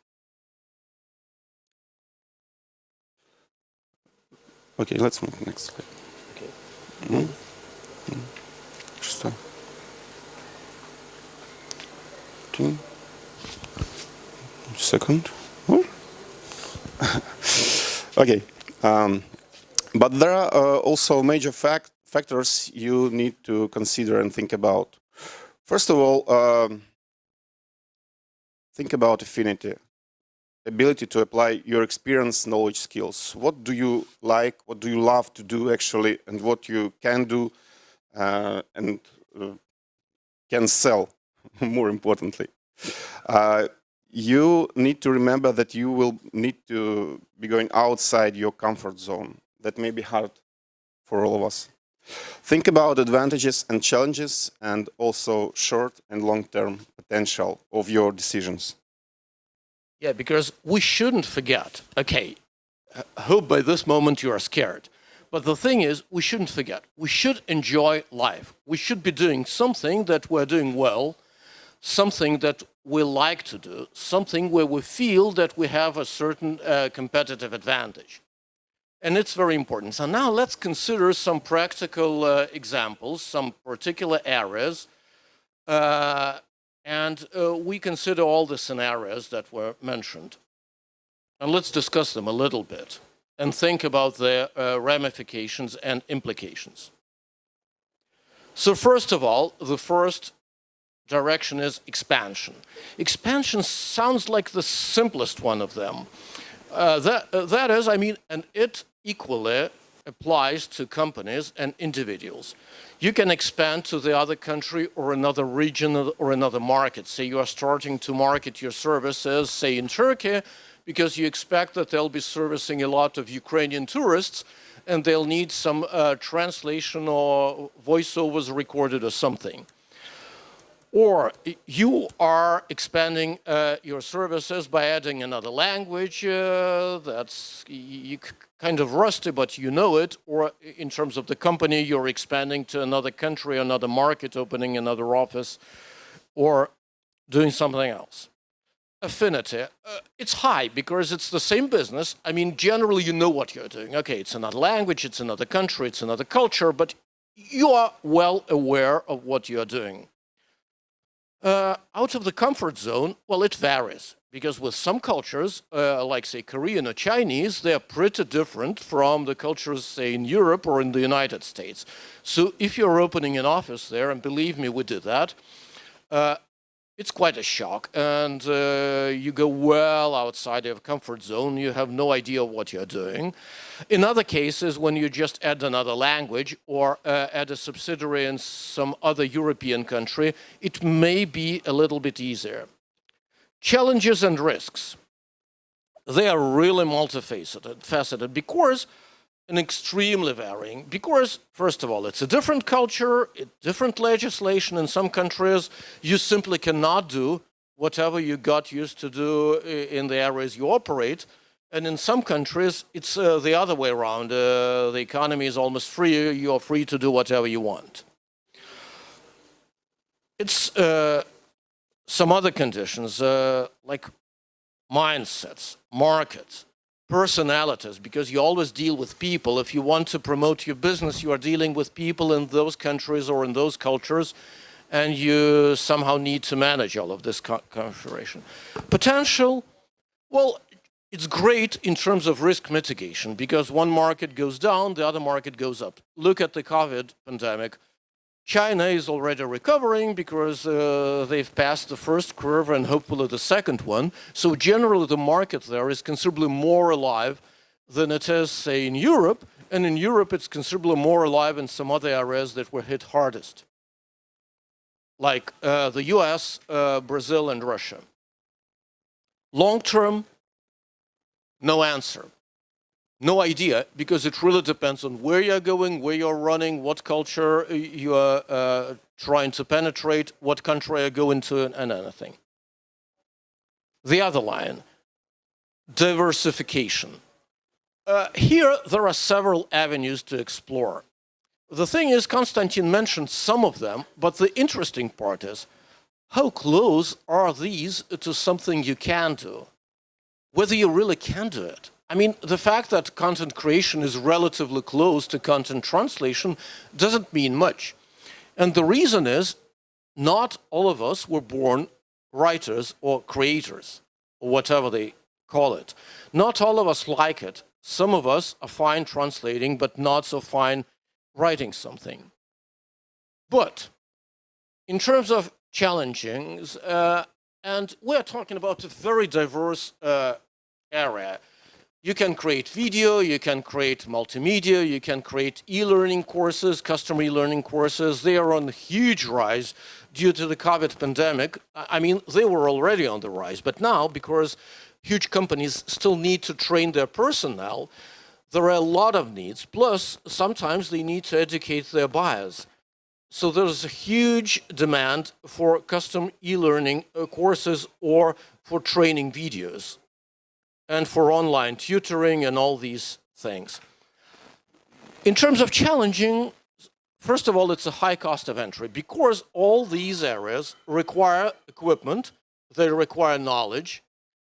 Okay, let's move to the next slide. Okay. Just a second. Okay, but there are also major factors you need to consider and think about. First of all, think about affinity, ability to apply your experience, knowledge, skills. What do you like, what do you love to do actually, and what you can do and can sell, more importantly. You need to remember that you will need to be going outside your comfort zone. That may be hard for all of us. Think about advantages and challenges and also short and long-term potential of your decisions. Yeah, because we shouldn't forget, okay, I hope by this moment you are scared. But the thing is, we shouldn't forget, we should enjoy life. We should be doing something that we're doing well, something that we like to do, something where we feel that we have a certain competitive advantage. And it's very important. So now let's consider some practical examples, some particular areas, and we consider all the scenarios that were mentioned. And let's discuss them a little bit and think about their ramifications and implications. So first of all, the first direction is expansion. Expansion sounds like the simplest one of them. That is, I mean, and it equally applies to companies and individuals. You can expand to the other country or another region or another market. Say you are starting to market your services, say in Turkey, because you expect that they'll be servicing a lot of Ukrainian tourists and they'll need some translation or voiceovers recorded or something. Or you are expanding your services by adding another language that's kind of rusty, but you know it. Or in terms of the company, you're expanding to another country, another market, opening another office, or doing something else. Affinity, it's high because it's the same business. I mean, generally, you know what you're doing. Okay, it's another language, it's another country, it's another culture, but you are well aware of what you're doing. Out of the comfort zone, well, it varies, because with some cultures, like, say, Korean or Chinese, they're pretty different from the cultures, say, in Europe or in the United States. So if you're opening an office there, and believe me, we did that, it's quite a shock, and you go well outside your comfort zone. You have no idea what you're doing. In other cases, when you just add another language or add a subsidiary in some other European country, it may be a little bit easier. Challenges and risks. They are really multifaceted because and extremely varying because, first of all, it's a different culture, different legislation. In some countries, you simply cannot do whatever you got used to do in the areas you operate. And in some countries, it's the other way around. The economy is almost free. You're free to do whatever you want. It's some other conditions like mindsets, markets, personalities, because you always deal with people. If you want to promote your business, you are dealing with people in those countries or in those cultures, and you somehow need to manage all of this configuration. Potential, well, it's great in terms of risk mitigation, because one market goes down, the other market goes up. Look at the COVID pandemic. China is already recovering because they've passed the first curve and hopefully the second one. So generally the market there is considerably more alive than it is, say, in Europe. And in Europe it's considerably more alive in some other areas that were hit hardest, like the US, Brazil, and Russia. Long term, no answer. No idea, because it really depends on where you're going, where you're running, what culture you are trying to penetrate, what country you're going to, and anything. The other line, diversification. Here, there are several avenues to explore. The thing is, Konstantin mentioned some of them, but the interesting part is, how close are these to something you can do? Whether you really can do it. I mean, the fact that content creation is relatively close to content translation doesn't mean much. And the reason is, not all of us were born writers or creators, or whatever they call it. Not all of us like it. Some of us are fine translating, but not so fine writing something. But in terms of challengings, and we're talking about a very diverse area. You can create video, you can create multimedia, you can create e-learning courses, custom e-learning courses. They are on a huge rise due to the COVID pandemic. I mean, they were already on the rise, but now, because huge companies still need to train their personnel, there are a lot of needs. Plus, sometimes they need to educate their buyers. So there's a huge demand for custom e-learning courses or for training videos, and for online tutoring and all these things. In terms of challenging, first of all, it's a high cost of entry because all these areas require equipment, they require knowledge,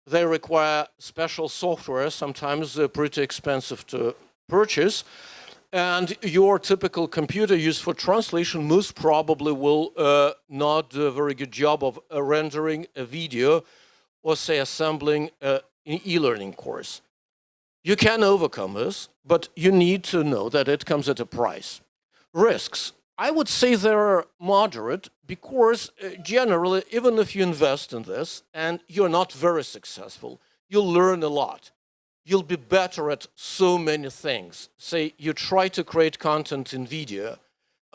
they require special software, sometimes pretty expensive to purchase, and your typical computer used for translation most probably will not do a very good job of rendering a video or, say, assembling an e-learning course. You can overcome this, but you need to know that it comes at a price. Risks. I would say they're moderate because generally, even if you invest in this and you're not very successful, you'll learn a lot. You'll be better at so many things. Say you try to create content in video.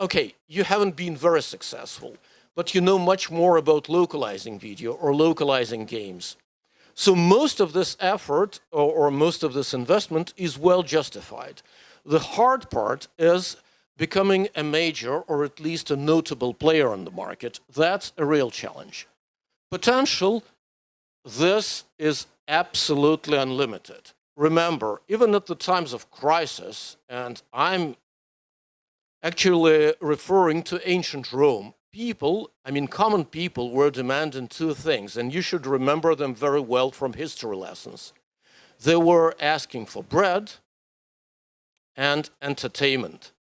Okay, you haven't been very successful, but you know much more about localizing video or localizing games. So most of this effort or most of this investment is well justified. The hard part is becoming a major or at least a notable player on the market. That's a real challenge. Potential, this is absolutely unlimited. Remember, even at the times of crisis, and I'm actually referring to ancient Rome, people, I mean common people, were demanding two things, and you should remember them very well from history lessons. They were asking for bread and entertainment.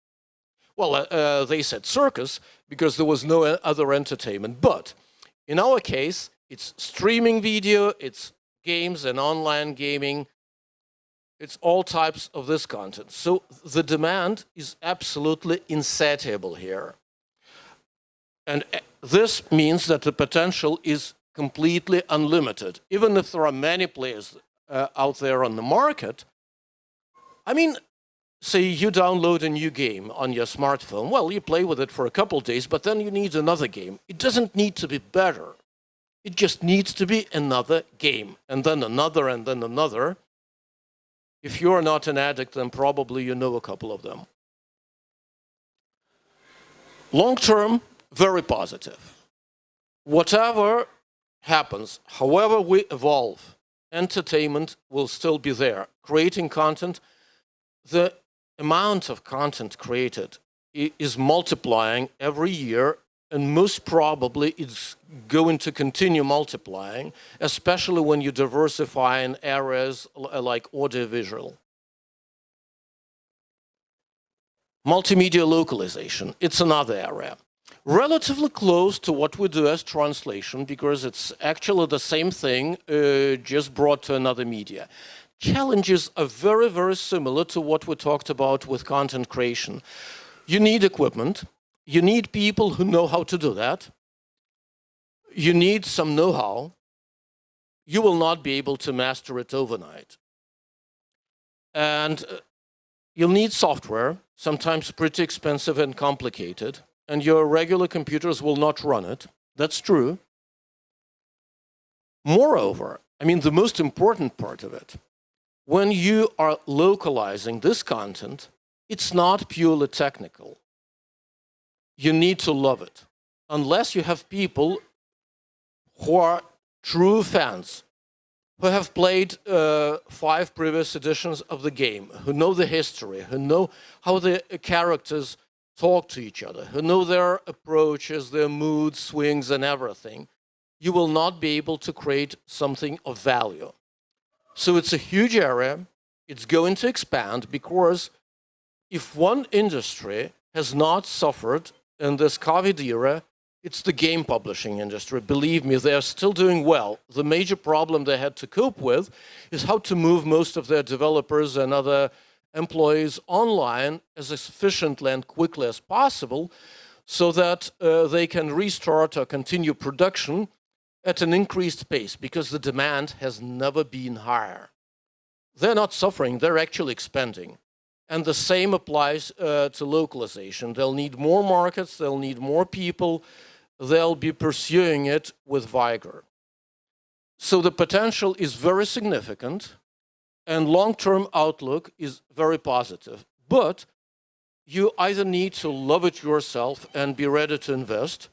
Well, they said circus because there was no other entertainment, but in our case, it's streaming video, it's games and online gaming, it's all types of this content. So the demand is absolutely insatiable here. And this means that the potential is completely unlimited. Even if there are many players out there on the market, I mean, say you download a new game on your smartphone, well, you play with it for a couple of days, but then you need another game. It doesn't need to be better. It just needs to be another game, and then another, and then another. If you're not an addict, then probably you know a couple of them. Long term, very positive. Whatever happens, however we evolve, entertainment will still be there. Creating content, the amount of content created is multiplying every year, and most probably it's going to continue multiplying, especially when you diversify in areas like audiovisual. Multimedia localization, it's another area. Relatively close to what we do as translation, because it's actually the same thing, just brought to another media. Challenges are very, very similar to what we talked about with content creation. You need equipment. You need people who know how to do that. You need some know-how. You will not be able to master it overnight. And you'll need software, sometimes pretty expensive and complicated, and your regular computers will not run it. That's true. Moreover, I mean, the most important part of it, when you are localizing this content, it's not purely technical. You need to love it. Unless you have people who are true fans, who have played 5 previous editions of the game, who know the history, who know how the characters talk to each other, who know their approaches, their mood swings and everything, you will not be able to create something of value. So it's a huge area. It's going to expand, because if one industry has not suffered in this COVID era, it's the game publishing industry. Believe me, they're still doing well. The major problem they had to cope with is how to move most of their developers and other employees online as efficiently and quickly as possible, so that they can restart or continue production at an increased pace, because the demand has never been higher. They're not suffering, they're actually expanding. And the same applies to localization. They'll need more markets, they'll need more people, they'll be pursuing it with vigor. So the potential is very significant, and long-term outlook is very positive. But you either need to love it yourself and be ready to invest,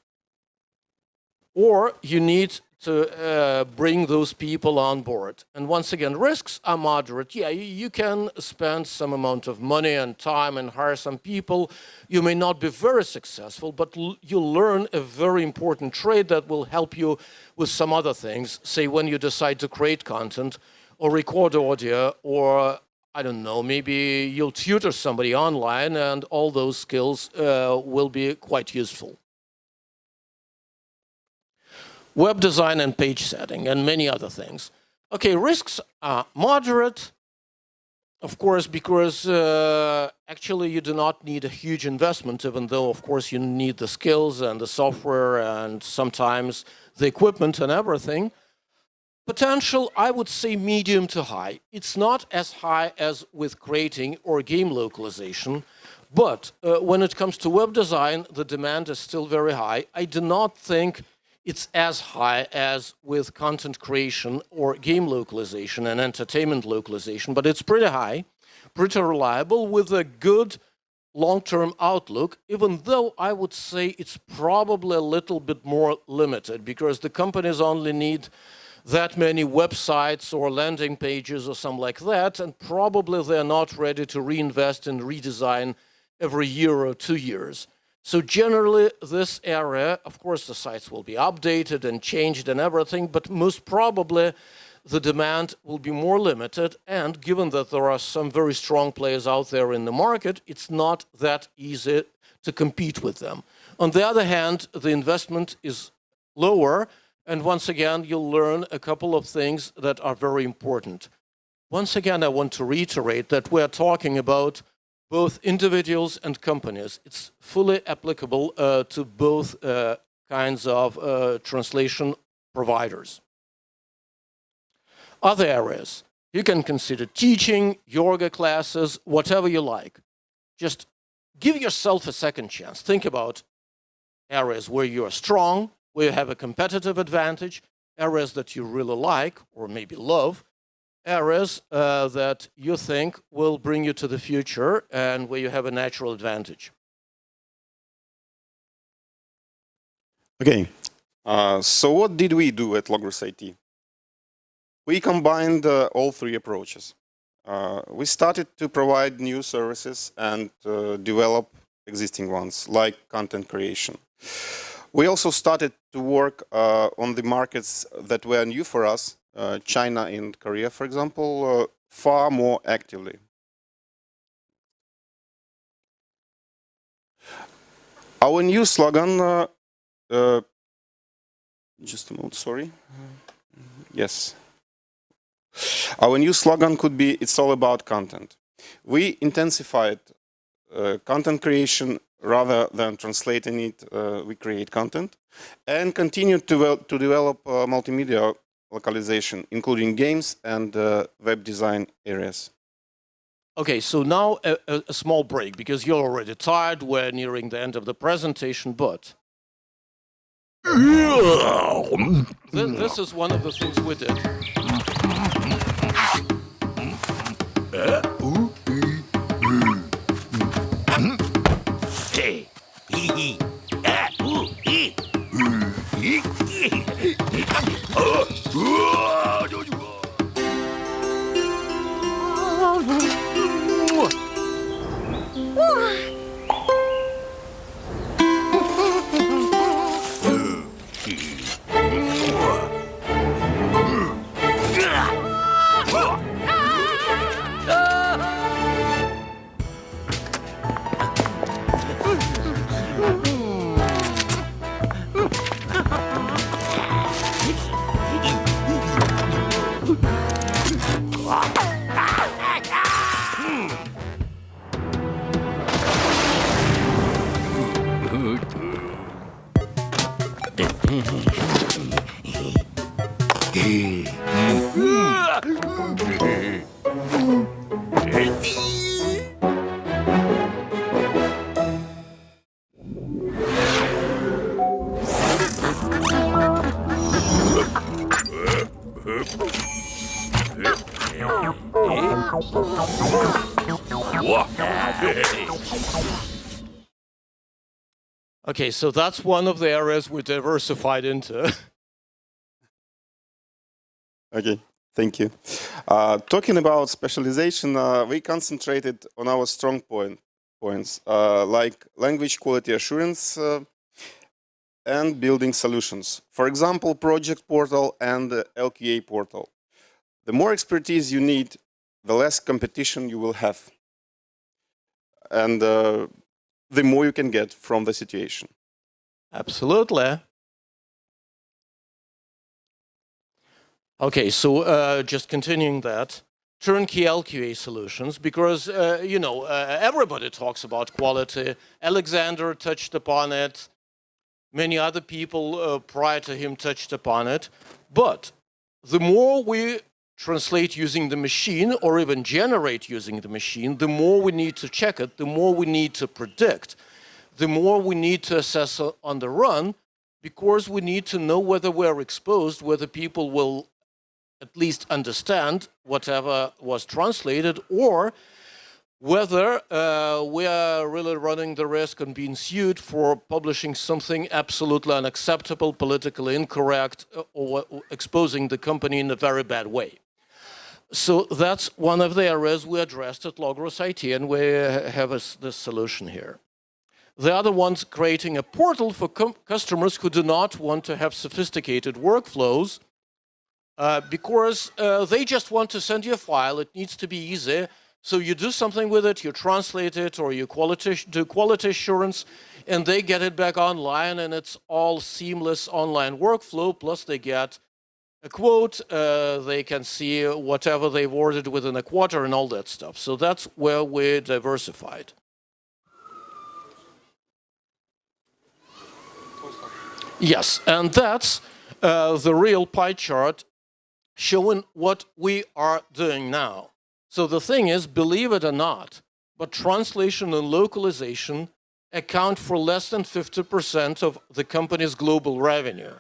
or you need to bring those people on board. And once again, risks are moderate. Yeah, you can spend some amount of money and time and hire some people. You may not be very successful, but you'll learn a very important trade that will help you with some other things. Say when you decide to create content or record audio, or I don't know, maybe you'll tutor somebody online, and all those skills will be quite useful. Web design and page setting, and many other things. Okay, risks are moderate, of course, because actually you do not need a huge investment, even though, of course, you need the skills and the software and sometimes the equipment and everything. Potential, I would say medium to high. It's not as high as with creating or game localization, but when it comes to web design, the demand is still very high. I do not think it's as high as with content creation or game localization and entertainment localization, but it's pretty high, pretty reliable, with a good long-term outlook, even though I would say it's probably a little bit more limited, because the companies only need that many websites or landing pages or something like that, and probably they're not ready to reinvest and redesign every year or 2 years. So generally, this area, of course, the sites will be updated and changed and everything, but most probably the demand will be more limited. And given that there are some very strong players out there in the market, it's not that easy to compete with them. On the other hand, the investment is lower. And once again, you'll learn a couple of things that are very important. Once again, I want to reiterate that we're talking about both individuals and companies. It's fully applicable to both kinds of translation providers. Other areas, you can consider teaching, yoga classes, whatever you like. Just give yourself a second chance. Think about areas where you are strong, where you have a competitive advantage, areas that you really like or maybe love, areas that you think will bring you to the future and where you have a natural advantage. Okay, so what did we do at Logros IT? We combined all three approaches. We started to provide new services and develop existing ones, like content creation. We also started to work on the markets that were new for us, China and Korea, for example, far more actively. Our new slogan, just a moment, sorry. Yes. Our new slogan could be, it's all about content. We intensified content creation rather than translating it, we create content, and continue to develop multimedia localization, including games and web design areas. Okay, so now a small break, because you're already tired. We're nearing the end of the presentation, but this is one of the things we did. Okay, so that's one of the areas we diversified into. Okay, thank you. Talking about specialization, we concentrated on our strong points, like language quality assurance and building solutions. For example, project portal and LQA portal. The more expertise you need, the less competition you will have. And the more you can get from the situation. Absolutely. Okay, so just continuing that, turnkey LQA solutions, because, you know, everybody talks about quality. Alexander touched upon it. Many other people prior to him touched upon it. But the more we translate using the machine or even generate using the machine, the more we need to check it, the more we need to predict, the more we need to assess on the run, because we need to know whether we're exposed, whether people will at least understand whatever was translated, or whether we are really running the risk and being sued for publishing something absolutely unacceptable, politically incorrect, or exposing the company in a very bad way. So that's one of the areas we addressed at Logros IT, and we have this solution here. The other one's creating a portal for customers who do not want to have sophisticated workflows because they just want to send you a file. It needs to be easy. So you do something with it, you translate it, or you do quality assurance, and they get it back online, and it's all seamless online workflow, plus they get a quote, they can see whatever they've ordered within a quarter and all that stuff. So that's where we're diversified. Yes, and that's the real pie chart showing what we are doing now. So the thing is, believe it or not, but translation and localization account for less than 50% of the company's global revenue.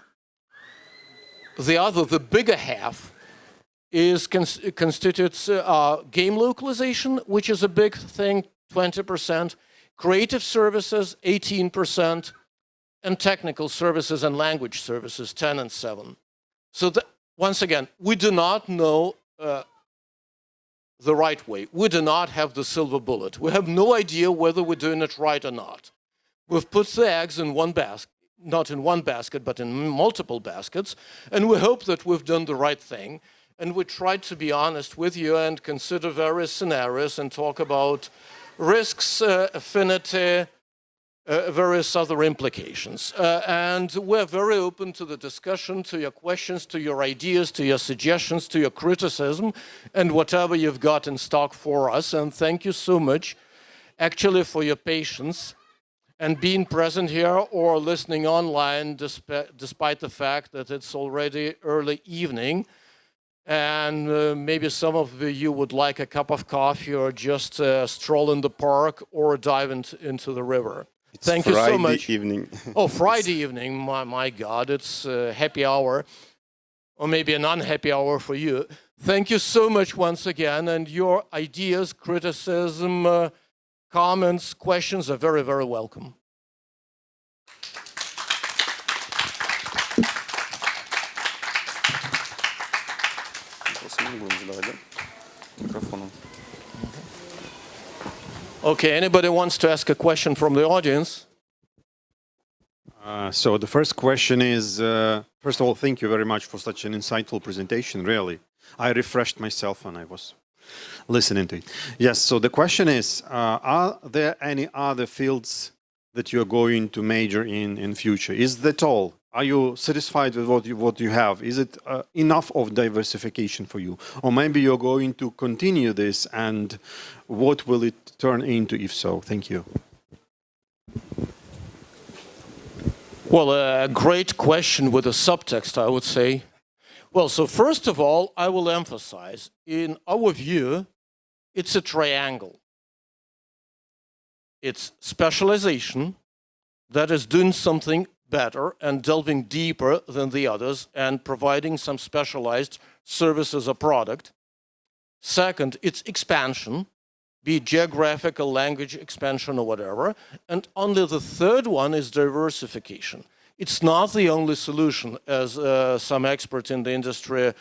The bigger half, constitutes game localization, which is a big thing, 20%, creative services, 18%, and technical services and language services, 10 and 7. So once again, we do not know the right way. We do not have the silver bullet. We have no idea whether we're doing it right or not. We've put the eggs in one basket, not in one basket, but in multiple baskets, and we hope that we've done the right thing. And we tried to be honest with you and consider various scenarios and talk about risks, affinity, various other implications. And we're very open to the discussion, to your questions, to your ideas, to your suggestions, to your criticism, and whatever you've got in stock for us. And thank you so much, actually, for your patience and being present here or listening online, despite the fact that it's already early evening. And maybe some of you would like a cup of coffee or just stroll in the park or dive into the river. Thank you so much. Friday evening. Oh, Friday evening, my God, it's a happy hour, or maybe an unhappy hour for you. Thank you so much once again, and your ideas, criticism, comments, questions are very, very welcome. Okay, anybody wants to ask a question from the audience? So the first question is, first of all, thank you very much for such an insightful presentation, really. I refreshed myself when I was listening to it. Yes, so the question is, are there any other fields that you're going to major in future? Is that all? Are you satisfied with what you have? Is it enough of diversification for you? Or maybe you're going to continue this, and what will it turn into if so? Thank you. Well, a great question with a subtext, I would say. Well, so first of all, I will emphasize, in our view, it's a triangle. It's specialization that is doing something better and delving deeper than the others and providing some specialized services or product. Second, it's expansion, be it geographical, language expansion or whatever. And only the third one is diversification. It's not the only solution, as some experts in the industry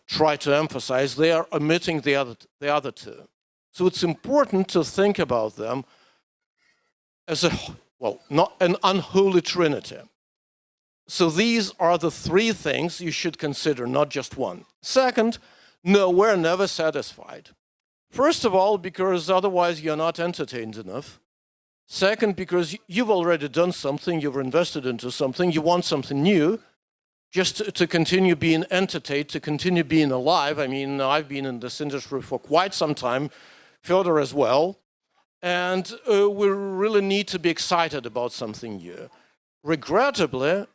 try to emphasize. They are omitting the other two. So it's important to think about them as not an unholy trinity. So these are the three things you should consider, not just one. Second, no, we're never satisfied. First of all, because otherwise you're not entertained enough. Second, because you've already done something, you've invested into something, you want something new, just to continue being entertained, to continue being alive. I mean, I've been in this industry for quite some time, Fyodor as well, and we really need to be excited about something new. Regrettably,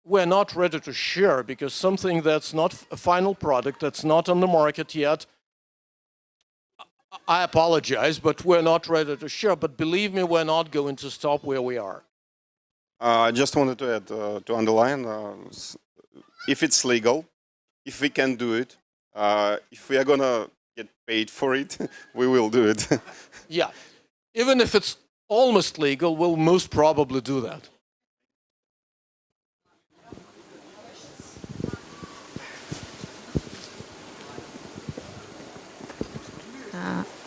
we're not ready to share, because something that's not a final product, that's not on the market yet, I apologize, but we're not ready to share. But believe me, we're not going to stop where we are. I just wanted to add, to underline, if it's legal, if we can do it, if we are going to get paid for it, we will do it. Yeah, even if it's almost legal, we'll most probably do that.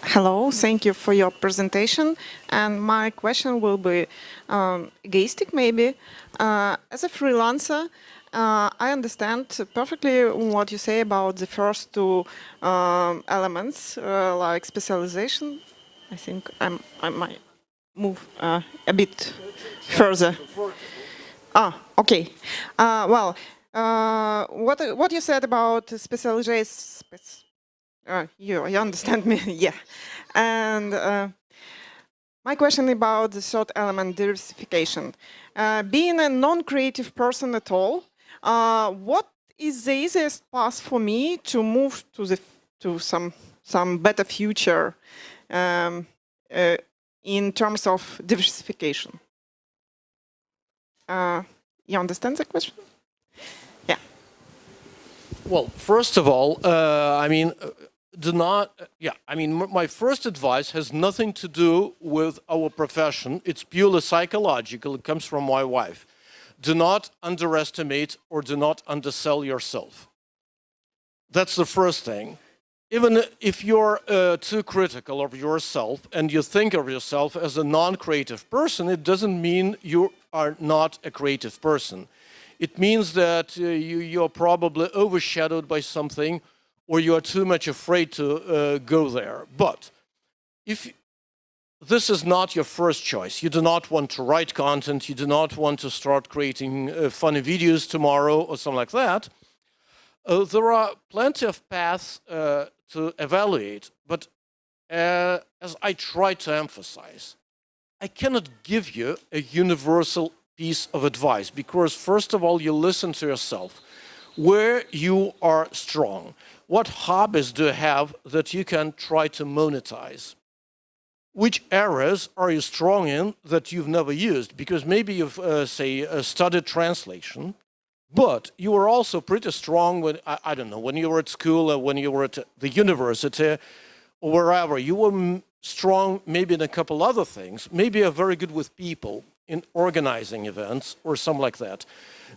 Hello, thank you for your presentation. And my question will be egoistic, maybe. As a freelancer, I understand perfectly what you say about the first two elements, like specialization. I think I might move a bit further. Okay. Well, what you said about specialization. You understand me, yeah. And My question about the third element, diversification. Being a non-creative person at all, what is the easiest path for me to move to some better future in terms of diversification? You understand the question? Yeah. Well, first of all, my first advice has nothing to do with our profession. It's purely psychological. It comes from my wife. Do not underestimate or do not undersell yourself. That's the first thing. Even if you're too critical of yourself and you think of yourself as a non-creative person, it doesn't mean you are not a creative person. It means that you're probably overshadowed by something, or you are too much afraid to go there. But if this is not your first choice, you do not want to write content, you do not want to start creating funny videos tomorrow or something like that, there are plenty of paths to evaluate. But as I try to emphasize, I cannot give you a universal piece of advice because, first of all, you listen to yourself. Where you are strong. What hobbies do you have that you can try to monetize? Which areas are you strong in that you've never used? Because maybe you've, studied translation, but you were also pretty strong when, I don't know, when you were at school or when you were at the university or wherever. You were strong maybe in a couple other things. Maybe you're very good with people in organizing events or something like that.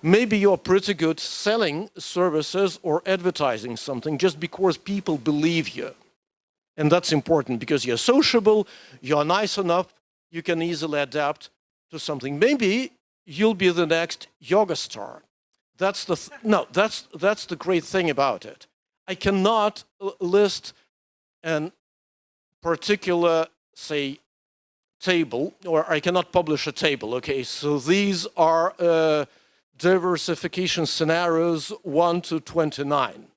Maybe you're pretty good selling services or advertising something just because people believe you. And that's important because you're sociable, you're nice enough, you can easily adapt to something. Maybe you'll be the next yoga star. That's the great thing about it. I cannot list a particular, say, table, or I cannot publish a table. Okay, so these are diversification scenarios 1 to 29.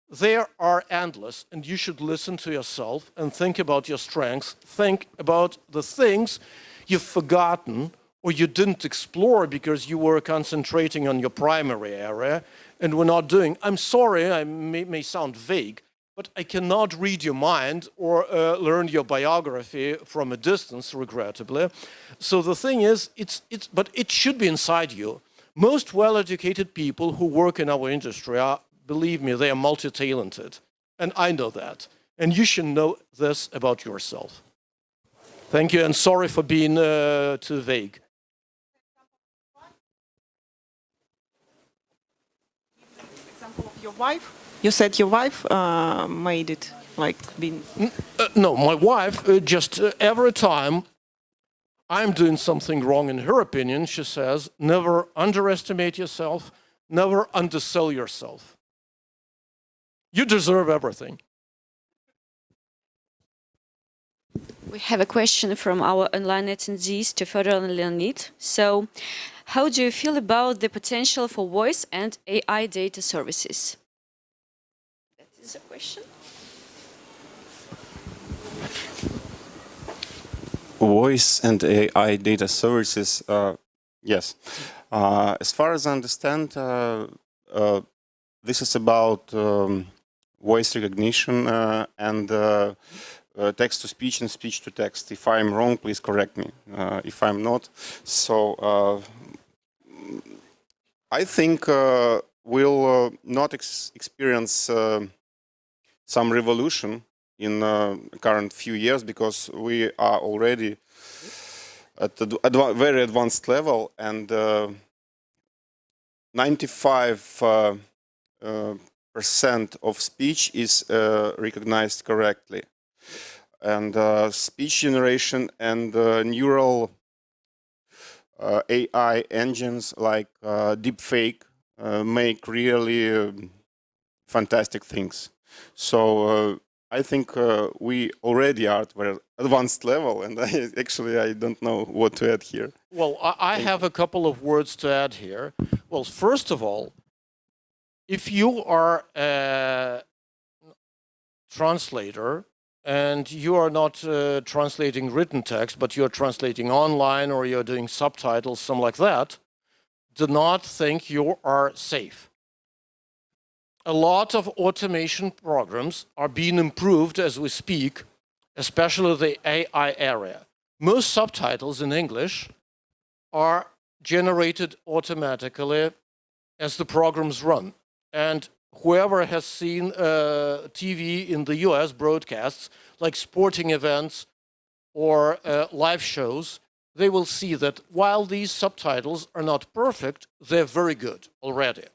They are endless, and you should listen to yourself and think about your strengths. Think about the things you've forgotten or you didn't explore because you were concentrating on your primary area and were not doing. I'm sorry, I may sound vague, but I cannot read your mind or learn your biography from a distance, regrettably. So the thing is, but it should be inside you. Most well-educated people who work in our industry are, believe me, they are multi-talented. And I know that. And you should know this about yourself. Thank you, and sorry for being too vague. Example of your wife? You said your wife made it, like being... No, my wife, just every time I'm doing something wrong in her opinion, she says, never underestimate yourself, never undersell yourself. You deserve everything. We have a question from our online attendees to Fedor and Leonid. So, how do you feel about the potential for voice and AI data services? That is a question. Voice and AI data services, yes. As far as I understand, this is about voice recognition and text-to-speech and speech-to-text. If I'm wrong, please correct me. If I'm not, so I think we'll not experience some revolution in current few years because we are already at a very advanced level, and 95% of speech is recognized correctly. And speech generation and neural AI engines like deepfake make really fantastic things. So I think we already are at a very advanced level, and I don't know what to add here. Well, I have a couple of words to add here. Well, first of all, if you are a translator and you are not translating written text, but you're translating online or you're doing subtitles, something like that, do not think you are safe. A lot of automation programs are being improved as we speak, especially the AI area. Most subtitles in English are generated automatically as the programs run. And whoever has seen TV in the US broadcasts, like sporting events or live shows, they will see that while these subtitles are not perfect, they're very good already.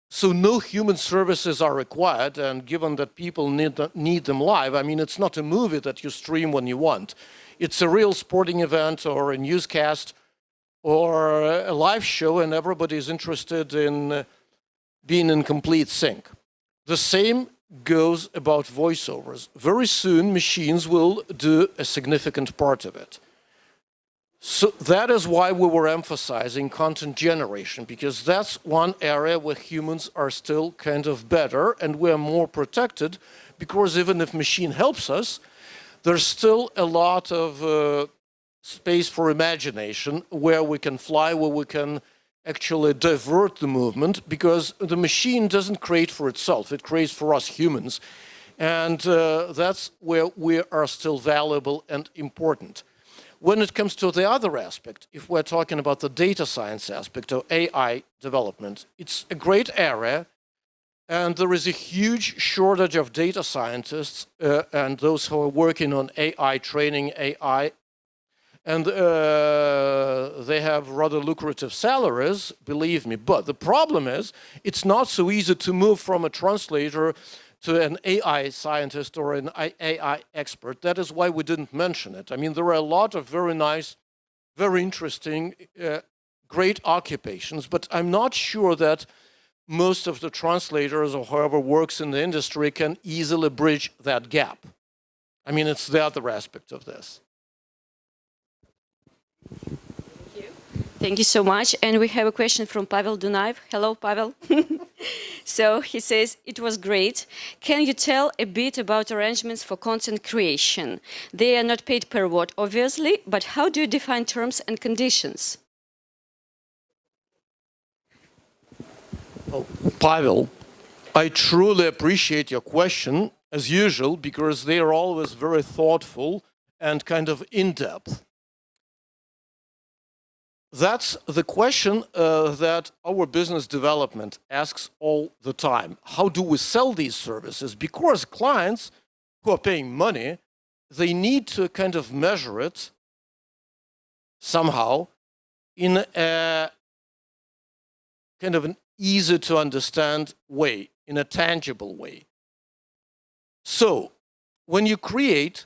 So no human services are required, and given that people need them live, I mean, it's not a movie that you stream when you want. It's a real sporting event or a newscast or a live show, and everybody is interested in being in complete sync. The same goes about voiceovers. Very soon, machines will do a significant part of it. So that is why we were emphasizing content generation, because that's one area where humans are still kind of better and we're more protected, because even if machine helps us, there's still a lot of space for imagination where we can fly, where we can actually divert the movement, because the machine doesn't create for itself, it creates for us humans. And that's where we are still valuable and important. When it comes to the other aspect, if we're talking about the data science aspect of AI development, it's a great area, and there is a huge shortage of data scientists and those who are working on AI, training AI, and they have rather lucrative salaries, believe me. But the problem is, it's not so easy to move from a translator to an AI scientist or an AI expert. That is why we didn't mention it. I mean, there are a lot of very nice, very interesting, great occupations, but I'm not sure that most of the translators or whoever works in the industry can easily bridge that gap. I mean, it's the other aspect of this. Thank you so much. And we have a question from Pavel Dunaev. Hello, Pavel. So he says, it was great. Can you tell a bit about arrangements for content creation? They are not paid per watt, obviously, but how do you define terms and conditions? Oh, Pavel, I truly appreciate your question, as usual, because they are always very thoughtful and kind of in-depth. That's the question that our business development asks all the time. How do we sell these services? Because clients who are paying money, they need to kind of measure it somehow in a kind of an easy to understand way, in a tangible way. So when you create,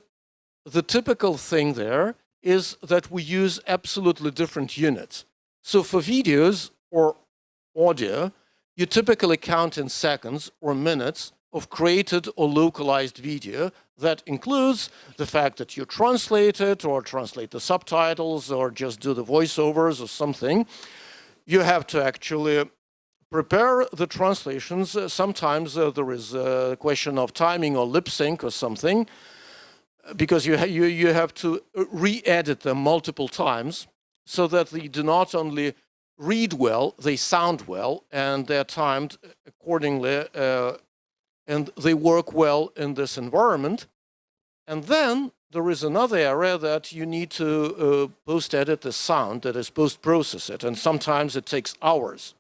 the typical thing there is that we use absolutely different units. So for videos or audio, you typically count in seconds or minutes of created or localized video. That includes the fact that you translate it or translate the subtitles or just do the voiceovers or something. You have to actually prepare the translations. Sometimes there is a question of timing or lip sync or something, because you have to re-edit them multiple times so that they do not only read well, they sound well, and they're timed accordingly, and they work well in this environment. And then there is another area that you need to post-edit the sound, that is post-process it, and sometimes it takes hours.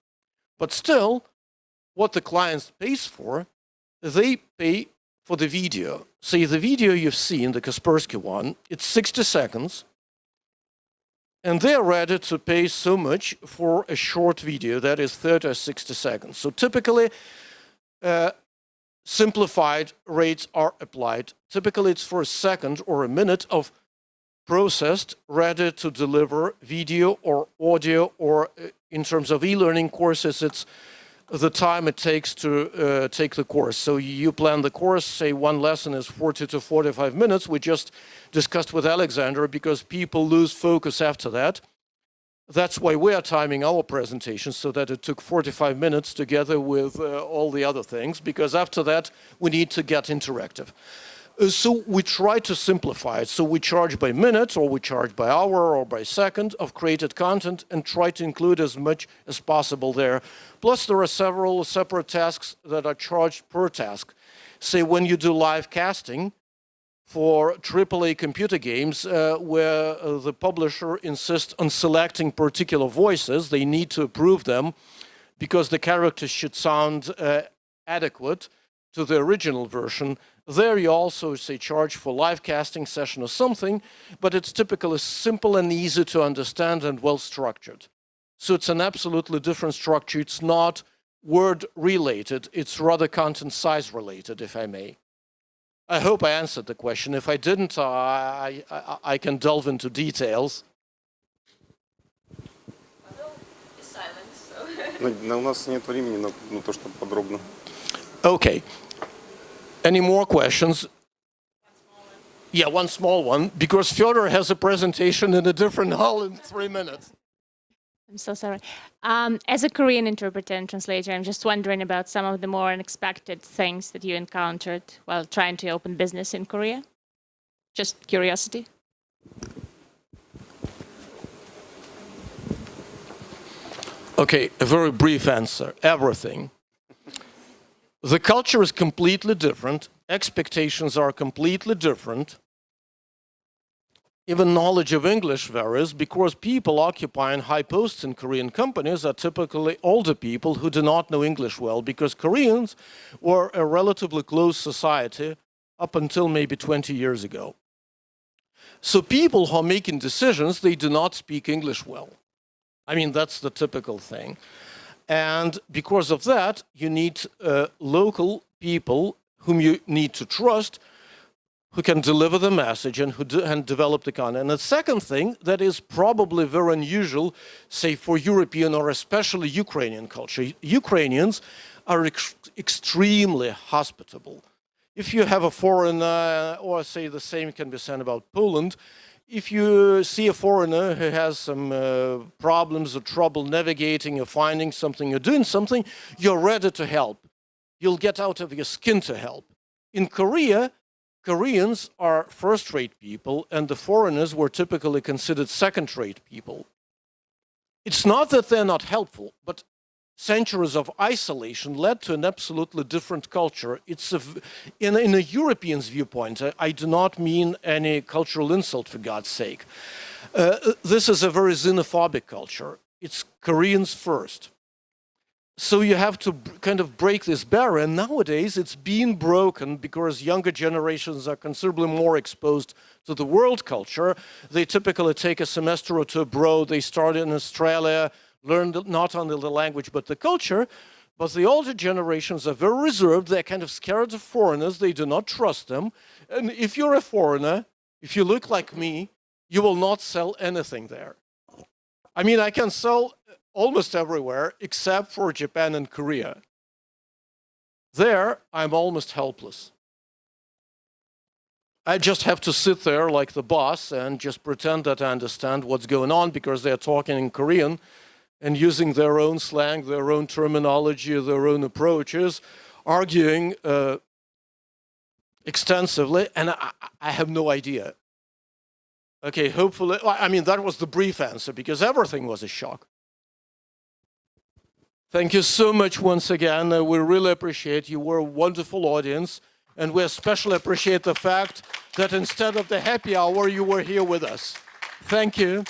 But still, what the client pays for, they pay for the video. See, the video you've seen, the Kaspersky one, it's 60 seconds, and they're ready to pay so much for a short video that is 30 or 60 seconds. So typically, simplified rates are applied. Typically, it's for a second or a minute of processed, ready to deliver video or audio, or in terms of e-learning courses, it's the time it takes to take the course. So you plan the course, say one lesson is 40 to 45 minutes. We just discussed with Alexander, because people lose focus after that. That's why we are timing our presentation so that it took 45 minutes together with all the other things, because after that we need to get interactive. So we try to simplify it. So we charge by minute, or we charge by hour, or by second of created content, and try to include as much as possible there. Plus, there are several separate tasks that are charged per task. Say when you do live casting for AAA computer games, where the publisher insists on selecting particular voices, they need to approve them because the characters should sound adequate to the original version. There you also say charge for live casting session or something, but it's typically simple and easy to understand and well structured. So it's an absolutely different structure. It's not word related, it's rather content size related, if I may. I hope I answered the question. If I didn't, I can delve into details. У нас нет времени на то, что подробно. Okay. Any more questions? Yeah, one small one, because Fyodor has a presentation in a different hall in 3 minutes. I'm so sorry. As a Korean interpreter and translator, I'm just wondering about some of the more unexpected things that you encountered while trying to open business in Korea. Just curiosity. Okay, a very brief answer. Everything. The culture is completely different. Expectations are completely different. Even knowledge of English varies because people occupying high posts in Korean companies are typically older people who do not know English well, because Koreans were a relatively closed society up until maybe 20 years ago. So people who are making decisions, they do not speak English well. I mean, that's the typical thing. And because of that, you need local people whom you need to trust, who can deliver the message and who develop the content. And the second thing that is probably very unusual, say for European or especially Ukrainian culture, Ukrainians are extremely hospitable. If you have a foreigner, or say the same can be said about Poland, if you see a foreigner who has some problems or trouble navigating or finding something or doing something, you're ready to help. You'll get out of your skin to help. In Korea, Koreans are first-rate people, and the foreigners were typically considered second-rate people. It's not that they're not helpful, but centuries of isolation led to an absolutely different culture. It's in a European's viewpoint, I do not mean any cultural insult, for God's sake. This is a very xenophobic culture. It's Koreans first. So you have to kind of break this barrier. And nowadays, it's being broken because younger generations are considerably more exposed to the world culture. They typically take a semester or two abroad. They start in Australia, learn not only the language but the culture. But the older generations are very reserved. They're kind of scared of foreigners. They do not trust them. And if you're a foreigner, if you look like me, you will not sell anything there. I mean, I can sell almost everywhere except for Japan and Korea. There, I'm almost helpless. I just have to sit there like the boss and just pretend that I understand what's going on because they're talking in Korean and using their own slang, their own terminology, their own approaches, arguing extensively, and I have no idea. Okay, hopefully, I mean, that was the brief answer because everything was a shock. Thank you so much once again. We really appreciate you. We're a wonderful audience, and we especially appreciate the fact that instead of the happy hour, you were here with us. Thank you.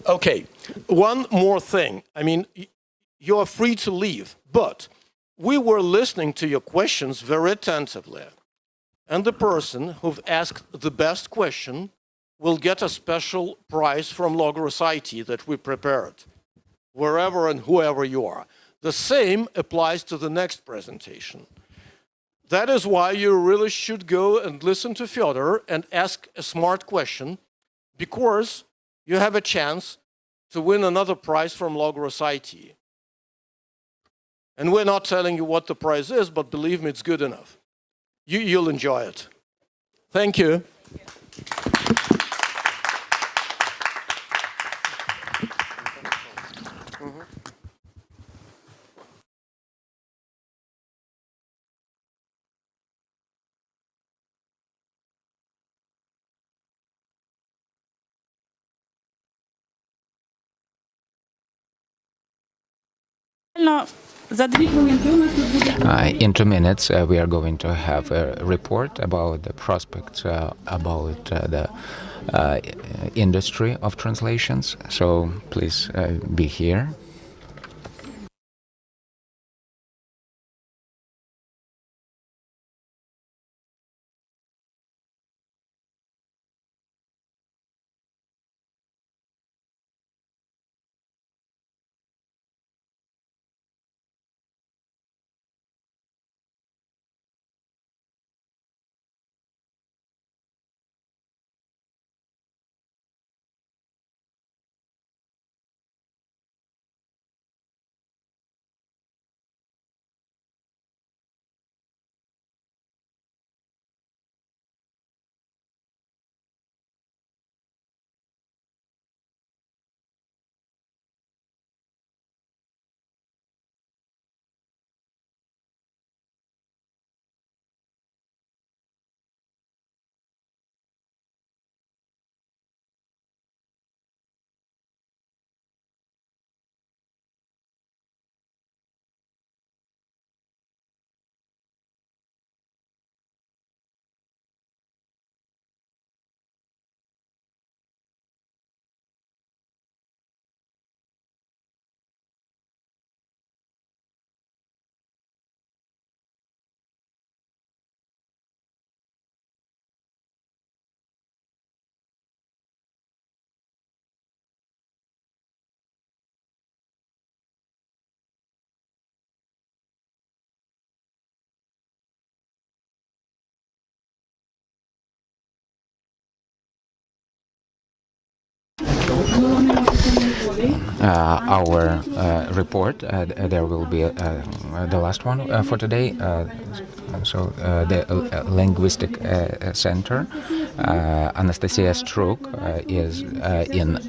Okay, one more thing. I mean, you are free to leave, but we were listening to your questions very attentively. And the person who've asked the best question will get a special prize from Logos IT that we prepared, wherever and whoever you are. The same applies to the next presentation. That is why you really should go and listen to Fyodor and ask a smart question, because you have a chance to win another prize from Logos IT. And we're not telling you what the prize is, but believe me, it's good enough. You'll enjoy it. Thank you. In 2 minutes, we are going to have a report about the prospects, about the industry of translations. So please be here. Our report, there will be the last one for today. So the Linguistic Center, Anastasia Struk is in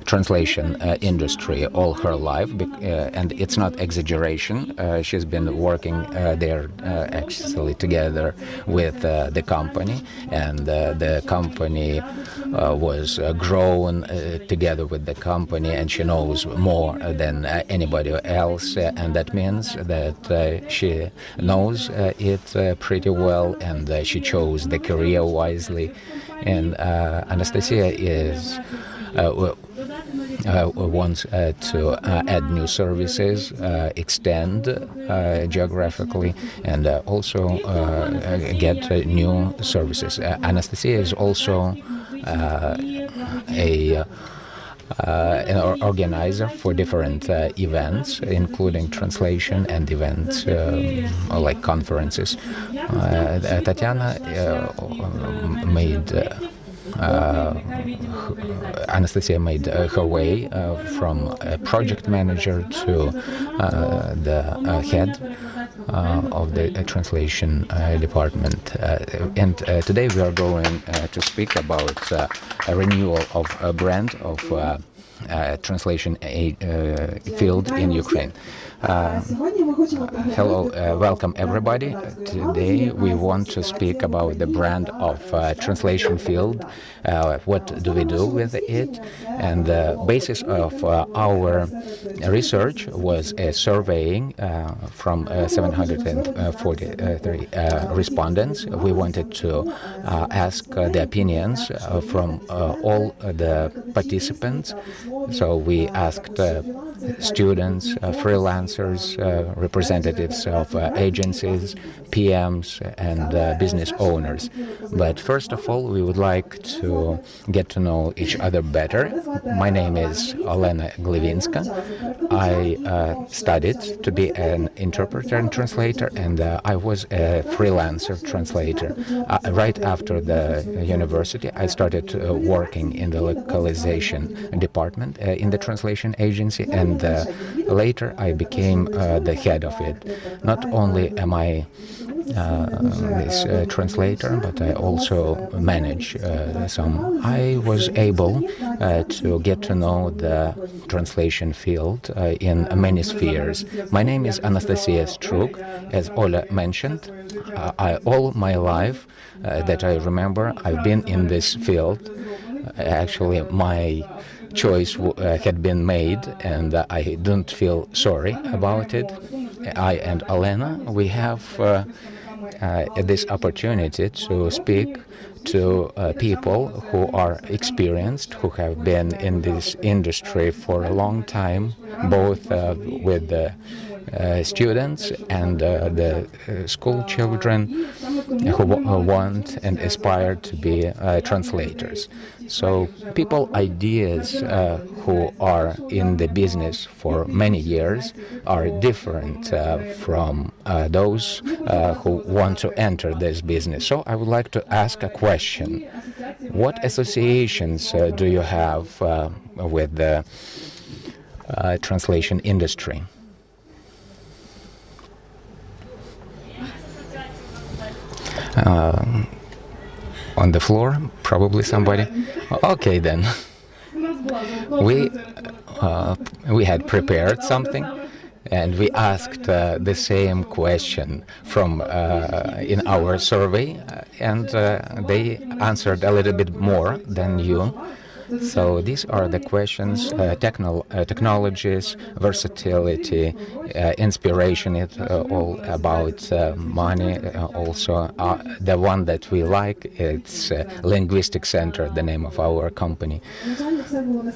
translation industry all her life, and it's not exaggeration. She's been working there actually together with the company, and the company was grown together with the company, and she knows more than anybody else, and that means that she knows it pretty well, and she chose the career wisely. And Anastasia is wants to add new services, extend geographically, and also get new services. Anastasia is also an organizer for different events, including translation and events like conferences. Tatiana Anastasia made her way from a project manager to the head of the translation department. And today we are going to speak about a renewal of a brand of translation field in Ukraine. Hello, welcome everybody. Today we want to speak about the brand of translation field. What do we do with it? And the basis of our research was a surveying from 743 respondents. We wanted to ask the opinions from all the participants. So we asked students, freelancers, representatives of agencies, PMs, and business owners. But first of all, we would like to get to know each other better. My name is Olena Glivinska. I studied to be an interpreter and translator, and I was a freelancer translator. Right after the university, I started working in the localization department in the translation agency, and later I became the head of it. Not only am I this translator, but I also manage some. I was able to get to know the translation field in many spheres. My name is Anastasia Struk. As Ola mentioned, all my life that I remember, I've been in this field. Actually, my choice had been made, and I don't feel sorry about it. I and Elena, we have this opportunity to speak to people who are experienced, who have been in this industry for a long time, both with the students and the school children who want and aspire to be translators. So people, ideas who are in the business for many years are different from those who want to enter this business. So I would like to ask a question. What associations do you have with the translation industry? On the floor, probably somebody. Okay, then. We had prepared something, and we asked the same question from in our survey, and they answered a little bit more than you. So these are the questions: technologies, versatility, inspiration. It's all about money. Also, the one that we like, it's Linguistic Center, the name of our company.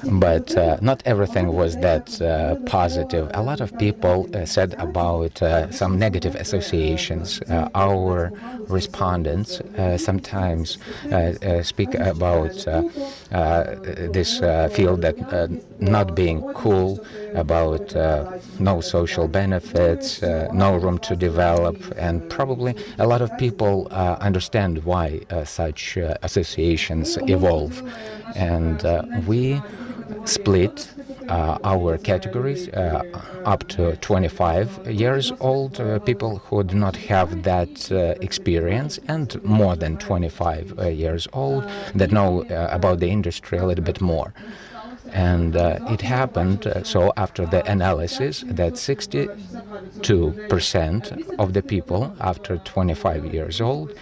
But not everything was that positive. A lot of people said about some negative associations. Our respondents sometimes speak about this field that not being cool, about no social benefits, no room to develop, and probably a lot of people understand why such associations evolve. And we split our categories up to 25 years old people who do not have that experience, and more than 25 years old that know about the industry a little bit more. And it happened so after the analysis that 62% of the people after 25 years old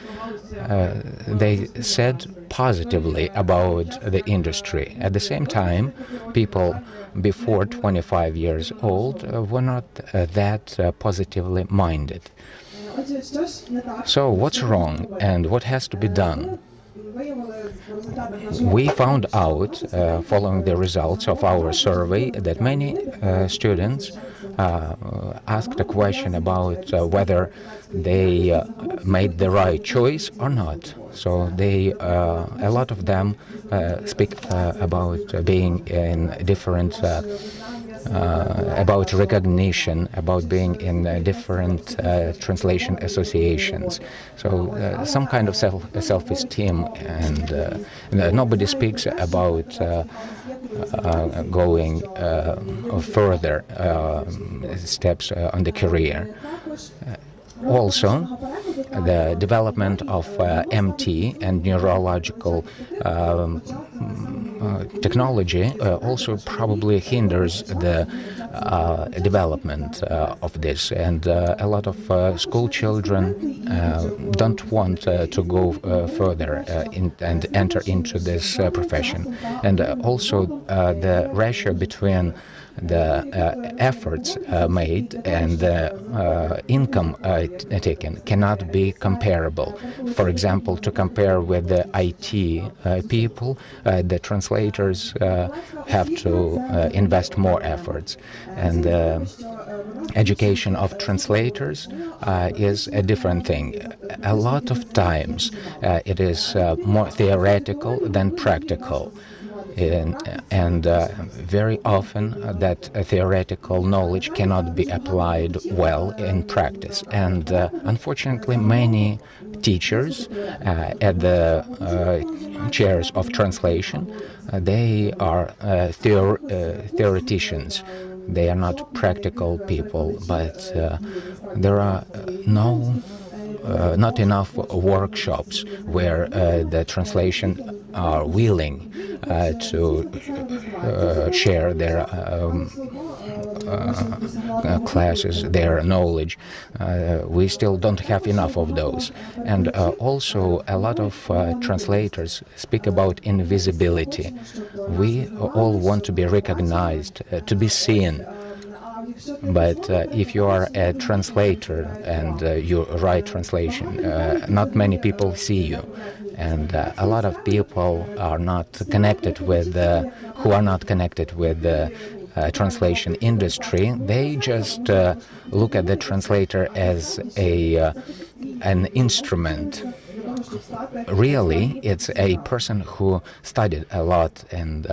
they said positively about the industry. At the same time, people before 25 years old were not that positively minded. So what's wrong and what has to be done? We found out, following the results of our survey, that many students asked a question about whether they made the right choice or not. So they, a lot of them speak about being in different about recognition, about being in different translation associations. So some kind of self-esteem, and nobody speaks about going further steps on the career. Also, the development of MT and neurological technology also probably hinders the development of this, and a lot of school children don't want to go further and enter into this profession. And also the ratio between the efforts made and the income taken cannot be comparable. For example, to compare with the IT people, the translators have to invest more efforts. And education of translators is a different thing. A lot of times it is more theoretical than practical. And very often that theoretical knowledge cannot be applied well in practice. And unfortunately, many teachers at the chairs of translation, they are theoreticians. They are not practical people, but there are not enough workshops where the translation are willing to share their classes, their knowledge. We still don't have enough of those. And also a lot of translators speak about invisibility. We all want to be recognized, to be seen. But if you are a translator and you write translation, not many people see you. And a lot of people are not connected with, who are not connected with the translation industry. They just look at the translator as an instrument. Really, it's a person who studied a lot and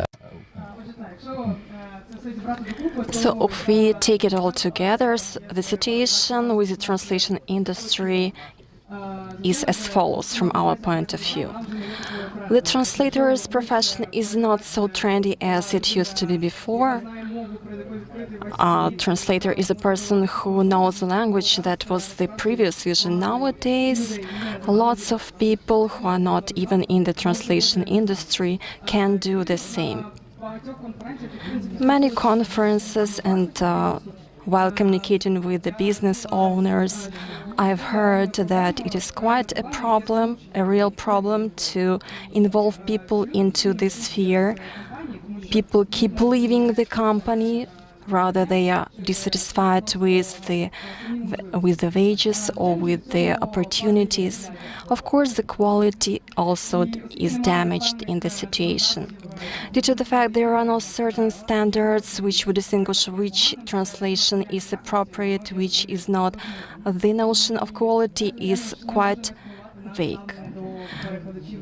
So if we take it all together, the situation with the translation industry is as follows from our point of view. The translator's profession is not so trendy as it used to be before. A translator is a person who knows the language. That was the previous vision. Nowadays, lots of people who are not even in the translation industry can do the same. Many conferences and while communicating with the business owners, I've heard that it is quite a problem, a real problem, to involve people into this sphere. People keep leaving the company, rather they are dissatisfied with the wages or with the opportunities. Of course, the quality also is damaged in the situation. Due to the fact there are no certain standards which would distinguish which translation is appropriate, which is not, the notion of quality is quite vague.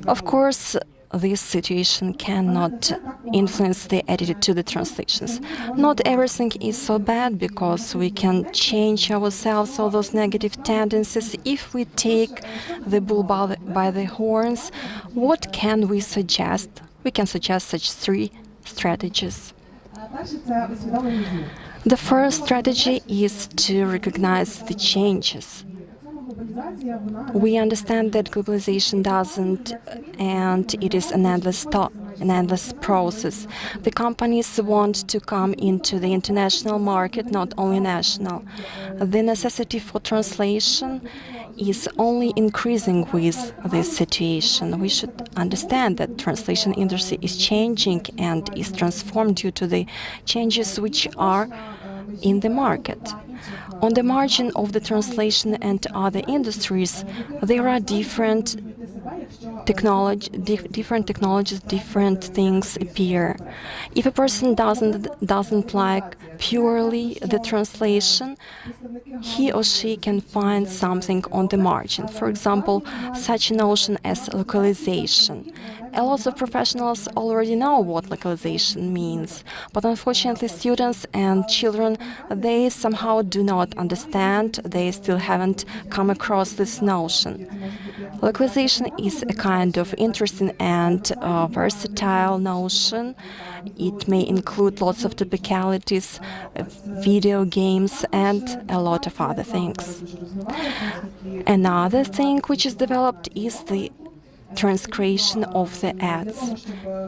Of course, this situation cannot influence the attitude to the translations. Not everything is so bad, because we can change ourselves, all those negative tendencies. If we take the bull by the horns, what can we suggest? We can suggest such 3 strategies. The first strategy is to recognize the changes. We understand that globalization doesn't, and it is an endless process. The companies want to come into the international market, not only national. The necessity for translation is only increasing with this situation. We should understand that translation industry is changing and is transformed due to the changes which are in the market. On the margin of the translation and other industries, there are different technologies, different things appear. If a person doesn't like purely the translation, he or she can find something on the margin. For example, such a notion as localization. A lot of professionals already know what localization means, but unfortunately students and children, they somehow do not understand, they still haven't come across this notion. Localization is a kind of interesting and versatile notion. It may include lots of typicalities, video games, and a lot of other things. Another thing which is developed is the transcription of the ads,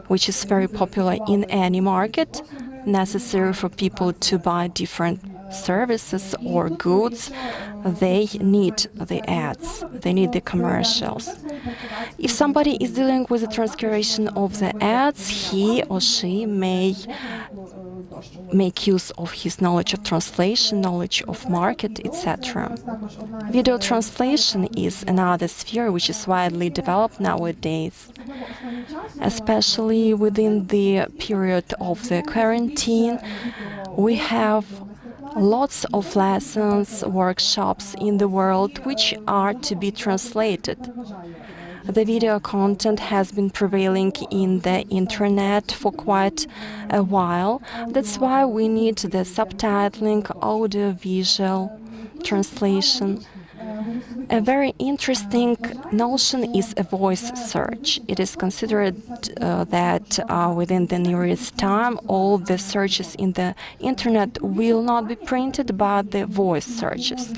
which is very popular in any market, necessary for people to buy different services or goods. They need the ads, they need the commercials. If somebody is dealing with the transcription of the ads, he or she may make use of his knowledge of translation, knowledge of market, etc. Video translation is another sphere which is widely developed nowadays, especially within the period of the quarantine. We have lots of lessons, workshops in the world which are to be translated. The video content has been prevailing in the internet for quite a while. That's why we need the subtitling, audio-visual translation. A very interesting notion is a voice search. It is considered that within the nearest time, all the searches in the internet will not be printed, but the voice searches.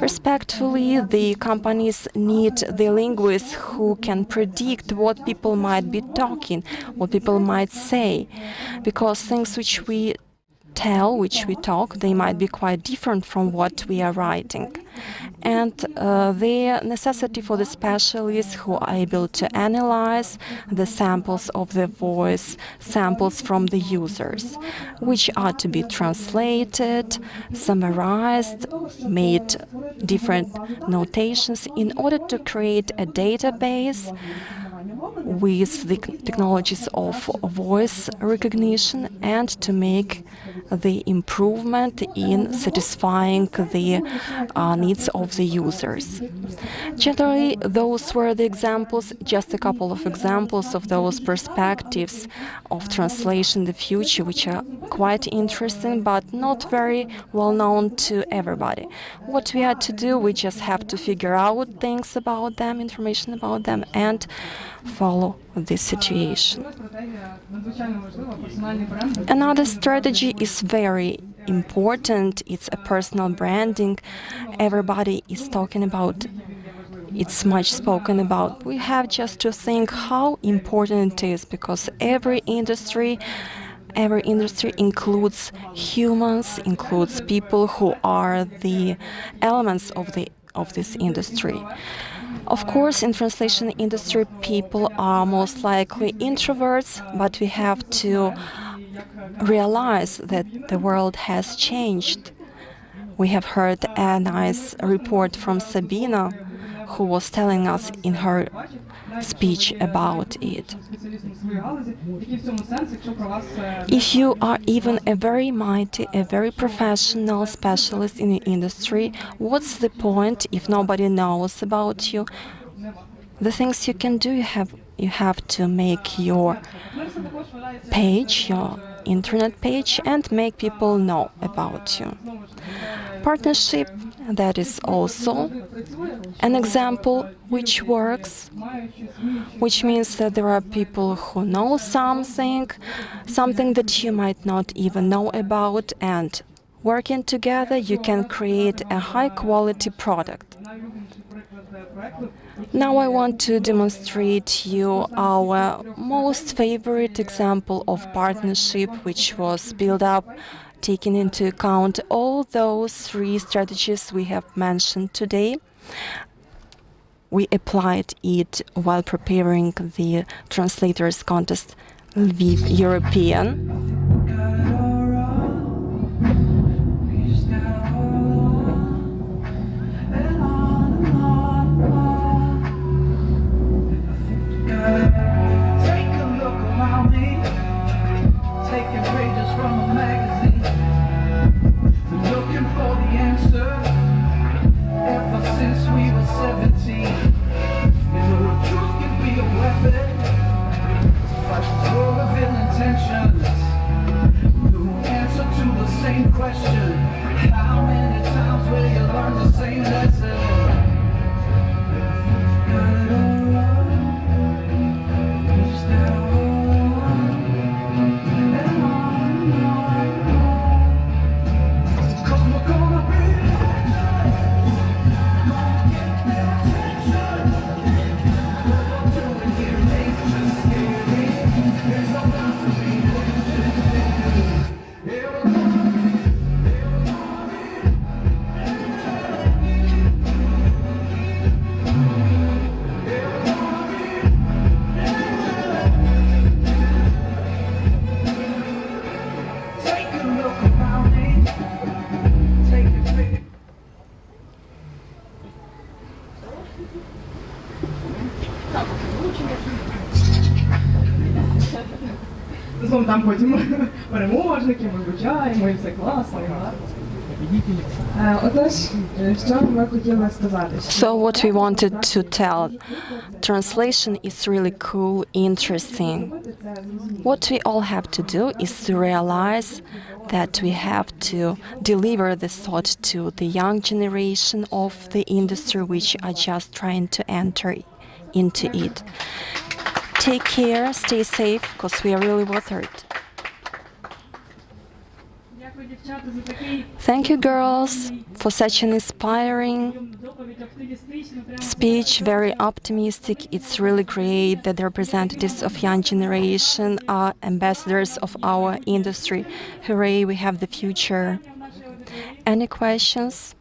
Respectfully, the companies need the linguists who can predict what people might be talking, what people might say, because things which we tell, which we talk, they might be quite different from what we are writing. And the necessity for the specialists who are able to analyze the samples of the voice, samples from the users, which are to be translated, summarized, made different notations in order to create a database with the technologies of voice recognition and to make the improvement in satisfying the needs of the users. Generally, those were the examples, just a couple of examples of those perspectives of translation in the future, which are quite interesting, but not very well known to everybody. What we had to do, we just have to figure out things about them, information about them, and follow this situation. Another strategy is very important. It's a personal branding. Everybody is talking about, it's much spoken about. We have just to think how important it is, because every industry includes humans, includes people who are the elements of this industry. Of course, in translation industry, people are most likely introverts, but we have to realize that the world has changed. We have heard a nice report from Sabina, who was telling us in her speech about it. If you are even a very mighty, a very professional specialist in the industry, what's the point if nobody knows about you? The things you can do, you have to make your page, your internet page, and make people know about you. Partnership, that is also an example which works, which means that there are people who know something that you might not even know about, and working together you can create a high-quality product. Now I want to demonstrate you our most favorite example of partnership, which was built up taking into account all those three strategies we have mentioned today. We applied it while preparing the Translators Contest Lviv European. Там потім переможники, ми вручаємо, і все класно, і гарно. So what we wanted to tell, translation is really cool, interesting. What we all have to do is to realize that we have to deliver the thought to the young generation of the industry which are just trying to enter into it. Take care, stay safe, because we are really worth it. Thank you, girls, for such an inspiring speech, very optimistic. It's really great that the representatives of young generation are ambassadors of our industry. Hooray, we have the future. Any questions?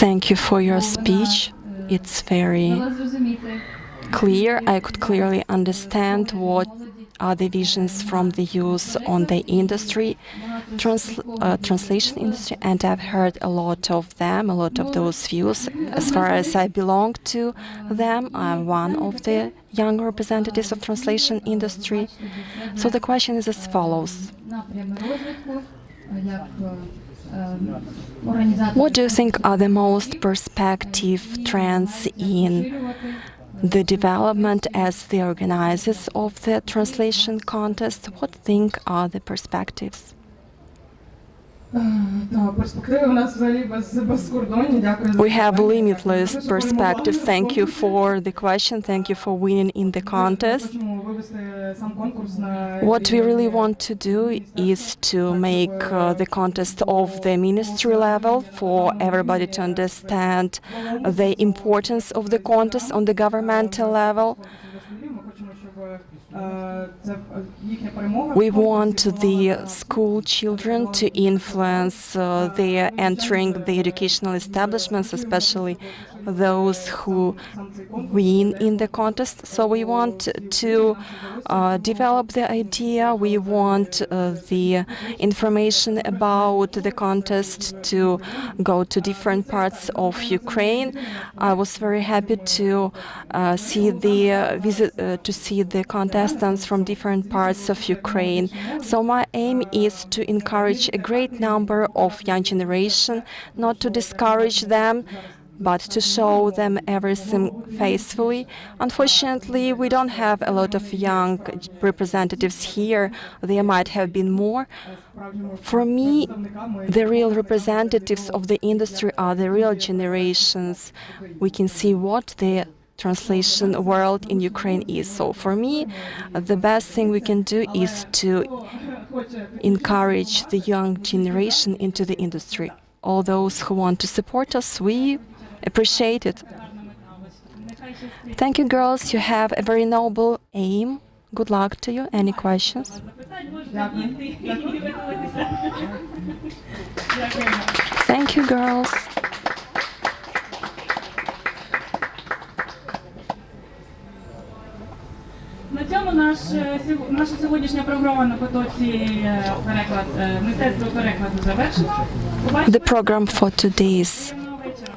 Thank you for your speech. It's very clear. I could clearly understand what are the visions from the youth on the industry, translation industry, and I've heard a lot of them, a lot of those views. As far as I belong to them, I'm one of the young representatives of translation industry. So the question is as follows. What do you think are the most perspective trends in the development as the organizers of the translation contest? What do you think are the perspectives? We have limitless perspective. Thank you for the question. Thank you for winning in the contest. What we really want to do is to make the contest of the ministry level for everybody to understand the importance of the contest on the governmental level. We want the school children to influence their entering the educational establishments, especially those who win in the contest. So we want to develop the idea. We want the information about the contest to go to different parts of Ukraine. I was very happy to see the contestants from different parts of Ukraine. So my aim is to encourage a great number of young generation, not to discourage them, but to show them everything faithfully. Unfortunately, we don't have a lot of young representatives here. There might have been more. For me, the real representatives of the industry are the real generations. We can see what the translation world in Ukraine is. So for me, the best thing we can do is to encourage the young generation into the industry. All those who want to support us, we appreciate it. Thank you, girls. You have a very noble aim. Good luck to you. Any questions? Thank you, girls. На цьому наша сьогоднішня програма на потоці мистецтво перекладу завершена. The program for today's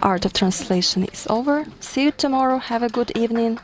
Art of Translation is over. See you tomorrow. Have a good evening.